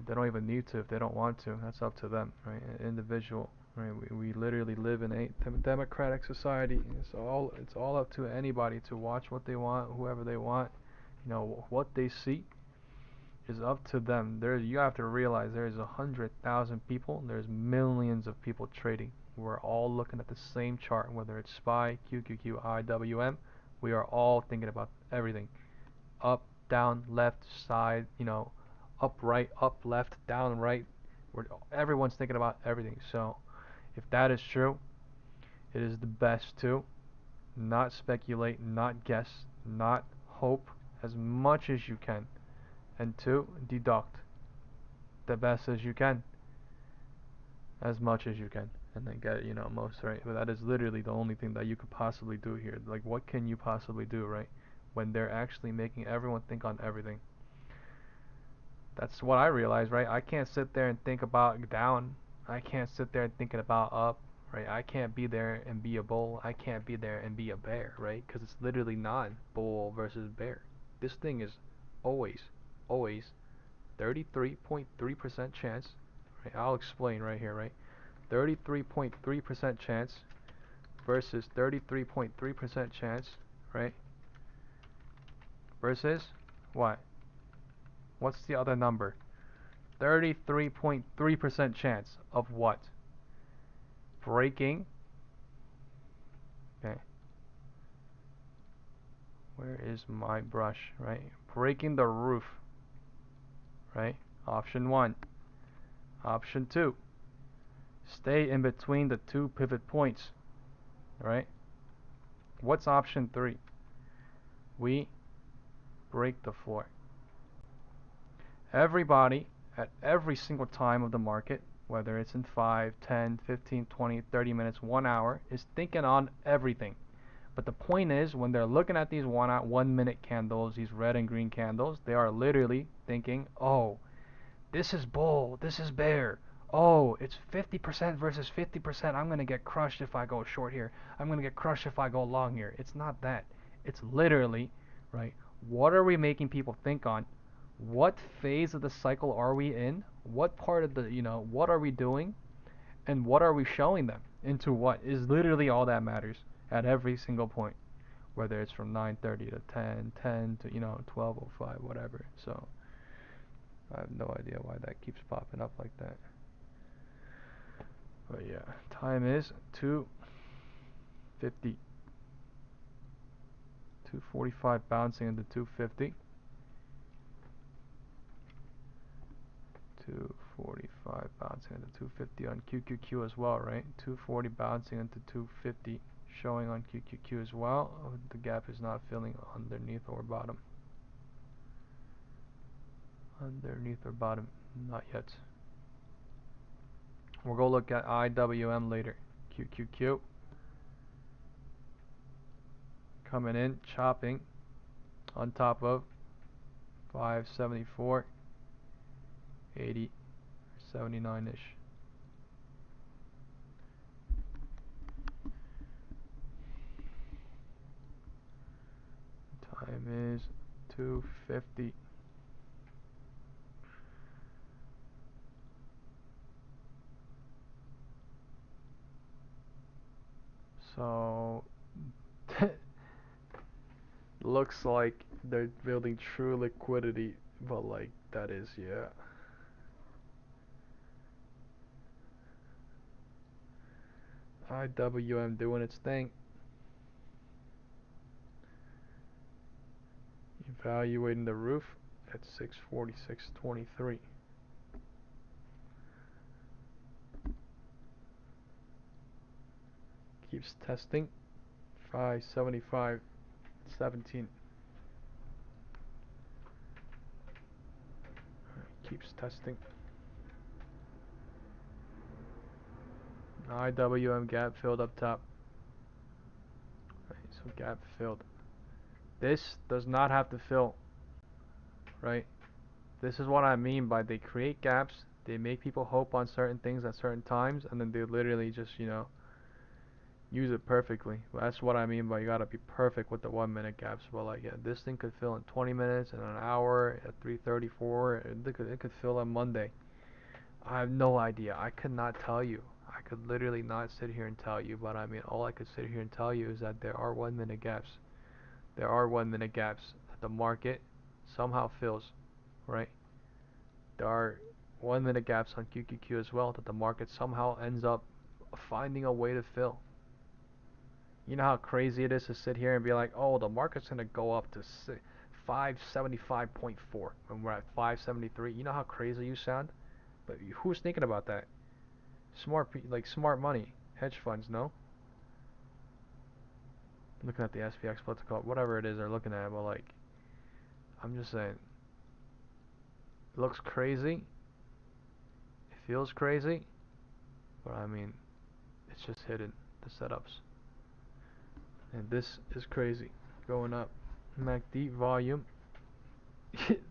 They don't even need to if they don't want to. That's up to them, right? An individual, right? We literally live in a democratic society. It's all up to anybody to watch what they want, whoever they want. What they see is up to them. You have to realize there's 100,000 people. There's millions of people trading. We're all looking at the same chart, whether it's SPY, QQQ, IWM. We are all thinking about everything. Up, down, left, side, up, right, up, left, down, right. Everyone's thinking about everything. So If that is true, it is the best to not speculate, not guess, not hope as much as you can, and to deduct the best as you can, as much as you can, and then get, most right. But that is literally the only thing that you could possibly do here. Like, what can you possibly do, right? When they're actually making everyone think on everything. That's what I realized, right? I can't sit there and think about down. I can't sit there and thinking about up, right? I can't be there and be a bull. I can't be there and be a bear, right? Because it's literally not bull versus bear. This thing is always, always 33.3% chance. Right? I'll explain right here, right? 33.3% chance versus 33.3% chance, right? Versus what? What's the other number? 33.3% chance of what? Breaking. Okay. Where is my brush, right? Breaking the roof, right? Option 1. Option 2. Stay in between the two pivot points, right? What's option 3? We break the floor. Everybody at every single time of the market, whether it's in 5, 10, 15, 20, 30 minutes, 1 hour, is thinking on everything. But the point is, when they're looking at these 1 minute candles, these red and green candles, they are literally thinking, oh, this is bull, this is bear. Oh, it's 50% versus 50%. I'm going to get crushed if I go short here. I'm going to get crushed if I go long here. It's not that. It's literally, right, what are we making people think on? What phase of the cycle are we in? What part of the, what are we doing? And what are we showing them? Into what is literally all that matters at every single point. Whether it's from 9:30 to 10, 10 to, 12:05, whatever. So I have no idea why that keeps popping up like that. But yeah, time is 2:50. 2:45 bouncing into 2:50. 2:45 bouncing into 2:50 on QQQ as well, right? 2:40 bouncing into 2:50 showing on QQQ as well. Oh, the gap is not filling underneath or bottom. Underneath or bottom, not yet. We'll go look at IWM later. QQQ coming in, chopping on top of 574, 80, 79-ish. Time is 2:50. So looks like they're building true liquidity, but like that is, yeah. IWM doing its thing. Evaluating the roof at 646.23. Keeps testing 575.17. Keeps testing. IWM gap filled up top. Right, so gap filled. This does not have to fill, right? This is what I mean by they create gaps, they make people hope on certain things at certain times, and then they literally just, use it perfectly. That's what I mean by you gotta be perfect with the 1 minute gaps. But like, yeah, this thing could fill in 20 minutes, in an hour, at 3:34. It could fill on Monday. I have no idea. I could not tell you. I could literally not sit here and tell you. But I mean, all I could sit here and tell you is that there are 1 minute gaps. There are 1 minute gaps that the market somehow fills, right? There are 1 minute gaps on QQQ as well that the market somehow ends up finding a way to fill. You know how crazy it is to sit here and be like, oh, the market's going to go up to 575.4 when we're at 573. You know how crazy you sound? But who's thinking about that? like smart money, hedge funds, no? Looking at the SPX, what's it called, whatever it is they're looking at, but like, I'm just saying, it looks crazy, it feels crazy, but I mean, it's just hidden, the setups. And this is crazy, going up. MACD volume,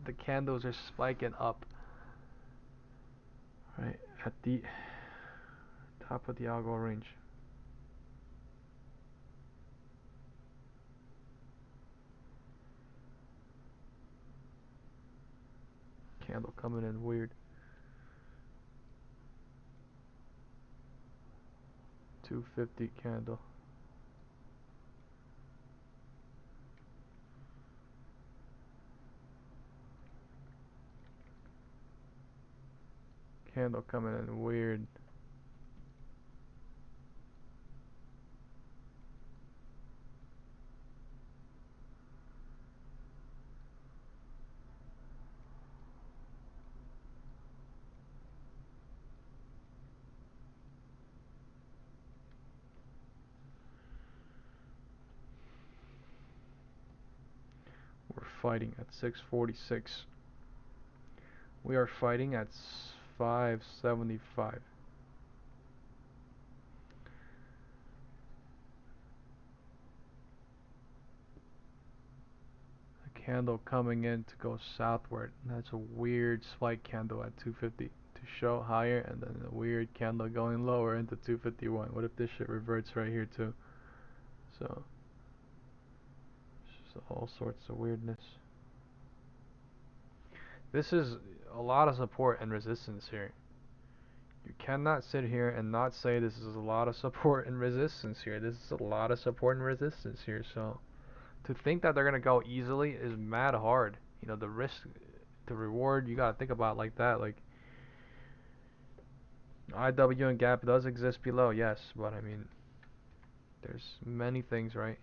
the candles are spiking up, right, at the top of the algo range. Candle coming in weird. 250 candle. Candle coming in weird. We're fighting at 646. We are fighting at 575. A candle coming in to go southward. That's a weird spike candle at 250 to show higher, and then a weird candle going lower into 251. What if this shit reverts right here too? So, it's just all sorts of weirdness. This is a lot of support and resistance here. You cannot sit here and not say this is a lot of support and resistance here. This is a lot of support and resistance here. So to think that they're gonna go easily is mad hard. You know, the risk, the reward, you gotta think about it like that. Like IW and gap does exist below, yes, but I mean, there's many things, right?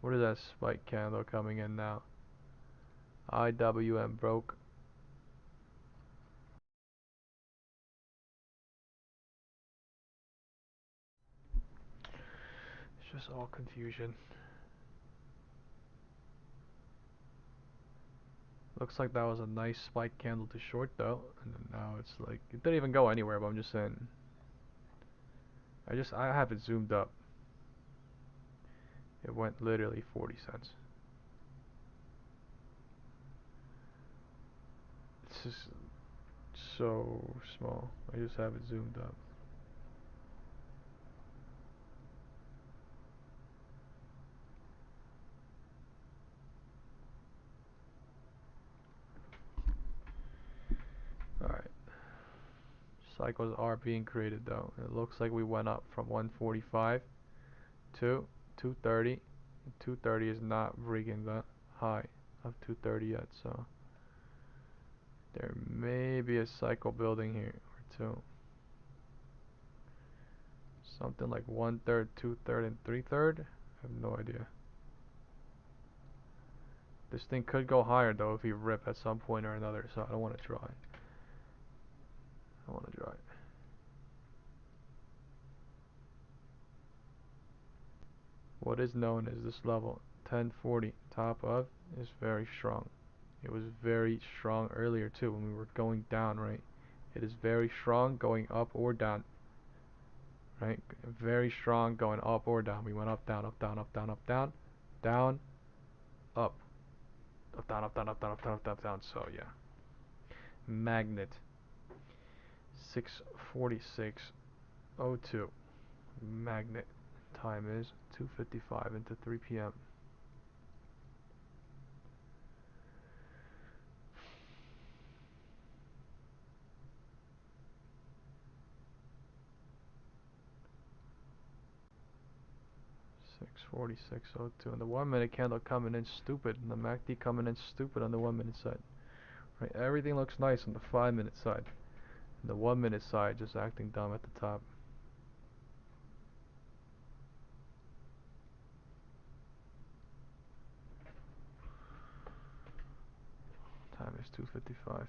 What is that spike candle coming in now? IWM broke. It's just all confusion. Looks like that was a nice spike candle to short though, and then now it's like it didn't even go anywhere. But I'm just saying, I have it zoomed up. It went literally 40 cents. It's just so small. I just have it zoomed up. Alright. Cycles are being created though. It looks like we went up from 145 to 230. 230 is not breaking the high of 230 yet, so there may be a cycle building here or two. Something like 1/3, 2/3, and 3/3. I have no idea. This thing could go higher though if you rip at some point or another, so I don't want to draw it. I want to draw it. What is known as this level 1040 top of is very strong. It was very strong earlier too when we were going down, right? It is very strong going up or down, right? Very strong going up or down. We went up, down, up, down, up, down, up, down, down, up, up, down, up, down, up, down, up, down, up, down, down. So yeah, magnet 646.02. Magnet time is 2:55 into 3 p.m. 646.02, and the 1 minute candle coming in stupid, and the MACD coming in stupid on the 1 minute side. Right, everything looks nice on the 5 minute side, and the 1 minute side just acting dumb at the top. Time is 2:55.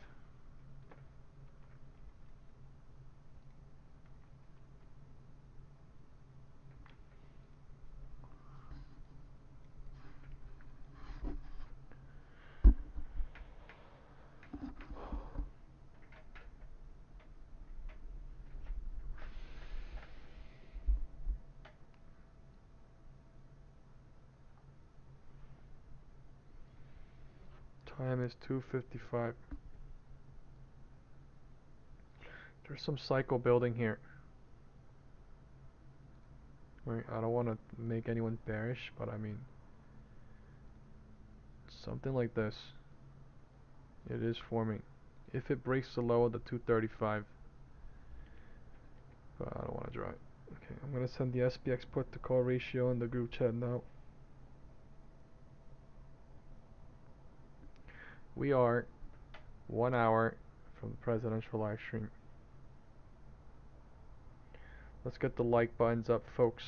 Time is 2:55. There's some cycle building here. Right, I don't want to make anyone bearish, but I mean, something like this. It is forming. If it breaks the low of the 235, but I don't want to draw it. Okay, I'm gonna send the SPX put to call ratio in the group chat now. We are 1 hour from the presidential live stream. Let's get the like buttons up, folks.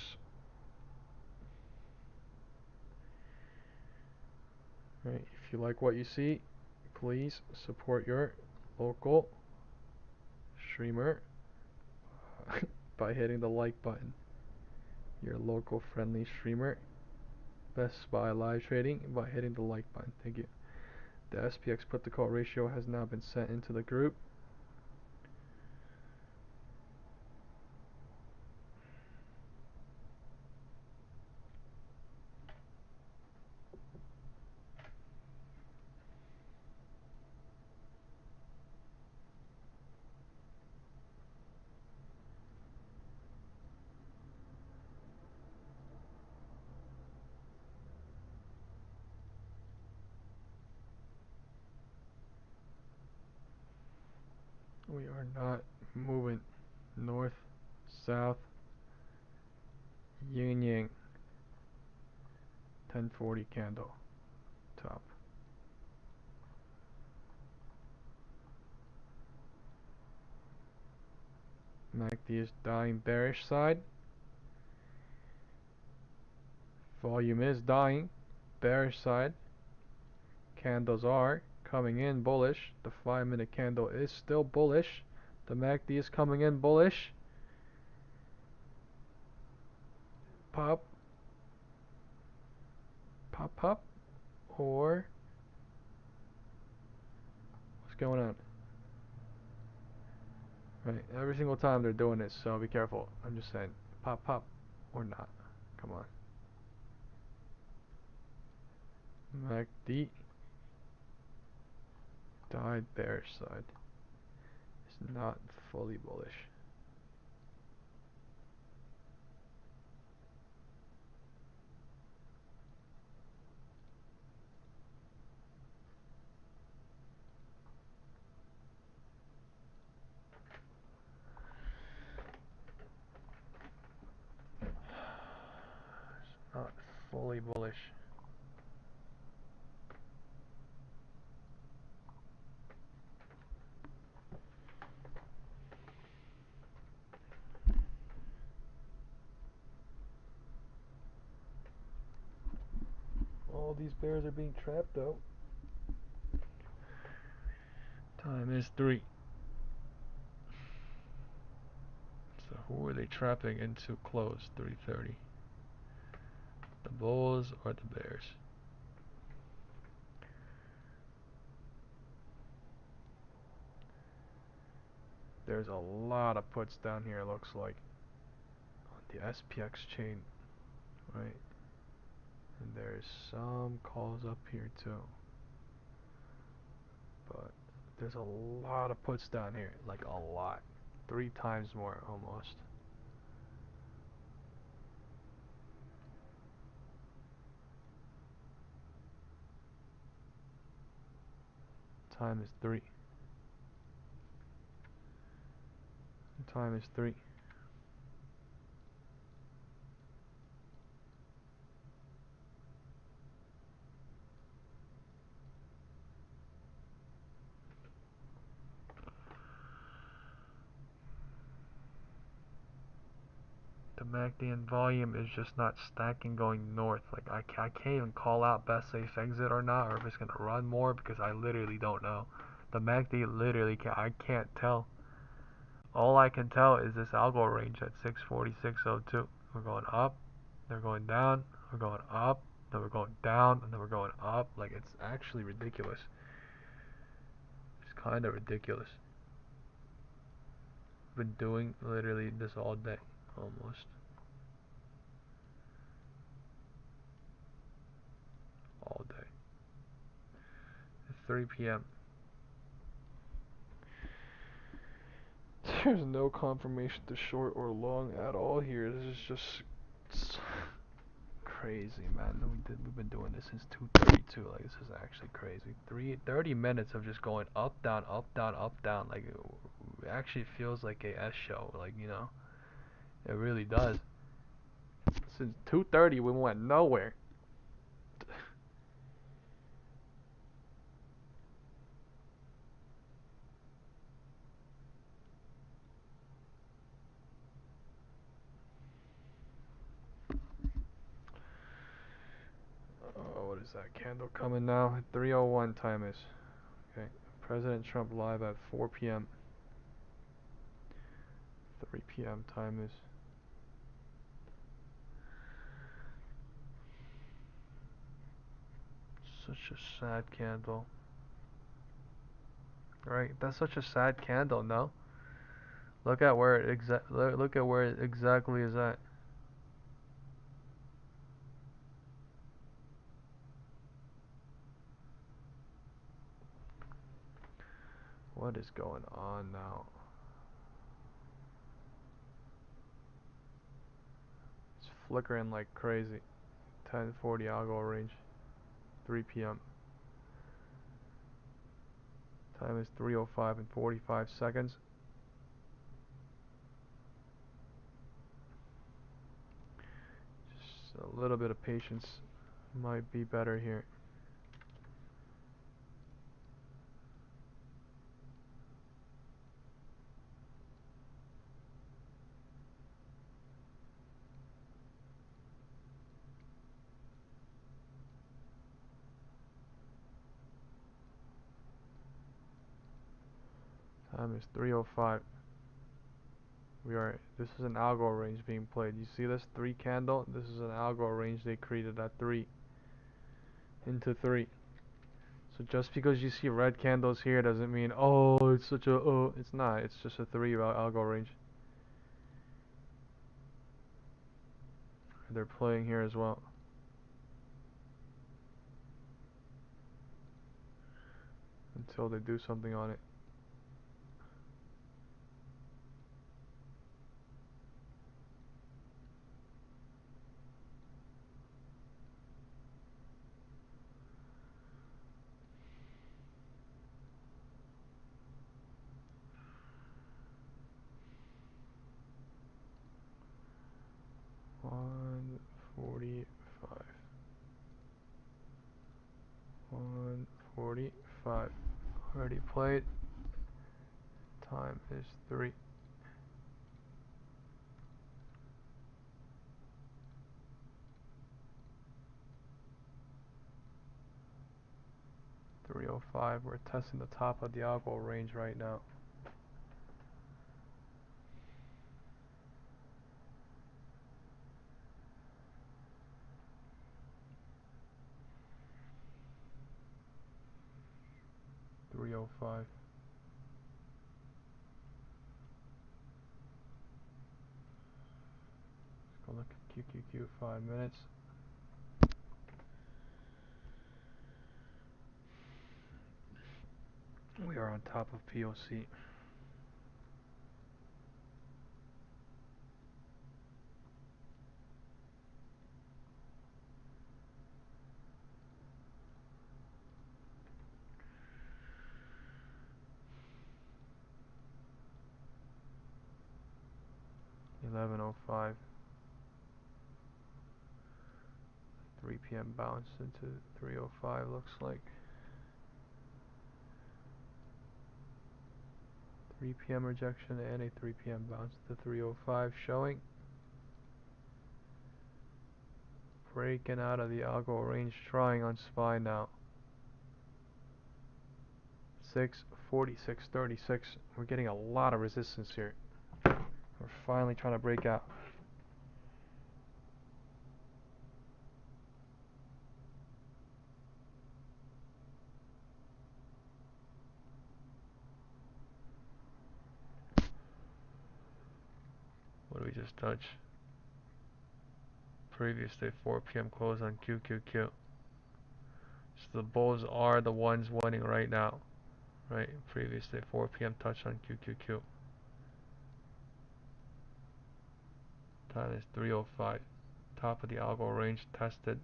Right, if you like what you see, please support your local streamer by hitting the like button. Your local friendly streamer, BESTSPY live trading, by hitting the like button. Thank you. The SPX put to call ratio has now been sent into the group. We are not moving north, south, yin yang, 1040 candle, top. MACD is dying bearish side. Volume is dying bearish side. Candles are coming in bullish. The 5-minute candle is still bullish. The MACD is coming in bullish. Pop. Pop, pop. Or what's going on? Right, every single time they're doing this, so be careful. I'm just saying, pop, pop, or not. Come on. MACD died bearish side. It's not fully bullish. It's not fully bullish. All these bears are being trapped though. Time is 3. So who are they trapping into close? 3:30. The bulls or the bears? There's a lot of puts down here, it looks like, on the SPX chain, right? And there's some calls up here too. But there's a lot of puts down here, like a lot. 3 times more almost. Time is 3. Time is 3. The MACD and volume is just not stacking going north. Like I can't even call out best safe exit or not, or if it's gonna run more, because I literally don't know. The MACD literally I can't tell. All I can tell is this algo range at 646.02. We're going up, they're going down, we're going up, then we're going down, and then we're going up. Like, it's actually ridiculous. It's kind of ridiculous. Been doing literally this all day, almost. All day. 3 p.m. There's no confirmation to short or long at all here. This is just crazy, man. We've been doing this since 2:32. Like, this is actually crazy. 30 minutes of just going up, down, up, down, up, down. Like, it actually feels like a S show. Like, you know, it really does. Since 2:30, we went nowhere. Oh, what is that candle coming now? 3:01 time is. Okay. President Trump live at 4 p.m. 3 p.m. time is. Such a sad candle. Right? That's such a sad candle, no? Look at where it look at where it exactly is at. What is going on now? It's flickering like crazy. 10:40 algo range. 3 p.m. Time is 3:05 and 45 seconds. Just a little bit of patience might be better here. Time is 3:05. This is an algo range being played. You see this 3 candle? This is an algo range they created at 3 into 3. So just because you see red candles here doesn't mean, oh, it's such a, oh, it's not. It's just a 3 algo range. They're playing here as well. Until they do something on it. One 45. 1:45. Already played. Time is 3. 3:05. We're testing the top of the algo range right now. Three oh five. Let's go look at QQQ 5 minutes. We are on top of POC. $11:05. 3 p.m. bounce into 3:05 looks like. 3 p.m. rejection and a 3 p.m. bounce to 3:05 showing. Breaking out of the algo range, trying on SPY now. 6:46.36. We're getting a lot of resistance here. We're finally trying to break out. What did we just touch? Previous day 4 p.m. close on QQQ. So the bulls are the ones winning right now, right? Previously 4 p.m. touch on QQQ. Time is 3:05. Top of the algo range tested.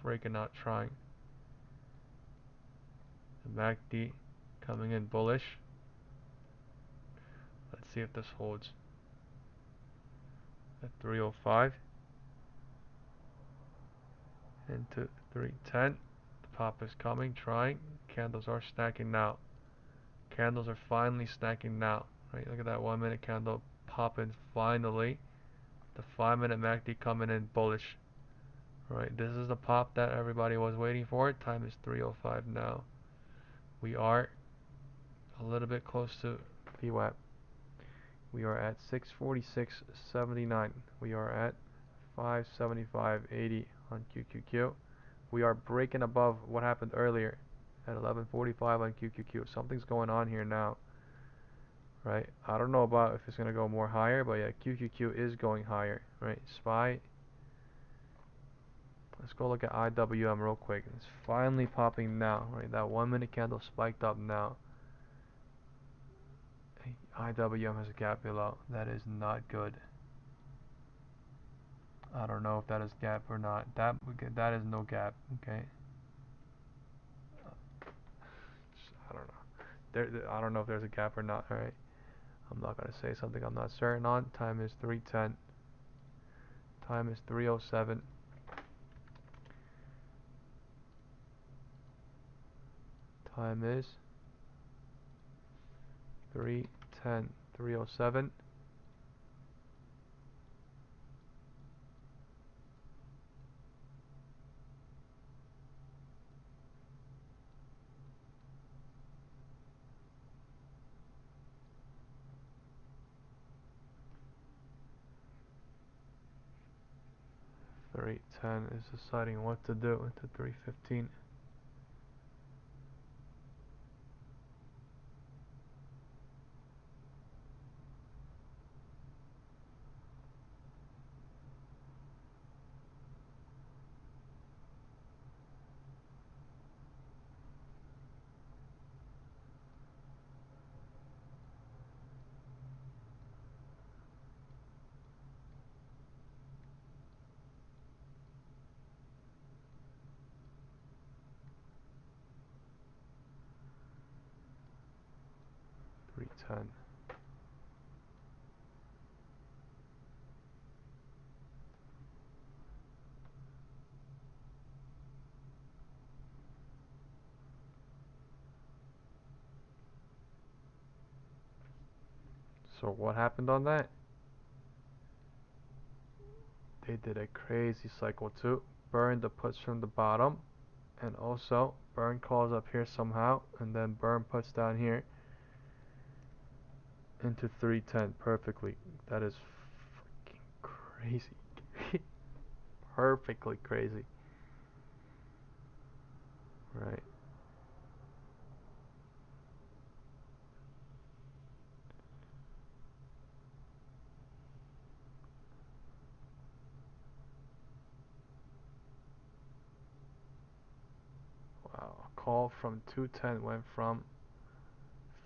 Breaking out, trying. The MACD coming in bullish. Let's see if this holds. At 3:05 into 3:10. The pop is coming, trying. Candles are stacking now. Candles are finally stacking now. Right? Look at that 1 minute candle popping finally. The 5 minute MACD coming in bullish. Right, this is the pop that everybody was waiting for. Time is 3:05 now. We are a little bit close to VWAP. We are at 646.79. We are at 575.80 on QQQ. We are breaking above what happened earlier at 11:45 on QQQ. Something's going on here now, right? I don't know about if it's gonna go more higher, but yeah, QQQ is going higher, right? SPY. Let's go look at IWM real quick. It's finally popping now, right? That 1 minute candle spiked up now. IWM has a gap below. That is not good. I don't know if that is gap or not. That is no gap. Okay. I don't know. I don't know if there's a gap or not. All right. I'm not gonna say something I'm not certain on. Time is 3:10. Time is 3:07. Time is 3:10. 3:07. 3:10 is deciding what to do into 3:15. 3:10. So what happened on that? They did a crazy cycle too. Burn the puts from the bottom, and also burn calls up here somehow, and then burn puts down here into 3:10 perfectly. That is freaking crazy. Perfectly crazy. Right. Wow. A call from 210 went from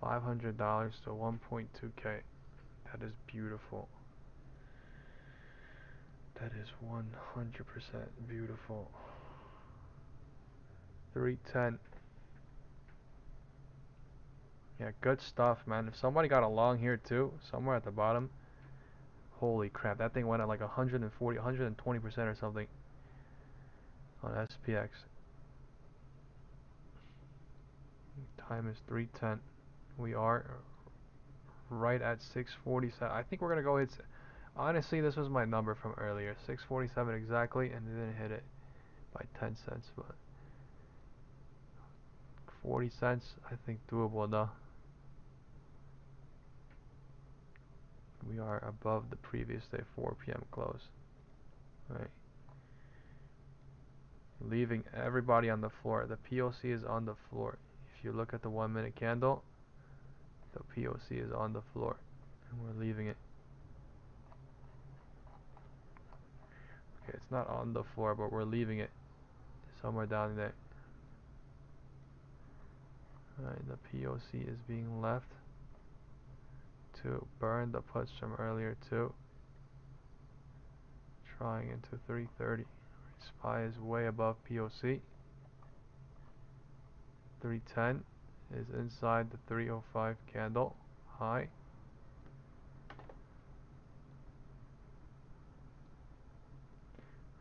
$500 to 1.2K. That is beautiful. That is 100% beautiful. 310. Yeah, good stuff, man. If somebody got a long here too, somewhere at the bottom, holy crap, that thing went at like 140, 120% or something on SPX. Time is 3:10. We are right at 647. I think we're gonna go hit. Honestly, this was my number from earlier, 647 exactly, and it didn't hit it by 10 cents, but 40 cents, I think doable though. We are above the previous day 4 p.m. close. Right. Leaving everybody on the floor. The POC is on the floor. If you look at the 1 minute candle, the POC is on the floor, and we're leaving it. Okay, it's not on the floor, but we're leaving it somewhere down there. Alright, the POC is being left to burn the puts from earlier too. Trying into 330. SPY is way above POC. 310 is inside the 305 candle high.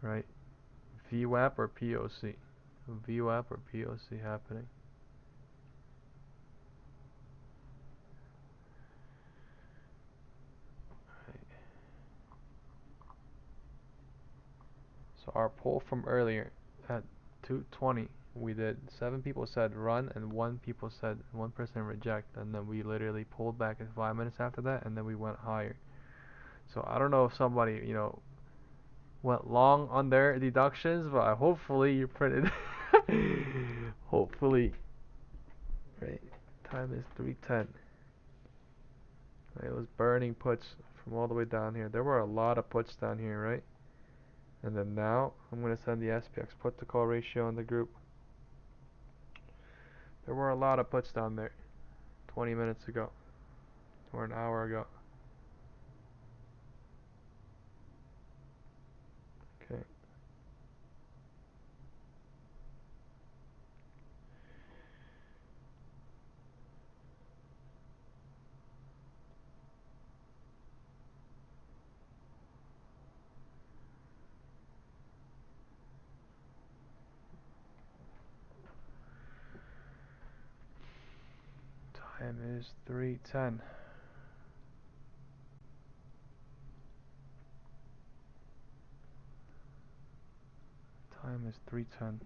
Right. VWAP or POC? VWAP or POC happening? Right. So our poll from earlier at 2:20, we did 7 people said run and 1 person reject, and then we literally pulled back in 5 minutes after that, and then we went higher. So I don't know if somebody, went long on their deductions, but hopefully you printed. Hopefully, right? Time is 3:10. Right, it was burning puts from all the way down here. There were a lot of puts down here, right? And then now I'm gonna send the SPX put to call ratio in the group. There were a lot of puts down there 20 minutes ago or an hour ago. Okay. Time is 3:10. Time is 3:10.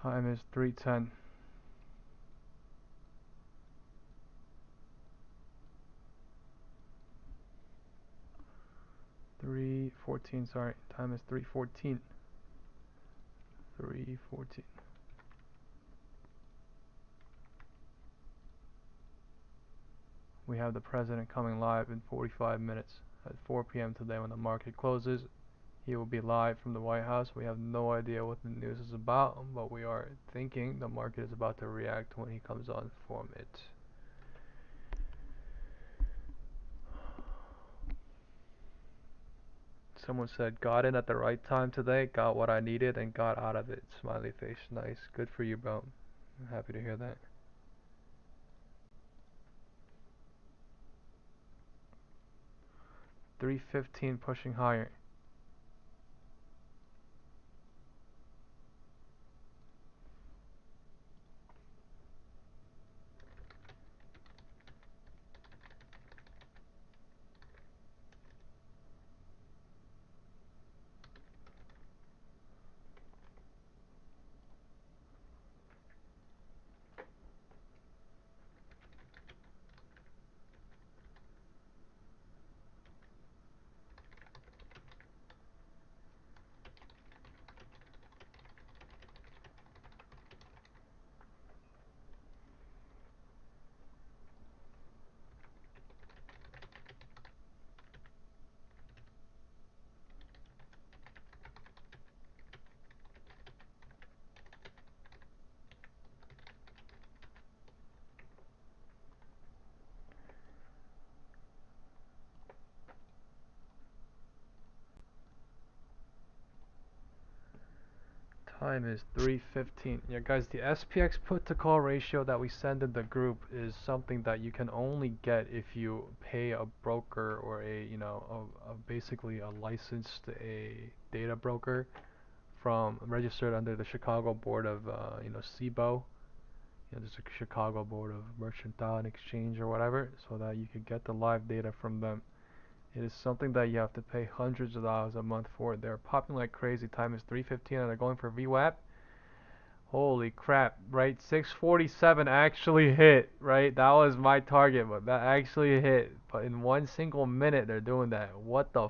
Time is 3:10. 3:14, sorry. Time is 3:14. 3:14. We have the president coming live in 45 minutes at 4 p.m. today when the market closes. He will be live from the White House. We have no idea what the news is about, but we are thinking the market is about to react when he comes on from it. Someone said, got in at the right time today, got what I needed, and got out of it. Smiley face. Nice. Good for you, bro. I'm happy to hear that. 3:15 pushing higher. Time is 3:15. Yeah, guys, the SPX put to call ratio that we send in the group is something that you can only get if you pay a broker or basically a licensed data broker from registered under the Chicago Board of SIBO. There's a Chicago Board of Mercantile and Exchange or whatever, so that you could get the live data from them. It is something that you have to pay hundreds of dollars a month for. They're popping like crazy. Time is 3:15 and they're going for VWAP. Holy crap, right? 647 actually hit, right? That was my target, but that actually hit. But in one single minute, they're doing that. What the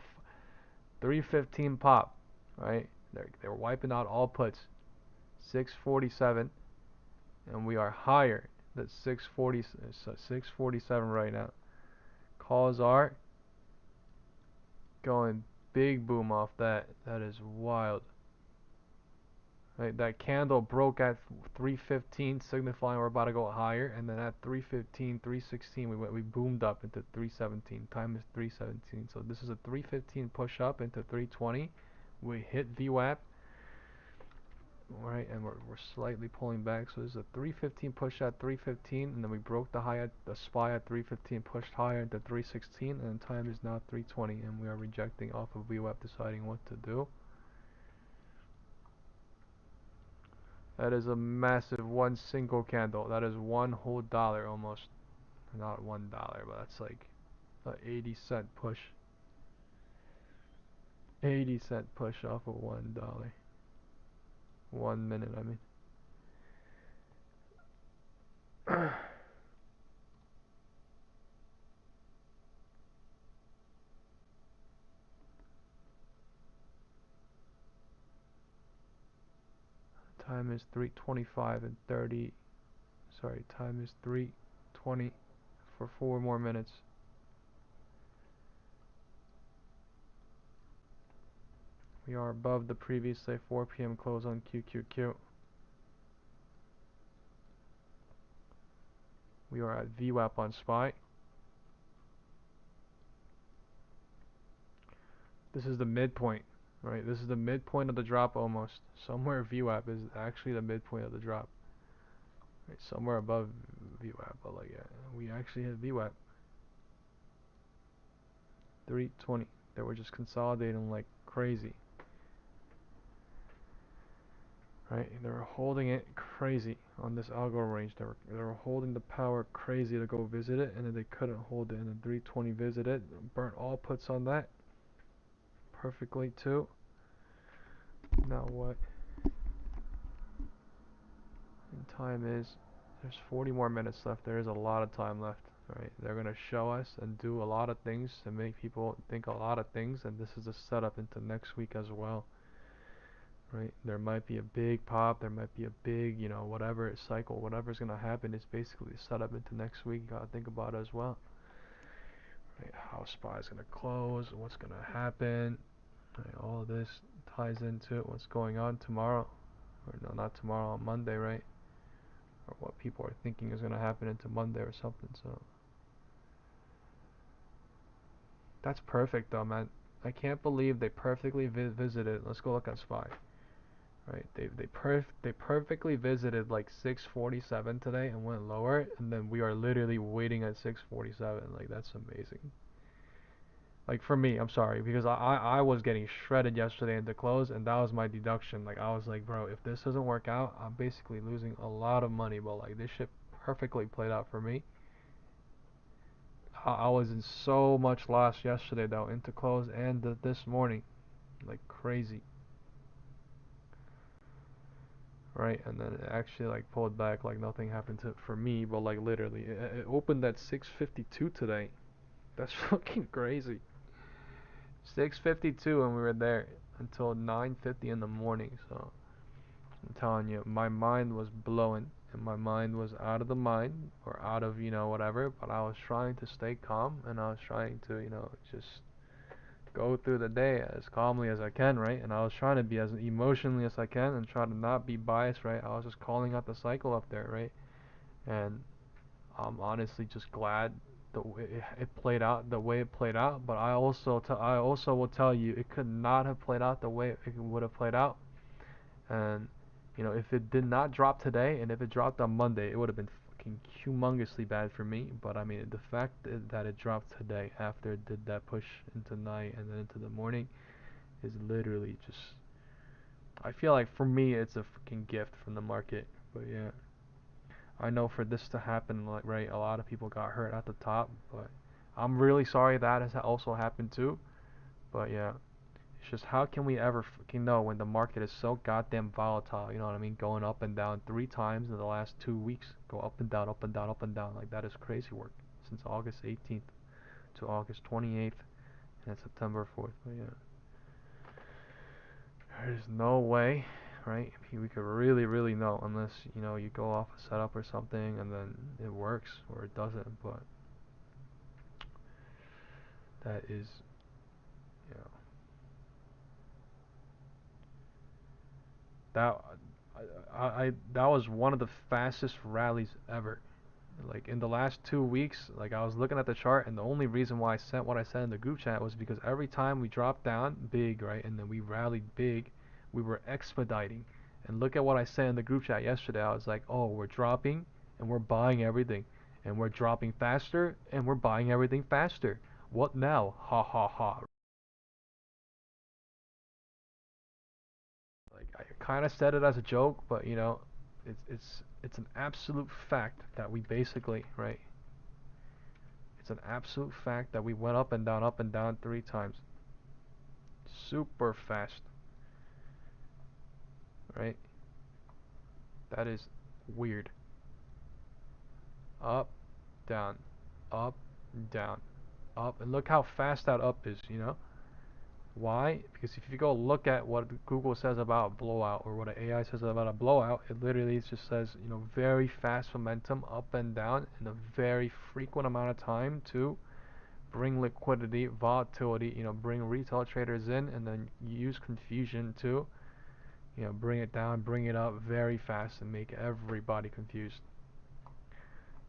315 pop, right? They're wiping out all puts. 647, and we are higher. That's 647 right now. Calls are going big boom off that. That is wild. Right, that candle broke at 315, signifying we're about to go higher, and then at 315, 316, we boomed up into 317. Time is 317, so this is a 315 push up into 320. We hit VWAP, right, and we're slightly pulling back. So this is a 315 push at 315, and then we broke the high at the SPY at 315, pushed higher into 316, and time is now 320, and we are rejecting off of VWAP, deciding what to do. That is a massive one single candle. That is one whole dollar almost. Not $1, but that's like a 80-cent push. 80-cent push off of $1. 1 minute, I mean. Time is 3:25 and 30. Sorry, time is 3:20 for 4 more minutes. We are above the previous, say, 4 p.m. close on QQQ. We are at VWAP on SPY. This is the midpoint, right? This is the midpoint of the drop almost. Somewhere VWAP is actually the midpoint of the drop. Right, somewhere above VWAP, but like, yeah, we actually hit VWAP. 320. They were just consolidating like crazy. Right, they were holding it crazy on this algo range. They were holding the power crazy to go visit it, and then they couldn't hold it. And then 320 visited, burnt all puts on that perfectly too. Now what? And time is, there's 40 more minutes left. There is a lot of time left. Right, they're gonna show us and do a lot of things to make people think a lot of things, and this is a setup into next week as well. Right, there might be a big pop, there might be a big, whatever cycle, whatever's gonna happen is basically set up into next week. You gotta think about it as well. Right, how SPY is gonna close, what's gonna happen. Right, all of this ties into what's going on tomorrow, or no, not tomorrow, on Monday, right? Or what people are thinking is gonna happen into Monday or something. So that's perfect, though, man. I can't believe they perfectly visited. Let's go look at SPY. Right, they perfectly visited like 647 today and went lower, and then we are literally waiting at 647. Like, that's amazing. Like, for me, I'm sorry, because I was getting shredded yesterday into close, and that was my deduction. Like, I was like, bro, if this doesn't work out, I'm basically losing a lot of money. But like, this shit perfectly played out for me. I was in so much loss yesterday though, into close and this morning, like crazy. Right, and then it actually like pulled back like nothing happened for me, but like literally it opened at 6:52 today. That's fucking crazy. 6:52 and we were there until 9:50 in the morning. So I'm telling you, my mind was blowing, and my mind was out of the mind, or out of whatever, but I was trying to stay calm, and I was trying to just go through the day as calmly as I can, right? And I was trying to be as emotionally as I can and try to not be biased, right? I was just calling out the cycle up there, right? And I'm honestly just glad the way it played out the way it played out. But I also will tell you, it could not have played out the way it would have played out. And You know, if it did not drop today and if it dropped on Monday, it would have been fucking humongously bad for me. But I mean, the fact that it dropped today after it did that push into night and then into the morning is literally just. I feel like for me, it's a fucking gift from the market. But yeah, I know for this to happen, like right, a lot of people got hurt at the top. But I'm really sorry that has also happened too. But yeah. It's just how can we ever fucking know when the market is so goddamn volatile? You know what I mean? Going up and down 3 times in the last 2 weeks. Go up and down, up and down, up and down. Like that is crazy work. Since August 18th to August 28th and September 4th. But yeah, there's no way, right? We could really know unless you know you go off a setup or something and then it works or it doesn't. But that is, you know, that that was one of the fastest rallies ever. Like in the last 2 weeks, like I was looking at the chart, and the only reason why I sent what I said in the group chat was because every time we dropped down big, right, and then we rallied big, we were expediting. And look at what I said in the group chat yesterday. I was like, oh, we're dropping and we're buying everything, and we're dropping faster and we're buying everything faster. What now? Ha ha ha. Like I kind of said it as a joke, but you know, it's an absolute fact that we basically, right? It's an absolute fact that we went up and down 3 times. Super fast, right? That is weird. Up, down, up, down, up. And look how fast that up is, you know? Why? Because if you go look at what Google says about a blowout or what an AI says about a blowout, it literally just says, you know, very fast momentum up and down in a very frequent amount of time to bring liquidity, volatility, you know, bring retail traders in, and then use confusion to, you know, bring it down, bring it up very fast and make everybody confused.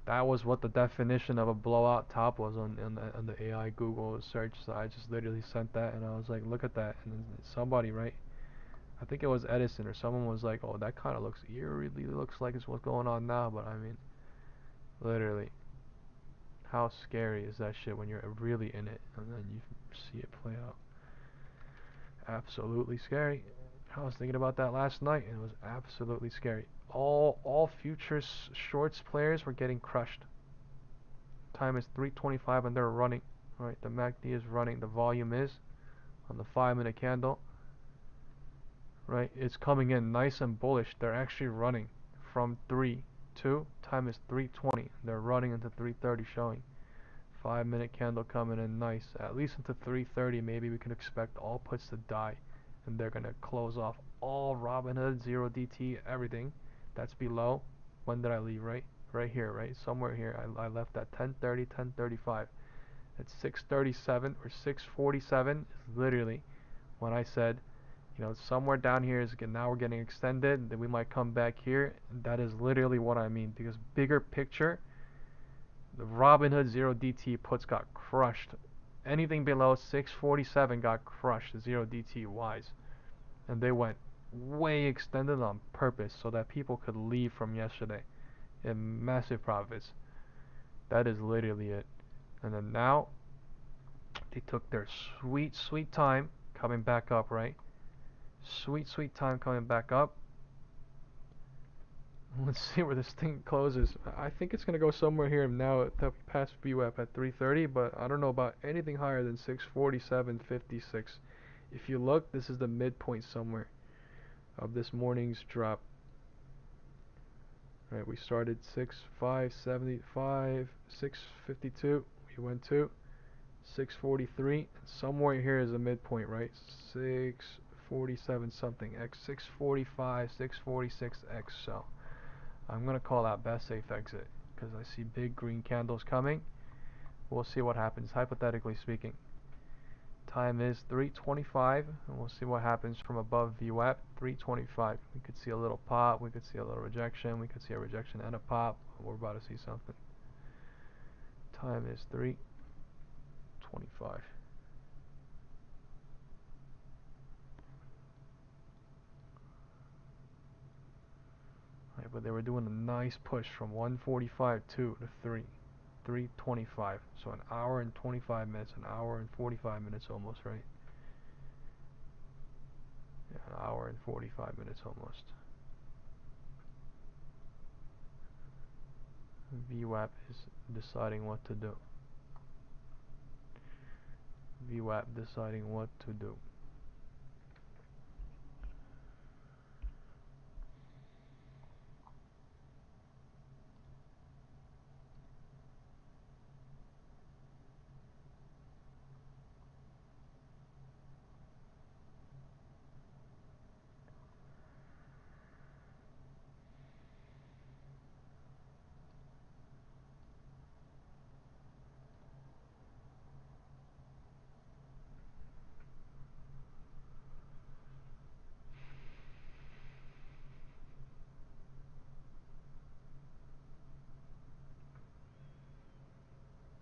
That was what the definition of a blowout top was on the AI Google search. So I just literally sent that and I was like, look at that. And then somebody, right? I think it was Edison or someone was like, oh, that kind of looks eerily looks like it's what's going on now. But I mean, literally, how scary is that shit when you're really in it and then you see it play out? Absolutely scary. I was thinking about that last night and it was absolutely scary. All futures shorts players were getting crushed. Time is 3:25 and they're running. Right, the MACD is running. The volume is on the 5-minute candle. Right, it's coming in nice and bullish. They're actually running from 3 to time is 3:20. They're running into 3:30 showing. 5-minute candle coming in nice. At least into 3:30, maybe we can expect all puts to die, and they're gonna close off all Robinhood, 0DT, everything that's below. When did I leave? Right here, right somewhere here. I left at 10:30, 10:35. At 6:37 or 6:47 is literally when I said, you know, somewhere down here is now we're getting extended. Then we might come back here. That is literally what I mean. Because bigger picture, the Robinhood 0DT puts got crushed. Anything below 647 got crushed 0DT wise. And they went way extended on purpose so that people could leave from yesterday in massive profits. That is literally it. And then now they took their sweet time coming back up, right? Sweet time coming back up. Let's see where this thing closes. I think it's gonna go somewhere here now at the past VWAP at 330, but I don't know about anything higher than 647.56. If you look, this is the midpoint somewhere of this morning's drop. Right, we started 6,575, 652. We went to 643. Somewhere here is a midpoint, right? 647 something x, 645, 646 x. So I'm gonna call that best safe exit because I see big green candles coming. We'll see what happens, hypothetically speaking. Time is 3:25, and we'll see what happens from above VWAP. 3:25. We could see a little pop. We could see a little rejection. We could see a rejection and a pop. We're about to see something. Time is 3:25. but they were doing a nice push from 145.2 to 325. So an hour and 25 minutes, an hour and 45 minutes almost, right? Yeah, an hour and 45 minutes almost. VWAP is deciding what to do. VWAP deciding what to do.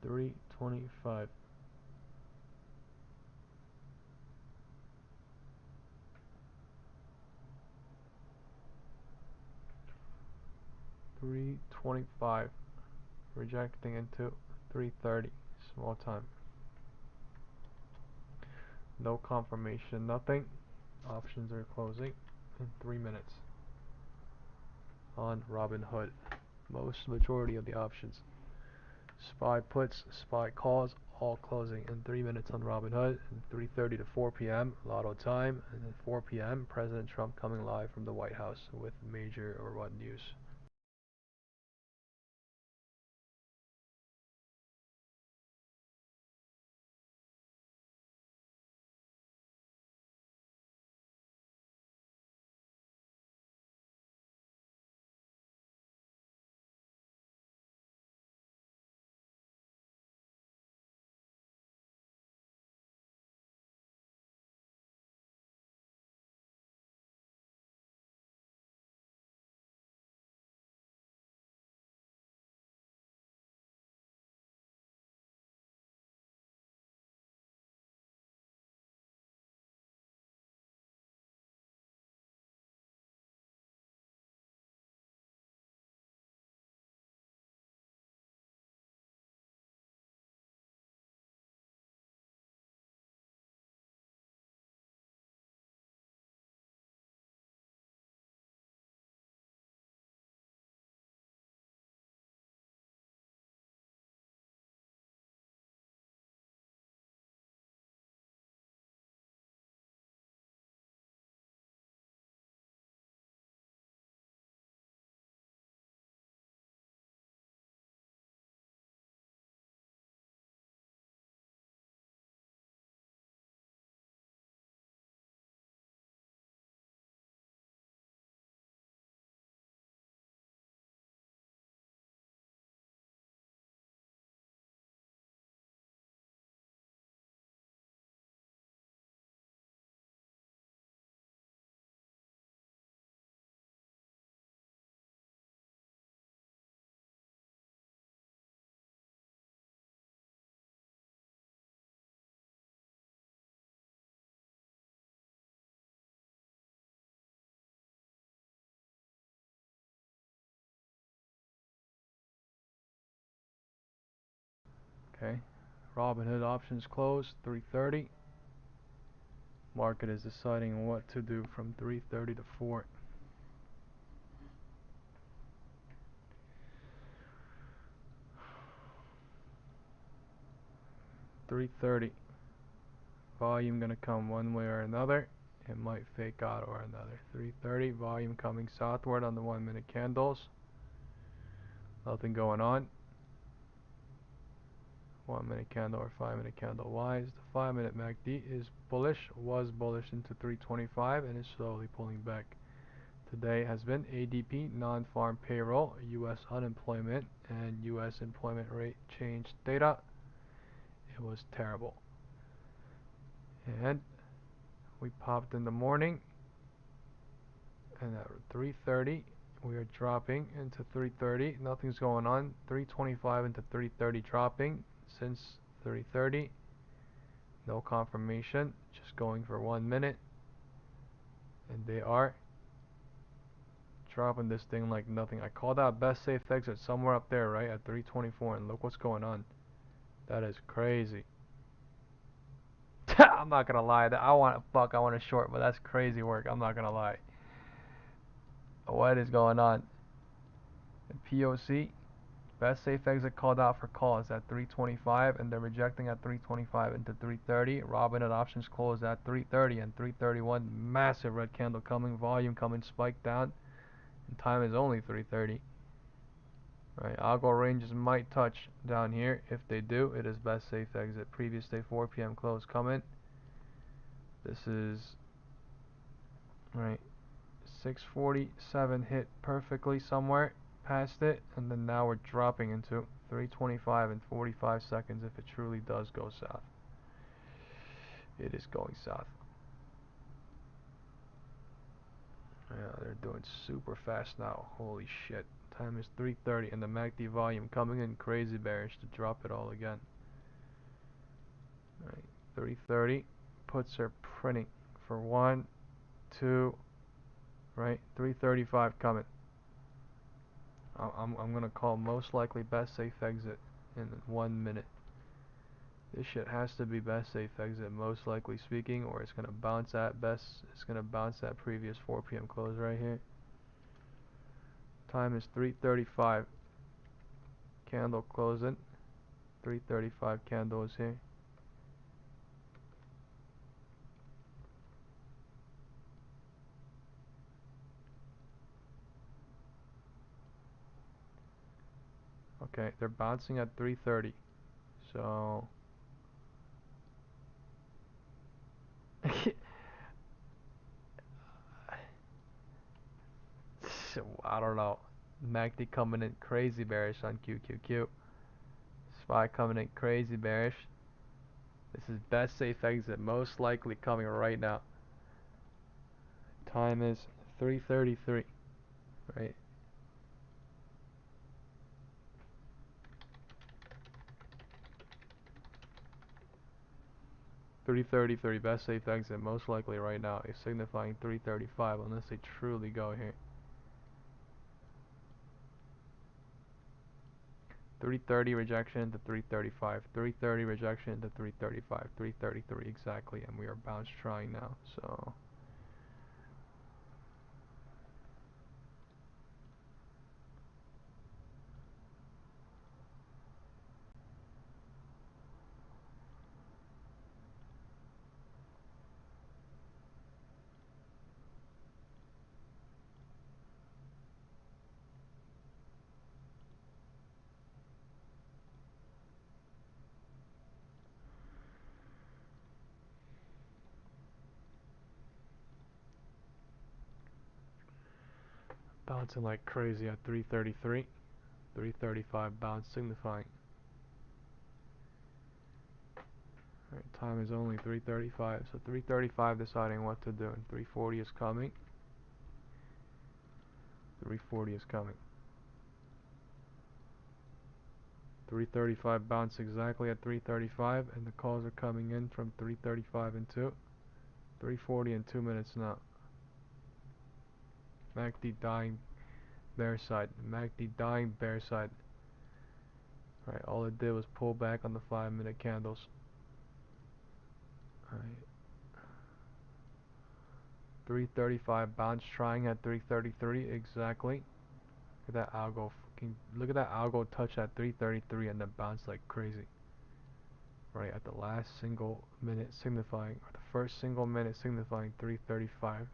$3.25. $3.25. Rejecting into 3:30. Small time. No confirmation, nothing. Options are closing in 3 minutes on Robinhood. Majority of the options. SPY puts, SPY calls, all closing in 3 minutes on Robinhood. And 3:30 to 4 p.m. Lotto time, and then 4 p.m. President Trump coming live from the White House with major or what news. Okay, Robinhood options closed 3:30. Market is deciding what to do from 3:30 to 4. 3:30. Volume gonna come one way or another. It might fake out or another. 3:30. Volume coming southward on the 1-minute candles. Nothing going on. 1-minute candle or 5-minute candle wise. The 5-minute MACD is bullish. Was bullish into 325 and is slowly pulling back. Today has been ADP, non-farm payroll, U.S. unemployment, and U.S. employment rate change data. It was terrible. And we popped in the morning, and at 3:30 we are dropping into 3:30. Nothing's going on. 325 into 3:30 dropping since 3:30. No confirmation. Just going for 1 minute, and they are dropping this thing like nothing. I called out best safe exit somewhere up there, right at 324, and look what's going on. That is crazy. I'm not gonna lie. That I want to short, but that's crazy work. I'm not gonna lie. What is going on? The POC best safe exit called out for calls at 325, and they're rejecting at 325 into 330. Robinhood options closed at 330 and 331. Massive red candle coming, volume coming, spike down, and time is only 330. Right, algo ranges might touch down here. If they do, it is best safe exit. Previous day 4 p.m. close coming. This is right 647 hit perfectly somewhere past it, and then now we're dropping into 325 in 45 seconds if it truly does go south. It is going south. Yeah, they're doing super fast now. Holy shit. Time is 3:30 and the MACD volume coming in crazy bearish to drop it all again. Right, 3:30 puts are printing for 1, 2, right, 3:35 coming. I'm gonna call most likely best safe exit in 1 minute. This shit has to be best safe exit, most likely speaking, or it's gonna bounce at best. It's gonna bounce at previous 4 p.m. close right here. Time is 3:35. Candle closing. 3:35 candle is here. Okay, they're bouncing at 3:30. So I don't know. MACD coming in crazy bearish on QQQ. SPY coming in crazy bearish. This is best safe exit, most likely coming right now. Time is 3:33, right? 3:33, best safe exit, most likely right now is signifying 3:35 unless they truly go here. 330 rejection into 335, 330 rejection into 335, 333 exactly, and we are bounce trying now. So bouncing like crazy at 333, 335 bounce signifying. Alright, time is only 3:35, so 3:35 deciding what to do, and 340 is coming. 340 is coming. 335 bounce exactly at 335, and the calls are coming in from 335 and 2. 340 in 2 minutes now. MACD dying bear side. MACD dying bear side. Alright, all it did was pull back on the 5-minute candles. Alright. 335 bounce trying at 333 exactly. Look at that algo look at that algo touch at 333 and then bounce like crazy. Right at the last single minute signifying, or the first single minute signifying 335.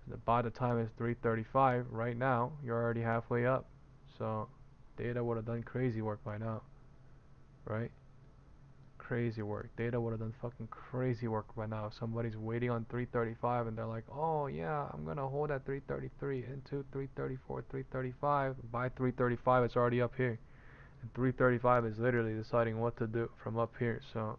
And by the time it's 3:35 right now, you're already halfway up. So data would have done crazy work by now, right? Crazy work. Data would have done fucking crazy work by now. If somebody's waiting on 3:35 and they're like, oh yeah, I'm gonna hold at 3:33 into 3:34, 3:35. By 3:35, it's already up here. And 3:35 is literally deciding what to do from up here. So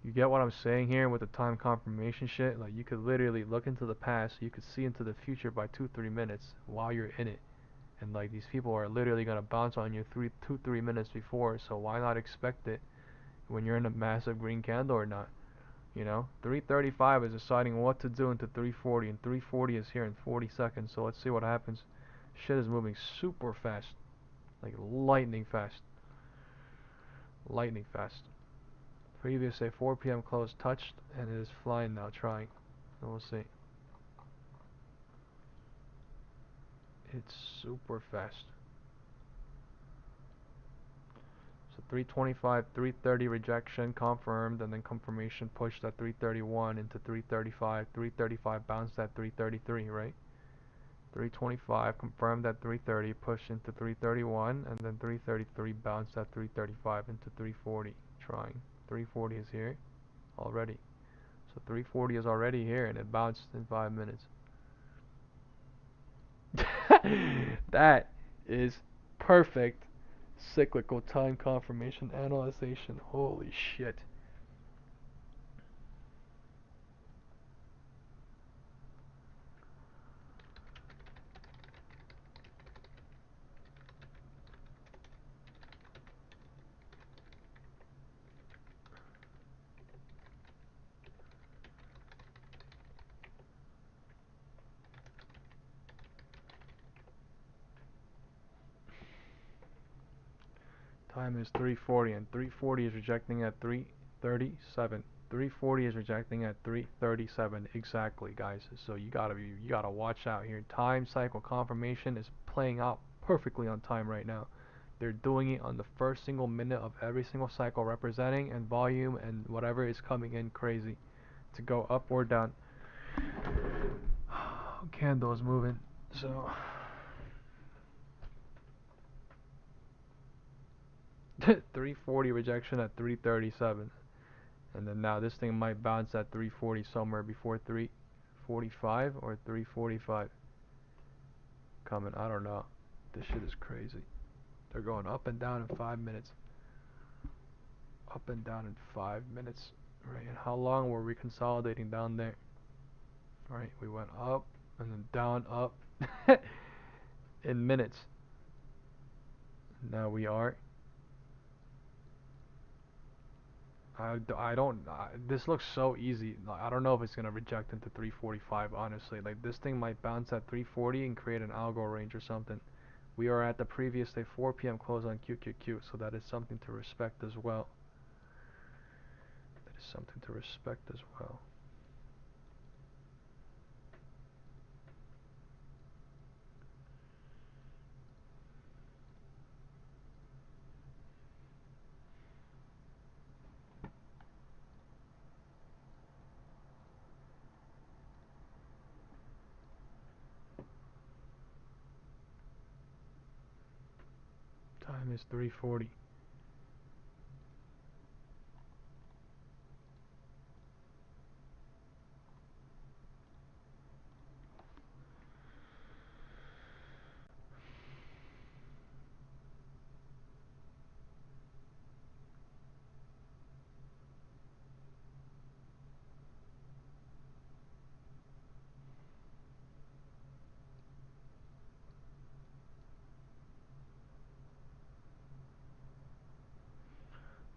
you get what I'm saying here with the time confirmation shit? Like, you could literally look into the past, you could see into the future by 2-3 minutes while you're in it. And like, these people are literally gonna bounce on you 2-3 minutes before, so why not expect it when you're in a massive green candle or not? You know, 335 is deciding what to do into 340, and 340 is here in 40 seconds. So let's see what happens. Shit is moving super fast, like lightning fast. Lightning fast. Previous a 4 p.m. close touched, and it is flying now, trying. So we'll see. It's super fast. So 325, 330 rejection confirmed, and then confirmation pushed at 331 into 335. 335 bounced at 333, right? 325 confirmed at 330, pushed into 331, and then 333 bounced at 335 into 340, trying. 340 is here already. So 340 is already here, and it bounced in 5 minutes. That is perfect cyclical time confirmation analyzation. Holy shit. Time is 340, and 340 is rejecting at 337. 340 is rejecting at 337 exactly, guys. So you gotta watch out here. Time cycle confirmation is playing out perfectly on time right now. They're doing it on the first single minute of every single cycle, representing and volume and whatever is coming in crazy to go up or down. Candle is moving, so 340 rejection at 337. And then now this thing might bounce at 340 somewhere before 345 or 345 coming. I don't know. This shit is crazy. They're going up and down in 5 minutes. Up and down in 5 minutes. Right, and how long were we consolidating down there? Right, we went up and then down, up in minutes. Now we are. I don't. This looks so easy. I don't know if it's gonna reject into 345. Honestly, like this thing might bounce at 340 and create an algo range or something. We are at the previous day 4 p.m. close on QQQ, so that is something to respect as well. That is something to respect as well. Time is 3:40.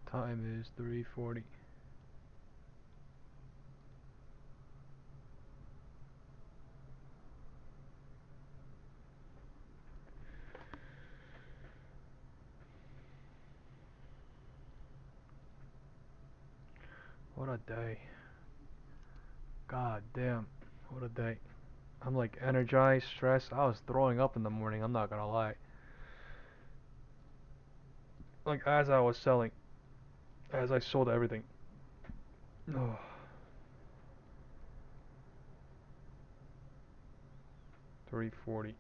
Time is 3:40. What a day. God damn. What a day. I'm like energized, stressed. I was throwing up in the morning, I'm not gonna lie. Like as I was selling, as I sold everything. Oh, 3:40.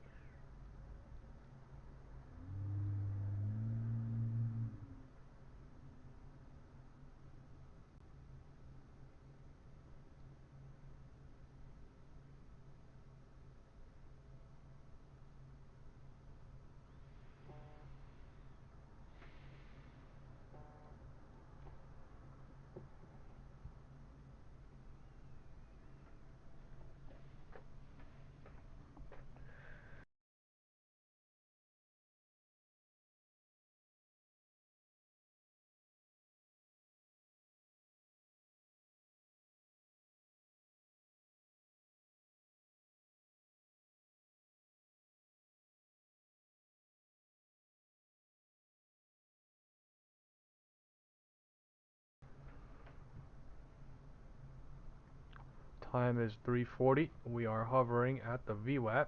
time is 3:40. We are hovering at the VWAP.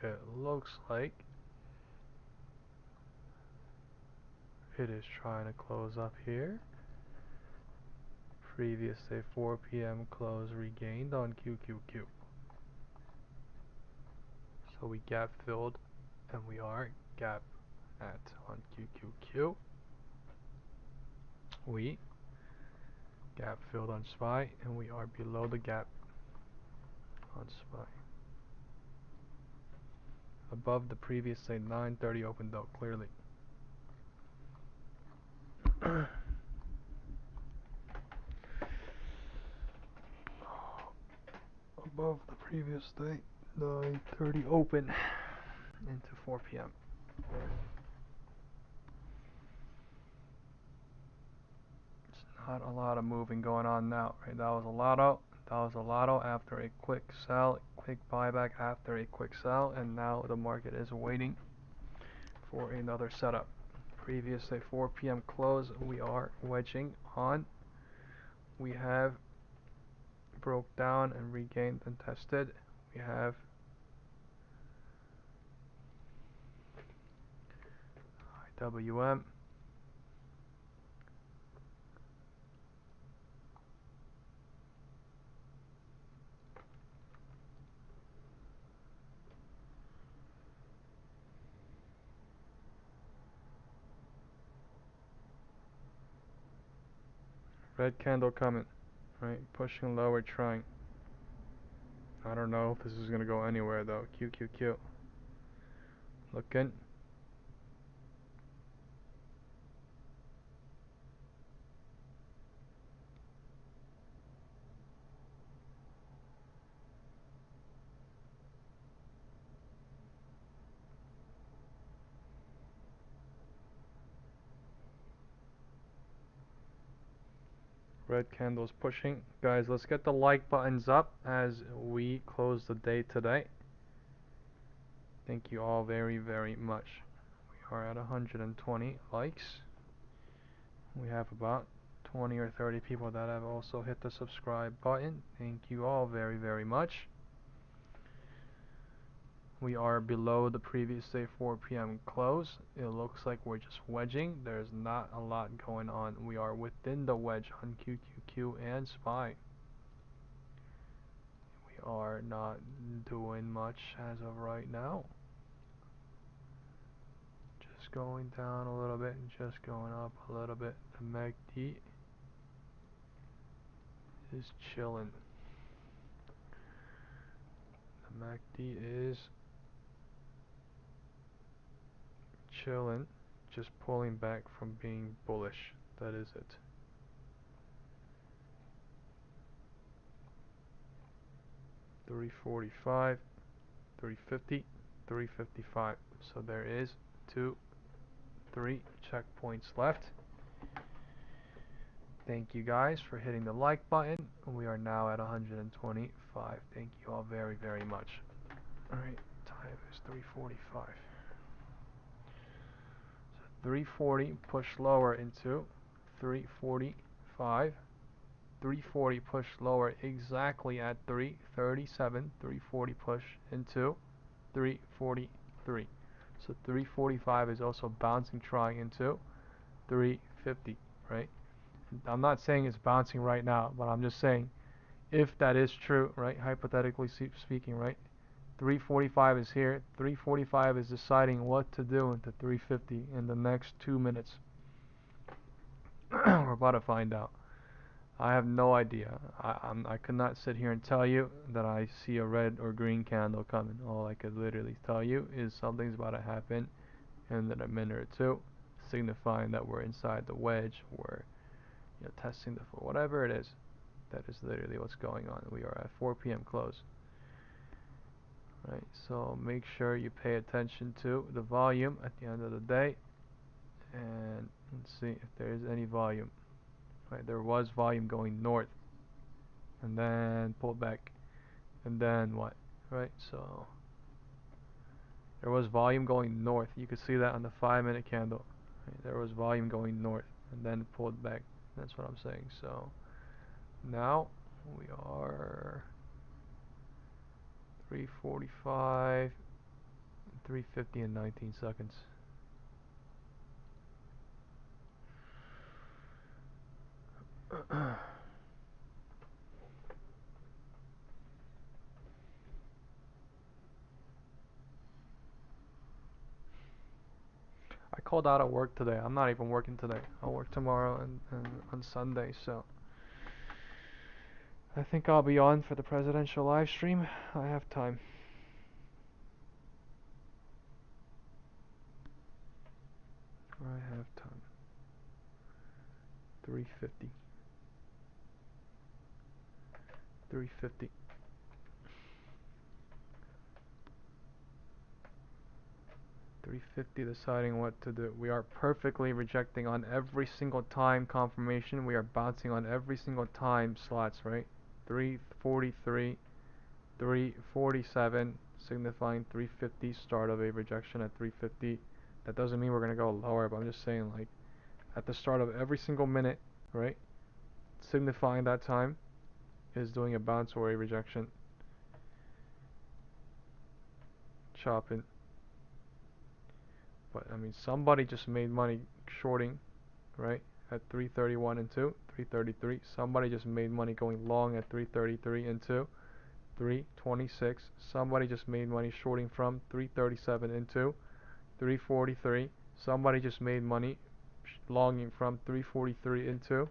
It looks like it is trying to close up here. Previous day 4 p.m. close regained on QQQ. So we gap filled and we are gap at on QQQ. We gap filled on SPY and we are below the gap on SPY. Above the previous day 9:30 open though, clearly. Above the previous day 9:30 open into 4 p.m. It's not a lot of moving going on now, right? That was a lotto. That was a lotto after a quick sell, quick buyback after a quick sell, and now the market is waiting for another setup. Previous day 4 p.m. close, we are wedging on. We have broke down and regained and tested. We have IWM. Red candle coming, right? Pushing lower, trying. I don't know if this is gonna go anywhere though. QQQ. Looking. Red candles pushing. Guys, let's get the like buttons up as we close the day today. Thank you all very, very much. We are at 120 likes. We have about 20 or 30 people that have also hit the subscribe button. Thank you all very, very much. We are below the previous day 4 p.m. close. It looks like we're just wedging. There's not a lot going on. We are within the wedge on QQQ and SPY. We are not doing much as of right now. Just going down a little bit and just going up a little bit. The MACD is chilling. The MACD is chilling, just pulling back from being bullish. That is it. $345, $350, $355. So there is 2, 3 checkpoints left. Thank you guys for hitting the like button. We are now at 125. Thank you all very, very much. Alright, time is 3:45. So 340 push lower into 345. 340 push lower exactly at 337. 340 push into 343. So 345 is also bouncing, trying into 350, right? I'm not saying it's bouncing right now, but I'm just saying if that is true, right? Hypothetically speaking, right? 345 is here. 345 is deciding what to do into 350 in the next 2 minutes. We're about to find out. I have no idea. I could not sit here and tell you that I see a red or green candle coming. All I could literally tell you is something's about to happen in a minute or two, signifying that we're inside the wedge, or testing the whatever it is. That is literally what's going on. We are at 4 p.m. close. Right, so make sure you pay attention to the volume at the end of the day, and let's see if there is any volume. Right, there was volume going north, and then pulled back, and then what? Right, so there was volume going north. You could see that on the 5-minute candle. Right, there was volume going north, and then pulled back. That's what I'm saying. So now we are 345, 350 in 19 seconds. I called out at work today. I'm not even working today. I'll work tomorrow and on Sunday, so I think I'll be on for the presidential live stream. I have time. I have time. 350. 350. 350 deciding what to do. We are perfectly rejecting on every single time confirmation. We are bouncing on every single time slots, right? 343, 347, signifying 350 start of a rejection at 350. That doesn't mean we're going to go lower, but I'm just saying, like, at the start of every single minute, right? Signifying that time is doing a bounce or a rejection. Chopping. But I mean, somebody just made money shorting, right? At 331 and 2, 333. Somebody just made money going long at 333 and 2, 326. Somebody just made money shorting from 337 and 2, 343. Somebody just made money longing from 343 and 2,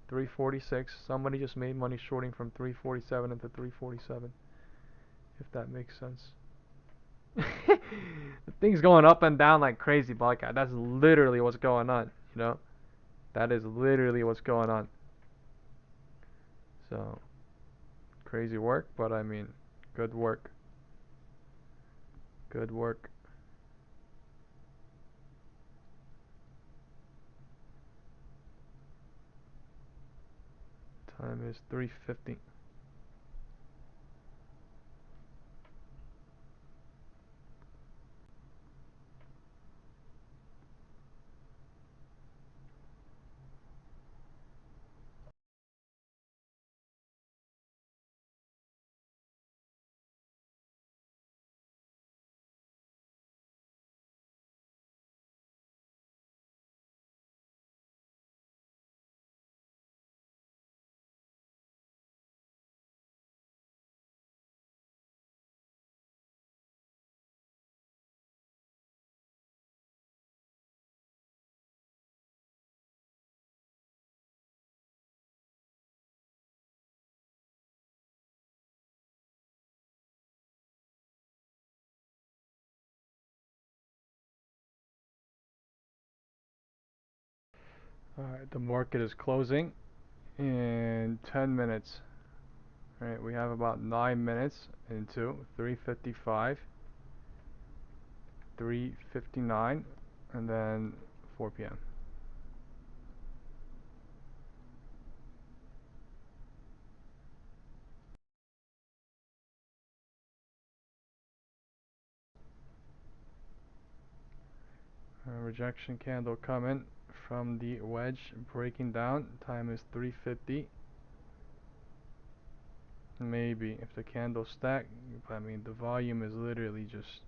346. Somebody just made money shorting from 347 into 347. If that makes sense. The thing's going up and down like crazy, but like that's literally what's going on, you know? That is literally what's going on. So, crazy work, but I mean, good work. Good work. Time is 3:50. Alright, the market is closing in 10 minutes. Alright, we have about 9 minutes into 3:55, 3:59, and then 4 p.m. Rejection candle coming from the wedge breaking down. Time is 3:50. Maybe if the candle stack, I mean the volume is literally just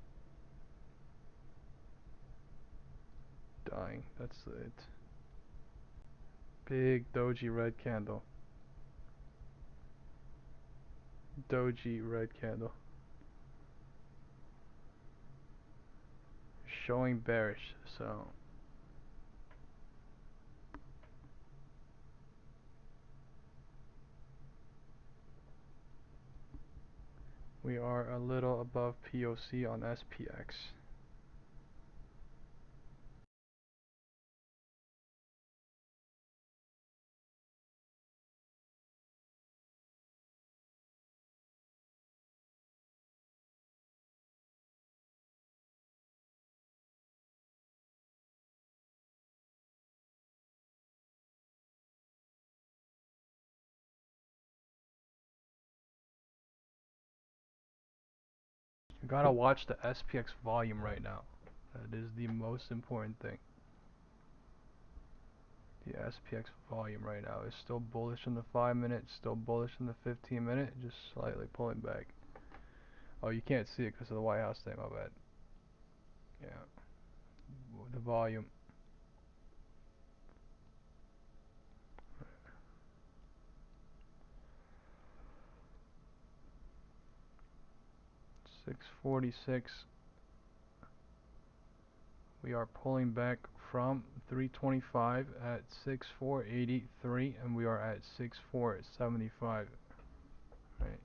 dying. That's it. Big doji red candle. Doji red candle. Showing bearish, so we are a little above POC on SPX. You gotta watch the SPX volume right now. That is the most important thing. The SPX volume right now is still bullish in the 5 minute, still bullish in the 15 minute, just slightly pulling back. Oh, you can't see it because of the White House thing, my bad. Yeah, the volume. $646. We are pulling back from 325 at 6483, and we are at 6475. Right.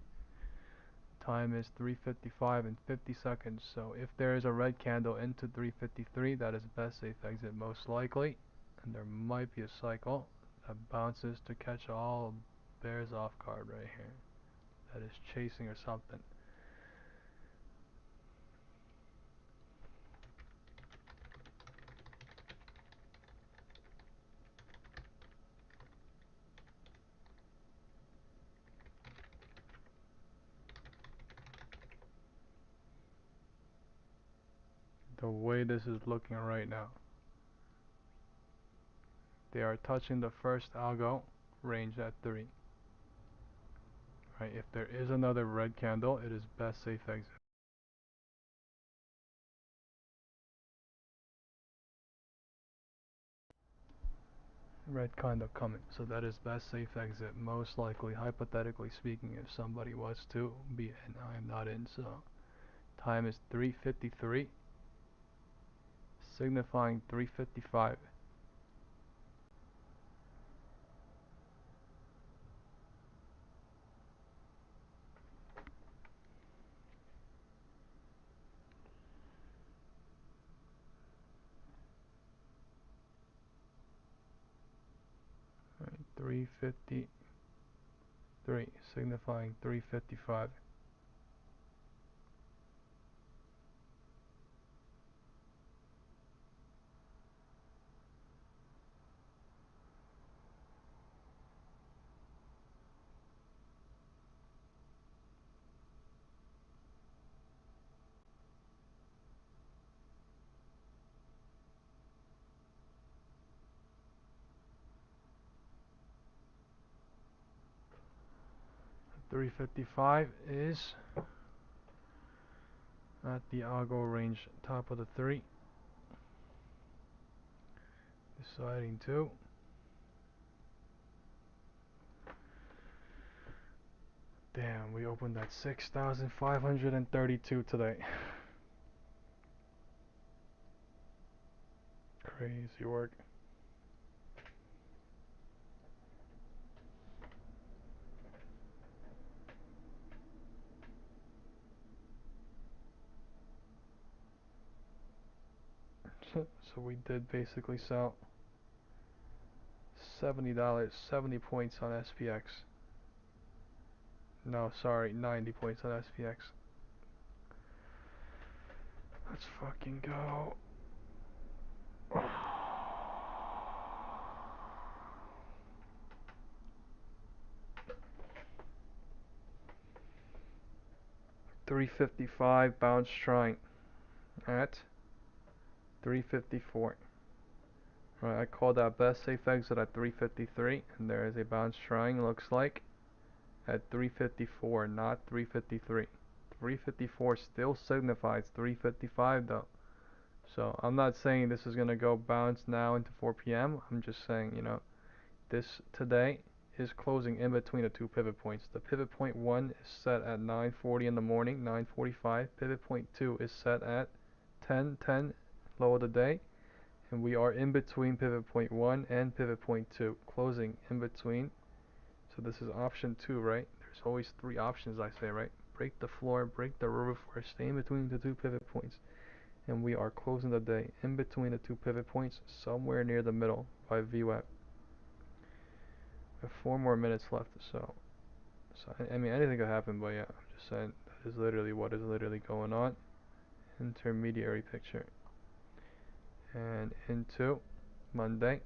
Time is 3:55 and 50 seconds. So if there is a red candle into 3:53, that is best safe exit most likely. And there might be a cycle that bounces to catch all bears off guard right here. That is chasing or something. The way this is looking right now, they are touching the first algo range at 3. Right, if there is another red candle, it is best safe exit. Red candle coming, so that is best safe exit most likely, hypothetically speaking, if somebody was to be in. I am not in, so time is 3:53, signifying 3:55. 3:53, signifying 3:55. $3.55 is at the algo range, top of the 3, deciding to damn, we opened at 6,532 today. Crazy work. So we did basically sell $70, 70 points on SPX. No, sorry, 90 points on SPX. Let's fucking go. $3.55 bounce trying at 3:54. Right, I called that best safe exit at 3:53, and there is a bounce trying, looks like, at 3:54, not 3:53. 3:54 still signifies 3:55 though. So I'm not saying this is gonna go bounce now into 4 p.m. I'm just saying, this today is closing in between the two pivot points. The pivot point 1 is set at 9:40 in the morning, 9:45. Pivot point 2 is set at 10:10, low of the day, and we are in between pivot point 1 and pivot point 2, closing in between. So this is option 2, right? There's always 3 options, I say, right? Break the floor, break the roof, or stay in between the 2 pivot points. And we are closing the day in between the 2 pivot points, somewhere near the middle by VWAP. We have 4 more minutes left, so I mean, anything could happen, but yeah, I'm just saying that is literally what is literally going on. Intermediary picture. And into Monday,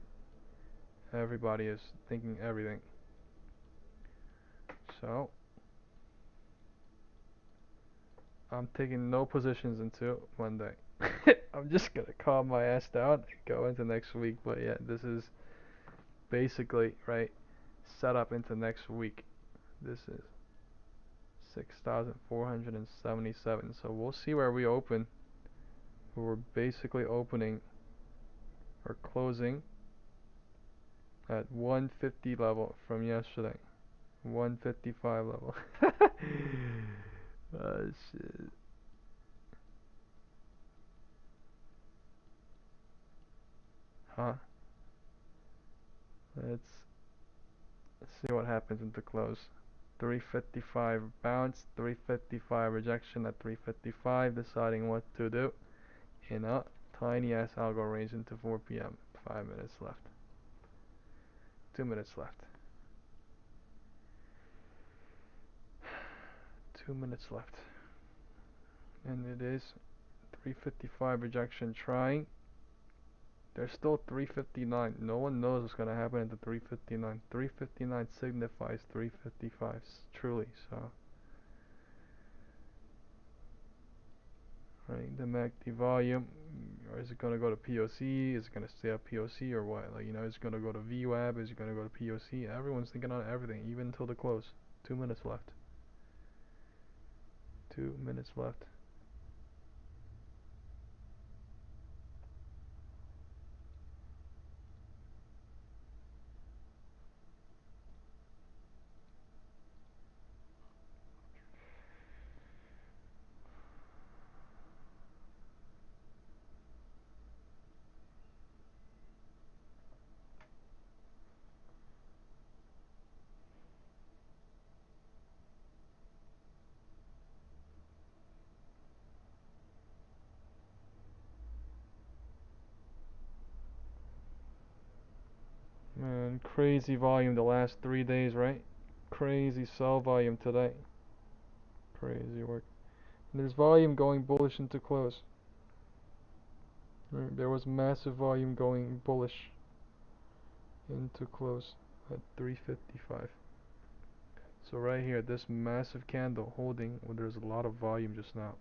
everybody is thinking everything. So I'm taking no positions into Monday. I'm just gonna calm my ass down and go into next week. But yeah, this is basically right set up into next week. This is 6,477. So we'll see where we open. We're basically opening or closing at 150 level from yesterday. 155 level. Oh shit. Huh? Let's see what happens into close. 355 bounce, 355 rejection at 355, deciding what to do in a tiny ass algo range into 4 p.m. 5 minutes left. 2 minutes left. 2 minutes left. And it is 355 rejection trying. There's still 359. No one knows what's gonna happen into 359. 359 signifies 355, truly. So, right, the MACD volume, or is it gonna go to POC? Is it gonna stay at POC or what? Like, is it gonna go to VWAP? Is it gonna go to POC? Everyone's thinking on everything, even until the close. 2 minutes left. 2 minutes left. Man, crazy volume the last 3 days, right? Crazy sell volume today. Crazy work. There's volume going bullish into close. Right, there was massive volume going bullish into close at 355. So right here, this massive candle holding, well, there's a lot of volume just now.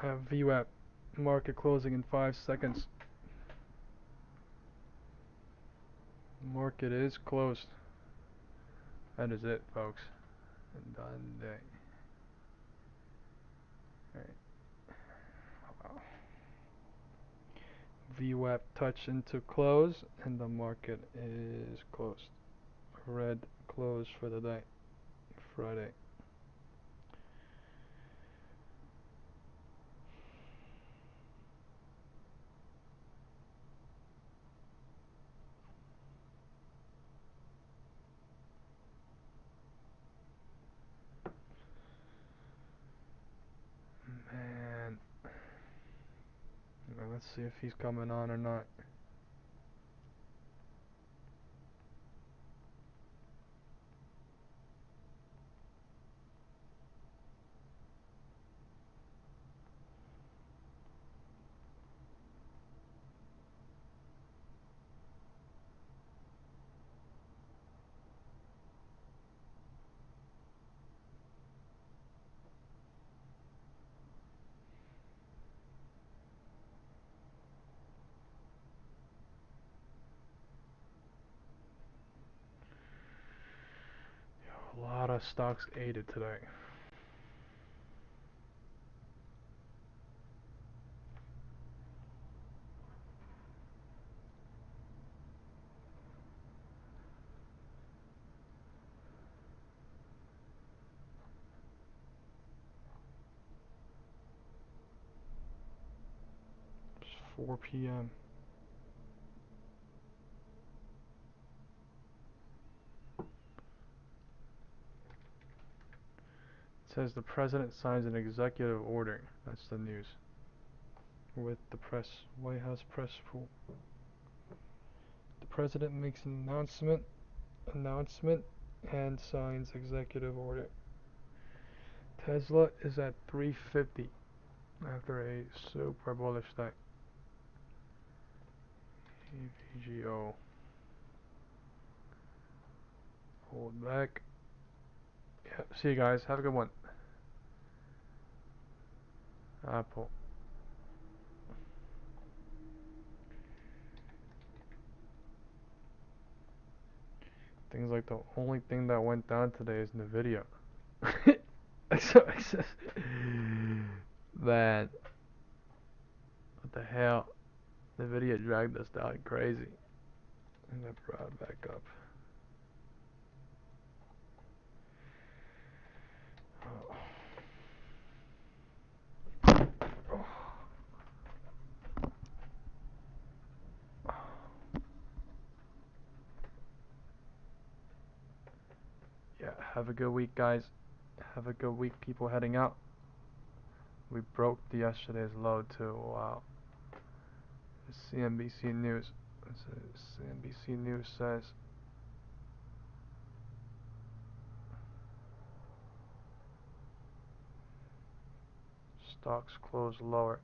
I have VWAP market closing in 5 seconds. Market is closed. That is it, folks. Done day. Alright. Wow. VWAP touch into close, and the market is closed. Red close for the day. Friday. Man. Well, let's see if he's coming on or not. A lot of stocks aided today. 4 p.m. It says the president signs an executive order. That's the news. With the White House press pool. The president makes an announcement and signs executive order. Tesla is at 350 after a super bullish day. EVGO. Hold back. Yeah, see you guys. Have a good one. Apple. Things like the only thing that went down today is NVIDIA. Man, what the hell? NVIDIA dragged us down crazy. And that brought it back up. Yeah, have a good week, guys. Have a good week, people heading out. We broke yesterday's low too. Wow. CNBC News. CNBC News says stocks close lower.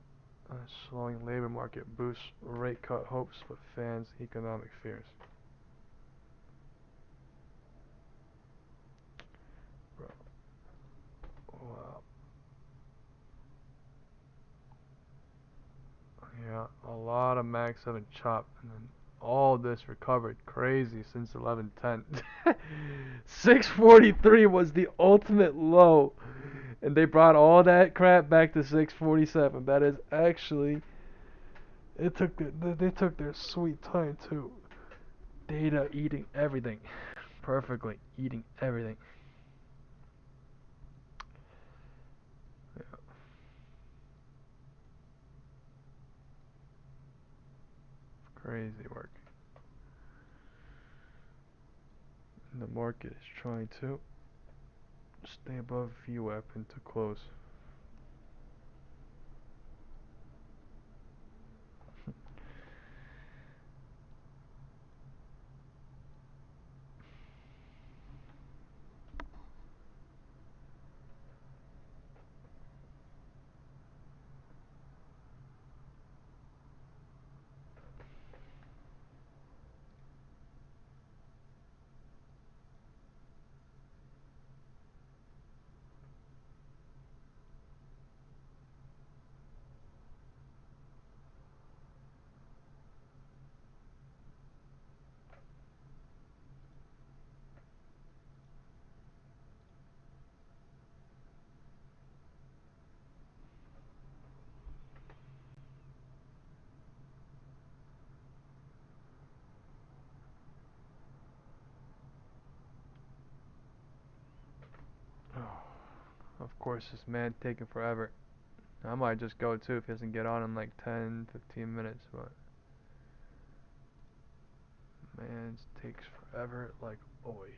Slowing labor market boosts rate cut hopes but fans economic fears. Bro. Wow. Yeah, a lot of Mag 7 chopped, and then all this recovered crazy since 11:10. 643 was the ultimate low, and they brought all that crap back to 647. That is actually, they took their sweet time too. Data eating everything, perfectly eating everything. Yeah. Crazy work. And the market is trying to stay above VWAP and to close. Oh, of course, this man taking forever. I might just go too if he doesn't get on in like 10, 15 minutes, but man, it takes forever like always.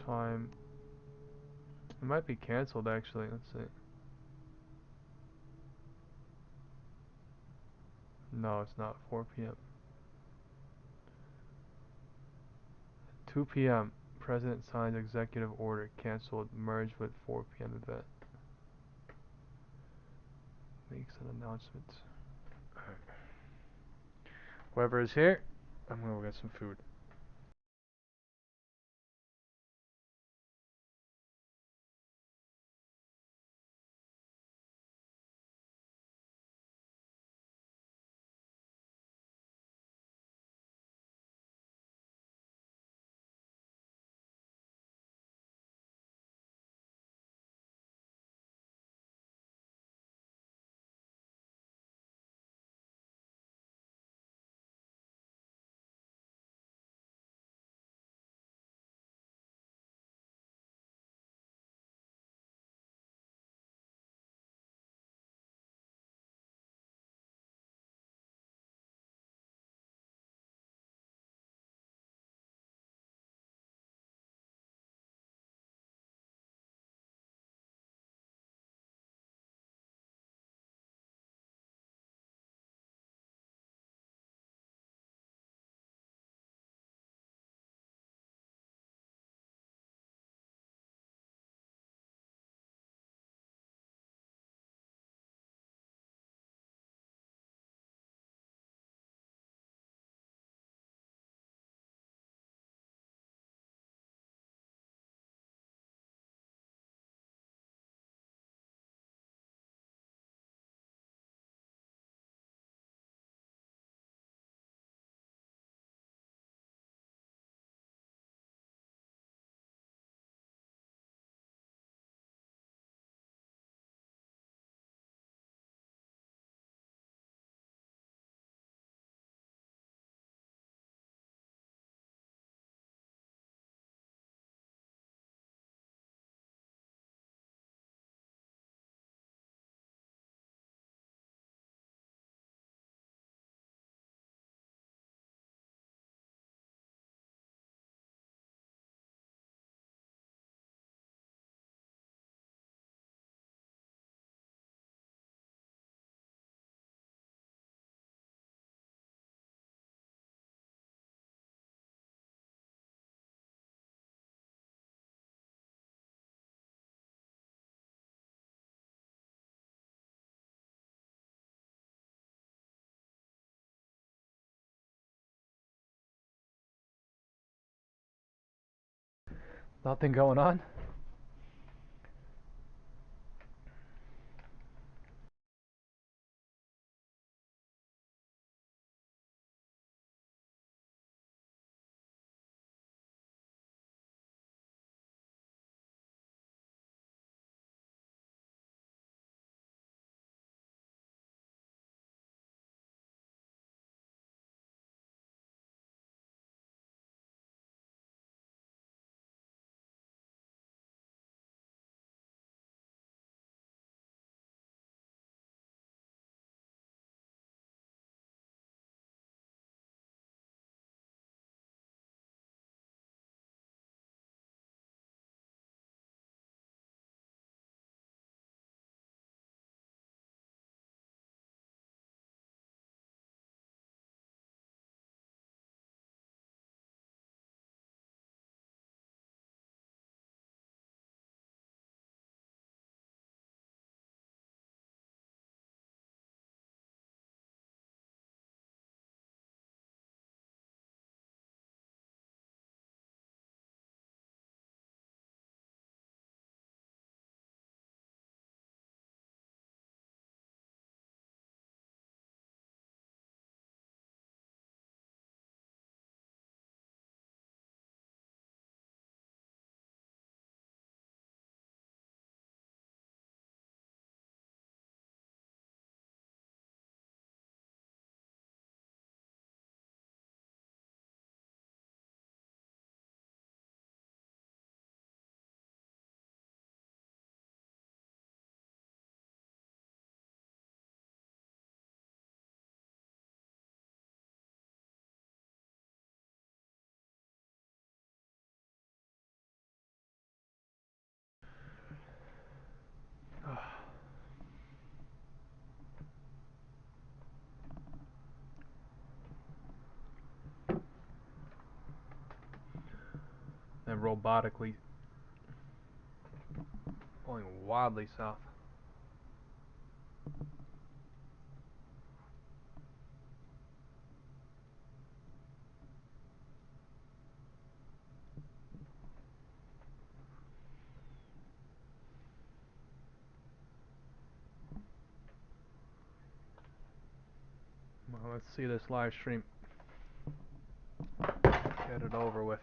Time. It might be cancelled actually. Let's see. No, it's not. 4 p.m. 2 p.m. President signs executive order canceled merge with 4 p.m. event. Makes an announcement. Alright. Whoever is here, I'm gonna go get some food. Nothing going on. Then robotically going wildly south. Well, let's see this live stream. Get it over with.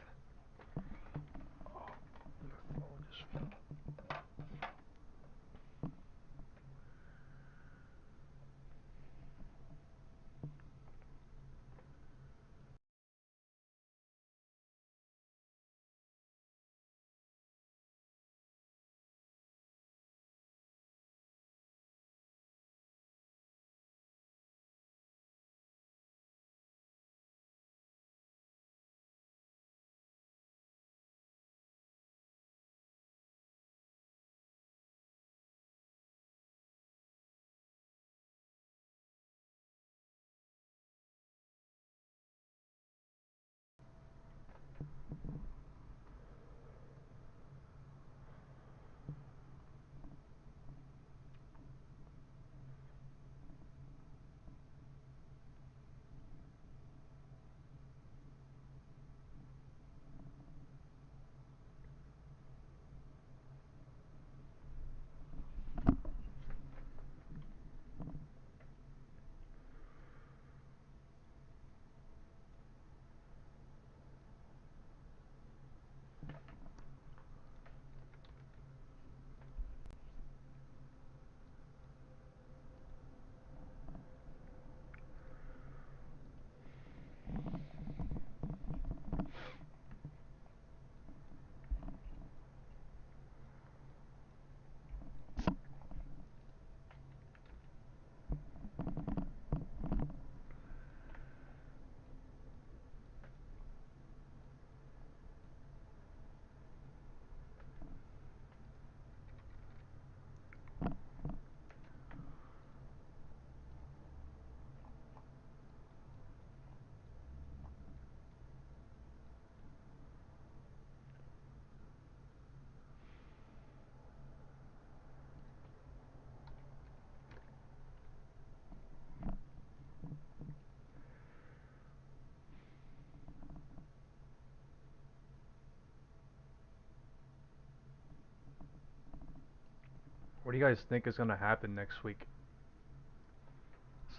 What do you guys think is going to happen next week?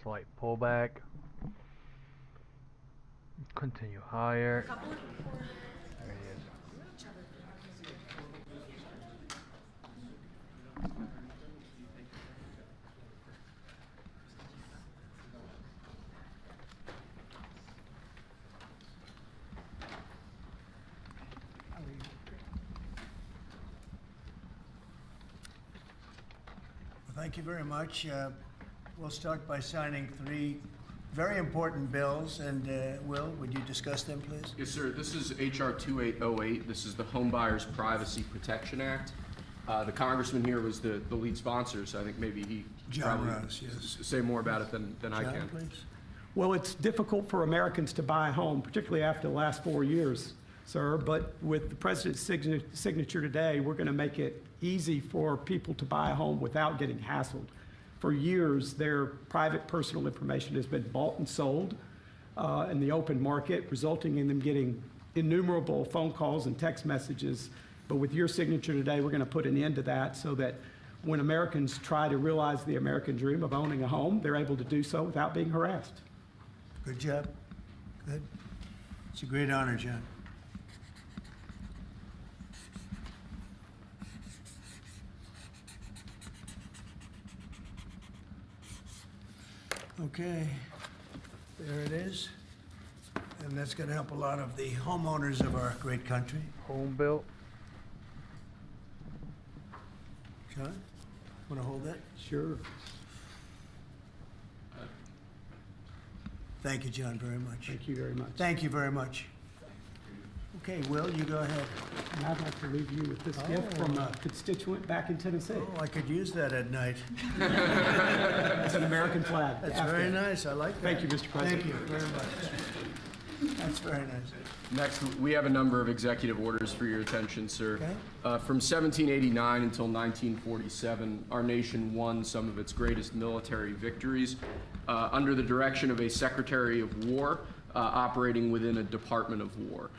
Slight pullback. Continue higher. There he is. Thank you very much. We'll start by signing 3 very important bills. And Will, would you discuss them, please? Yes, sir. This is H.R. 2808. This is the Home Buyers Privacy Protection Act. The congressman here was the lead sponsor, so I think maybe he John Ross, yes. say more about it than I John, can. please. Well, it's difficult for Americans to buy a home, particularly after the last 4 years, sir. But with the president's signature today, we're going to make it easy for people to buy a home without getting hassled. For years, their private personal information has been bought and sold in the open market, resulting in them getting innumerable phone calls and text messages. But with your signature today, we're going to put an end to that so that when Americans try to realize the American dream of owning a home, they're able to do so without being harassed. Good job. Good. It's a great honor, John. Okay, there it is. And that's going to help a lot of the homeowners of our great country. Home bill. John, want to hold that? Sure. Thank you, John, very much. Thank you very much. Thank you very much. Okay, Will, you go ahead. And I'd like to leave you with this gift from a constituent back in Tennessee. Oh, I could use that at night. It's an American flag. That's Afghan. very nice. I like that. Thank you, Mr. President. Thank you very much. That's very nice. Next, we have a number of executive orders for your attention, sir. Okay. From 1789 until 1947, our nation won some of its greatest military victories under the direction of a Secretary of War operating within a Department of War.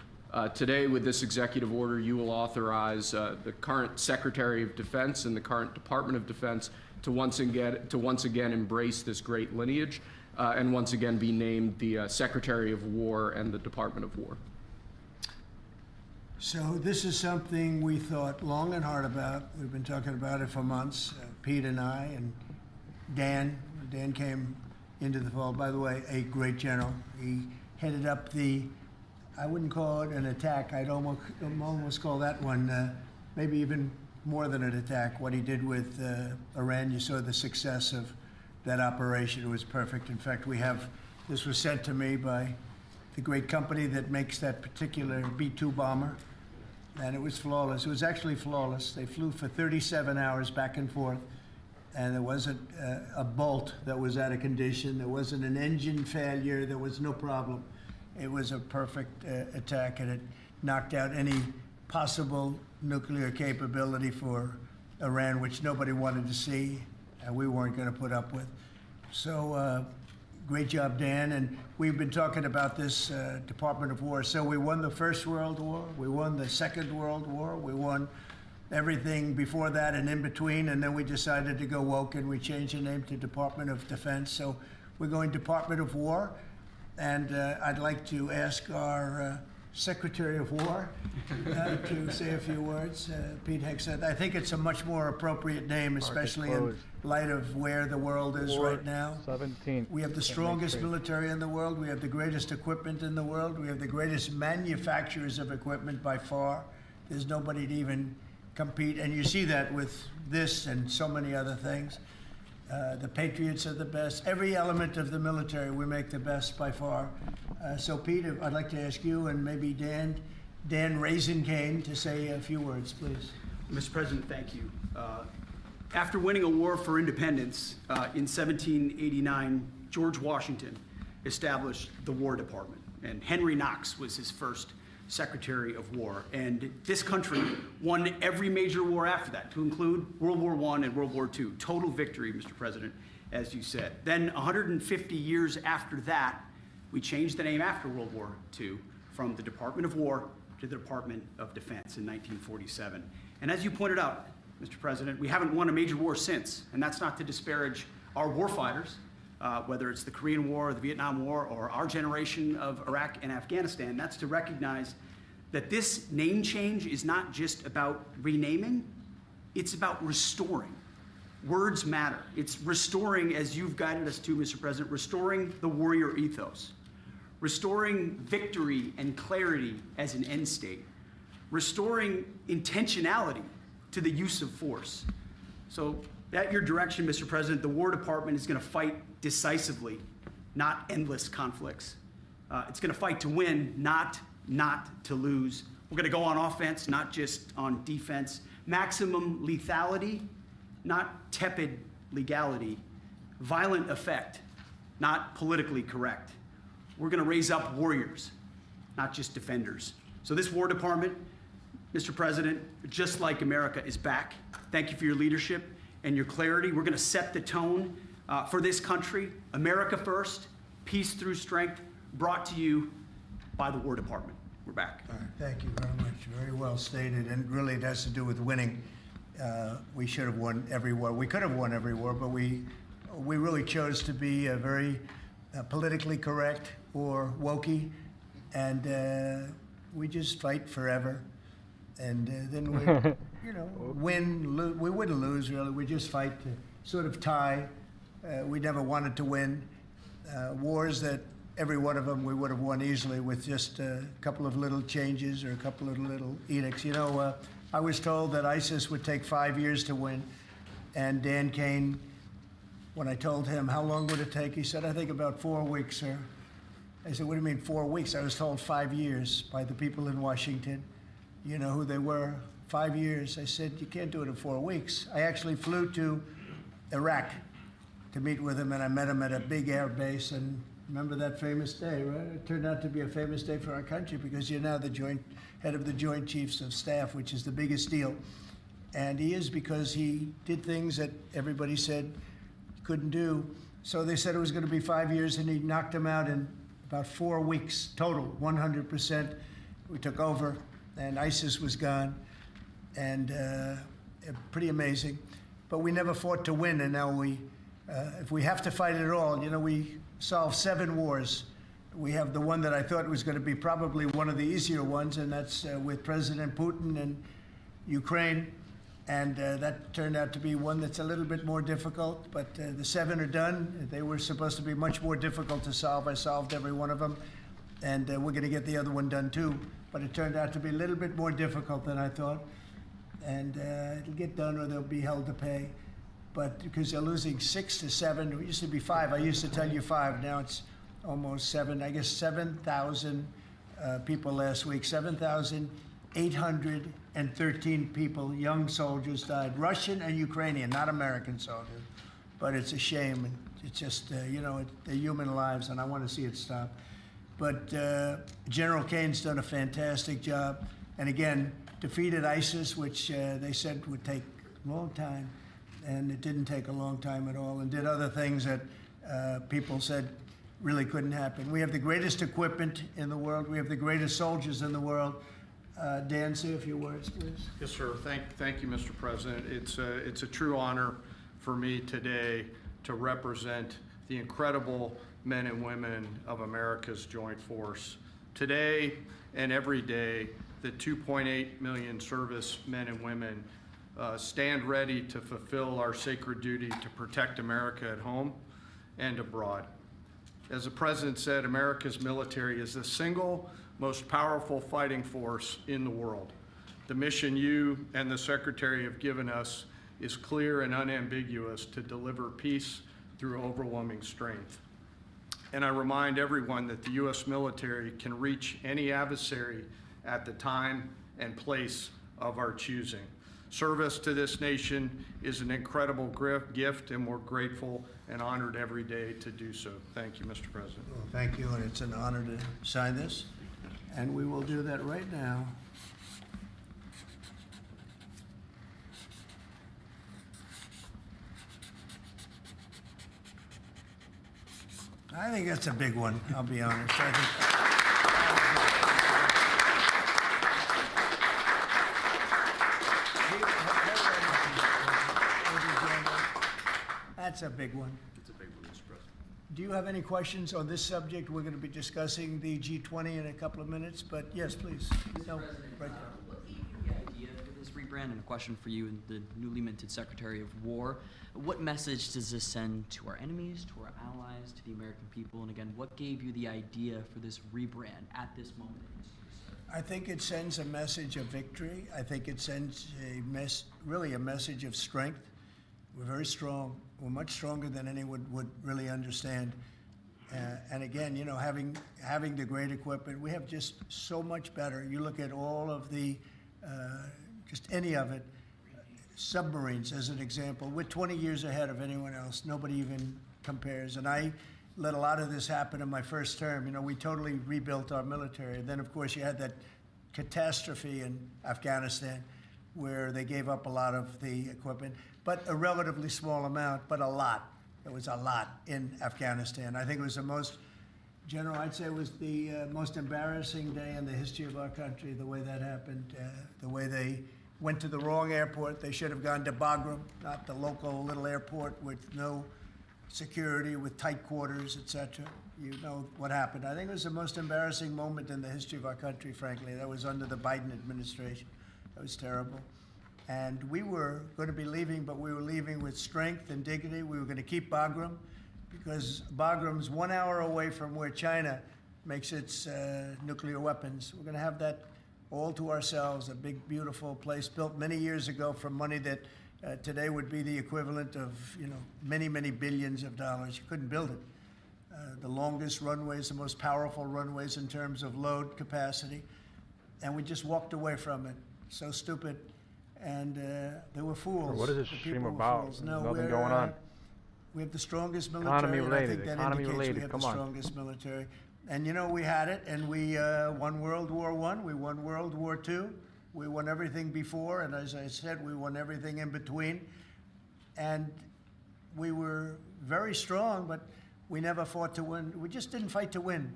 Today, with this executive order, you will authorize the current Secretary of Defense and the current Department of Defense to once again embrace this great lineage and once again be named the Secretary of War and the Department of War. So this is something we thought long and hard about. We've been talking about it for months, Pete and I, and Dan. Dan came into the fold. By the way, a great general. He headed up the, I wouldn't call it an attack. I'd almost call that one maybe even more than an attack. What he did with Iran, you saw the success of that operation. It was perfect. In fact, this was sent to me by the great company that makes that particular B-2 bomber, and it was flawless. It was actually flawless. They flew for 37 hours back and forth, and there wasn't a bolt that was out of condition. There wasn't an engine failure. There was no problem. It was a perfect attack, and it knocked out any possible nuclear capability for Iran, which nobody wanted to see, and we weren't going to put up with. So great job, Dan. And we've been talking about this Department of War. So we won the First World War. We won the Second World War. We won everything before that and in between. And then we decided to go woke, and we changed the name to Department of Defense. So we're going Department of War. And I'd like to ask our Secretary of War to say a few words. Pete Hegseth. I think it's a much more appropriate name, especially in light of where the world is right now. 17. We have the strongest military in the world. We have the greatest equipment in the world. We have the greatest manufacturers of equipment by far. There's nobody to even compete. And you see that with this and so many other things. The Patriots are the best. Every element of the military, we make the best by far. So, Pete, I'd like to ask you and maybe Dan Raisin-Cane to say a few words, please. Mr. President, thank you. After winning a war for independence in 1789, George Washington established the War Department, and Henry Knox was his first Secretary of War. And this country won every major war after that, to include World War I and World War II. Total victory, Mr. President, as you said. Then 150 years after that, we changed the name after World War II from the Department of War to the Department of Defense in 1947. And as you pointed out, Mr. President. We haven't won a major war since, and that's not to disparage our warfighters, whether it's the Korean War, or the Vietnam War, or our generation of Iraq and Afghanistan. That's to recognize that this name change is not just about renaming, it's about restoring. Words matter. It's restoring, as you've guided us to, Mr. President, restoring the warrior ethos, restoring victory and clarity as an end state, restoring intentionality to the use of force. So at your direction, Mr. President, the War Department is going to fight decisively, not endless conflicts. It's going to fight to win, not to lose. We're going to go on offense, not just on defense. Maximum lethality, not tepid legality. Violent effect, not politically correct. We're going to raise up warriors, not just defenders. So this War Department, Mr. President, just like America, is back. Thank you for your leadership and your clarity. We're going to set the tone for this country. America first, peace through strength, brought to you by the War Department. We're back. All right, thank you very much. Very well stated, and really it has to do with winning. We should have won every war. We could have won every war, but we really chose to be very politically correct or wokey, and we just fight forever. And then we, win, we wouldn't lose really. We just fight to sort of tie. We never wanted to win. Wars that every one of them we would have won easily with just a couple of little changes or a couple of little edicts. I was told that ISIS would take 5 years to win, and Dan Kane, when I told him how long would it take, he said, I think about 4 weeks, sir. I said, what do you mean 4 weeks? I was told 5 years by the people in Washington. You know who they were? 5 years. I said, you can't do it in 4 weeks. I actually flew to Iraq to meet with him, and I met him at a big air base, and remember that famous day, right? It turned out to be a famous day for our country because you're now the head of the Joint Chiefs of Staff, which is the biggest deal. And he is because he did things that everybody said he couldn't do. So they said it was going to be 5 years, and he knocked them out in about 4 weeks total, 100%. We took over, and ISIS was gone, and pretty amazing. But we never fought to win, and now if we have to fight it all, we solved 7 wars. We have the one that I thought was going to be probably one of the easier ones, and that's with President Putin and Ukraine. And that turned out to be one that's a little bit more difficult, but the 7 are done. They were supposed to be much more difficult to solve. I solved every one of them, and we're going to get the other one done too. But it turned out to be a little bit more difficult than I thought. And it'll get done or they'll be held to pay. But because they're losing 6 to 7, it used to be 5. I used to tell you 5. Now it's almost 7. I guess 7,000 people last week. 7,813 people, young soldiers, died. Russian and Ukrainian, not American soldiers. But it's a shame. And it's just, they're human lives, and I want to see it stop. But General Kane's done a fantastic job. And again, defeated ISIS, which they said would take a long time. And it didn't take a long time at all, and did other things that people said really couldn't happen. We have the greatest equipment in the world. We have the greatest soldiers in the world. Dan, say a few words, please. Yes, sir. Thank you, Mr. President. It's a true honor for me today to represent the incredible men and women of America's joint force. Today and every day, the 2.8 million service men and women stand ready to fulfill our sacred duty to protect America at home and abroad. As the President said, America's military is the single most powerful fighting force in the world. The mission you and the Secretary have given us is clear and unambiguous to deliver peace through overwhelming strength. And I remind everyone that the U.S. military can reach any adversary at the time and place of our choosing. Service to this nation is an incredible gift, and we're grateful and honored every day to do so. Thank you, Mr. President. Well, thank you, and it's an honor to sign this. And we will do that right now. I think that's a big one, I'll be honest. I think That's a big one. It's a big one, Mr. President. Do you have any questions on this subject? We're going to be discussing the G20 in a couple of minutes, but yes, please. No, President, right there. what gave you the idea for this rebrand? And a question for you, the newly minted Secretary of War. What message does this send to our enemies, to our allies, to the American people? And again, what gave you the idea for this rebrand at this moment in history, sir? I think it sends a message of victory. I think it sends really a message of strength. We're very strong. We're much stronger than anyone would really understand. And again, you know, having the great equipment, we have just so much better. You look at all of the, just any of it, submarines as an example. We're 20 years ahead of anyone else. Nobody even compares. And I let a lot of this happen in my first term. You know, we totally rebuilt our military. And then, of course, you had that catastrophe in Afghanistan where they gave up a lot of the equipment, but a relatively small amount, but a lot. It was a lot in Afghanistan. I think it was the most, General, I'd say it was the most embarrassing day in the history of our country, the way that happened, the way they went to the wrong airport. They should have gone to Bagram, not the local little airport with no security, with tight quarters, etc. You know what happened. I think it was the most embarrassing moment in the history of our country, frankly. That was under the Biden administration. That was terrible. And we were going to be leaving, but we were leaving with strength and dignity. We were going to keep Bagram because Bagram's 1 hour away from where China makes its nuclear weapons. We're going to have that all to ourselves, a big, beautiful place built many years ago from money that today would be the equivalent of, you know, many, many billions of dollars. You couldn't build it. The longest runways, the most powerful runways in terms of load capacity. And we just walked away from it. So stupid. And they were fools. What is this The stream people were about? fools. There's No, nothing going on. We have the strongest military. Economy and I related, think that economy indicates related, we have come the on. strongest military. And you know, we had it, and we won World War I, we won World War II, we won everything before, and as I said, we won everything in between. And we were very strong, but we never fought to win. We just didn't fight to win.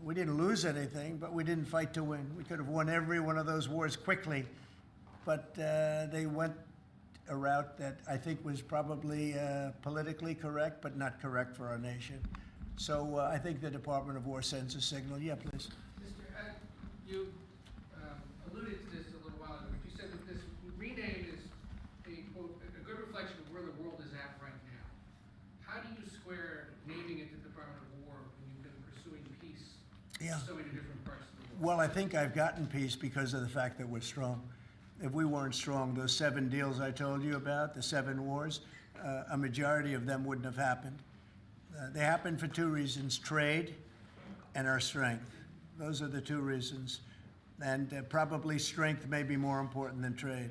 We didn't lose anything, but we didn't fight to win. We could have won every one of those wars quickly, but they went a route that I think was probably politically correct, but not correct for our nation. So I think the Department of War sends a signal. Yeah, please. Mr. You alluded to this a little while ago, but you said that this rename is quote, a good reflection of where the world is at right now. How do you square naming it the Department of War when you've been pursuing peace in so many different parts of the world? Well, I think I've gotten peace because of the fact that we're strong. If we weren't strong, those 7 deals I told you about, the 7 wars, a majority of them wouldn't have happened. They happened for 2 reasons, trade and our strength. Those are the 2 reasons. And probably strength may be more important than trade.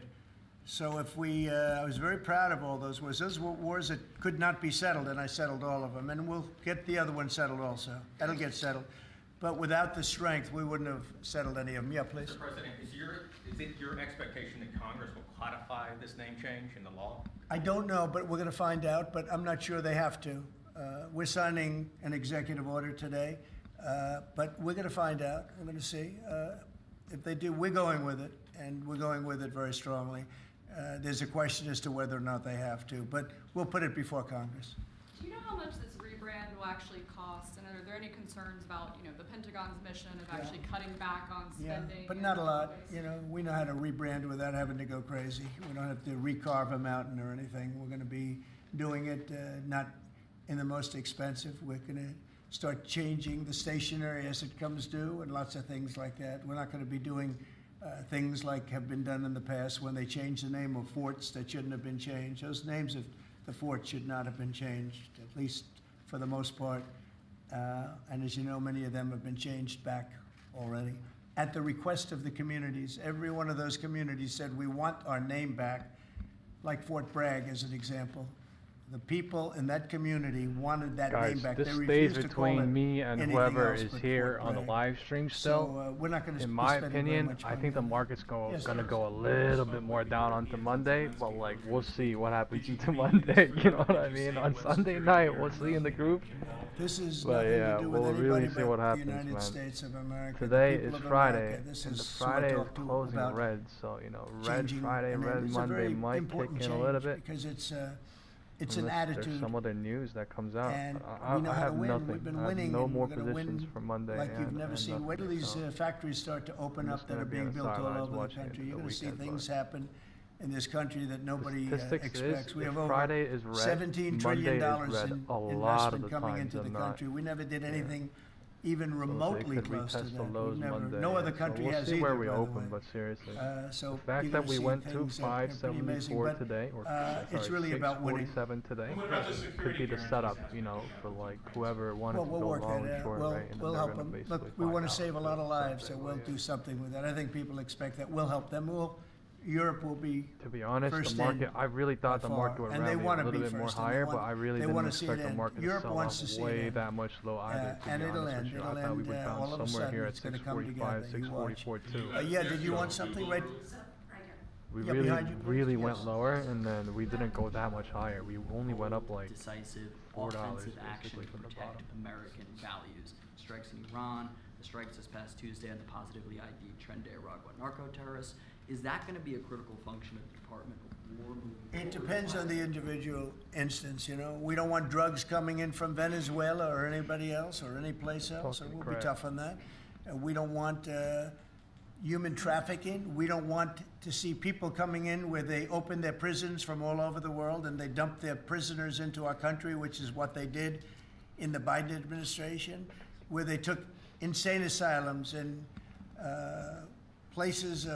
So if we, I was very proud of all those wars. Those were wars that could not be settled, and I settled all of them. And we'll get the other one settled also. That'll get settled. But without the strength, we wouldn't have settled any of them. Yeah, please. Mr. President, is it your expectation that Congress will codify this name change in the law? I don't know, but we're going to find out, but I'm not sure they have to. We're signing an executive order today, but we're going to find out. We're going to see. If they do, we're going with it, and we're going with it very strongly. There's a question as to whether or not they have to, but we'll put it before Congress. Do you know how much this rebrand will actually cost? And are there any concerns about, you know, the Pentagon's mission of actually cutting back on spending? Yeah, but not a lot. You know, we know how to rebrand without having to go crazy. We don't have to recarve a mountain or anything. We're going to be doing it not in the most expensive. We're going to start changing the stationery as it comes due and lots of things like that. We're not going to be doing things like have been done in the past when they changed the name of forts that shouldn't have been changed. Those names of the forts should not have been changed, at least for the most part. And as you know, many of them have been changed back already. At the request of the communities, every one of those communities said, we want our name back, like Fort Bragg as an example. The people in that community wanted that name Guys, back. this They stays refused to call it between me and anything whoever else is but here Fort on the Bragg. live stream still. So we're not going to In my spending very opinion, much I money think the on that. market's Yes, gonna sir. go a little bit more down onto Monday, but like we'll see what happens into Monday. You know what I mean? On Sunday night, we'll see in the group. This is But nothing yeah, to do with we'll anybody really see but what the happens, United man. States of America. Today the people is of Friday, America. This and the is who I Friday is talk to closing about red, so you know, red changing, Friday, and red it's a Monday very might kick important in a little change bit. because it's It's an Unless attitude. There's some other news that comes out. And I we know how to have win. nothing. We've been I have winning, no and more we're gonna positions win for Monday. like you've never and seen. Wait till nothing, these so factories start to open I'm up just that gonna are be on being the built all sidelines over the watching it country. for You're the gonna see weekend, things but happen in this country that nobody statistics expects. is We if have over Friday is red, $17 Monday trillion is red in a lot of investment the coming times into the and not. country. We never did anything even So remotely they could close to retest the that. lows We've never, Monday. no other so country we'll has see either, where we by the open, way. but seriously. So The fact you're that gonna we see went to things that are pretty amazing, 574 but, today, or it's sorry, really about winning. 647 today, And what about the could security be the guarantees setup, aspect? for like whoever wanted Well, to we'll go work long that and out. short, We'll, right? And then we'll they're help gonna them. basically Look, we want to black save a out lot of the lives, so sector, we'll yeah. do something with that. I think people expect that. We'll help them. Europe will be To be honest, first the market, in I really thought the by market far, would and they rally a wanna little be bit more first, and they higher, want- but I really they didn't wanna see it expect the end. market Europe to sell wants off to see it way end. that much low either, to And be it'll honest end. with you. I It'll thought we end, would all bounce of a somewhere sudden here at it's gonna come 645, together. You watch. 644 too. Yeah, did you want something right? We Yeah, really, behind you, please. really Yes. went lower, and then we didn't go that much higher. We only went up like decisive $4 offensive action basically to from the protect bottom. American values. Strikes in Iran, the strikes this past Tuesday on the positively ID'd Nicaragua narco-terrorists. Is that going to be a critical function of the Department of War moving It forward? depends on the individual instance, We don't want drugs coming in from Venezuela or anybody else or any place else, so Talking we'll be crap. tough on that. We don't want human trafficking. We don't want to see people coming in where they open their prisons from all over the world and they dump their prisoners into our country, which is what they did in the Biden administration, where they took insane asylums and places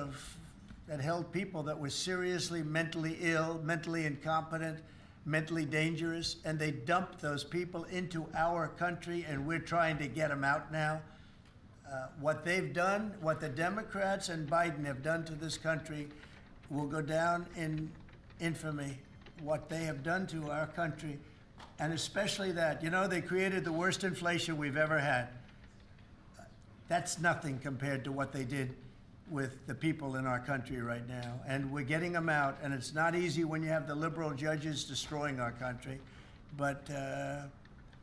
that held people that were seriously mentally ill, mentally incompetent, mentally dangerous, and they dumped those people into our country, and we're trying to get them out now. What they've done, what the Democrats and Biden have done to this country will go down in infamy. What they have done to our country, and especially that, they created the worst inflation we've ever had. That's nothing compared to what they did with the people in our country right now. And we're getting them out, and it's not easy when you have the liberal judges destroying our country. But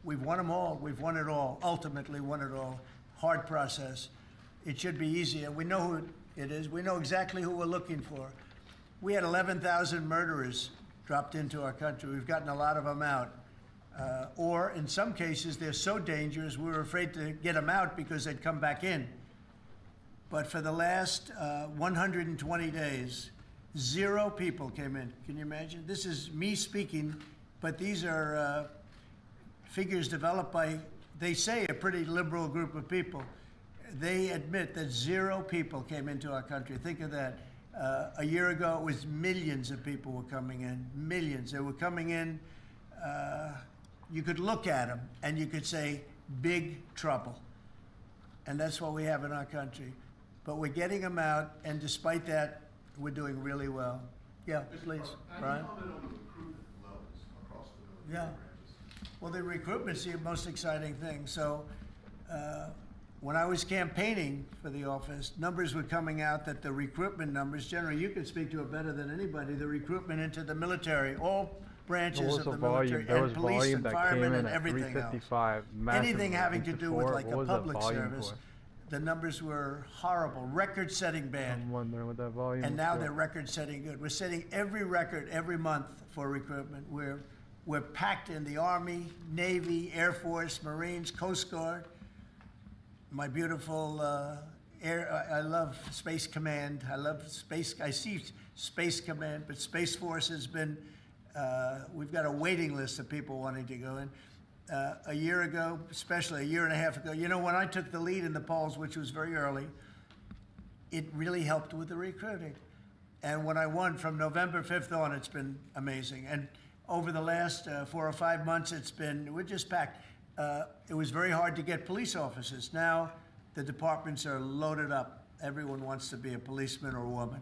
we've won them all. We've won it all, ultimately won it all. Hard process. It should be easier. We know who it is. We know exactly who we're looking for. We had 11,000 murderers dropped into our country. We've gotten a lot of them out. Or in some cases, they're so dangerous, we were afraid to get them out because they'd come back in. But for the last 120 days, 0 people came in. Can you imagine? This is me speaking, but these are figures developed by, they say, a pretty liberal group of people. They admit that 0 people came into our country. Think of that. A year ago, it was millions of people were coming in. Millions. They were coming in. You could look at them and you could say, big trouble. And that's what we have in our country. But we're getting them out, and despite that, we're doing really well. Yeah, please, Brian. Yeah. Well, the recruitment's the most exciting thing. So when I was campaigning for the office, numbers were coming out that the recruitment numbers, generally, you can speak to it better than anybody, the recruitment into the military, all branches of the military, and police and firemen and everything else. Anything having to do with like a public service. The numbers were horrible, record-setting bad. I'm wondering what that volume And is now for. they're record-setting good. We're setting every record every month for recruitment. We're packed in the Army, Navy, Air Force, Marines, Coast Guard. My beautiful I love Space Command. I see Space Command, but Space Force has been, we've got a waiting list of people wanting to go in. A year ago, especially a year and a half ago, when I took the lead in the polls, which was very early, it really helped with the recruiting. And when I won from November 5th on, it's been amazing. And over the last 4 or 5 months, we're just packed. It was very hard to get police officers. Now the departments are loaded up. Everyone wants to be a policeman or a woman.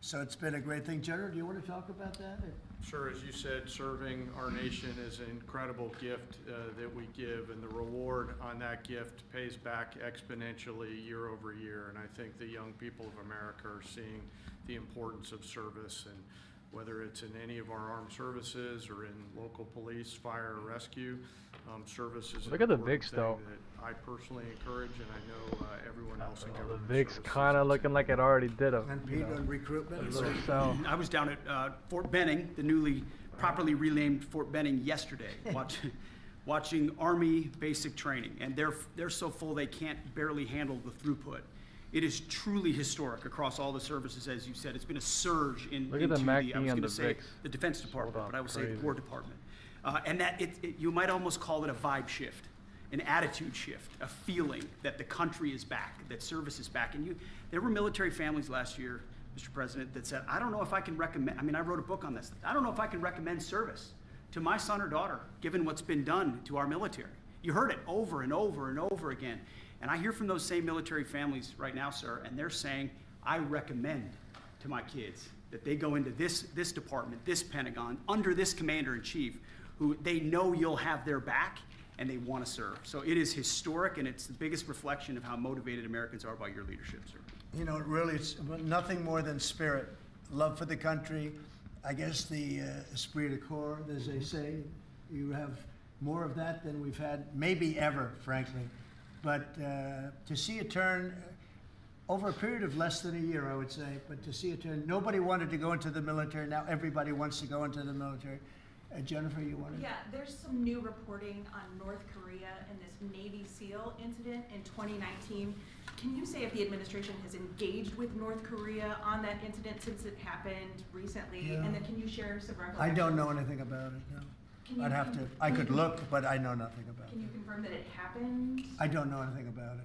So it's been a great thing. General, do you want to talk about that? Sure, as you said, serving our nation is an incredible gift that we give, and the reward on that gift pays back exponentially year over year. And I think the young people of America are seeing the importance of service. And whether it's in any of our armed services or in local police, fire, or rescue. Service is an Look at the important VIX thing though. that I personally encourage, and I know everyone else in The government VIX services kind of is looking like it already did a, And you Pete, know, on recruitment? a little sell. I was down at Fort Benning, the newly properly renamed Fort Benning yesterday, watching Army basic training, and they're so full they can't barely handle the throughput. It is truly historic across all the services, as you said. It's been a surge in Look at the into MACD I was on going the to say VIX. the Defense Department, up but I would say the crazy. War Department, and that you might almost call it a vibe shift, an attitude shift, a feeling that the country is back, that service is back. And there were military families last year, Mr. President, that said, I don't know if I can recommend, I mean, I wrote a book on this. I don't know if I can recommend service to my son or daughter, given what's been done to our military. You heard it over and over and over again. And I hear from those same military families right now, sir, and they're saying, I recommend to my kids that they go into this department, this Pentagon, under this commander-in-chief, who they know you'll have their back and they want to serve. So it is historic, and it's the biggest reflection of how motivated Americans are by your leadership, sir. You know, really, it's nothing more than spirit, love for the country. I guess the esprit de corps, as they say, you have more of that than we've had maybe ever, frankly. But to see it turn over a period of less than a year, I would say, but to see it turn, nobody wanted to go into the military. Now everybody wants to go into the military. Jennifer, you wanted? Yeah, there's some new reporting on North Korea and this Navy SEAL incident in 2019. Can you say if the administration has engaged with North Korea on that incident since it happened recently? Yeah. And then can you share some recollections? I don't know anything about it, no. Can you- I'd have to, can- I can could you- look, but I know nothing about Can it. you confirm that it happened? I don't know anything about it.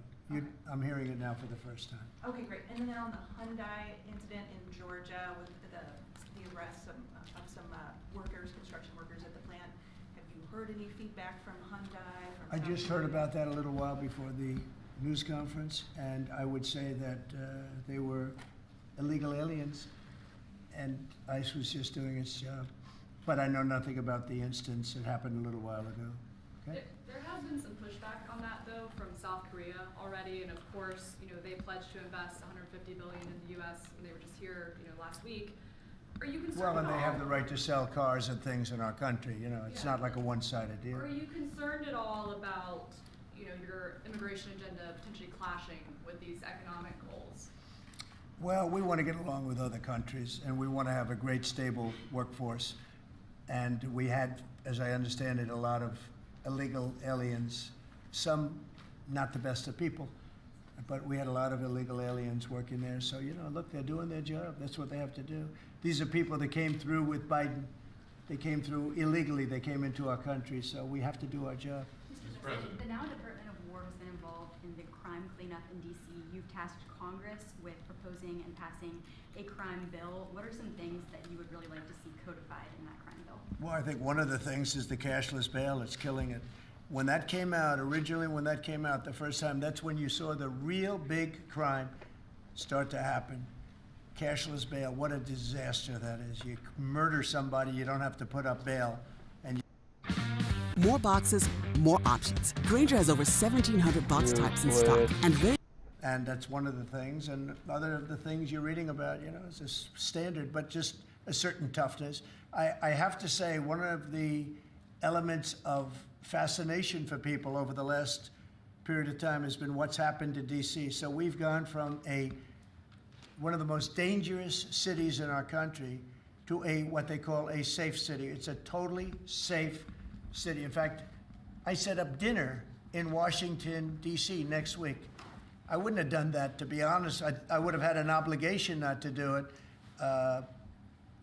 I'm hearing it now for the first time. Okay, great. And then on the Hyundai incident in Georgia with the arrest of some workers, construction workers at the plant, have you heard any feedback from Hyundai? I just heard about that a little while before the news conference, and I would say that they were illegal aliens, and ICE was just doing its job. But I know nothing about the instance. It happened a little while ago. Okay? There has been some pushback on that though from South Korea already, and of course, they pledged to invest $150 billion in the U.S. and they were just here, last week. Are you concerned Well, and at they all? have the right to sell cars and things in our country. It's Yeah. not like a one-sided deal. Are you concerned at all about, your immigration agenda potentially clashing with these economic goals? Well, we want to get along with other countries, and we want to have a great, stable workforce. And we had, as I understand it, a lot of illegal aliens, some not the best of people, but we had a lot of illegal aliens working there. So, look, they're doing their job. That's what they have to do. These are people that came through with Biden. They came through illegally. They came into our country, so we have to do our job. Mr. President, the now Department of War has been involved in the crime cleanup in D.C. You've tasked Congress with proposing and passing a crime bill. What are some things that you would really like to see codified in that crime bill? Well, I think one of the things is the cashless bail. It's killing it. When that came out, originally when that came out the first time, that's when you saw the real big crime start to happen. Cashless bail, what a disaster that is. You murder somebody, you don't have to put up bail. And More boxes, more options. Grainger has over 1,700 box types in stock. And that's one of the things. And other of the things you're reading about, is a standard, but just a certain toughness. I have to say, one of the elements of fascination for people over the last period of time has been what's happened to D.C. So we've gone from one of the most dangerous cities in our country to what they call a safe city. It's a totally safe city. In fact, I set up dinner in Washington, D.C. next week. I wouldn't have done that, to be honest. I would have had an obligation not to do it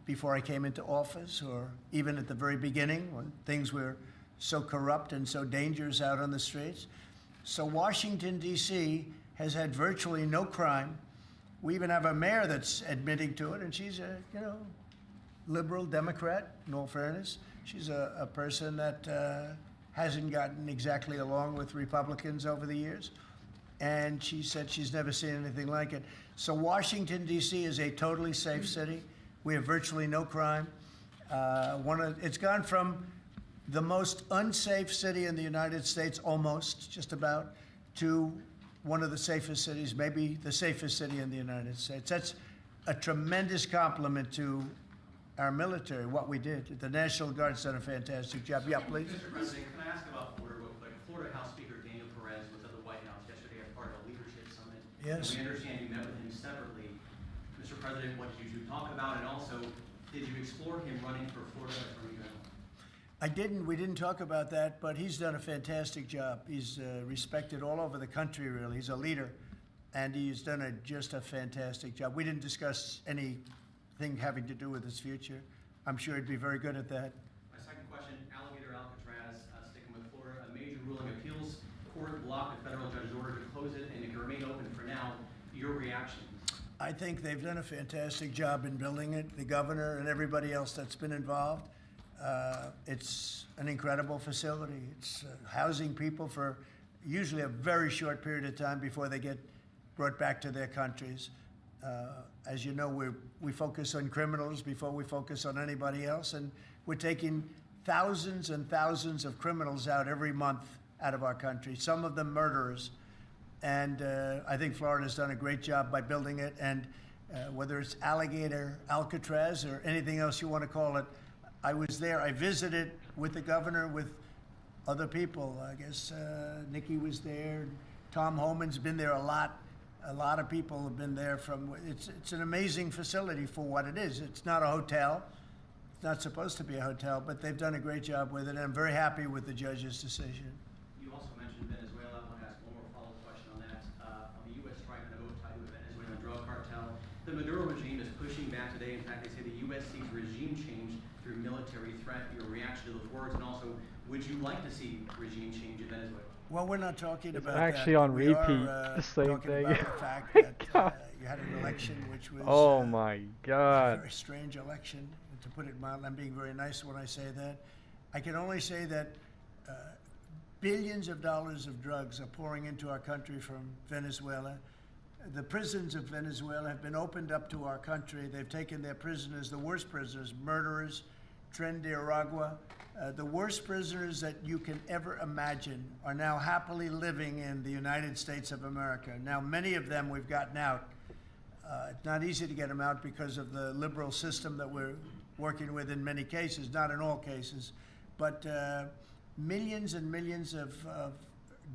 before I came into office, or even at the very beginning when things were so corrupt and so dangerous out on the streets. So Washington, D.C. has had virtually no crime. We even have a mayor that's admitting to it, and she's a, liberal Democrat, in all fairness. She's a person that hasn't gotten exactly along with Republicans over the years. And she said she's never seen anything like it. So Washington, D.C. is a totally safe city. We have virtually no crime. It's gone from the most unsafe city in the United States, almost, just about, to one of the safest cities, maybe the safest city in the United States. That's a tremendous compliment to our military, what we did. The National Guard's done a fantastic job. Yeah, please. Mr. President, can I ask about Florida real quick? Florida House Speaker Daniel Perez was at the White House yesterday as part of a leadership summit. Yes. And we understand you met with him separately. Mr. President, what did you two talk about? And also, did you explore him running for Florida Attorney General? I didn't. We didn't talk about that, but he's done a fantastic job. He's respected all over the country, really. He's a leader, and he's done just a fantastic job. We didn't discuss anything having to do with his future. I'm sure he'd be very good at that. My second question, Alligator Alcatraz, sticking with Florida, a major ruling appeals court blocked a federal judge's order to close it, and it can remain open for now. Your reactions? I think they've done a fantastic job in building it, the governor and everybody else that's been involved. It's an incredible facility. It's housing people for usually a very short period of time before they get brought back to their countries. As you know, we focus on criminals before we focus on anybody else, and we're taking thousands and thousands of criminals out every month out of our country, some of them murderers. And I think Florida's done a great job by building it, and whether it's Alligator Alcatraz or anything else you want to call it, I was there. I visited with the governor, with other people. I guess Nikki was there. Tom Homan's been there a lot. A lot of people have been there from. It's an amazing facility for what it is. It's not a hotel. It's not supposed to be a hotel, but they've done a great job with it, and I'm very happy with the judge's decision. You also mentioned Venezuela. I want to ask one more follow-up question on that. On the U.S. strike on a vote tied to a Venezuelan drug cartel, the Maduro regime is pushing back today. In fact, they say the U.S. seeks regime change through military threat. Your reaction to those words, and also, would you like to see regime change in Venezuela? Well, we're not talking about actually that. on We repeat, are, the same talking thing. about the fact that you had an election which was Oh my a God. very strange election, to put it mildly. I'm being very nice when I say that. I can only say that billions of dollars of drugs are pouring into our country from Venezuela. The prisons of Venezuela have been opened up to our country. They've taken their prisoners, the worst prisoners, murderers, Tren de Aragua. The worst prisoners that you can ever imagine are now happily living in the United States of America. Now, many of them we've gotten out. It's not easy to get them out because of the liberal system that we're working with in many cases, not in all cases. But millions and millions of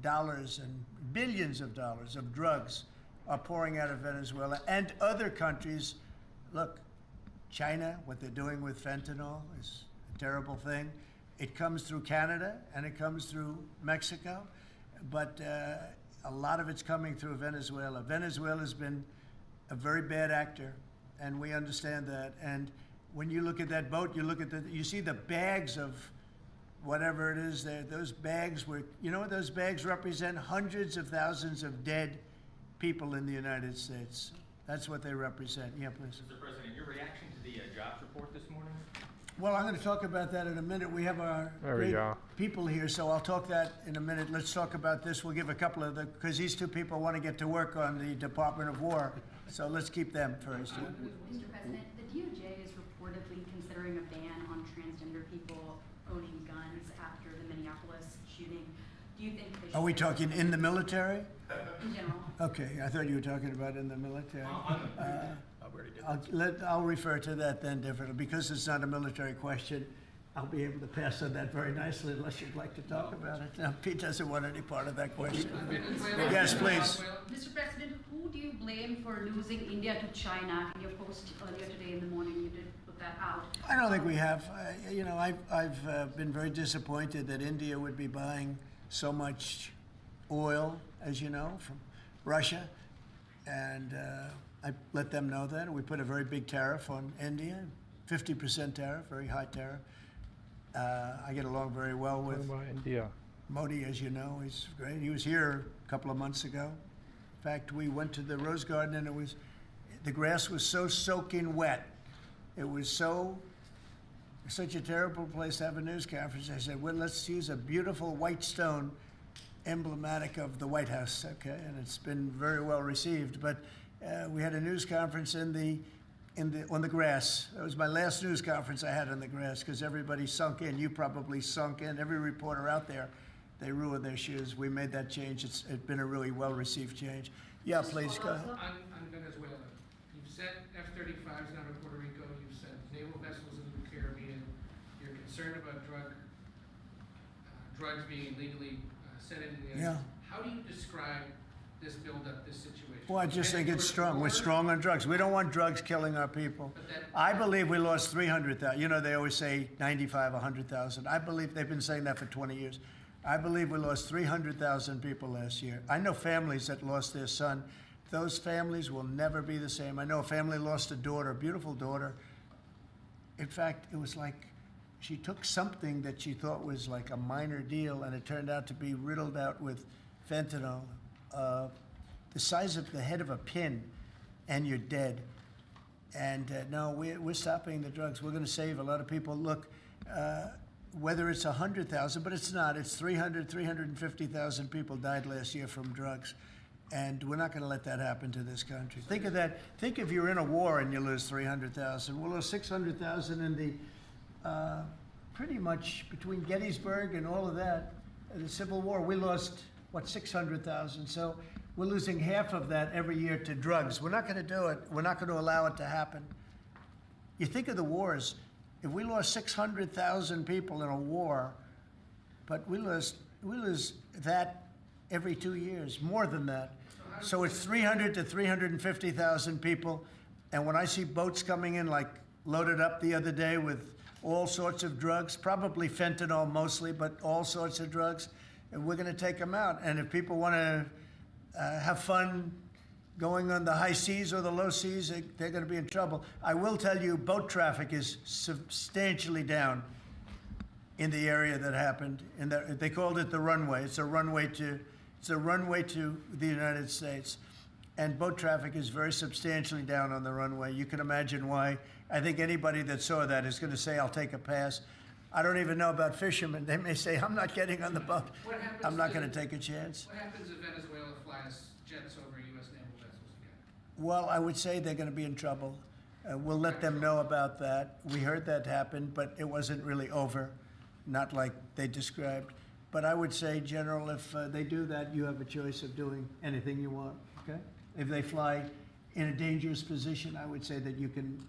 dollars and billions of dollars of drugs are pouring out of Venezuela and other countries. Look, China, what they're doing with fentanyl is a terrible thing. It comes through Canada and it comes through Mexico, but a lot of it's coming through Venezuela. Venezuela's been a very bad actor, and we understand that. And when you look at that boat, you see the bags of whatever it is there. Those bags were, you know what those bags represent? Hundreds of thousands of dead people in the United States. That's what they represent. Yeah, please. Mr. President, your reaction to the jobs report this morning? Well, I'm going to talk about that in a minute. We have our great people here, so I'll talk that in a minute. Let's talk about this. We'll give a couple of because these two people want to get to work on the Department of War, so let's keep them first. Mr. President, the DOJ is reportedly considering a ban on transgender people owning guns after the Minneapolis shooting. Do you think they should? Are we talking in the military? In general. Okay, I thought you were talking about in the military. I'll refer to that then differently. Because it's not a military question, I'll be able to pass on that very nicely unless you'd like to talk about it. No, Pete doesn't want any part of that question. Yes, please. Mr. President, who do you blame for losing India to China? In your post earlier today in the morning, you did put that out. I don't think we have. I've been very disappointed that India would be buying so much oil, as you know, from Russia. And I let them know that. We put a very big tariff on India, 50% tariff, very high tariff. I get along very well with India. Modi, as you know. He's great. He was here a couple of months ago. In fact, we went to the Rose Garden, and the grass was so soaking wet. It was such a terrible place to have a news conference. I said, well, let's use a beautiful white stone emblematic of the White House, okay? And it's been very well received. But we had a news conference on the grass. That was my last news conference I had on the grass because everybody sunk in. You probably sunk in. Every reporter out there, they ruined their shoes. We made that change. It's been a really well-received change. Yeah, please, go ahead. On Venezuela, you've sent F-35s down to Puerto Rico. You've sent naval vessels concern about drugs being legally sent into the United Yeah. States. How do you describe this buildup, this situation? Well, I just think it's strong. We're War? strong on drugs. We don't want drugs killing our people. I believe we lost 300,000. You know, they always say 95, 100,000. I believe they've been saying that for 20 years. I believe we lost 300,000 people last year. I know families that lost their son. Those families will never be the same. I know a family lost a daughter, a beautiful daughter. In fact, it was like she took something that she thought was like a minor deal, and it turned out to be riddled out with fentanyl. The size of the head of a pin, and you're dead. And no, we're stopping the drugs. We're going to save a lot of people. Look, whether it's 100,000, but it's not. It's 350,000 people died last year from drugs. And we're not going to let that happen to this country. Think of that. Think if you're in a war and you lose 300,000. We'll lose 600,000 in the, pretty much between Gettysburg and all of that, the Civil War, we lost, what, 600,000. So we're losing half of that every year to drugs. We're not going to do it. We're not going to allow it to happen. You think of the wars. If we lost 600,000 people in a war, but we lose that every 2 years, more than that. So it's 300 to 350,000 people. And when I see boats coming in, like loaded up the other day with all sorts of drugs, probably fentanyl mostly, but all sorts of drugs, and we're going to take them out. And if people want to have fun going on the high seas or the low seas, they're going to be in trouble. I will tell you, boat traffic is substantially down in the area that happened. They called it the runway. It's a runway to the United States. And boat traffic is very substantially down on the runway. You can imagine why. I think anybody that saw that is going to say, I'll take a pass. I don't even know about fishermen. They may say, I'm not getting on the boat. I'm not going to take a chance. What happens if Venezuela flies jets over U.S. naval vessels again? Well, I would say they're going to be in trouble. We'll let them know about that. We heard that happen, but it wasn't really over, not like they described. But I would say, General, if they do that, you have a choice of doing anything you want, okay? If they fly in a dangerous position, I would say that you can,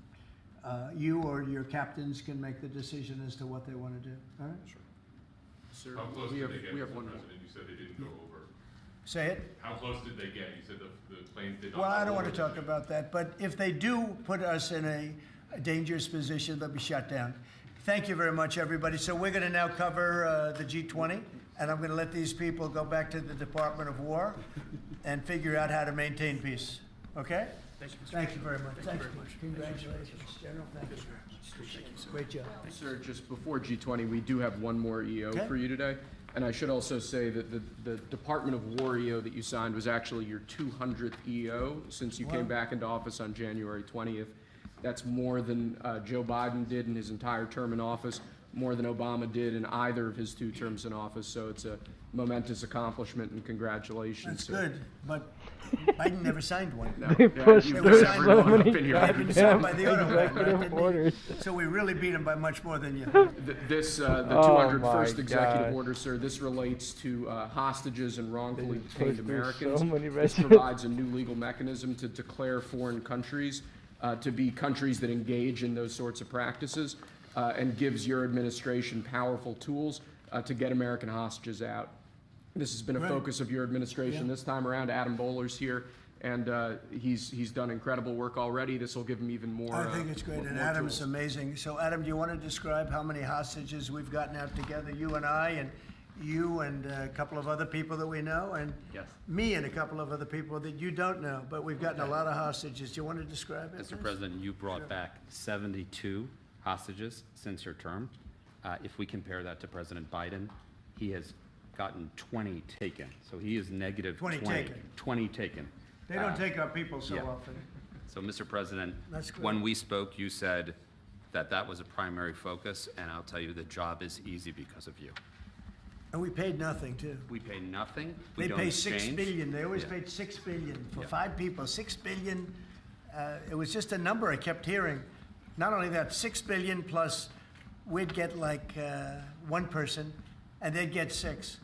you or your captains can make the decision as to what they want to do, all right? Sure. Sir, How close we did have, they get, we have Mr. one more. President? You said they didn't go over. Say it? How close did they get? You said the planes did not Well, go I don't want over to talk about that, but if they do put us in a dangerous position, they'll be shut down. Thank you very much, everybody. So we're going to now cover the G20, and I'm going to let these people go back to the Department of War and figure out how to maintain peace. Okay? Thank you very much. Thank you very much. Congratulations, General. Thank you. Appreciate you. Great job. Sir, just before G20, we do have one more EO Okay. for you today. And I should also say that the Department of War EO that you signed was actually your 200th EO since you came back into office on January 20th. That's more than Joe Biden did in his entire term in office, more than Obama did in either of his 2 terms in office. So it's a momentous accomplishment, and congratulations. That's sir. good, but Biden never signed one. No, They pushed you've through signed so one up many in here. I've been signed by the other one, right, executive didn't he? orders. So we really beat him by much more than you. The Oh 201st my executive God. order, sir, this relates to hostages and wrongfully pushed detained through Americans. so many This regulations. provides a new legal mechanism to declare foreign countries to be countries that engage in those sorts of practices and gives your administration powerful tools to get American hostages out. This has been a Right. focus of your administration Yeah. this time around. Adam Bowler's here, and he's done incredible work already. This will give him even more. I think it's great, and more Adam's tools. amazing. So Adam, do you want to describe how many hostages we've gotten out together, you and I, and you and a couple of other people that we know, and Yes. me and a couple of other people that you don't know, but we've gotten a lot of hostages. Do you want to describe it? Mr. please? President, you brought back 72 hostages since your term. If we compare that to President Biden, he has gotten 20 taken. So he is negative 20 taken. 20 taken. They don't take our people so yeah. often. So, Mr. President, That's great. when we spoke, you said that that was a primary focus, and I'll tell you the job is easy because of you. And we paid nothing, too. We pay nothing. We They don't pay $6 exchange. billion. They always Yeah. paid $6 billion for Yeah. 5 people. $6 billion. It was just a number I kept hearing. Not only that, $6 billion plus we'd get like 1 person, and they'd get 6.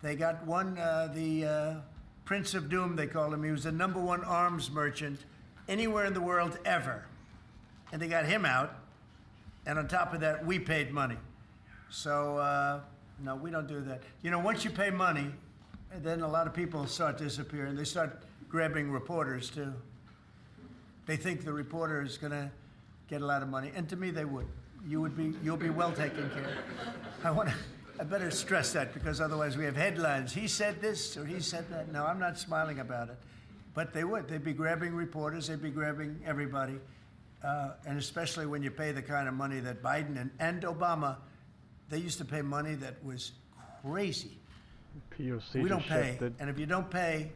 They got one, the Prince of Doom, they call him. He was the #1 arms merchant anywhere in the world ever. And they got him out. And on top of that, we paid money. So, no, we don't do that. You know, once you pay money, and then a lot of people start disappearing. They start grabbing reporters, too. They think the reporter is going to get a lot of money. And to me, they would. You'll be well taken care of. I better stress that, because otherwise we have headlines. He said this or he said that. No, I'm not smiling about it. But they would. They'd be grabbing reporters. They'd be grabbing everybody. And especially when you pay the kind of money that Biden and Obama, they used to pay money that was crazy. POC We don't just pay. shifted. And if you don't pay,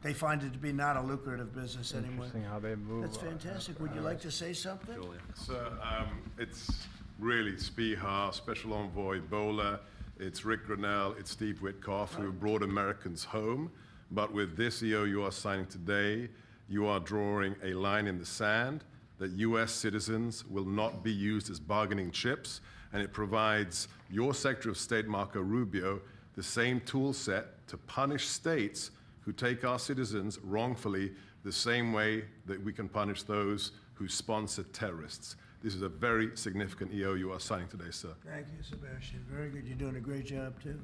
they find it to be not a lucrative business anymore. Interesting how they move. That's fantastic. Would you like to say something? So it's really Spihar, Special Envoy Bowler, it's Rick Grinnell, it's Steve Witkoff who brought Americans home. But with this EO you are signing today, you are drawing a line in the sand that U.S. citizens will not be used as bargaining chips, and it provides your Secretary of State, Marco Rubio, the same tool set to punish states who take our citizens wrongfully the same way that we can punish those who sponsor terrorists. This is a very significant EO you are signing today, sir. Thank you, Sebastian. Very good. You're doing a great job, too.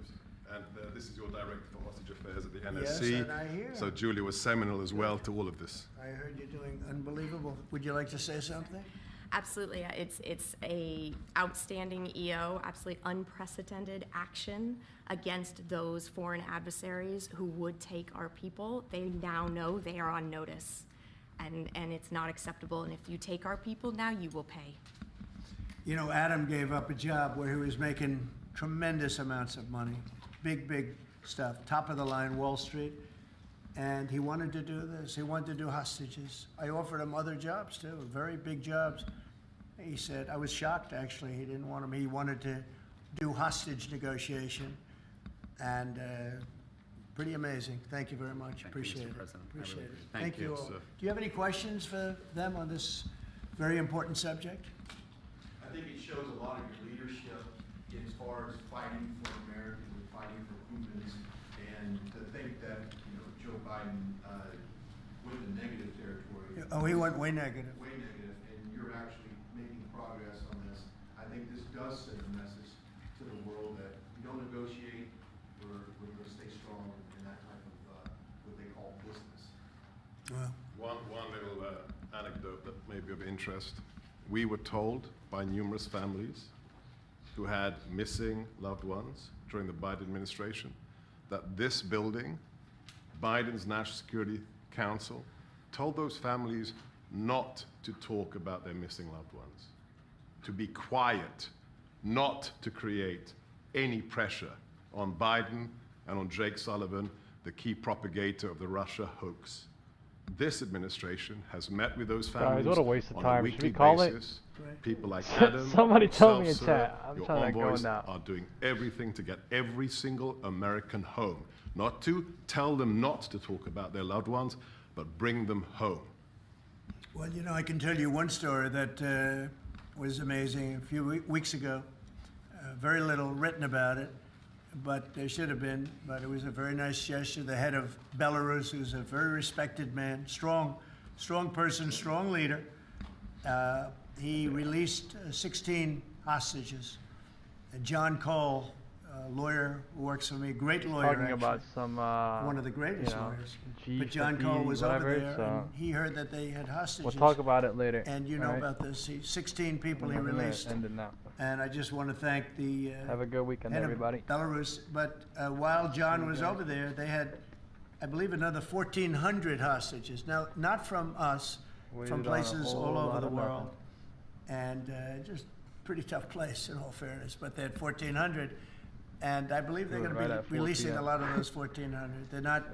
And this is your director for hostage affairs at the NSC. Yes, and I hear. So Julia was seminal as well to all of this. I heard you're doing unbelievable. Would you like to say something? Absolutely. It's a outstanding EO, absolutely unprecedented action against those foreign adversaries who would take our people. They now know they are on notice, and it's not acceptable. And if you take our people now, you will pay. You know, Adam gave up a job where he was making tremendous amounts of money, big stuff, top of the line Wall Street, and he wanted to do this. He wanted to do hostages. I offered him other jobs too, very big jobs. He said, I was shocked actually, he didn't want them. He wanted to do hostage negotiation, and pretty amazing. Thank you very much. Appreciate it. Appreciate it. Thank you all. Do you have any questions for them on this very important subject? I think it shows a lot of your leadership as far as fighting for Americans and fighting for Cubans, and to think that, you know, Joe Biden went in negative territory. Oh, he went way negative. Way negative, and you're actually making progress on this. I think this does send a message to the world that we don't negotiate, we're going to stay strong in that type of what they call business. Well, one little anecdote that may be of interest. We were told by numerous families who had missing loved ones during the Biden administration that this building, Biden's National Security Council, told those families not to talk about their missing loved ones, to be quiet, not to create any pressure on Biden and on Jake Sullivan, the key propagator of the Russia hoax. This administration has met with those families what a waste of on time. a Should we weekly call it? basis. People like Adam, Somebody tell me in yourself, chat. sir, I'm your trying to go envoys now. are doing everything to get every single American home. Not to tell them not to talk about their loved ones, but bring them home. Well, you know, I can tell you one story that was amazing. A few weeks ago, very little written about it, but there should have been. But it was a very nice gesture. The head of Belarus, who's a very respected man, strong person, strong leader, he released 16 hostages. John Cole, a lawyer who works for me, great lawyer, Talking actually. about some, One of the greatest lawyers. But John G50, Cole was whatever, over there, so and he heard that they had hostages. we'll talk about it later. And you know right? about this. 16 people he I'm gonna released. end it now. And I just want to thank the Have a good weekend, head of everybody. Belarus. But while John was over there, they had, I believe, another 1,400 hostages. Now, not from us, Waited from on a places whole all over lot the of world. And just pretty tough place, in all fairness. But they had 1,400. And I believe they're Do it going to right be at 4 releasing p.m. a lot of those 1,400. They're not,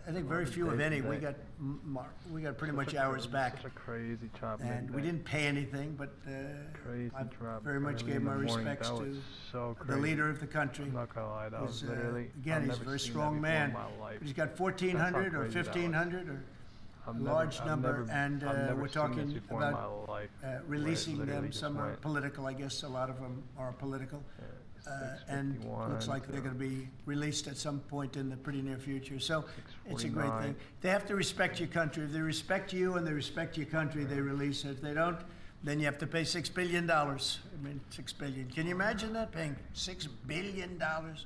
I think very few, if any. We got pretty much hours back. Such a crazy job. And we Midday. didn't pay anything, but Crazy I job very much early gave in my the morning. respects That to was so the crazy. leader of the country. I'm not gonna lie, that was literally. Again, I've he's a never very seen strong that man. before in my life. But he's got That's how 1,400 or crazy that was. 1,500 or I've a never- large I've number, never- and I've never we're seen talking this before in about my life, where it releasing literally them. just Some are went. political, I guess. A lot of them are political. And looks like they're going to be released at some point in the pretty near future. So it's a great thing. They have to respect your country. If they respect you and they respect your country, they release it. If they don't, then you have to pay $6 billion. I mean, $6 billion. Can you imagine that, paying $6 billion? Kind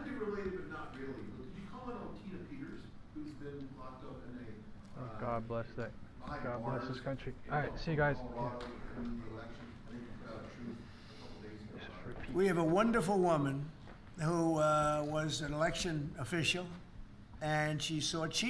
of related, but not really. Could you comment on Tina Peters, who's been locked up in a God bless that. behind God bless bars this country. in All right, see you guys. Colorado in the election? I think Truth a couple days ago. We have a wonderful woman who was an election official, and she saw cheating.